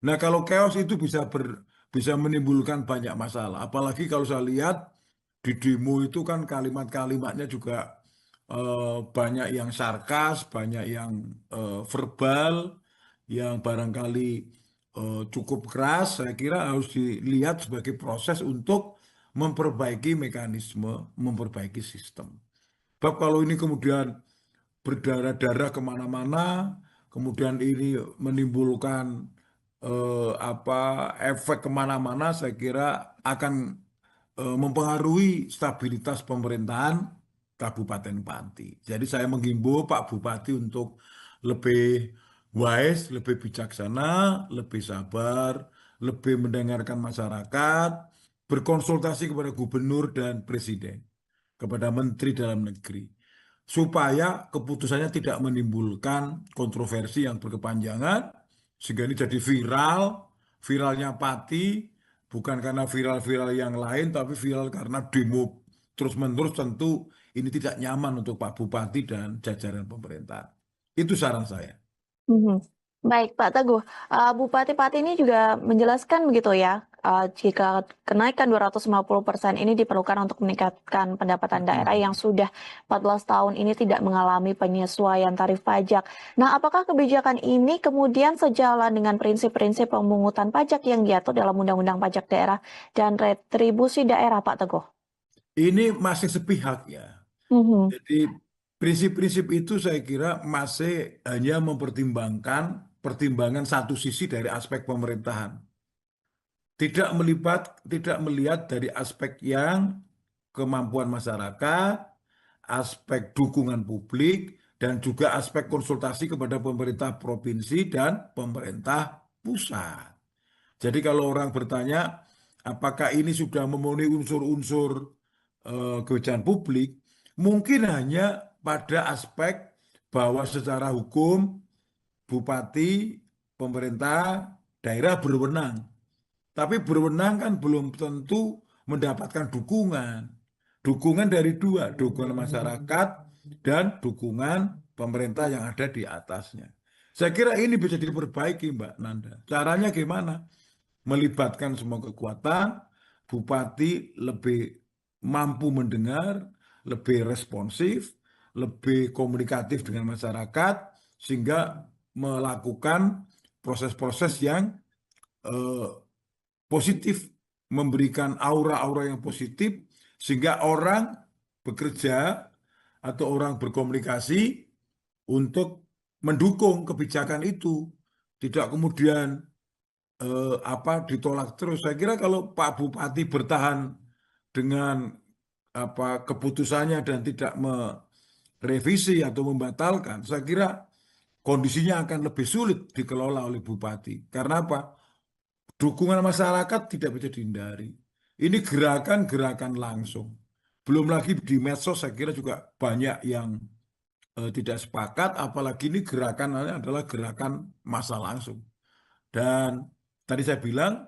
Nah, kalau chaos itu bisa menimbulkan banyak masalah. Apalagi kalau saya lihat di demo itu kan kalimat-kalimatnya juga banyak yang sarkas, banyak yang verbal, yang barangkali cukup keras. Saya kira harus dilihat sebagai proses untuk memperbaiki mekanisme, memperbaiki sistem. Sebab kalau ini kemudian berdarah-darah kemana-mana, kemudian ini menimbulkan efek kemana-mana, saya kira akan mempengaruhi stabilitas pemerintahan Kabupaten Pati. Jadi saya menghimbau Pak Bupati untuk lebih wise, lebih bijaksana, lebih sabar, lebih mendengarkan masyarakat, berkonsultasi kepada gubernur dan presiden, kepada menteri dalam negeri supaya keputusannya tidak menimbulkan kontroversi yang berkepanjangan, sehingga ini jadi viral, viralnya Pati, bukan karena viral-viral yang lain, tapi viral karena demo terus-menerus tentu ini tidak nyaman untuk Pak Bupati dan jajaran pemerintah. Itu saran saya. Mhm. Baik, Pak Teguh. Bupati Pati ini juga menjelaskan begitu ya, jika kenaikan 250% ini diperlukan untuk meningkatkan pendapatan daerah yang sudah 14 tahun ini tidak mengalami penyesuaian tarif pajak. Nah, apakah kebijakan ini kemudian sejalan dengan prinsip-prinsip pemungutan pajak yang diatur dalam Undang-Undang Pajak Daerah dan Retribusi Daerah, Pak Teguh? Ini masih sepihak ya. Mhm. Jadi prinsip-prinsip itu saya kira masih hanya mempertimbangkan pertimbangan satu sisi dari aspek pemerintahan. Tidak melihat dari aspek yang kemampuan masyarakat, aspek dukungan publik, dan juga aspek konsultasi kepada pemerintah provinsi dan pemerintah pusat. Jadi kalau orang bertanya, apakah ini sudah memenuhi unsur-unsur kebijakan publik, mungkin hanya pada aspek bahwa secara hukum bupati, pemerintah daerah berwenang. Tapi berwenang kan belum tentu mendapatkan dukungan. Dukungan dari dua, dukungan masyarakat dan dukungan pemerintah yang ada di atasnya. Saya kira ini bisa diperbaiki, Mbak Nanda. Caranya gimana? Melibatkan semua kekuatan, bupati lebih mampu mendengar, lebih responsif, lebih komunikatif dengan masyarakat, sehingga melakukan proses-proses yang eh, positif, memberikan aura-aura yang positif, sehingga orang bekerja atau orang berkomunikasi untuk mendukung kebijakan itu, tidak kemudian ditolak terus. Saya kira kalau Pak Bupati bertahan dengan keputusannya dan tidak merevisi atau membatalkan, saya kira kondisinya akan lebih sulit dikelola oleh bupati. Karena apa? Dukungan masyarakat tidak bisa dihindari. Ini gerakan-gerakan langsung. Belum lagi di medsos saya kira juga banyak yang tidak sepakat, apalagi ini gerakan adalah gerakan massa langsung. Dan tadi saya bilang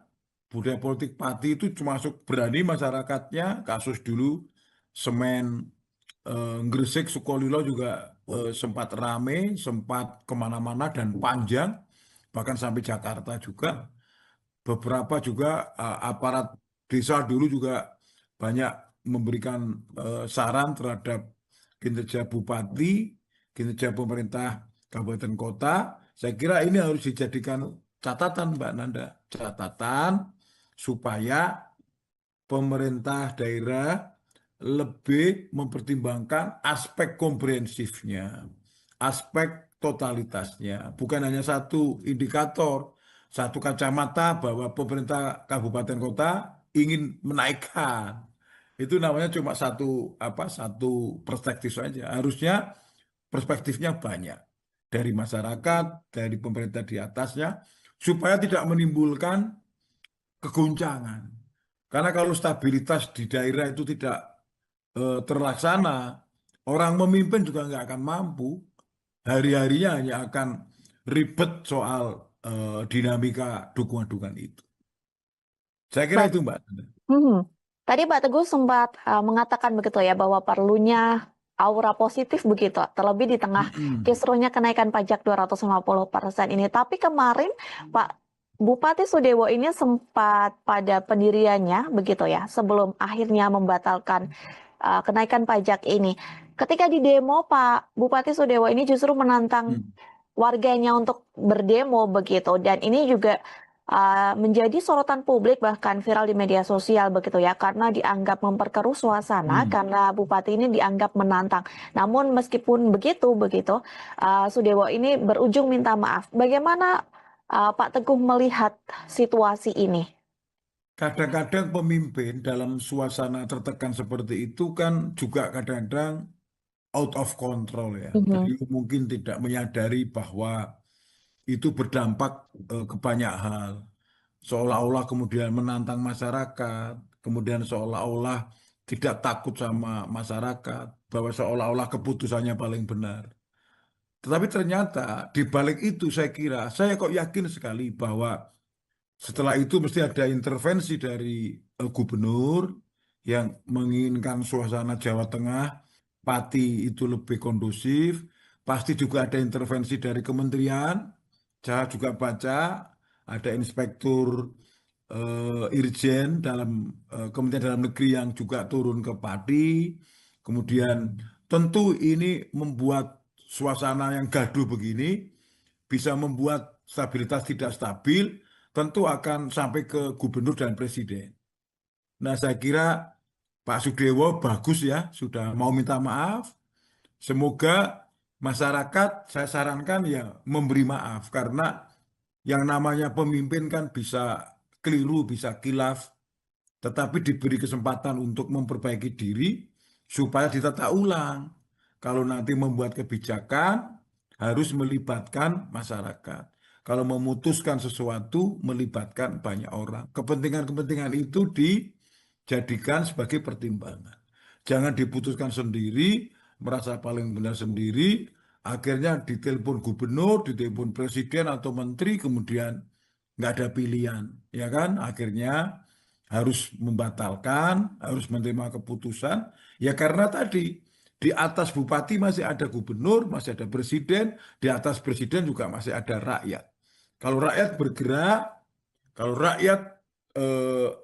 budaya politik Pati itu termasuk berani masyarakatnya. Kasus dulu semen Gresik Sukolilo juga sempat rame, sempat kemana-mana dan panjang, bahkan sampai Jakarta juga. Beberapa juga aparat desa dulu juga banyak memberikan saran terhadap kinerja bupati, kinerja pemerintah kabupaten kota. Saya kira ini harus dijadikan catatan, Mbak Nanda, catatan supaya pemerintah daerah lebih mempertimbangkan aspek komprehensifnya, aspek totalitasnya, bukan hanya satu indikator, satu kacamata bahwa pemerintah kabupaten kota ingin menaikkan. Itu namanya cuma satu perspektif saja. Harusnya perspektifnya banyak dari masyarakat, dari pemerintah di atasnya, supaya tidak menimbulkan kegoncangan. Karena kalau stabilitas di daerah itu tidak terlaksana, orang memimpin juga nggak akan mampu. Hari-harinya hanya akan ribet soal dinamika dukungan-dukungan itu. Saya kira Baik. itu, Mbak. Tadi Pak Teguh sempat mengatakan begitu ya bahwa perlunya aura positif begitu, terlebih di tengah Mm-mm. kisruhnya kenaikan pajak 250% ini. Tapi kemarin Pak Bupati Sudewo ini sempat pada pendiriannya begitu ya, sebelum akhirnya membatalkan kenaikan pajak ini. Ketika di demo, Pak Bupati Sudewo ini justru menantang Mm. warganya untuk berdemo begitu, dan ini juga menjadi sorotan publik bahkan viral di media sosial begitu ya, karena dianggap memperkeruh suasana Mm. karena bupati ini dianggap menantang. Namun meskipun begitu Sudewo ini berujung minta maaf. Bagaimana Pak Teguh melihat situasi ini? Kadang-kadang pemimpin dalam suasana tertekan seperti itu kan juga kadang-kadang out of control ya. Mhm. Beliau mungkin tidak menyadari bahwa itu berdampak ke banyak hal. Seolah-olah kemudian menantang masyarakat, kemudian seolah-olah tidak takut sama masyarakat, bahwa seolah-olah keputusannya paling benar. Tetapi ternyata di balik itu saya kok yakin sekali bahwa setelah itu mesti ada intervensi dari gubernur yang menginginkan suasana Jawa Tengah, Pati itu lebih kondusif. Pasti juga ada intervensi dari kementerian. Saya juga baca ada inspektur Irjen dalam Kementerian Dalam Negeri yang juga turun ke Pati. Kemudian tentu ini membuat suasana yang gaduh begini bisa membuat stabilitas tidak stabil, tentu akan sampai ke gubernur dan presiden. Nah, saya kira Pak Sudewo bagus ya, sudah mau minta maaf. Semoga masyarakat, saya sarankan ya memberi maaf, karena yang namanya pemimpin kan bisa keliru, bisa kilaf, tetapi diberi kesempatan untuk memperbaiki diri supaya ditata ulang. Kalau nanti membuat kebijakan, harus melibatkan masyarakat. Kalau memutuskan sesuatu, melibatkan banyak orang. Kepentingan-kepentingan itu dijadikan sebagai pertimbangan. Jangan diputuskan sendiri, merasa paling benar sendiri, Akhirnya ditelepon gubernur, ditelepon presiden atau menteri, kemudian nggak ada pilihan, ya kan? Akhirnya harus membatalkan, harus menerima keputusan, ya karena tadi di atas bupati masih ada gubernur, masih ada presiden, di atas presiden juga masih ada rakyat. Kalau rakyat bergerak, kalau rakyat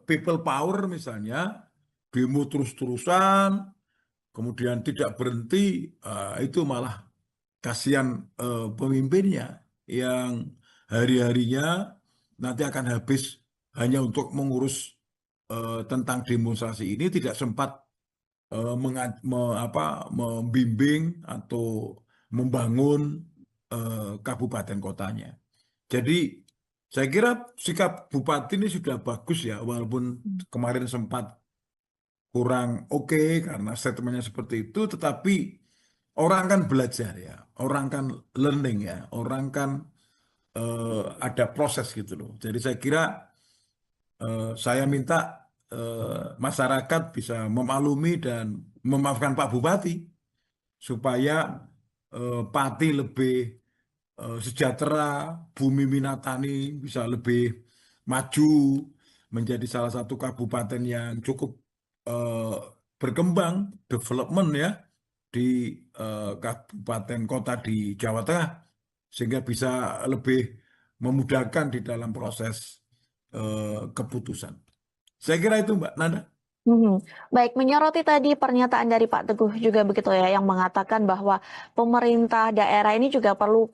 people power misalnya, demo terus-terusan, kemudian tidak berhenti, itu malah kasihan pemimpinnya yang hari-harinya nanti akan habis hanya untuk mengurus tentang demonstrasi ini, tidak sempat membimbing atau membangun kabupaten kotanya. Jadi saya kira sikap bupati ini sudah bagus ya, walaupun kemarin sempat kurang oke karena statementnya seperti itu, tetapi orang kan belajar ya, orang kan learning ya, orang kan ada proses gitu loh. Jadi saya kira saya minta masyarakat bisa memaklumi dan memaafkan Pak Bupati supaya Pati lebih sejahtera, bumi Minatani bisa lebih maju menjadi salah satu kabupaten yang cukup eh, berkembang, development ya di kabupaten kota di Jawa Tengah, sehingga bisa lebih memudahkan di dalam proses keputusan. Saya kira itu Mbak Nanda. Mhm. Baik, menyoroti tadi pernyataan dari Pak Teguh juga begitu ya, yang mengatakan bahwa pemerintah daerah ini juga perlu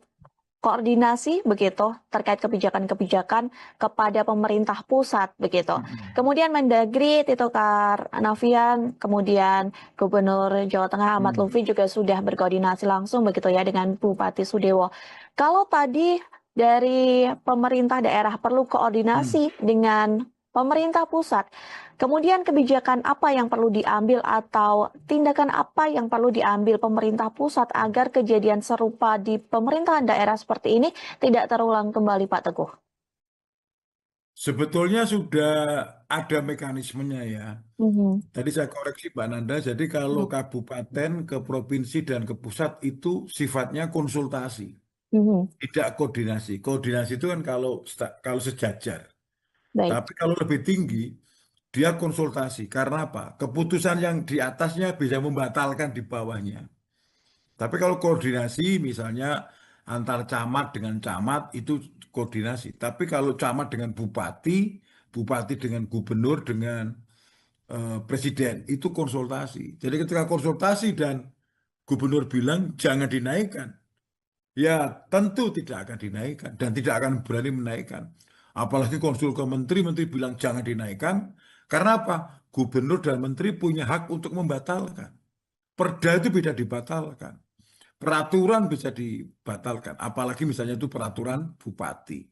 koordinasi begitu terkait kebijakan-kebijakan kepada pemerintah pusat begitu. Mm-mm. Kemudian Mendagri Tito Karnavian, kemudian Gubernur Jawa Tengah Ahmad Hmm. Lutfi juga sudah berkoordinasi langsung begitu ya dengan Bupati Sudewo. Kalau tadi dari pemerintah daerah perlu Hmm. koordinasi dengan pemerintah pusat, kemudian kebijakan apa yang perlu diambil atau tindakan apa yang perlu diambil pemerintah pusat agar kejadian serupa di pemerintahan daerah seperti ini tidak terulang kembali, Pak Teguh? Sebetulnya sudah ada mekanismenya ya. Mhm, Tadi saya koreksi Mbak Nanda, jadi kalau mhm, kabupaten ke provinsi dan ke pusat itu sifatnya konsultasi, mhm. tidak koordinasi. Koordinasi itu kan kalau sejajar. Baik. Tapi kalau lebih tinggi, dia konsultasi. Karena apa? Keputusan yang di atasnya bisa membatalkan di bawahnya. Tapi kalau koordinasi misalnya antar camat dengan camat itu koordinasi. Tapi kalau camat dengan bupati, bupati dengan gubernur, dengan presiden itu konsultasi. Jadi ketika konsultasi dan gubernur bilang jangan dinaikkan, ya tentu tidak akan dinaikkan dan tidak akan berani menaikkan. Apalagi konsul ke menteri, menteri bilang jangan dinaikkan. Karena apa? Gubernur dan menteri punya hak untuk membatalkan. Perda itu bisa dibatalkan. Peraturan bisa dibatalkan. Apalagi misalnya itu peraturan bupati.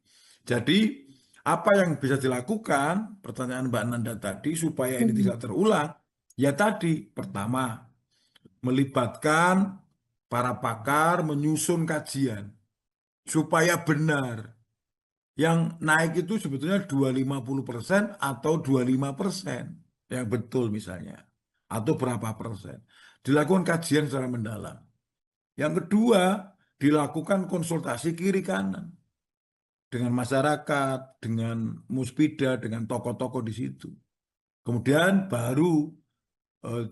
Jadi apa yang bisa dilakukan, pertanyaan Mbak Nanda tadi, supaya ini Mhm, tidak terulang, ya tadi, pertama, melibatkan para pakar menyusun kajian supaya benar. Yang naik itu sebetulnya 250% atau 25% yang betul misalnya. Atau berapa persen. Dilakukan kajian secara mendalam. Yang kedua, dilakukan konsultasi kiri kanan dengan masyarakat, dengan muspida, dengan tokoh-tokoh di situ. Kemudian baru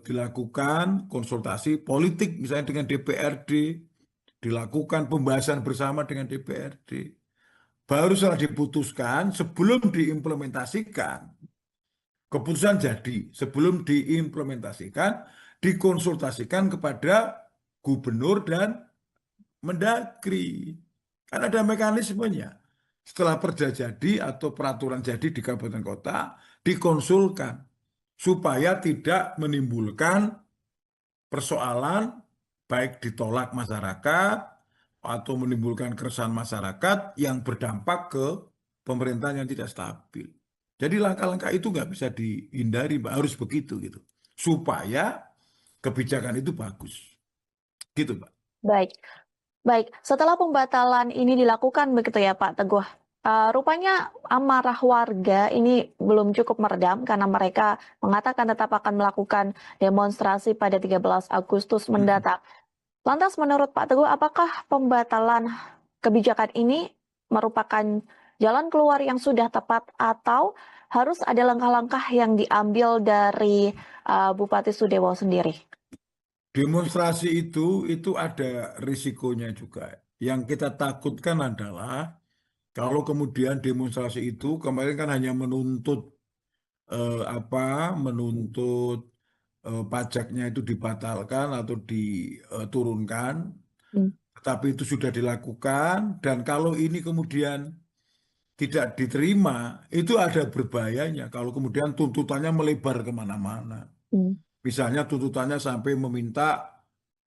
dilakukan konsultasi politik misalnya dengan DPRD, dilakukan pembahasan bersama dengan DPRD. Baru setelah diputuskan, sebelum diimplementasikan, keputusan jadi, sebelum diimplementasikan, dikonsultasikan kepada gubernur dan Mendagri. Kan ada mekanismenya. Setelah perda jadi atau peraturan jadi di kabupaten kota, dikonsulkan supaya tidak menimbulkan persoalan baik ditolak masyarakat atau menimbulkan keresahan masyarakat yang berdampak ke pemerintahan yang tidak stabil. Jadi langkah-langkah itu nggak bisa dihindari, Mbak. Harus begitu gitu. Supaya kebijakan itu bagus. Gitu, Mbak. baik. Baik, setelah pembatalan ini dilakukan begitu ya Pak Teguh, rupanya amarah warga ini belum cukup meredam karena mereka mengatakan tetap akan melakukan demonstrasi pada 13 Agustus Mm-mm. mendatang. Lantas menurut Pak Teguh, apakah pembatalan kebijakan ini merupakan jalan keluar yang sudah tepat atau harus ada langkah-langkah yang diambil dari Bupati Sudewo sendiri? Demonstrasi itu ada risikonya juga. Yang kita takutkan adalah kalau kemudian demonstrasi itu kemarin kan hanya menuntut menuntut pajaknya itu dibatalkan atau diturunkan, Hmm, tapi itu sudah dilakukan dan kalau ini kemudian tidak diterima, itu ada berbahayanya kalau kemudian tuntutannya melebar kemana-mana. hmm, Misalnya tuntutannya sampai meminta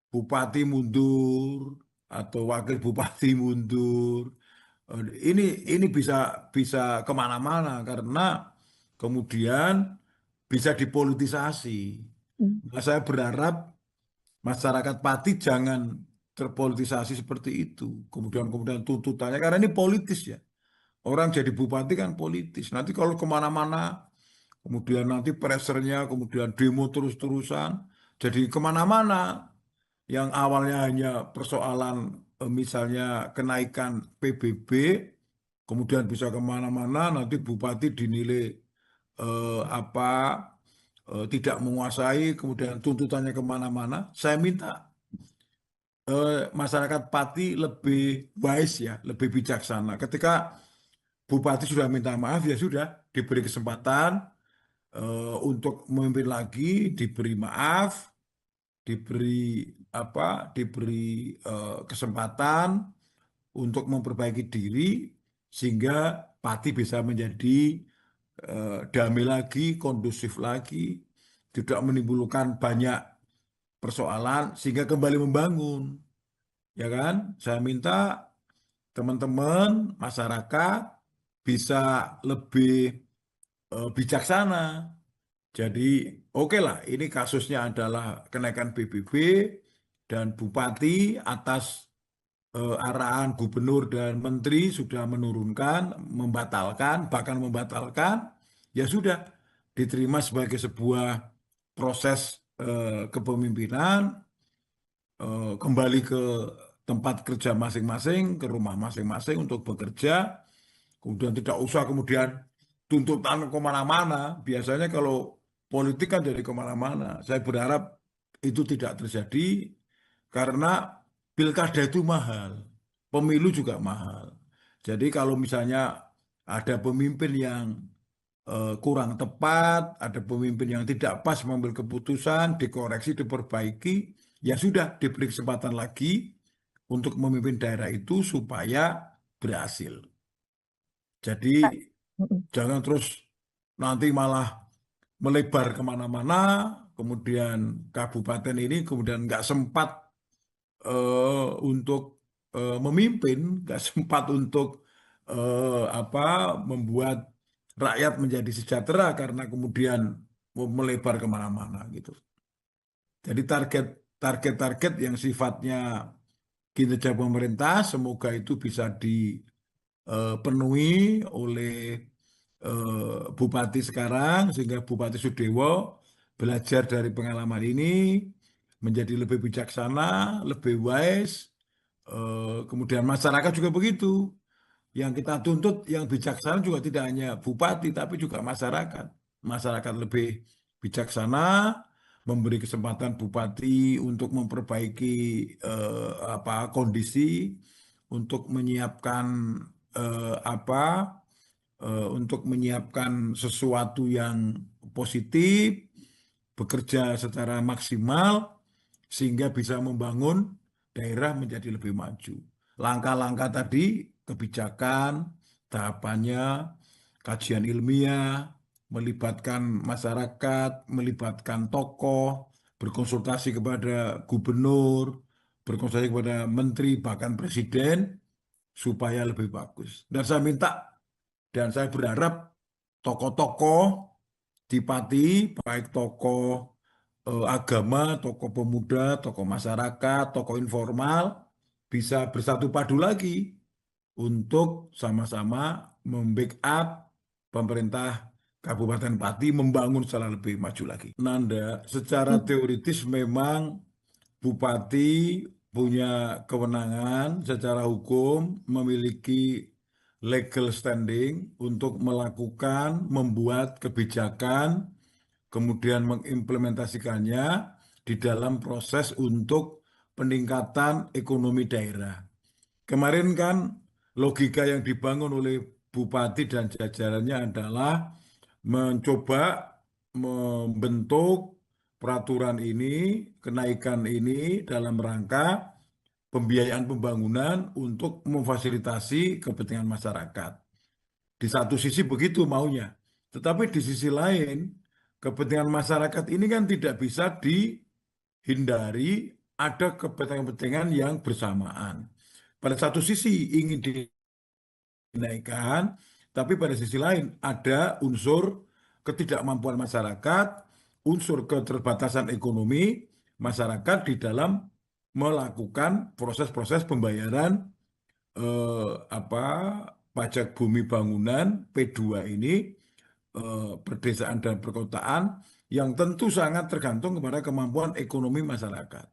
bupati mundur atau wakil bupati mundur. Ini ini bisa bisa kemana-mana karena kemudian bisa dipolitisasi. hmm, Nah, saya berharap masyarakat Pati jangan terpolitisasi seperti itu. Kemudian tuntutannya karena ini politis ya. Orang jadi bupati kan politis. Nanti kalau kemana-mana, kemudian nanti pressernya, kemudian demo terus-terusan, jadi kemana-mana. Yang awalnya hanya persoalan misalnya kenaikan PBB, kemudian bisa kemana-mana, nanti bupati dinilai apa tidak menguasai, kemudian tuntutannya kemana-mana. Saya minta masyarakat Pati lebih wise ya, lebih bijaksana. Ketika bupati sudah minta maaf ya sudah diberi kesempatan untuk memimpin lagi, diberi maaf, diberi diberi kesempatan untuk memperbaiki diri sehingga Pati bisa menjadi damai lagi, kondusif lagi, tidak menimbulkan banyak persoalan sehingga kembali membangun, ya kan? Saya minta teman-teman masyarakat bisa lebih bijaksana. Jadi oke lah, ini kasusnya adalah kenaikan PBB dan Bupati atas arahan Gubernur dan Menteri sudah menurunkan, membatalkan, bahkan membatalkan, ya sudah diterima sebagai sebuah proses kepemimpinan, kembali ke tempat kerja masing-masing, ke rumah masing-masing untuk bekerja. Kemudian tidak usah kemudian tuntutan kemana-mana. Biasanya kalau politik kan jadi kemana-mana. Saya berharap itu tidak terjadi karena pilkada itu mahal, pemilu juga mahal. Jadi kalau misalnya ada pemimpin yang kurang tepat, ada pemimpin yang tidak pas mengambil keputusan, dikoreksi, diperbaiki, ya sudah diberi kesempatan lagi untuk memimpin daerah itu supaya berhasil. Jadi hmm. jangan terus nanti malah melebar kemana-mana, kemudian kabupaten ini kemudian nggak sempat untuk memimpin, nggak sempat untuk membuat rakyat menjadi sejahtera karena kemudian melebar kemana-mana gitu. Jadi target-target yang sifatnya kinerja pemerintah semoga itu bisa dipenuhi oleh Bupati sekarang sehingga Bupati Sudewo belajar dari pengalaman ini menjadi lebih bijaksana, lebih wise. Kemudian masyarakat juga begitu. Yang kita tuntut yang bijaksana juga tidak hanya bupati tapi juga masyarakat. Masyarakat lebih bijaksana, memberi kesempatan bupati untuk memperbaiki kondisi, untuk menyiapkan untuk menyiapkan sesuatu yang positif, bekerja secara maksimal sehingga bisa membangun daerah menjadi lebih maju. Langkah-langkah tadi, kebijakan, tahapannya, kajian ilmiah, melibatkan masyarakat, melibatkan tokoh, berkonsultasi kepada gubernur, berkonsultasi kepada menteri, bahkan presiden, supaya lebih bagus. Dan saya minta dan saya berharap tokoh-tokoh di Pati, baik tokoh agama, tokoh pemuda, tokoh masyarakat, tokoh informal, bisa bersatu padu lagi untuk sama-sama membackup pemerintah Kabupaten Pati membangun secara lebih maju lagi. Nanda, secara Hmm. teoritis memang Bupati punya kewenangan secara hukum, memiliki legal standing untuk melakukan, membuat kebijakan, kemudian mengimplementasikannya di dalam proses untuk peningkatan ekonomi daerah. Kemarin kan logika yang dibangun oleh bupati dan jajarannya adalah mencoba membentuk peraturan ini, kenaikan ini dalam rangka pembiayaan pembangunan untuk memfasilitasi kepentingan masyarakat. Di satu sisi begitu maunya, tetapi di sisi lain kepentingan masyarakat ini kan tidak bisa dihindari, ada kepentingan-kepentingan yang bersamaan. Pada satu sisi ingin dinaikkan, tapi pada sisi lain ada unsur ketidakmampuan masyarakat, unsur keterbatasan ekonomi masyarakat di dalam melakukan proses-proses pembayaran apa pajak bumi bangunan P2 ini, perdesaan dan perkotaan, yang tentu sangat tergantung kepada kemampuan ekonomi masyarakat.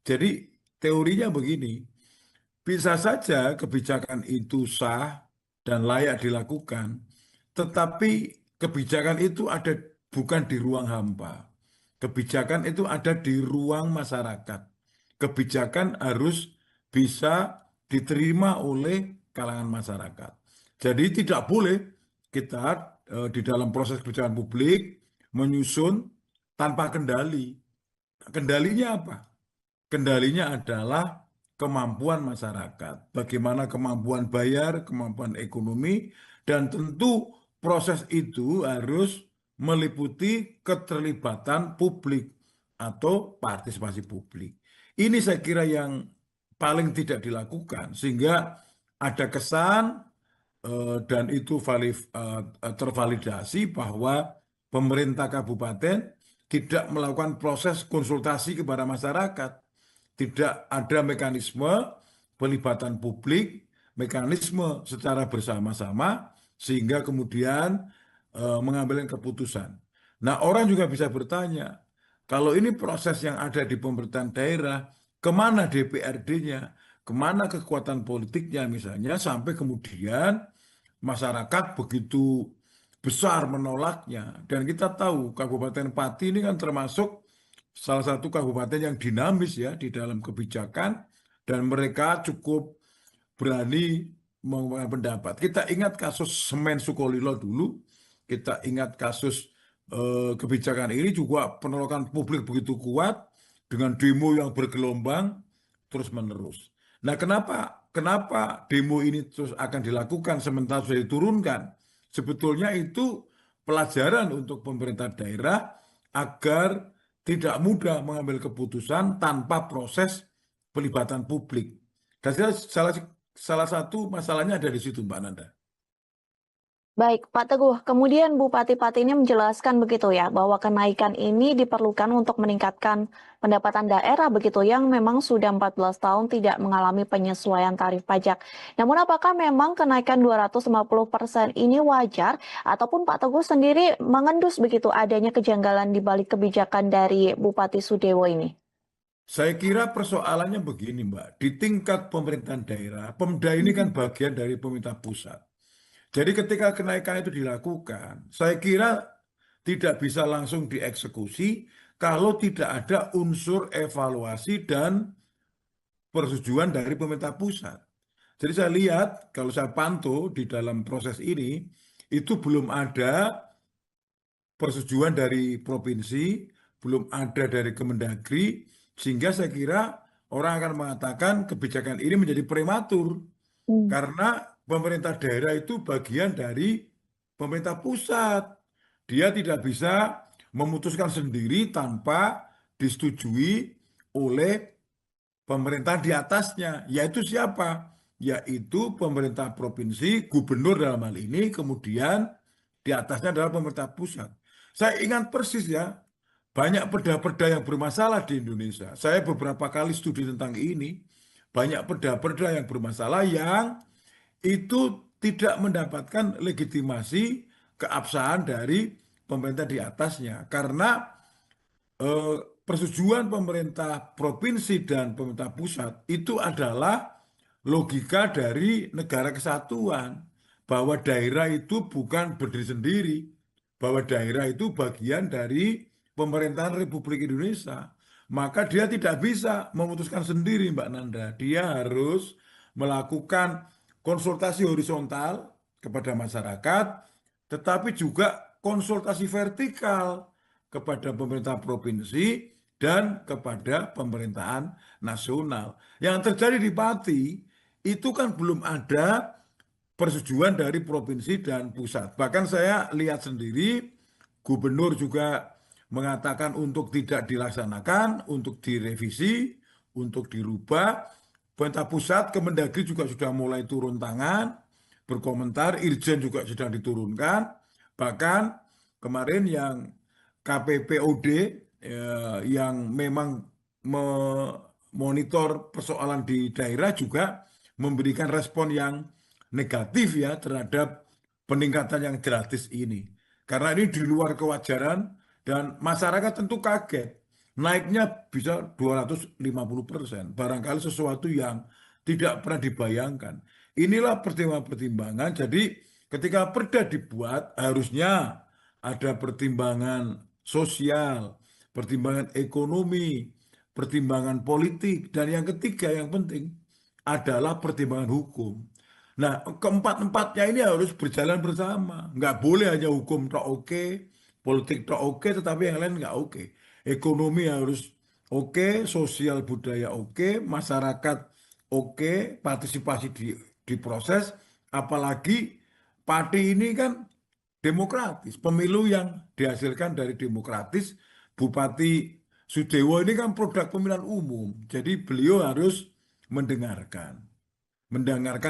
Jadi teorinya begini, bisa saja kebijakan itu sah dan layak dilakukan, tetapi kebijakan itu ada bukan di ruang hampa. Kebijakan itu ada di ruang masyarakat. Kebijakan harus bisa diterima oleh kalangan masyarakat. Jadi tidak boleh kita di dalam proses kebijakan publik menyusun tanpa kendali. Kendalinya apa? Kendalinya adalah kemampuan masyarakat, bagaimana kemampuan bayar, kemampuan ekonomi, dan tentu proses itu harus meliputi keterlibatan publik atau partisipasi publik. Ini saya kira yang paling tidak dilakukan, sehingga ada kesan dan itu tervalidasi bahwa pemerintah kabupaten tidak melakukan proses konsultasi kepada masyarakat. Tidak ada mekanisme pelibatan publik, mekanisme secara bersama-sama, sehingga kemudian mengambil keputusan. Nah, orang juga bisa bertanya, kalau ini proses yang ada di pemerintahan daerah, kemana DPRD-nya, kemana kekuatan politiknya misalnya, sampai kemudian masyarakat begitu besar menolaknya. Dan kita tahu Kabupaten Pati ini kan termasuk salah satu kabupaten yang dinamis ya di dalam kebijakan, dan mereka cukup berani mengungkapkan pendapat. Kita ingat kasus Semen Sukolilo dulu, kita ingat kasus kebijakan ini juga penolakan publik begitu kuat dengan demo yang bergelombang terus-menerus. Nah, kenapa demo ini terus akan dilakukan sementara sudah diturunkan? Sebetulnya itu pelajaran untuk pemerintah daerah agar tidak mudah mengambil keputusan tanpa proses pelibatan publik. Dan salah satu masalahnya ada di situ, Mbak Nanda. Baik, Pak Teguh. Kemudian Bupati Pati ini menjelaskan begitu ya, bahwa kenaikan ini diperlukan untuk meningkatkan pendapatan daerah begitu yang memang sudah 14 tahun tidak mengalami penyesuaian tarif pajak. Namun apakah memang kenaikan 250% ini wajar ataupun Pak Teguh sendiri mengendus begitu adanya kejanggalan di balik kebijakan dari Bupati Sudewo ini? Saya kira persoalannya begini, Mbak. Di tingkat pemerintahan daerah, Pemda ini kan bagian dari pemerintah pusat. Jadi ketika kenaikan itu dilakukan, saya kira tidak bisa langsung dieksekusi kalau tidak ada unsur evaluasi dan persetujuan dari pemerintah pusat. Jadi saya lihat, kalau saya pantau di dalam proses ini, itu belum ada persetujuan dari provinsi, belum ada dari Kemendagri, sehingga saya kira orang akan mengatakan kebijakan ini menjadi prematur. Hmm. Karena pemerintah daerah itu bagian dari pemerintah pusat. Dia tidak bisa memutuskan sendiri tanpa disetujui oleh pemerintah di atasnya. Yaitu siapa? Yaitu pemerintah provinsi, gubernur dalam hal ini, kemudian di atasnya adalah pemerintah pusat. Saya ingat persis ya, banyak perda-perda yang bermasalah di Indonesia. Saya beberapa kali studi tentang ini, banyak perda-perda yang bermasalah yang itu tidak mendapatkan legitimasi keabsahan dari pemerintah di atasnya. Karena persetujuan pemerintah provinsi dan pemerintah pusat itu adalah logika dari negara kesatuan, bahwa daerah itu bukan berdiri sendiri, bahwa daerah itu bagian dari pemerintahan Republik Indonesia. Maka dia tidak bisa memutuskan sendiri, Mbak Nanda. Dia harus melakukan konsultasi horizontal kepada masyarakat, tetapi juga konsultasi vertikal kepada pemerintah provinsi dan kepada pemerintahan nasional. Yang terjadi di Pati itu kan belum ada persetujuan dari provinsi dan pusat. Bahkan saya lihat sendiri, gubernur juga mengatakan untuk tidak dilaksanakan, untuk direvisi, untuk dirubah. Pemerintah pusat, Kemendagri juga sudah mulai turun tangan, berkomentar, Irjen juga sudah diturunkan. Bahkan kemarin yang KPPOD yang memang memonitor persoalan di daerah juga memberikan respon yang negatif ya terhadap peningkatan yang gratis ini. Karena ini di luar kewajaran dan masyarakat tentu kaget. Naiknya bisa 250%. Barangkali sesuatu yang tidak pernah dibayangkan. Inilah pertimbangan-pertimbangan. Jadi ketika perda dibuat harusnya ada pertimbangan sosial, pertimbangan ekonomi, pertimbangan politik, dan yang ketiga yang penting adalah pertimbangan hukum. Nah, keempat-empatnya ini harus berjalan bersama. Nggak boleh hanya hukum tok oke, politik tok oke, tetapi yang lain nggak oke. Ekonomi harus oke, sosial budaya oke, masyarakat oke, partisipasi di proses, apalagi parti ini kan demokratis. Pemilu yang dihasilkan dari demokratis, Bupati Sudewo ini kan produk pemilihan umum. Jadi beliau harus mendengarkan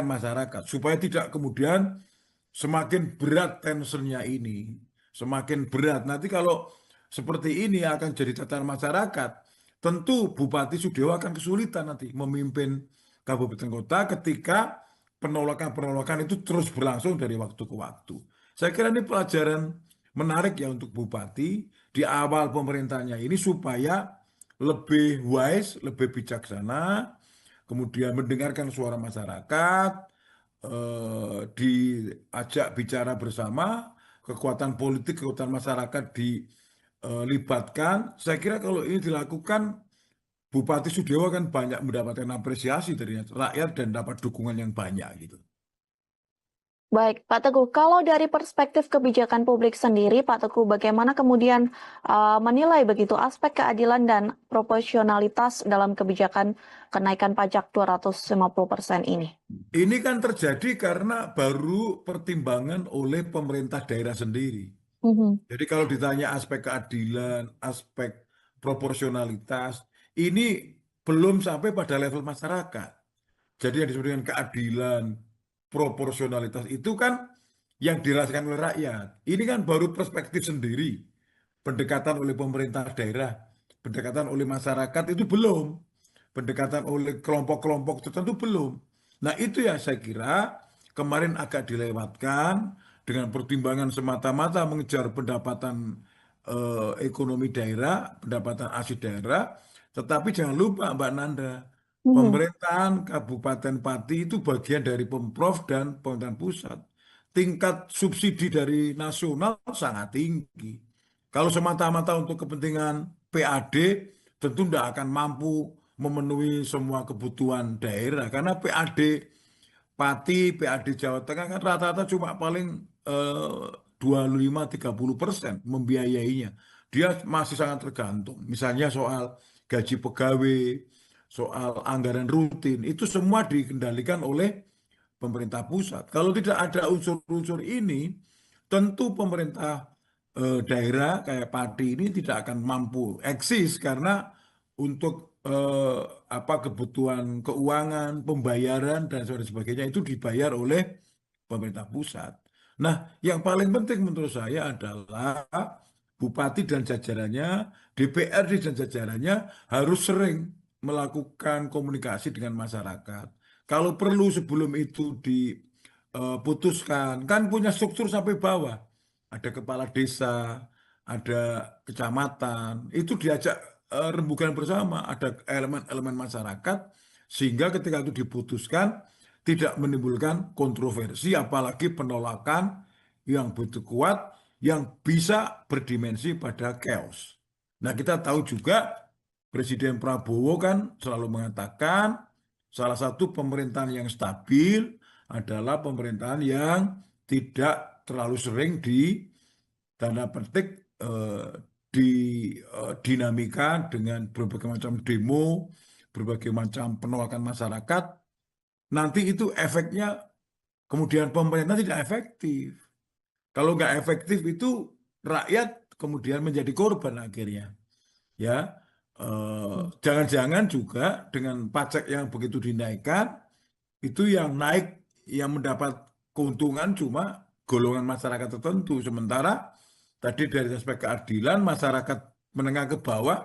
masyarakat supaya tidak kemudian semakin berat tensionnya ini, semakin berat. Nanti kalau seperti ini akan jadi catatan masyarakat, tentu Bupati Sudewo akan kesulitan nanti memimpin kabupaten kota ketika penolakan-penolakan itu terus berlangsung dari waktu ke waktu. Saya kira ini pelajaran menarik ya untuk Bupati di awal pemerintahnya ini supaya lebih wise, lebih bijaksana, kemudian mendengarkan suara masyarakat, diajak bicara bersama, kekuatan politik, kekuatan masyarakat dilibatkan. Saya kira kalau ini dilakukan, Bupati Sudewo kan banyak mendapatkan apresiasi dari rakyat dan dapat dukungan yang banyak gitu. Baik, Pak Teguh, kalau dari perspektif kebijakan publik sendiri, Pak Teguh, bagaimana kemudian menilai begitu aspek keadilan dan proporsionalitas dalam kebijakan kenaikan pajak 250% ini? Ini kan terjadi karena baru pertimbangan oleh pemerintah daerah sendiri. Mhm. Jadi kalau ditanya aspek keadilan, aspek proporsionalitas, ini belum sampai pada level masyarakat. Jadi yang disebut dengan keadilan, proporsionalitas itu kan yang dirasakan oleh rakyat. Ini kan baru perspektif sendiri. Pendekatan oleh pemerintah daerah, pendekatan oleh masyarakat itu belum. Pendekatan oleh kelompok-kelompok tertentu belum. Nah itu ya saya kira kemarin agak dilewatkan dengan pertimbangan semata-mata mengejar pendapatan ekonomi daerah, pendapatan asli daerah. Tetapi jangan lupa Mbak Nanda, Mhm. pemerintahan Kabupaten Pati itu bagian dari Pemprov dan pemerintahan pusat. Tingkat subsidi dari nasional sangat tinggi. Kalau semata-mata untuk kepentingan PAD, tentu tidak akan mampu memenuhi semua kebutuhan daerah. Karena PAD Pati, PAD Jawa Tengah kan rata-rata cuma paling 25-30% membiayainya. Dia masih sangat tergantung. Misalnya soal gaji pegawai, soal anggaran rutin, itu semua dikendalikan oleh pemerintah pusat. Kalau tidak ada unsur-unsur ini, tentu pemerintah daerah kayak Pati ini tidak akan mampu eksis karena untuk apa kebutuhan keuangan, pembayaran dan sebagainya itu dibayar oleh pemerintah pusat. Nah, yang paling penting menurut saya adalah bupati dan jajarannya, DPRD dan jajarannya harus sering melakukan komunikasi dengan masyarakat. Kalau perlu sebelum itu diputuskan, kan punya struktur sampai bawah. Ada kepala desa, ada kecamatan, itu diajak rembukan bersama, ada elemen-elemen masyarakat, sehingga ketika itu diputuskan tidak menimbulkan kontroversi, apalagi penolakan yang begitu kuat, yang bisa berdimensi pada chaos. Nah, kita tahu juga Presiden Prabowo kan selalu mengatakan salah satu pemerintahan yang stabil adalah pemerintahan yang tidak terlalu sering di tanda petik dinamika dengan berbagai macam demo, berbagai macam penolakan masyarakat, nanti itu efeknya kemudian pemerintah tidak efektif. Kalau nggak efektif itu rakyat kemudian menjadi korban akhirnya. Ya, jangan-jangan juga dengan pajak yang begitu dinaikkan, itu yang naik, yang mendapat keuntungan cuma golongan masyarakat tertentu. Sementara tadi dari aspek keadilan, masyarakat menengah ke bawah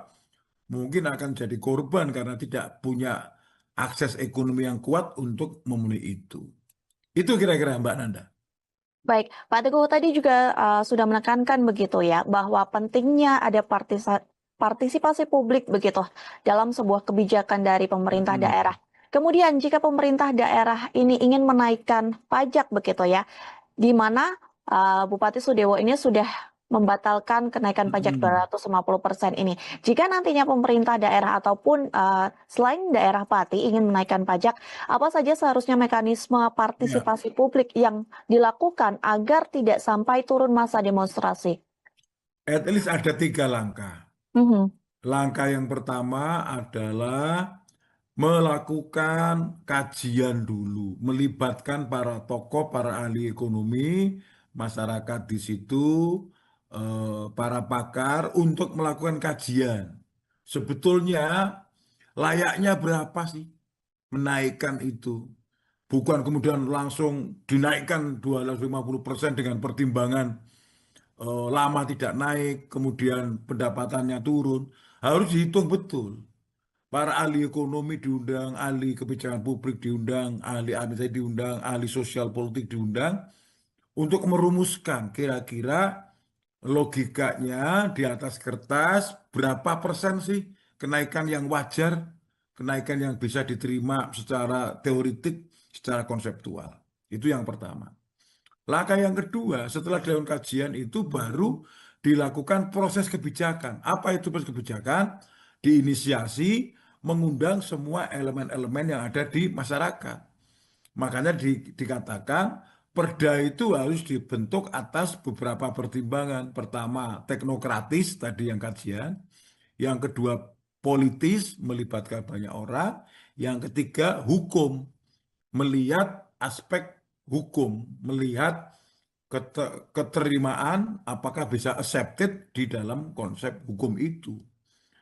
mungkin akan jadi korban karena tidak punya akses ekonomi yang kuat untuk memenuhi itu. Itu kira-kira Mbak Nanda. Baik, Pak Teguh tadi juga sudah menekankan begitu ya, bahwa pentingnya ada partisipasi publik begitu dalam sebuah kebijakan dari pemerintah Mm-mm. daerah. Kemudian jika pemerintah daerah ini ingin menaikkan pajak begitu ya, di mana Bupati Sudewo ini sudah membatalkan kenaikan pajak Mm-mm. 250% ini. Jika nantinya pemerintah daerah ataupun selain daerah Pati ingin menaikkan pajak, apa saja seharusnya mekanisme Ya, partisipasi publik yang dilakukan agar tidak sampai turun masa demonstrasi? at least ada 3 langkah. Mhm. Langkah yang pertama adalah melakukan kajian dulu, melibatkan para tokoh, para ahli ekonomi, masyarakat di situ, para pakar untuk melakukan kajian. Sebetulnya layaknya berapa sih menaikkan itu? Bukan kemudian langsung dinaikkan 250% dengan pertimbangan lama tidak naik, kemudian pendapatannya turun. Harus dihitung betul. Para ahli ekonomi diundang, ahli kebijakan publik diundang, ahli administrasi diundang, ahli sosial politik diundang untuk merumuskan kira-kira logikanya di atas kertas berapa persen sih kenaikan yang wajar, kenaikan yang bisa diterima secara teoritik, secara konseptual. Itu yang pertama. Langkah yang kedua, setelah dilakukan kajian itu baru dilakukan proses kebijakan. Apa itu proses kebijakan? Diinisiasi mengundang semua elemen-elemen yang ada di masyarakat. Makanya dikatakan perda itu harus dibentuk atas beberapa pertimbangan. Pertama, teknokratis tadi yang kajian. Yang kedua, politis melibatkan banyak orang. Yang ketiga, hukum melihat aspek hukum, melihat keterimaan apakah bisa accepted di dalam konsep hukum itu.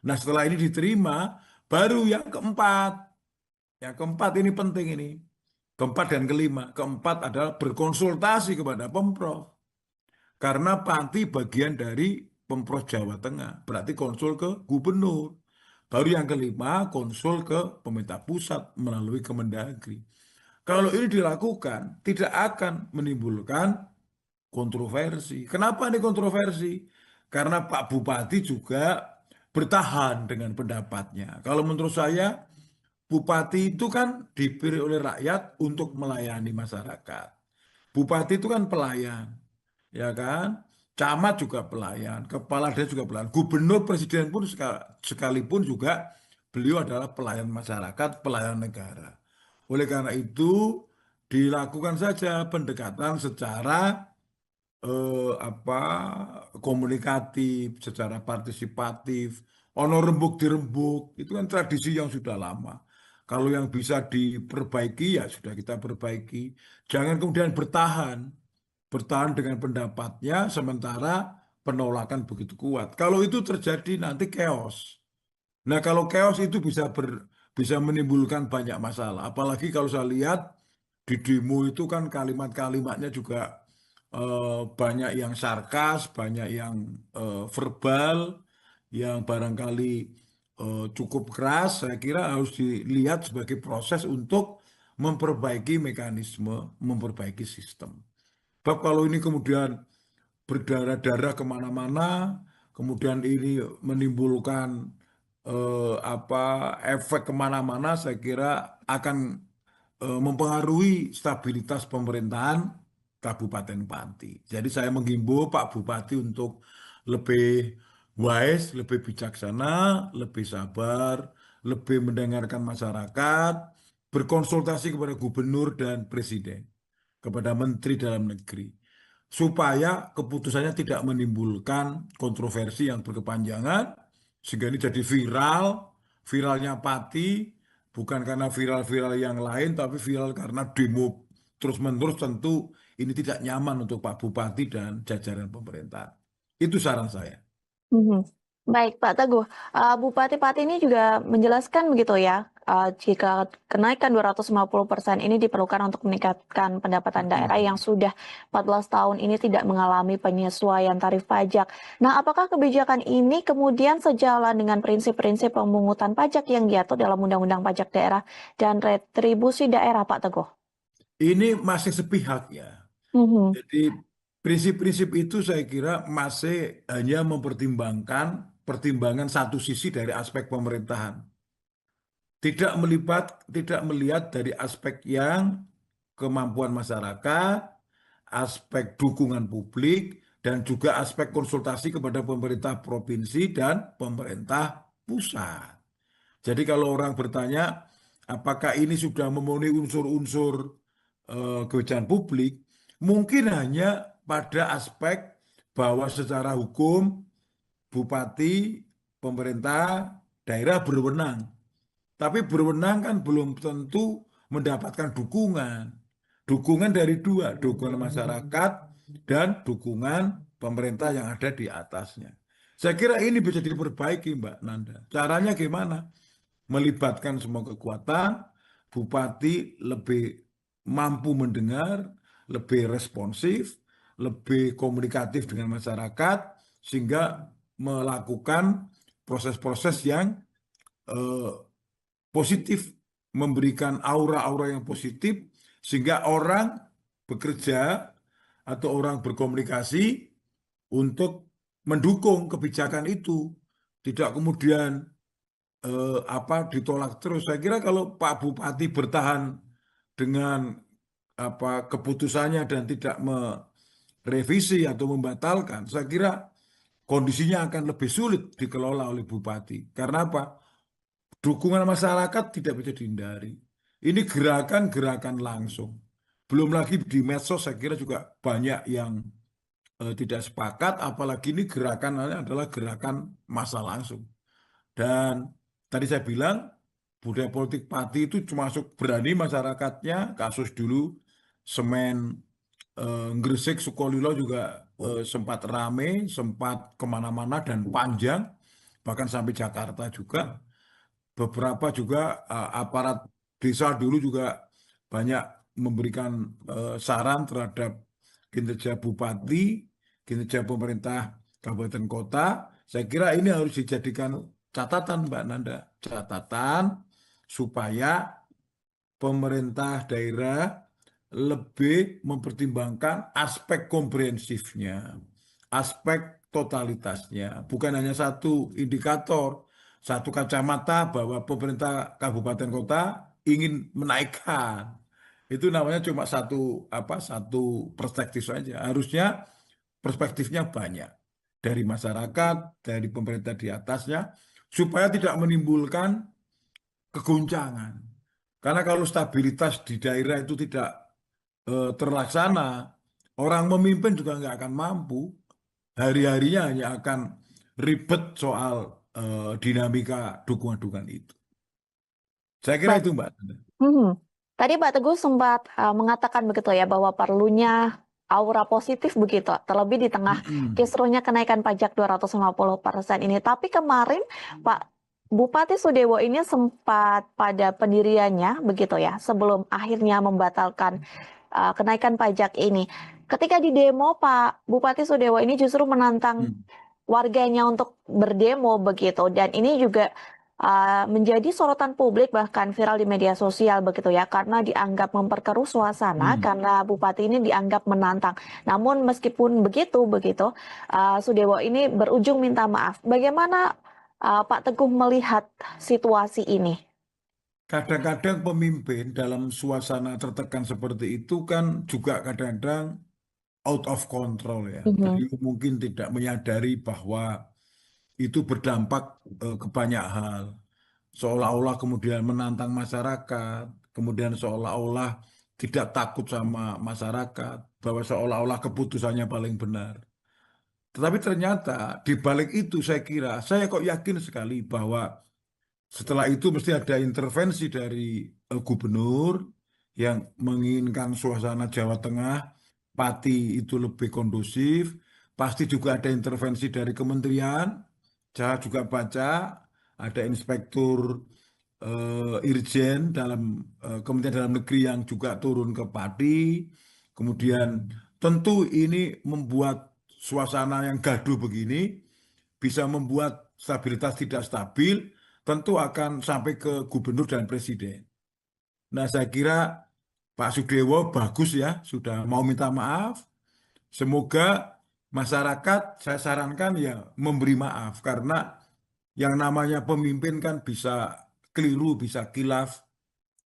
Nah, setelah ini diterima, baru yang keempat. Yang keempat ini penting ini. Keempat dan kelima. Keempat adalah berkonsultasi kepada Pemprov. Karena Pati bagian dari Pemprov Jawa Tengah. Berarti konsul ke gubernur. Baru yang kelima, konsul ke pemerintah pusat melalui Kemendagri. Kalau ini dilakukan, tidak akan menimbulkan kontroversi. Kenapa ini kontroversi? Karena Pak Bupati juga bertahan dengan pendapatnya. Kalau menurut saya, Bupati itu kan dipilih oleh rakyat untuk melayani masyarakat. Bupati itu kan pelayan, ya kan? Camat juga pelayan, kepala desa juga pelayan, gubernur, presiden pun sekalipun juga beliau adalah pelayan masyarakat, pelayan negara. Oleh karena itu, dilakukan saja pendekatan secara apa komunikatif, secara partisipatif, ono rembuk dirembuk, itu kan tradisi yang sudah lama. Kalau yang bisa diperbaiki ya sudah kita perbaiki. Jangan kemudian bertahan dengan pendapatnya sementara penolakan begitu kuat. Kalau itu terjadi nanti chaos. Nah, kalau chaos itu bisa menimbulkan banyak masalah. Apalagi kalau saya lihat di demo itu kan kalimat-kalimatnya juga banyak yang sarkas, banyak yang verbal, yang barangkali cukup keras. Saya kira harus dilihat sebagai proses untuk memperbaiki mekanisme, memperbaiki sistem. Sebab kalau ini kemudian berdarah-darah kemana-mana, kemudian ini menimbulkan efek kemana-mana saya kira akan mempengaruhi stabilitas pemerintahan Kabupaten Pati. Jadi saya menghimbau Pak Bupati untuk lebih wise, lebih bijaksana, lebih sabar, lebih mendengarkan masyarakat, berkonsultasi kepada gubernur dan presiden, kepada menteri dalam negeri, supaya keputusannya tidak menimbulkan kontroversi yang berkepanjangan, sehingga ini jadi viral, viralnya Pati, bukan karena viral-viral yang lain, tapi viral karena demo terus-menerus, tentu ini tidak nyaman untuk Pak Bupati dan jajaran pemerintah. Itu saran saya. Mhm. Baik, Pak Teguh. Bupati Pati ini juga menjelaskan begitu ya, jika kenaikan 250% ini diperlukan untuk meningkatkan pendapatan daerah yang sudah 14 tahun ini tidak mengalami penyesuaian tarif pajak. Nah, apakah kebijakan ini kemudian sejalan dengan prinsip-prinsip pemungutan pajak yang diatur dalam Undang-Undang Pajak Daerah dan Retribusi Daerah, Pak Teguh? Ini masih sepihak ya. Mhm. Jadi prinsip-prinsip itu saya kira masih hanya mempertimbangkan pertimbangan satu sisi dari aspek pemerintahan. Tidak melihat dari aspek yang kemampuan masyarakat, aspek dukungan publik, dan juga aspek konsultasi kepada pemerintah provinsi dan pemerintah pusat. Jadi kalau orang bertanya, apakah ini sudah memenuhi unsur-unsur kebijakan publik, mungkin hanya pada aspek bahwa secara hukum bupati, pemerintah, daerah berwenang. Tapi berwenang kan belum tentu mendapatkan dukungan. Dukungan dari dua, dukungan masyarakat dan dukungan pemerintah yang ada di atasnya. Saya kira ini bisa diperbaiki, Mbak Nanda. Caranya gimana? Melibatkan semua kekuatan, bupati lebih mampu mendengar, lebih responsif, lebih komunikatif dengan masyarakat, sehingga melakukan proses-proses yang eh, positif, memberikan aura-aura yang positif, sehingga orang bekerja atau orang berkomunikasi untuk mendukung kebijakan itu, tidak kemudian ditolak terus. Saya kira kalau Pak Bupati bertahan dengan keputusannya dan tidak merevisi atau membatalkan, saya kira kondisinya akan lebih sulit dikelola oleh Bupati. Karena apa? Dukungan masyarakat tidak bisa dihindari. Ini gerakan-gerakan langsung. Belum lagi di medsos saya kira juga banyak yang tidak sepakat, apalagi ini gerakannya adalah gerakan massa langsung. Dan tadi saya bilang budaya politik Pati itu termasuk berani masyarakatnya. Kasus dulu semen Gresik Sukolilo juga sempat rame, sempat kemana-mana dan panjang, bahkan sampai Jakarta juga. Beberapa juga aparat desa dulu juga banyak memberikan saran terhadap kinerja bupati, kinerja pemerintah kabupaten kota. Saya kira ini harus dijadikan catatan, Mbak Nanda, catatan supaya pemerintah daerah lebih mempertimbangkan aspek komprehensifnya, aspek totalitasnya, bukan hanya satu indikator, satu kacamata bahwa pemerintah kabupaten kota ingin menaikkan. Itu namanya cuma satu perspektif saja. Harusnya perspektifnya banyak dari masyarakat, dari pemerintah di atasnya, supaya tidak menimbulkan kegoncangan. Karena kalau stabilitas di daerah itu tidak terlaksana, orang memimpin juga nggak akan mampu. Hari-harinya hanya akan ribet soal dinamika dukungan-dukungan itu. Saya kira Baik. itu, Mbak. Mhm. Tadi Pak Teguh sempat mengatakan begitu ya bahwa perlunya aura positif begitu, terlebih di tengah Mm-mm. kisruhnya kenaikan pajak 250% ini. Tapi kemarin Pak Bupati Sudewo ini sempat pada pendiriannya begitu ya, sebelum akhirnya membatalkan kenaikan pajak ini. Ketika di demo, Pak Bupati Sudewo ini justru menantang Mm. warganya untuk berdemo begitu, dan ini juga menjadi sorotan publik bahkan viral di media sosial begitu ya, karena dianggap memperkeruh suasana Mm. karena bupati ini dianggap menantang. Namun meskipun begitu Sudewo ini berujung minta maaf. Bagaimana Pak Teguh melihat situasi ini? Kadang-kadang pemimpin dalam suasana tertekan seperti itu kan juga kadang-kadang out of control ya. Mhm. Beliau mungkin tidak menyadari bahwa itu berdampak ke banyak hal. Seolah-olah kemudian menantang masyarakat, kemudian seolah-olah tidak takut sama masyarakat, bahwa seolah-olah keputusannya paling benar. Tetapi ternyata di balik itu saya kok yakin sekali bahwa setelah itu mesti ada intervensi dari gubernur yang menginginkan suasana Jawa Tengah, Pati itu lebih kondusif. Pasti juga ada intervensi dari kementerian. Saya juga baca ada inspektur Irjen dalam Kementerian Dalam Negeri yang juga turun ke Pati. Kemudian tentu ini membuat suasana yang gaduh begini bisa membuat stabilitas tidak stabil, tentu akan sampai ke gubernur dan presiden. Nah, saya kira Pak Sudewo bagus ya, sudah mau minta maaf. Semoga masyarakat, saya sarankan ya memberi maaf, karena yang namanya pemimpin kan bisa keliru, bisa kilaf,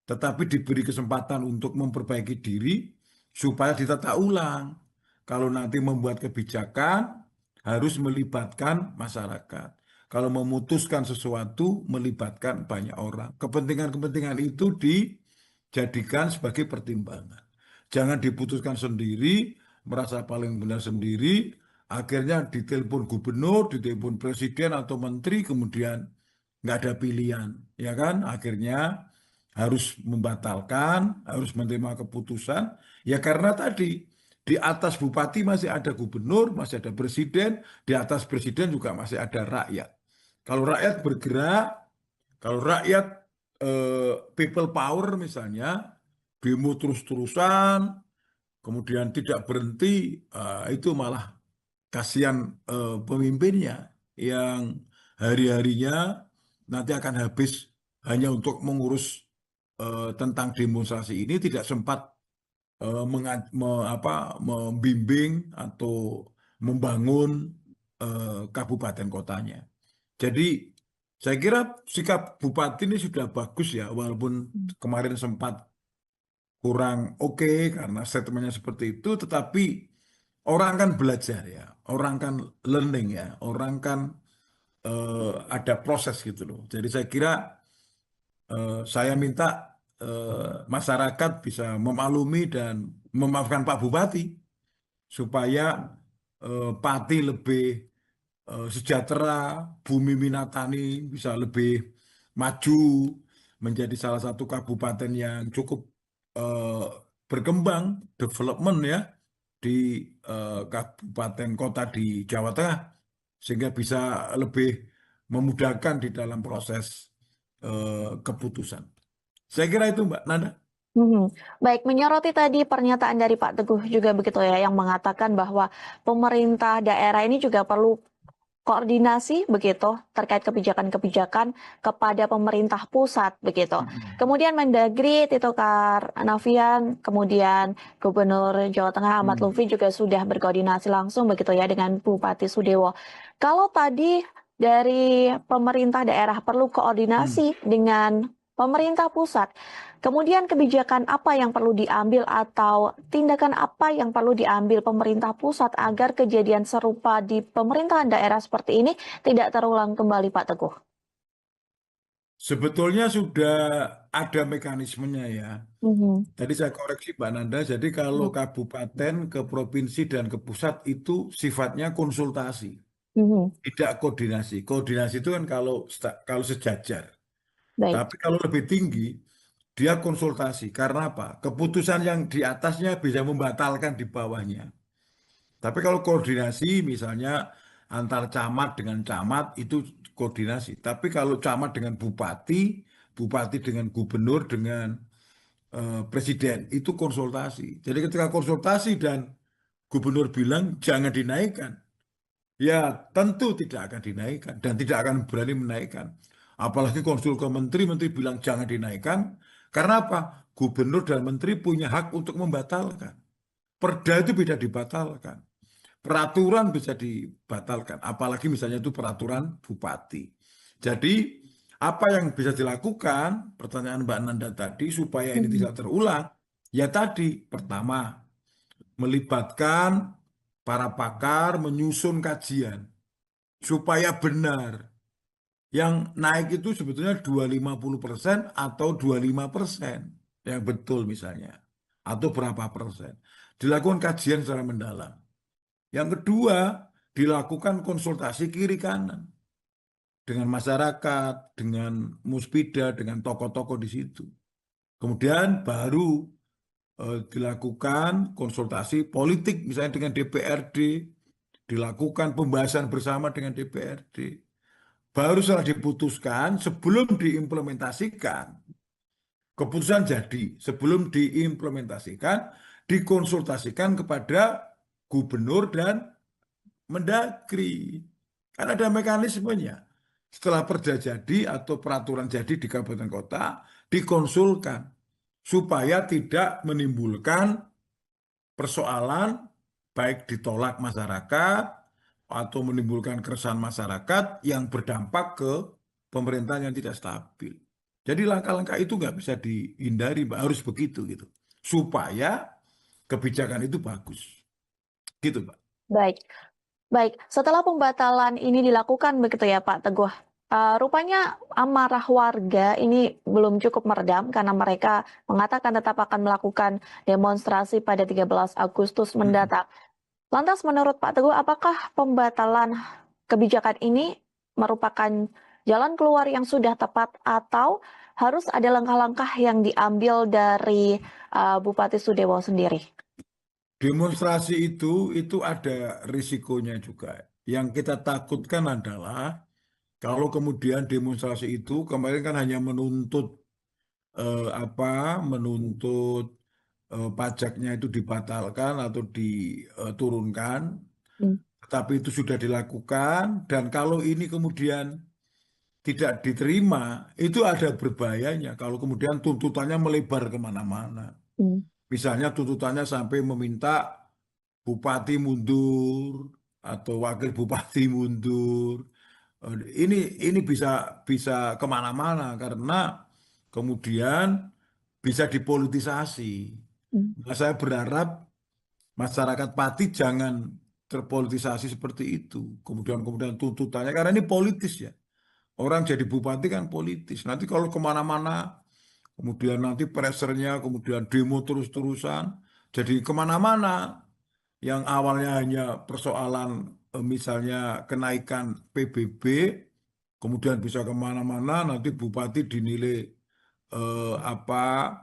tetapi diberi kesempatan untuk memperbaiki diri supaya ditata ulang. Kalau nanti membuat kebijakan, harus melibatkan masyarakat. Kalau memutuskan sesuatu, melibatkan banyak orang. Kepentingan-kepentingan itu dijadikan sebagai pertimbangan. Jangan diputuskan sendiri, merasa paling benar sendiri, akhirnya ditelepon gubernur, ditelepon presiden atau menteri, kemudian nggak ada pilihan, ya kan? Akhirnya harus membatalkan, harus menerima keputusan, ya karena tadi di atas bupati masih ada gubernur, masih ada presiden, di atas presiden juga masih ada rakyat. Kalau rakyat bergerak, kalau rakyat people power misalnya, demo terus-terusan, kemudian tidak berhenti, itu malah kasihan pemimpinnya yang hari-harinya nanti akan habis hanya untuk mengurus tentang demonstrasi ini, tidak sempat membimbing atau membangun kabupaten kotanya. Jadi saya kira sikap Bupati ini sudah bagus ya, walaupun kemarin sempat kurang oke karena statementnya seperti itu, tetapi orang kan belajar ya, orang kan learning ya, orang kan ada proses gitu loh. Jadi saya kira saya minta masyarakat bisa memaklumi dan memaafkan Pak Bupati supaya Pati lebih sejahtera, Bumi Minatani bisa lebih maju menjadi salah satu kabupaten yang cukup eh, berkembang, development ya di kabupaten kota di Jawa Tengah, sehingga bisa lebih memudahkan di dalam proses keputusan. Saya kira itu Mbak Nanda. Mhm. Baik, menyoroti tadi pernyataan dari Pak Teguh juga begitu ya, yang mengatakan bahwa pemerintah daerah ini juga perlu koordinasi begitu terkait kebijakan-kebijakan kepada pemerintah pusat begitu. Mm-mm. Kemudian Mendagri Tito Karnavian, kemudian Gubernur Jawa Tengah Ahmad Mm. Lutfi juga sudah berkoordinasi langsung begitu ya dengan Bupati Sudewo. Kalau tadi dari pemerintah daerah perlu Mm. koordinasi dengan pemerintah pusat, kemudian kebijakan apa yang perlu diambil atau tindakan apa yang perlu diambil pemerintah pusat agar kejadian serupa di pemerintahan daerah seperti ini tidak terulang kembali, Pak Teguh? Sebetulnya sudah ada mekanismenya ya. Mhm. Tadi saya koreksi Mbak Nanda, jadi kalau Ya. kabupaten ke provinsi dan ke pusat itu sifatnya konsultasi, Mhm. tidak koordinasi. Koordinasi itu kan kalau sejajar. Baik. Tapi kalau lebih tinggi, dia konsultasi. Karena apa? Keputusan yang di atasnya bisa membatalkan di bawahnya. Tapi kalau koordinasi misalnya antar camat dengan camat itu koordinasi. Tapi kalau camat dengan bupati, bupati dengan gubernur dengan presiden itu konsultasi. Jadi ketika konsultasi dan gubernur bilang jangan dinaikkan, ya tentu tidak akan dinaikkan dan tidak akan berani menaikkan. Apalagi konsul ke menteri, menteri bilang jangan dinaikkan. Karena apa? Gubernur dan menteri punya hak untuk membatalkan. Perda itu bisa dibatalkan. Peraturan bisa dibatalkan. Apalagi misalnya itu peraturan bupati. Jadi apa yang bisa dilakukan, pertanyaan Mbak Nanda tadi, supaya ini Mm. tidak terulang, ya tadi, pertama, melibatkan para pakar menyusun kajian, supaya benar. Yang naik itu sebetulnya 250% atau 25%, yang betul misalnya. Atau berapa persen. Dilakukan kajian secara mendalam. Yang kedua, dilakukan konsultasi kiri kanan dengan masyarakat, dengan muspida, dengan tokoh-tokoh di situ. Kemudian baru dilakukan konsultasi politik, misalnya dengan DPRD, dilakukan pembahasan bersama dengan DPRD. Baru setelah diputuskan, sebelum diimplementasikan, keputusan jadi, sebelum diimplementasikan, dikonsultasikan kepada gubernur dan Mendagri. Kan ada mekanismenya. Setelah perda jadi atau peraturan jadi di kabupaten kota, dikonsulkan supaya tidak menimbulkan persoalan baik ditolak masyarakat atau menimbulkan keresahan masyarakat yang berdampak ke pemerintahan yang tidak stabil. Jadi langkah-langkah itu nggak bisa dihindari, Mbak. Harus begitu gitu. Supaya kebijakan itu bagus. Gitu, Mbak. Baik. Baik, setelah pembatalan ini dilakukan begitu ya Pak Teguh, rupanya amarah warga ini belum cukup meredam karena mereka mengatakan tetap akan melakukan demonstrasi pada 13 Agustus Mm. mendatang. Lantas menurut Pak Teguh, apakah pembatalan kebijakan ini merupakan jalan keluar yang sudah tepat atau harus ada langkah-langkah yang diambil dari Bupati Sudewo sendiri? Demonstrasi itu ada risikonya juga. Yang kita takutkan adalah kalau kemudian demonstrasi itu kemarin kan hanya menuntut menuntut pajaknya itu dibatalkan atau diturunkan, Hmm. tetapi itu sudah dilakukan dan kalau ini kemudian tidak diterima, itu ada berbahayanya kalau kemudian tuntutannya melebar kemana-mana. Hmm. Misalnya tuntutannya sampai meminta bupati mundur atau wakil bupati mundur. Ini bisa bisa kemana-mana karena kemudian bisa dipolitisasi. Hmm. Nah, saya berharap masyarakat Pati jangan terpolitisasi seperti itu. Kemudian tuntutannya karena ini politis ya. Orang jadi bupati kan politis. Nanti kalau kemana-mana, kemudian nanti pressernya, kemudian demo terus-terusan, jadi kemana-mana. Yang awalnya hanya persoalan misalnya kenaikan PBB, kemudian bisa kemana-mana, nanti bupati dinilai apa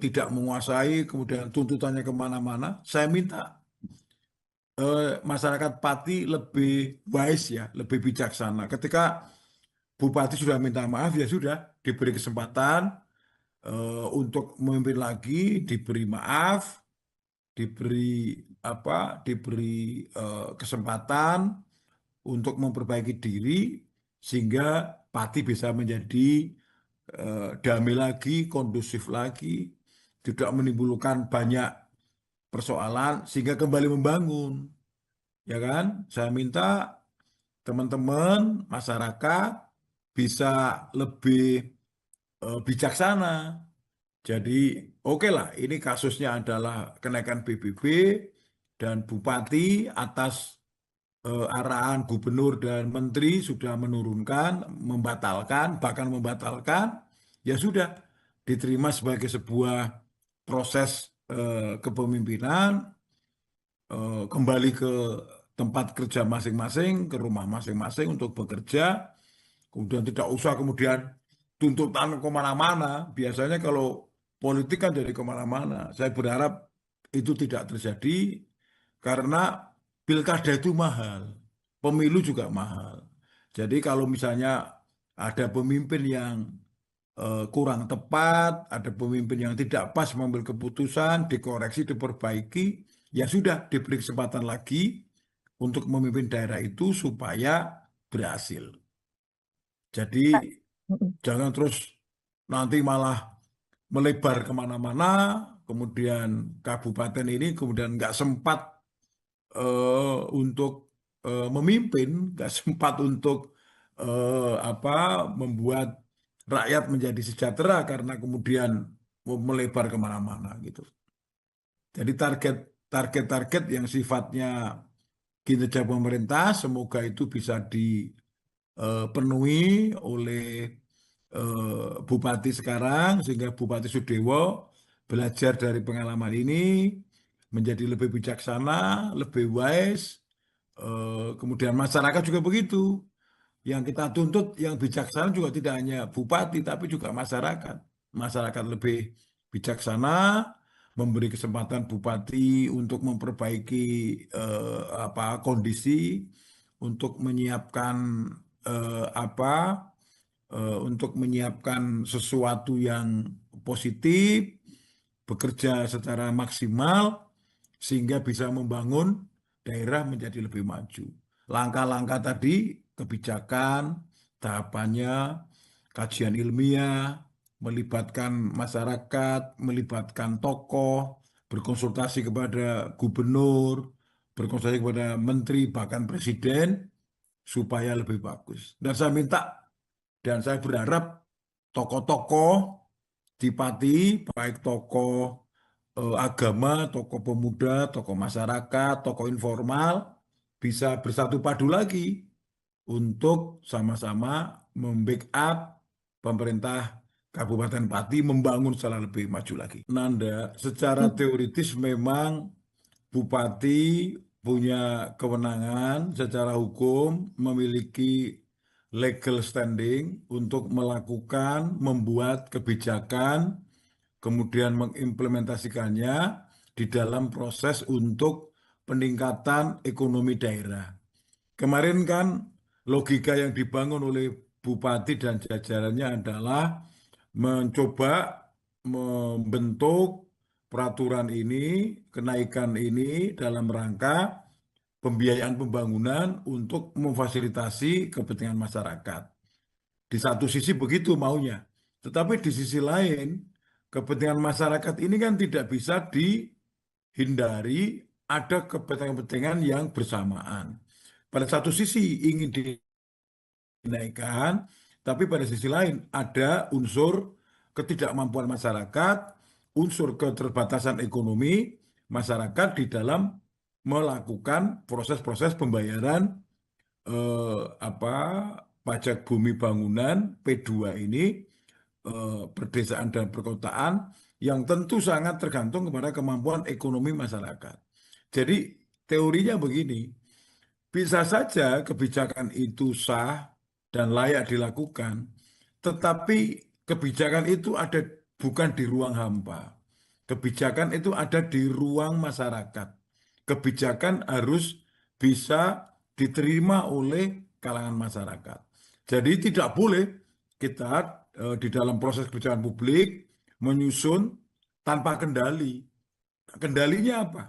tidak menguasai, kemudian tuntutannya kemana-mana. Saya minta masyarakat Pati lebih wise ya, lebih bijaksana. Ketika bupati sudah minta maaf ya sudah diberi kesempatan untuk memimpin lagi, diberi maaf, diberi diberi kesempatan untuk memperbaiki diri sehingga Pati bisa menjadi damai lagi, kondusif lagi, tidak menimbulkan banyak persoalan sehingga kembali membangun, ya kan? Saya minta teman-teman masyarakat bisa lebih bijaksana. Jadi oke lah, ini kasusnya adalah kenaikan PBB dan Bupati atas arahan Gubernur dan Menteri sudah menurunkan, membatalkan, bahkan membatalkan, ya sudah diterima sebagai sebuah proses kepemimpinan, kembali ke tempat kerja masing-masing, ke rumah masing-masing untuk bekerja, kemudian tidak usah kemudian tuntutan kemana-mana. Biasanya kalau politik kan jadi kemana-mana. Saya berharap itu tidak terjadi karena pilkada itu mahal, pemilu juga mahal. Jadi kalau misalnya ada pemimpin yang kurang tepat, ada pemimpin yang tidak pas mengambil keputusan, dikoreksi, diperbaiki, ya sudah diberi kesempatan lagi untuk memimpin daerah itu supaya berhasil. Jadi Mm-mm. jangan terus nanti malah melebar kemana-mana, kemudian kabupaten ini kemudian nggak sempat untuk memimpin, nggak sempat untuk membuat rakyat menjadi sejahtera karena kemudian melebar kemana-mana gitu. Jadi target-target yang sifatnya kinerja pemerintah semoga itu bisa dipenuhi oleh Bupati sekarang sehingga Bupati Sudewo belajar dari pengalaman ini menjadi lebih bijaksana, lebih wise. Kemudian masyarakat juga begitu. Yang kita tuntut yang bijaksana juga tidak hanya bupati tapi juga masyarakat. Masyarakat lebih bijaksana, memberi kesempatan bupati untuk memperbaiki kondisi, untuk menyiapkan untuk menyiapkan sesuatu yang positif, bekerja secara maksimal sehingga bisa membangun daerah menjadi lebih maju. Langkah-langkah tadi, kebijakan, tahapannya, kajian ilmiah, melibatkan masyarakat, melibatkan tokoh, berkonsultasi kepada gubernur, berkonsultasi kepada menteri, bahkan presiden, supaya lebih bagus. Dan saya berharap tokoh-tokoh di Pati, baik tokoh agama, tokoh pemuda, tokoh masyarakat, tokoh informal, bisa bersatu padu lagi untuk sama-sama membackup pemerintah Kabupaten Pati membangun secara lebih maju lagi. Nanda, secara teoritis memang Bupati punya kewenangan secara hukum, memiliki legal standing untuk melakukan, membuat kebijakan, kemudian mengimplementasikannya di dalam proses untuk peningkatan ekonomi daerah. Kemarin kan logika yang dibangun oleh Bupati dan jajarannya adalah mencoba membentuk peraturan ini, kenaikan ini dalam rangka pembiayaan pembangunan untuk memfasilitasi kepentingan masyarakat. Di satu sisi begitu maunya, tetapi di sisi lain kepentingan masyarakat ini kan tidak bisa dihindari ada kepentingan-kepentingan yang bersamaan. Pada satu sisi ingin dinaikkan, tapi pada sisi lain ada unsur ketidakmampuan masyarakat, unsur keterbatasan ekonomi masyarakat di dalam melakukan proses-proses pembayaran apa pajak bumi bangunan P2 ini perdesaan dan perkotaan yang tentu sangat tergantung kepada kemampuan ekonomi masyarakat. Jadi teorinya begini, bisa saja kebijakan itu sah dan layak dilakukan, tetapi kebijakan itu ada bukan di ruang hampa. Kebijakan itu ada di ruang masyarakat. Kebijakan harus bisa diterima oleh kalangan masyarakat. Jadi tidak boleh kita di dalam proses kebijakan publik menyusun tanpa kendali. Kendalinya apa?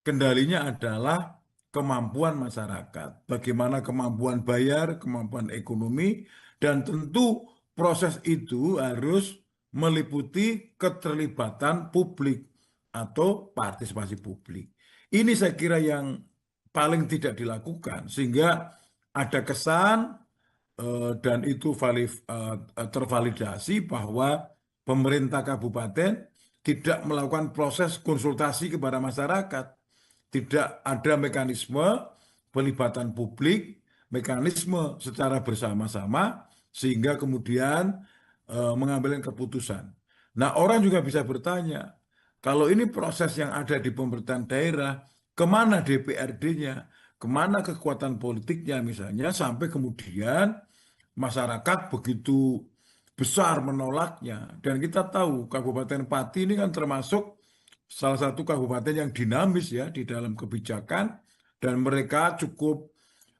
Kendalinya adalah kemampuan masyarakat. Bagaimana kemampuan bayar, kemampuan ekonomi, dan tentu proses itu harus meliputi keterlibatan publik atau partisipasi publik. Ini saya kira yang paling tidak dilakukan, sehingga ada kesan dan itu tervalidasi bahwa pemerintah kabupaten tidak melakukan proses konsultasi kepada masyarakat. Tidak ada mekanisme pelibatan publik, mekanisme secara bersama-sama, sehingga kemudian mengambil keputusan. Nah, orang juga bisa bertanya, kalau ini proses yang ada di pemerintahan daerah, kemana DPRD-nya, kemana kekuatan politiknya misalnya, sampai kemudian masyarakat begitu besar menolaknya. Dan kita tahu Kabupaten Pati ini kan termasuk salah satu kabupaten yang dinamis ya di dalam kebijakan dan mereka cukup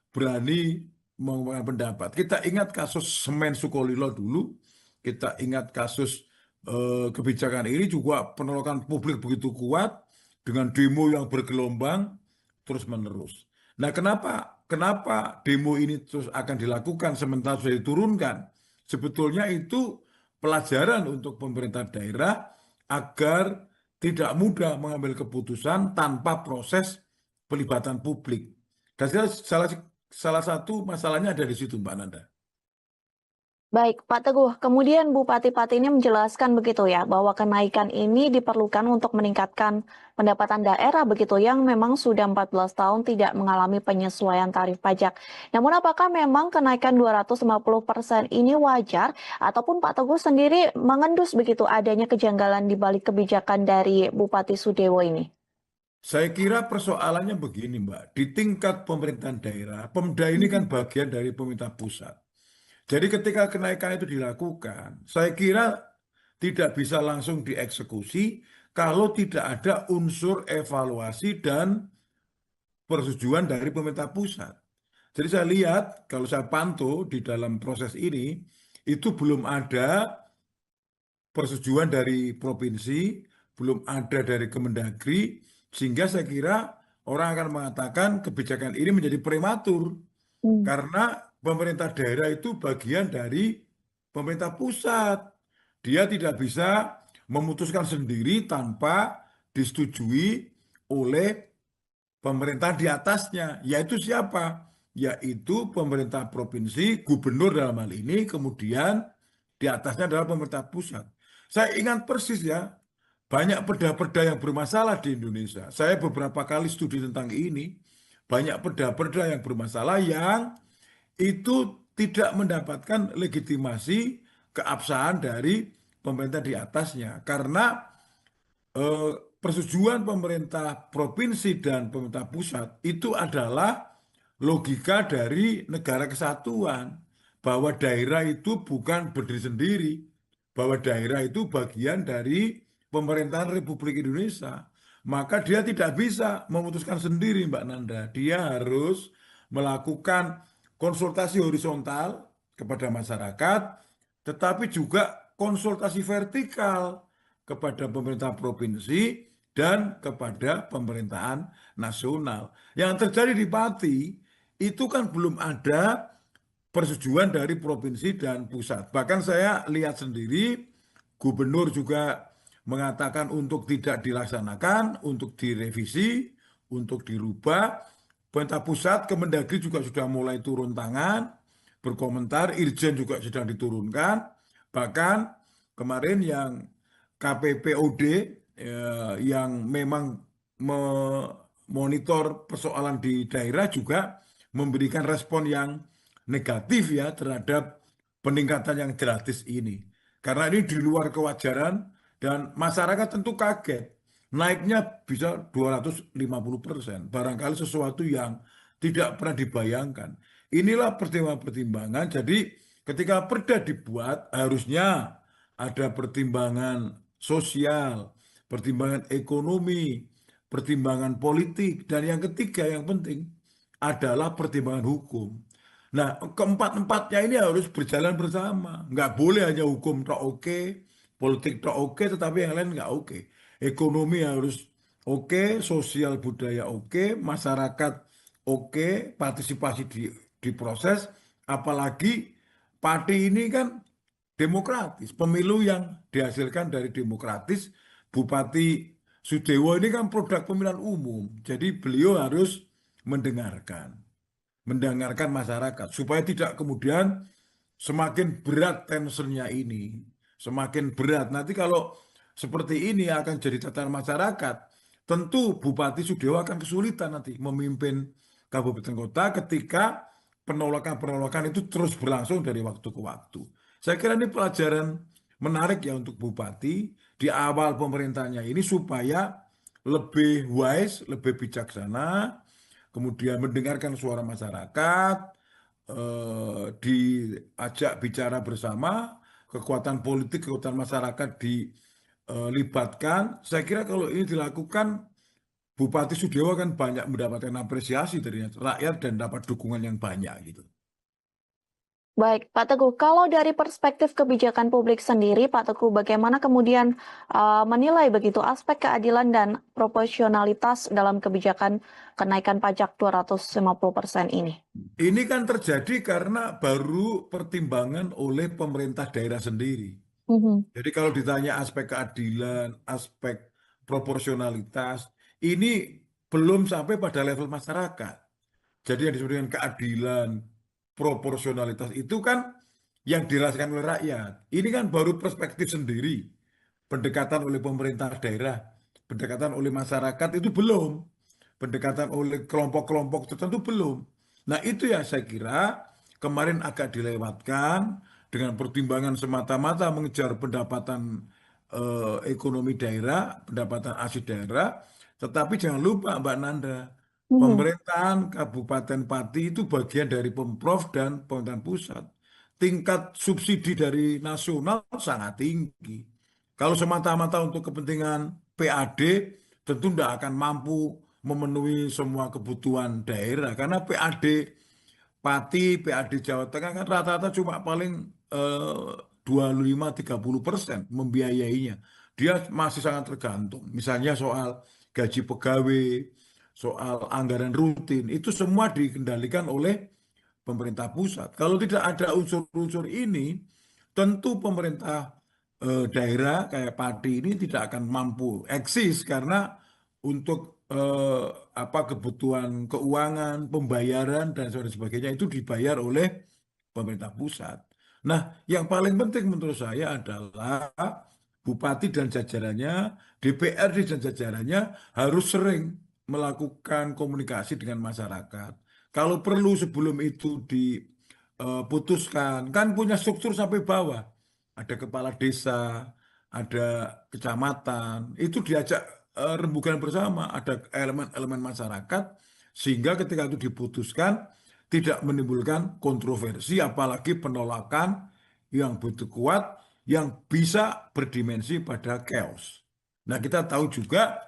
berani mengungkapkan pendapat. Kita ingat kasus Semen Sukolilo dulu, kita ingat kasus kebijakan ini juga penolakan publik begitu kuat dengan demo yang bergelombang terus-menerus. Nah, kenapa demo ini terus akan dilakukan sementara sudah diturunkan? Sebetulnya itu pelajaran untuk pemerintah daerah agar tidak mudah mengambil keputusan tanpa proses pelibatan publik. Dan salah satu masalahnya ada di situ, Mbak Nanda. Baik, Pak Teguh. Kemudian Bupati Pati ini menjelaskan begitu ya, bahwa kenaikan ini diperlukan untuk meningkatkan pendapatan daerah begitu yang memang sudah 14 tahun tidak mengalami penyesuaian tarif pajak. Namun apakah memang kenaikan 250% ini wajar ataupun Pak Teguh sendiri mengendus begitu adanya kejanggalan di balik kebijakan dari Bupati Sudewo ini? Saya kira persoalannya begini, Mbak. Di tingkat pemerintahan daerah, Pemda ini kan Mhm. bagian dari pemerintah pusat. Jadi ketika kenaikan itu dilakukan, saya kira tidak bisa langsung dieksekusi kalau tidak ada unsur evaluasi dan persetujuan dari pemerintah pusat. Jadi saya lihat, kalau saya pantau di dalam proses ini, itu belum ada persetujuan dari provinsi, belum ada dari Kemendagri, sehingga saya kira orang akan mengatakan kebijakan ini menjadi prematur. Hmm. Karena pemerintah daerah itu bagian dari pemerintah pusat. Dia tidak bisa memutuskan sendiri tanpa disetujui oleh pemerintah di atasnya. Yaitu siapa? Yaitu pemerintah provinsi, gubernur dalam hal ini, kemudian di atasnya adalah pemerintah pusat. Saya ingat persis ya, banyak perda-perda yang bermasalah di Indonesia. Saya beberapa kali studi tentang ini. Banyak perda-perda yang bermasalah yang itu tidak mendapatkan legitimasi keabsahan dari pemerintah di atasnya. Karena eh, persetujuan pemerintah provinsi dan pemerintah pusat itu adalah logika dari negara kesatuan, bahwa daerah itu bukan berdiri sendiri, bahwa daerah itu bagian dari pemerintahan Republik Indonesia. Maka dia tidak bisa memutuskan sendiri, Mbak Nanda. Dia harus melakukan konsultasi horizontal kepada masyarakat, tetapi juga konsultasi vertikal kepada pemerintah provinsi dan kepada pemerintahan nasional. Yang terjadi di Pati itu kan belum ada persetujuan dari provinsi dan pusat. Bahkan saya lihat sendiri, gubernur juga mengatakan untuk tidak dilaksanakan, untuk direvisi, untuk dirubah. Pemerintah pusat, Kemendagri juga sudah mulai turun tangan, berkomentar, Irjen juga sedang diturunkan. Bahkan kemarin yang KPPOD yang memang memonitor persoalan di daerah juga memberikan respon yang negatif ya terhadap peningkatan yang gratis ini. Karena ini di luar kewajaran dan masyarakat tentu kaget. Naiknya bisa 250%. Barangkali sesuatu yang tidak pernah dibayangkan. Inilah pertimbangan-pertimbangan. Jadi ketika perda dibuat harusnya ada pertimbangan sosial, pertimbangan ekonomi, pertimbangan politik, dan yang ketiga yang penting adalah pertimbangan hukum. Nah, keempat-empatnya ini harus berjalan bersama. Nggak boleh hanya hukum tok oke, politik tok oke, tetapi yang lain nggak oke. Ekonomi harus oke, sosial budaya oke, masyarakat oke, partisipasi di proses, apalagi partai ini kan demokratis. Pemilu yang dihasilkan dari demokratis, Bupati Sudewo ini kan produk pemilihan umum. Jadi beliau harus mendengarkan masyarakat supaya tidak kemudian semakin berat tensionnya ini, semakin berat. Nanti kalau seperti ini akan jadi catatan masyarakat, tentu Bupati Sudewo akan kesulitan nanti memimpin kabupaten kota ketika penolakan-penolakan itu terus berlangsung dari waktu ke waktu. Saya kira ini pelajaran menarik ya untuk Bupati di awal pemerintahnya ini supaya lebih wise, lebih bijaksana, kemudian mendengarkan suara masyarakat, diajak bicara bersama, kekuatan politik, kekuatan masyarakat dilibatkan. Saya kira kalau ini dilakukan, Bupati Sudewo kan banyak mendapatkan apresiasi dari rakyat dan dapat dukungan yang banyak gitu. Baik, Pak Teguh, kalau dari perspektif kebijakan publik sendiri, Pak Teguh, bagaimana kemudian menilai begitu aspek keadilan dan proporsionalitas dalam kebijakan kenaikan pajak 250% ini? Ini kan terjadi karena baru pertimbangan oleh pemerintah daerah sendiri. Mhm. Jadi kalau ditanya aspek keadilan, aspek proporsionalitas, ini belum sampai pada level masyarakat. Jadi yang disebut dengan keadilan, proporsionalitas itu kan yang dirasakan oleh rakyat. Ini kan baru perspektif sendiri. Pendekatan oleh pemerintah daerah, pendekatan oleh masyarakat itu belum. Pendekatan oleh kelompok-kelompok tertentu belum. Nah itu ya saya kira kemarin agak dilewatkan dengan pertimbangan semata-mata mengejar pendapatan ekonomi daerah, pendapatan asli daerah. Tetapi jangan lupa Mbak Nanda, Mhm. pemerintahan Kabupaten Pati itu bagian dari Pemprov dan pemerintahan pusat. Tingkat subsidi dari nasional sangat tinggi. Kalau semata-mata untuk kepentingan PAD, tentu tidak akan mampu memenuhi semua kebutuhan daerah. Karena PAD Pati, PAD Jawa Tengah kan rata-rata cuma paling 25-30% membiayainya. Dia masih sangat tergantung. Misalnya soal gaji pegawai, soal anggaran rutin, itu semua dikendalikan oleh pemerintah pusat. Kalau tidak ada unsur-unsur ini, tentu pemerintah daerah kayak Pati ini tidak akan mampu eksis karena untuk apa kebutuhan keuangan, pembayaran dan sebagainya itu dibayar oleh pemerintah pusat. Nah, yang paling penting menurut saya adalah bupati dan jajarannya, DPRD dan jajarannya harus sering melakukan komunikasi dengan masyarakat. Kalau perlu sebelum itu diputuskan, kan punya struktur sampai bawah. Ada kepala desa, ada kecamatan, itu diajak rembukan bersama, ada elemen-elemen masyarakat, sehingga ketika itu diputuskan, tidak menimbulkan kontroversi, apalagi penolakan yang begitu kuat, yang bisa berdimensi pada chaos. Nah, kita tahu juga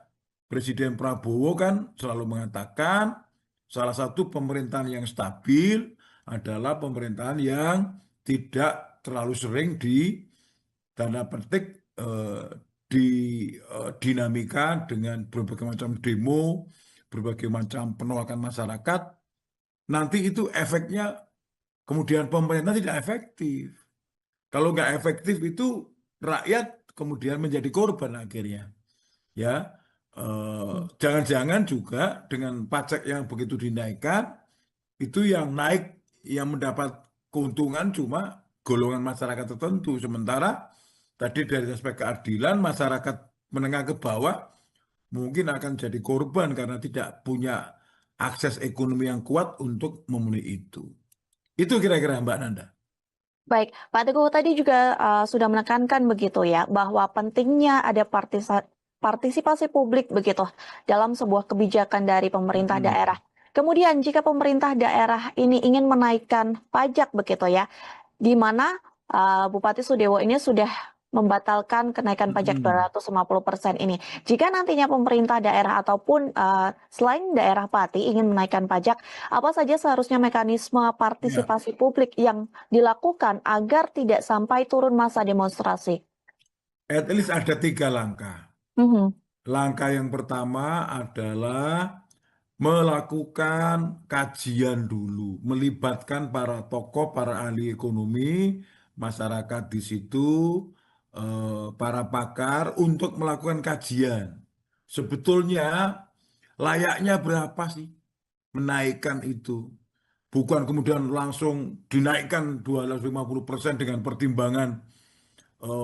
Presiden Prabowo kan selalu mengatakan salah satu pemerintahan yang stabil adalah pemerintahan yang tidak terlalu sering di tanda petik dinamika dengan berbagai macam demo, berbagai macam penolakan masyarakat. Nanti itu efeknya kemudian pemerintah tidak efektif. Kalau nggak efektif itu rakyat kemudian menjadi korban akhirnya. Ya, jangan-jangan juga dengan pajak yang begitu dinaikkan itu yang naik, yang mendapat keuntungan cuma golongan masyarakat tertentu. Sementara tadi dari aspek keadilan masyarakat menengah ke bawah mungkin akan jadi korban karena tidak punya akses ekonomi yang kuat untuk memenuhi itu. Itu kira-kira Mbak Nanda. Baik, Pak Teguh tadi juga sudah menekankan begitu ya, bahwa pentingnya ada partisipasi publik begitu dalam sebuah kebijakan dari pemerintah daerah. Mm-mm. Kemudian jika pemerintah daerah ini ingin menaikkan pajak begitu ya, di mana Bupati Sudewo ini sudah membatalkan kenaikan pajak Mm-mm. 250% ini. Jika nantinya pemerintah daerah ataupun selain daerah Pati ingin menaikkan pajak, apa saja seharusnya mekanisme Ya, partisipasi publik yang dilakukan agar tidak sampai turun masa demonstrasi? at least ada 3 langkah. Mhm. Langkah yang pertama adalah melakukan kajian dulu, melibatkan para tokoh, para ahli ekonomi, masyarakat di situ, para pakar untuk melakukan kajian. Sebetulnya layaknya berapa sih menaikkan itu? Bukan kemudian langsung dinaikkan 250% dengan pertimbangan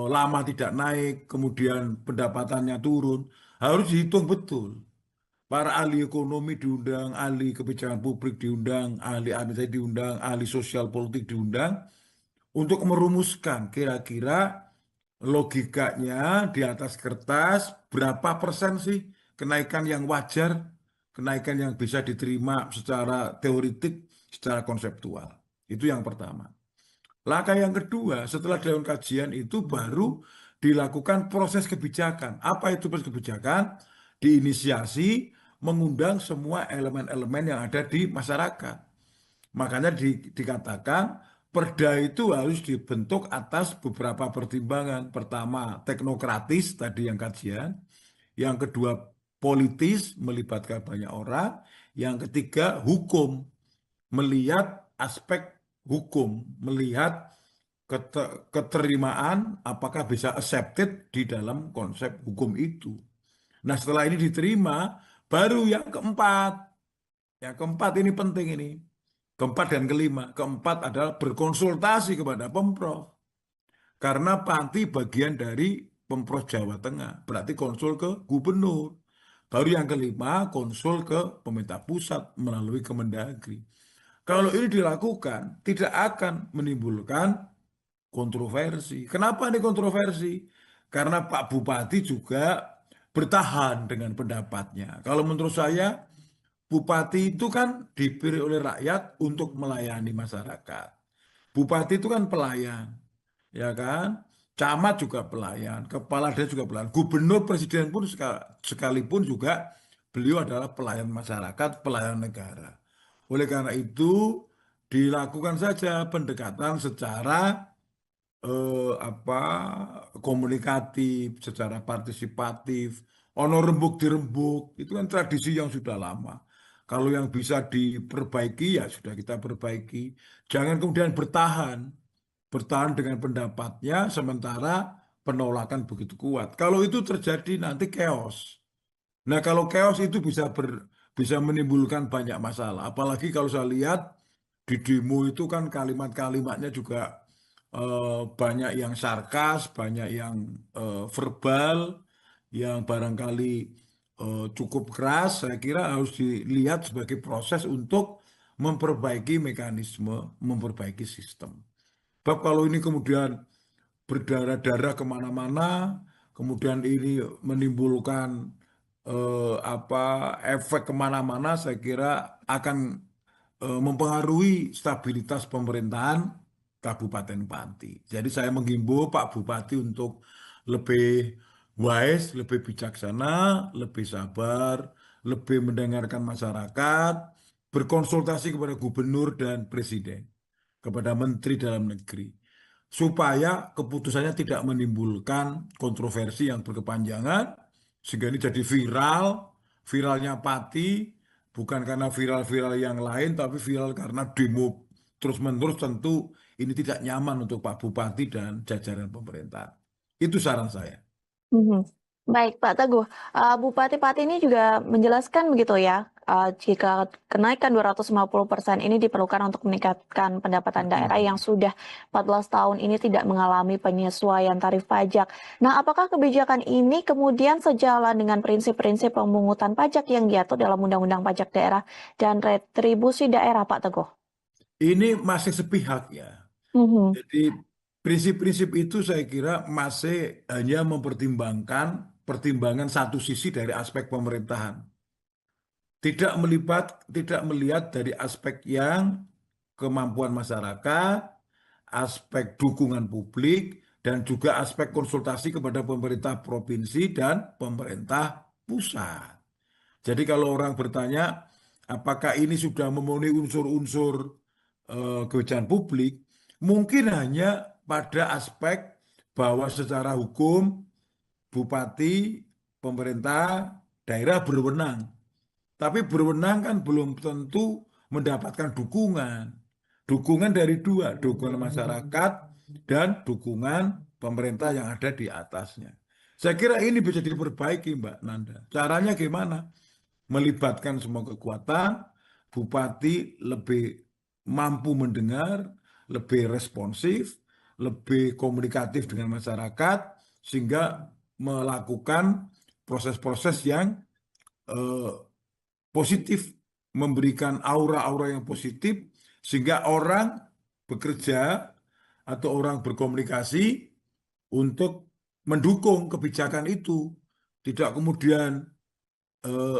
lama tidak naik, kemudian pendapatannya turun. Harus dihitung betul. Para ahli ekonomi diundang, ahli kebijakan publik diundang, ahli administrasi diundang, ahli sosial politik diundang untuk merumuskan kira-kira logikanya di atas kertas berapa persen sih kenaikan yang wajar, kenaikan yang bisa diterima secara teoritik, secara konseptual. Itu yang pertama. Langkah yang kedua, setelah dilakukan kajian itu baru dilakukan proses kebijakan. Apa itu proses kebijakan? Diinisiasi mengundang semua elemen-elemen yang ada di masyarakat. Makanya dikatakan perda itu harus dibentuk atas beberapa pertimbangan. Pertama, teknokratis tadi yang kajian. Yang kedua, politis melibatkan banyak orang. Yang ketiga, hukum melihat aspek hukum, melihat keterimaan apakah bisa accepted di dalam konsep hukum itu. Nah, setelah ini diterima, baru yang keempat Yang keempat ini penting ini. Keempat dan kelima. Keempat adalah berkonsultasi kepada Pemprov. Karena Panti bagian dari Pemprov Jawa Tengah. Berarti konsul ke gubernur. Baru yang kelima konsul ke pemerintah pusat melalui Kemendagri. Kalau ini dilakukan, tidak akan menimbulkan kontroversi. Kenapa ini kontroversi? Karena Pak Bupati juga bertahan dengan pendapatnya. Kalau menurut saya, Bupati itu kan dipilih oleh rakyat untuk melayani masyarakat. Bupati itu kan pelayan, ya kan? Camat juga pelayan, kepala desa juga pelayan, gubernur, presiden pun sekalipun juga beliau adalah pelayan masyarakat, pelayan negara. Oleh karena itu dilakukan saja pendekatan secara apa komunikatif, secara partisipatif, ono rembuk dirembuk, itu kan tradisi yang sudah lama. Kalau yang bisa diperbaiki ya sudah kita perbaiki. Jangan kemudian bertahan dengan pendapatnya sementara penolakan begitu kuat. Kalau itu terjadi nanti chaos. Nah, kalau chaos itu bisa menimbulkan banyak masalah. Apalagi kalau saya lihat di demo itu kan kalimat-kalimatnya juga banyak yang sarkas, banyak yang verbal, yang barangkali cukup keras. Saya kira harus dilihat sebagai proses untuk memperbaiki mekanisme, memperbaiki sistem. Sebab kalau ini kemudian berdarah-darah kemana-mana, kemudian ini menimbulkan apa efek kemana-mana, saya kira akan mempengaruhi stabilitas pemerintahan Kabupaten Pati. Jadi saya menghimbau Pak Bupati untuk lebih wise, lebih bijaksana, lebih sabar, lebih mendengarkan masyarakat, berkonsultasi kepada gubernur dan presiden, kepada Menteri Dalam Negeri supaya keputusannya tidak menimbulkan kontroversi yang berkepanjangan, sehingga ini jadi viral, viralnya Pati, bukan karena viral-viral yang lain, tapi viral karena demo terus-menerus tentu ini tidak nyaman untuk Pak Bupati dan jajaran pemerintah. Itu saran saya. Mhm. Baik, Pak Teguh. Bupati Pati ini juga menjelaskan begitu ya, jika kenaikan 250% ini diperlukan untuk meningkatkan pendapatan daerah yang sudah 14 tahun ini tidak mengalami penyesuaian tarif pajak. Nah, apakah kebijakan ini kemudian sejalan dengan prinsip-prinsip pemungutan pajak yang diatur dalam Undang-Undang Pajak Daerah dan Retribusi Daerah, Pak Teguh? Ini masih sepihak ya. Mhm. Jadi prinsip-prinsip itu saya kira masih hanya mempertimbangkan pertimbangan satu sisi dari aspek pemerintahan. Tidak melihat dari aspek yang kemampuan masyarakat, aspek dukungan publik, dan juga aspek konsultasi kepada pemerintah provinsi dan pemerintah pusat. Jadi kalau orang bertanya, apakah ini sudah memenuhi unsur-unsur kebijakan publik, mungkin hanya pada aspek bahwa secara hukum bupati, pemerintah, daerah berwenang. Tapi berwenang kan belum tentu mendapatkan dukungan. Dukungan dari dua, dukungan masyarakat dan dukungan pemerintah yang ada di atasnya. Saya kira ini bisa diperbaiki, Mbak Nanda. Caranya gimana? Melibatkan semua kekuatan, bupati lebih mampu mendengar, lebih responsif, lebih komunikatif dengan masyarakat, sehingga melakukan proses-proses yang eh, positif, memberikan aura-aura yang positif, sehingga orang bekerja atau orang berkomunikasi untuk mendukung kebijakan itu, tidak kemudian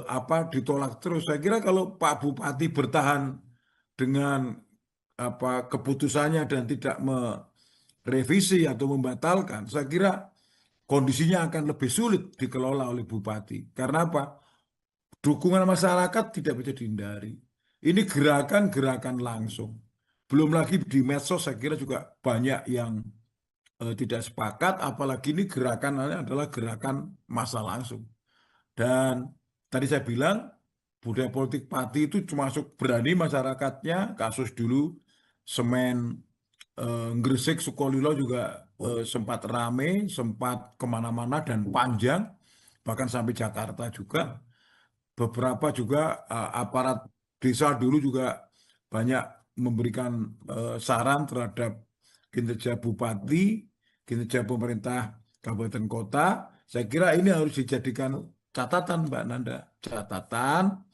apa ditolak terus. Saya kira kalau Pak Bupati bertahan dengan apa keputusannya dan tidak merevisi atau membatalkan, saya kira kondisinya akan lebih sulit dikelola oleh Bupati. Karena apa? Dukungan masyarakat tidak bisa dihindari. Ini gerakan-gerakan langsung. Belum lagi di medsos saya kira juga banyak yang tidak sepakat, apalagi ini gerakannya adalah gerakan massa langsung. Dan tadi saya bilang budaya politik Pati itu termasuk berani masyarakatnya. Kasus dulu semen Gresik Sukolilo juga sempat rame, sempat kemana-mana dan panjang, bahkan sampai Jakarta juga. Beberapa juga aparat desa dulu juga banyak memberikan saran terhadap kinerja bupati, kinerja pemerintah kabupaten kota. Saya kira ini harus dijadikan catatan, Mbak Nanda. Catatan